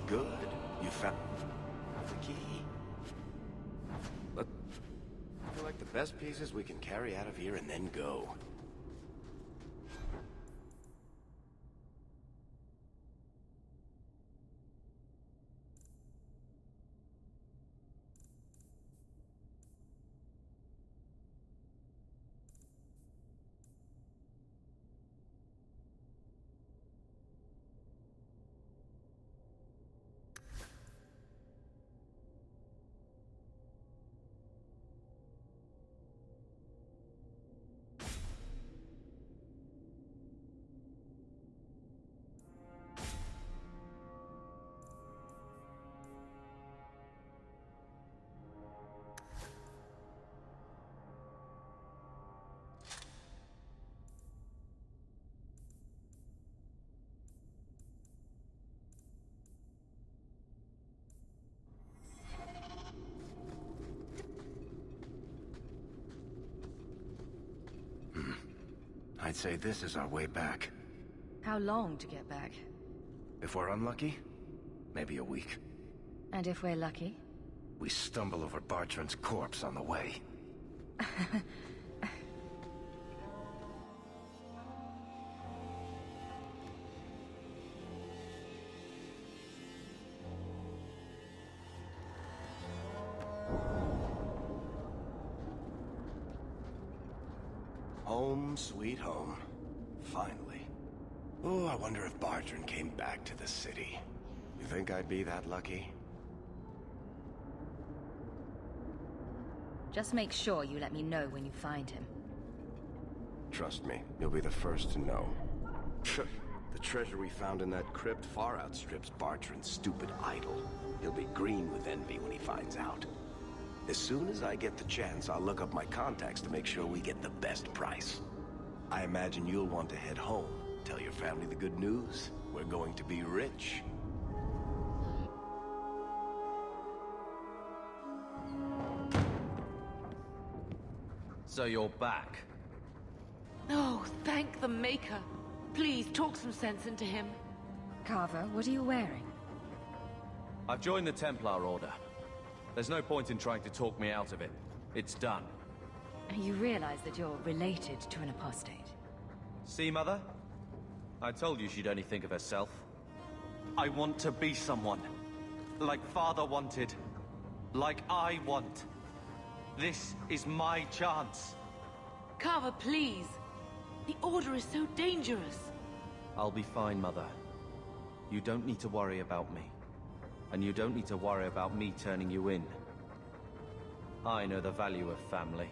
Good. You found the key. Look, I feel like the best pieces we can carry out of here and then go. I'd say this is our way back. How long to get back? If we're unlucky, maybe a week. And if we're lucky? We stumble over Bartrand's corpse on the way. Home, sweet home. Finally. Oh, I wonder if Bartrand came back to the city. You think I'd be that lucky? Just make sure you let me know when you find him. Trust me, you'll be the first to know. The treasure we found in that crypt far outstrips Bartrand's stupid idol. He'll be green with envy when he finds out. As soon as I get the chance, I'll look up my contacts to make sure we get the best price. I imagine you'll want to head home. Tell your family the good news. We're going to be rich. So you're back. Oh, thank the Maker. Please, talk some sense into him. Carver, what are you wearing? I've joined the Templar Order. There's no point in trying to talk me out of it. It's done. You realize that you're related to an apostate. See, Mother? I told you she'd only think of herself. I want to be someone. Like Father wanted. Like I want. This is my chance. Carver, please. The Order is so dangerous. I'll be fine, Mother. You don't need to worry about me. And you don't need to worry about me turning you in. I know the value of family.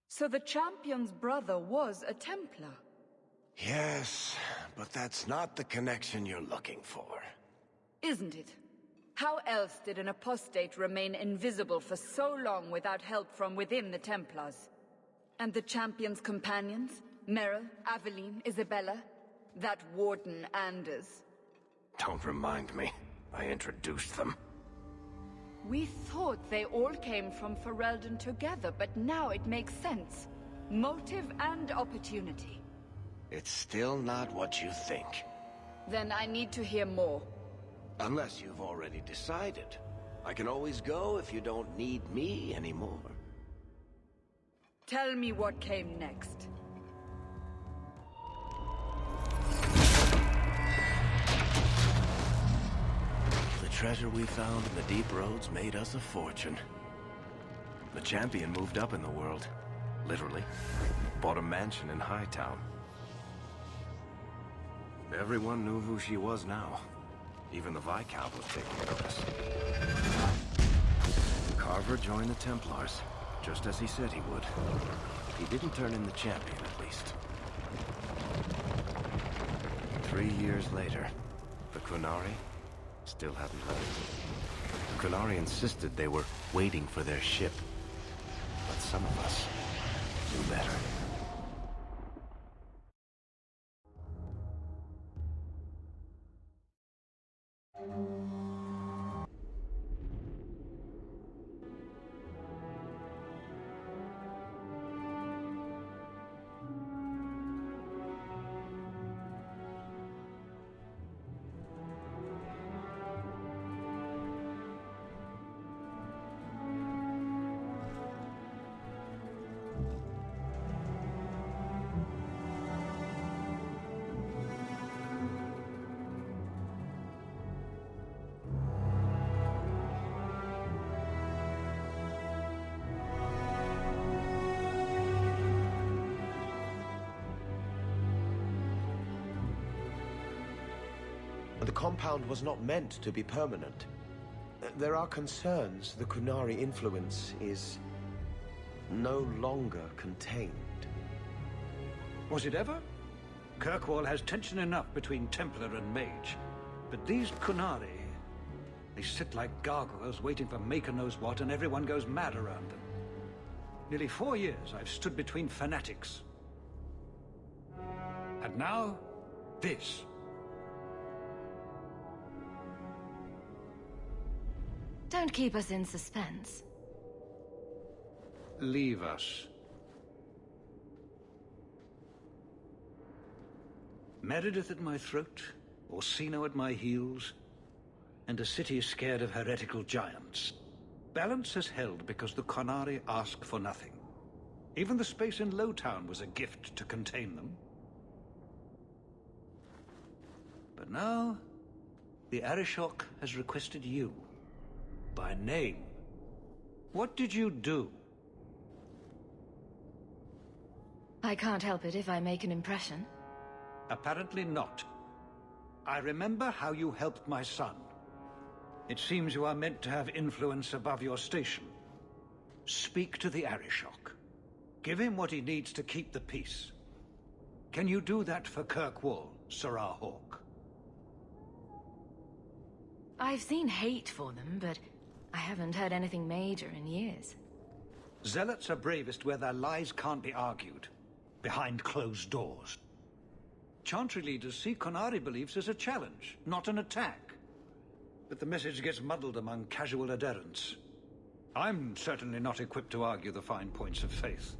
So the champion's brother was a Templar? Yes, but that's not the connection you're looking for. Isn't it? How else did an apostate remain invisible for so long without help from within the Templars? And the champion's companions? Merrill, Aveline, Isabella? That Warden Anders? Don't remind me. I introduced them. We thought they all came from Ferelden together, but now it makes sense. Motive and opportunity. It's still not what you think. Then I need to hear more. Unless you've already decided. I can always go if you don't need me anymore. Tell me what came next. The treasure we found in the deep roads made us a fortune. The champion moved up in the world. Literally. Bought a mansion in Hightown. Everyone knew who she was now. Even the Viscount was taking notice. Carver joined the Templars, just as he said he would. He didn't turn in the champion, at least. 3 years later, the Qunari still hadn't left. The Qunari insisted they were waiting for their ship. But some of us knew better. The compound was not meant to be permanent. There are concerns the Qunari influence is no longer contained. Was it ever? Kirkwall has tension enough between Templar and Mage. But these Qunari, they sit like gargoyles waiting for Maker knows what, and everyone goes mad around them. Nearly 4 years I've stood between fanatics. And now, this. Don't keep us in suspense. Leave us. Meredith at my throat, Orsino at my heels, and a city scared of heretical giants. Balance has held because the Qunari ask for nothing. Even the space in Lowtown was a gift to contain them. But now, the Arishok has requested you. By name. What did you do? I can't help it if I make an impression. Apparently not. I remember how you helped my son. It seems you are meant to have influence above your station. Speak to the Arishok. Give him what he needs to keep the peace. Can you do that for Kirkwall, Serah Hawke? I've seen hate for them, but I haven't heard anything major in years. Zealots are bravest where their lies can't be argued, behind closed doors. Chantry leaders see Qunari beliefs as a challenge, not an attack. But the message gets muddled among casual adherents. I'm certainly not equipped to argue the fine points of faith.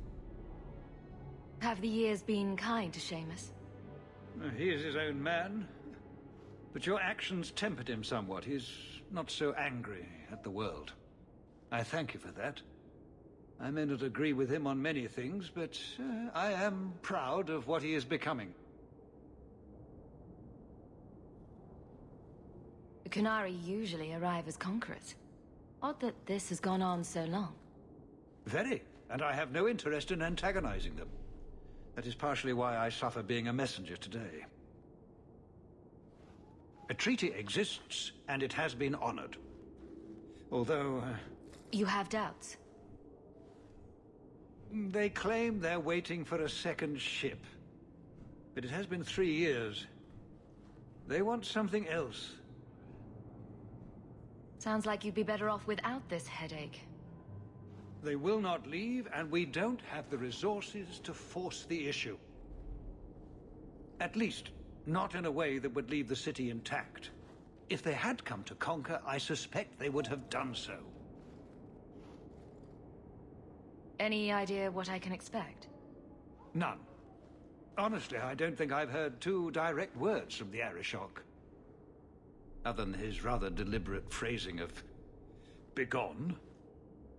Have the years been kind to Seamus? He is his own man. But your actions tempered him somewhat. He's not so angry at the world. I thank you for that. I may not agree with him on many things, but I am proud of what he is becoming. The Qunari usually arrive as conquerors. Odd that this has gone on so long. Very, and I have no interest in antagonizing them. That is partially why I suffer being a messenger today. A treaty exists, and it has been honored. Although... You have doubts? They claim they're waiting for a second ship. But it has been 3 years. They want something else. Sounds like you'd be better off without this headache. They will not leave, and we don't have the resources to force the issue. At least, not in a way that would leave the city intact. If they had come to conquer, I suspect they would have done so. Any idea what I can expect? None. Honestly, I don't think I've heard 2 direct words from the Arishok. Other than his rather deliberate phrasing of begone.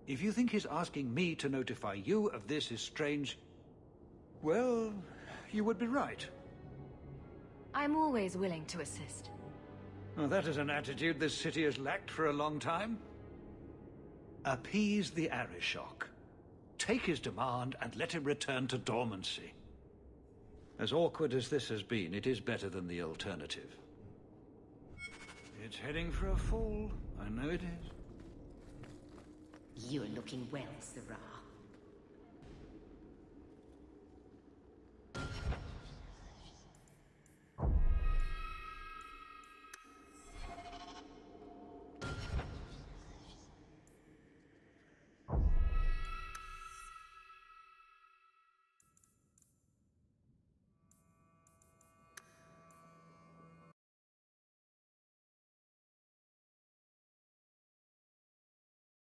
If you think his asking me to notify you of this is strange, well, you would be right. I'm always willing to assist. Well, that is an attitude this city has lacked for a long time. Appease the Arishok. Take his demand and let him return to dormancy. As awkward as this has been, it is better than the alternative. It's heading for a fall. I know it is. You're looking well, Serah.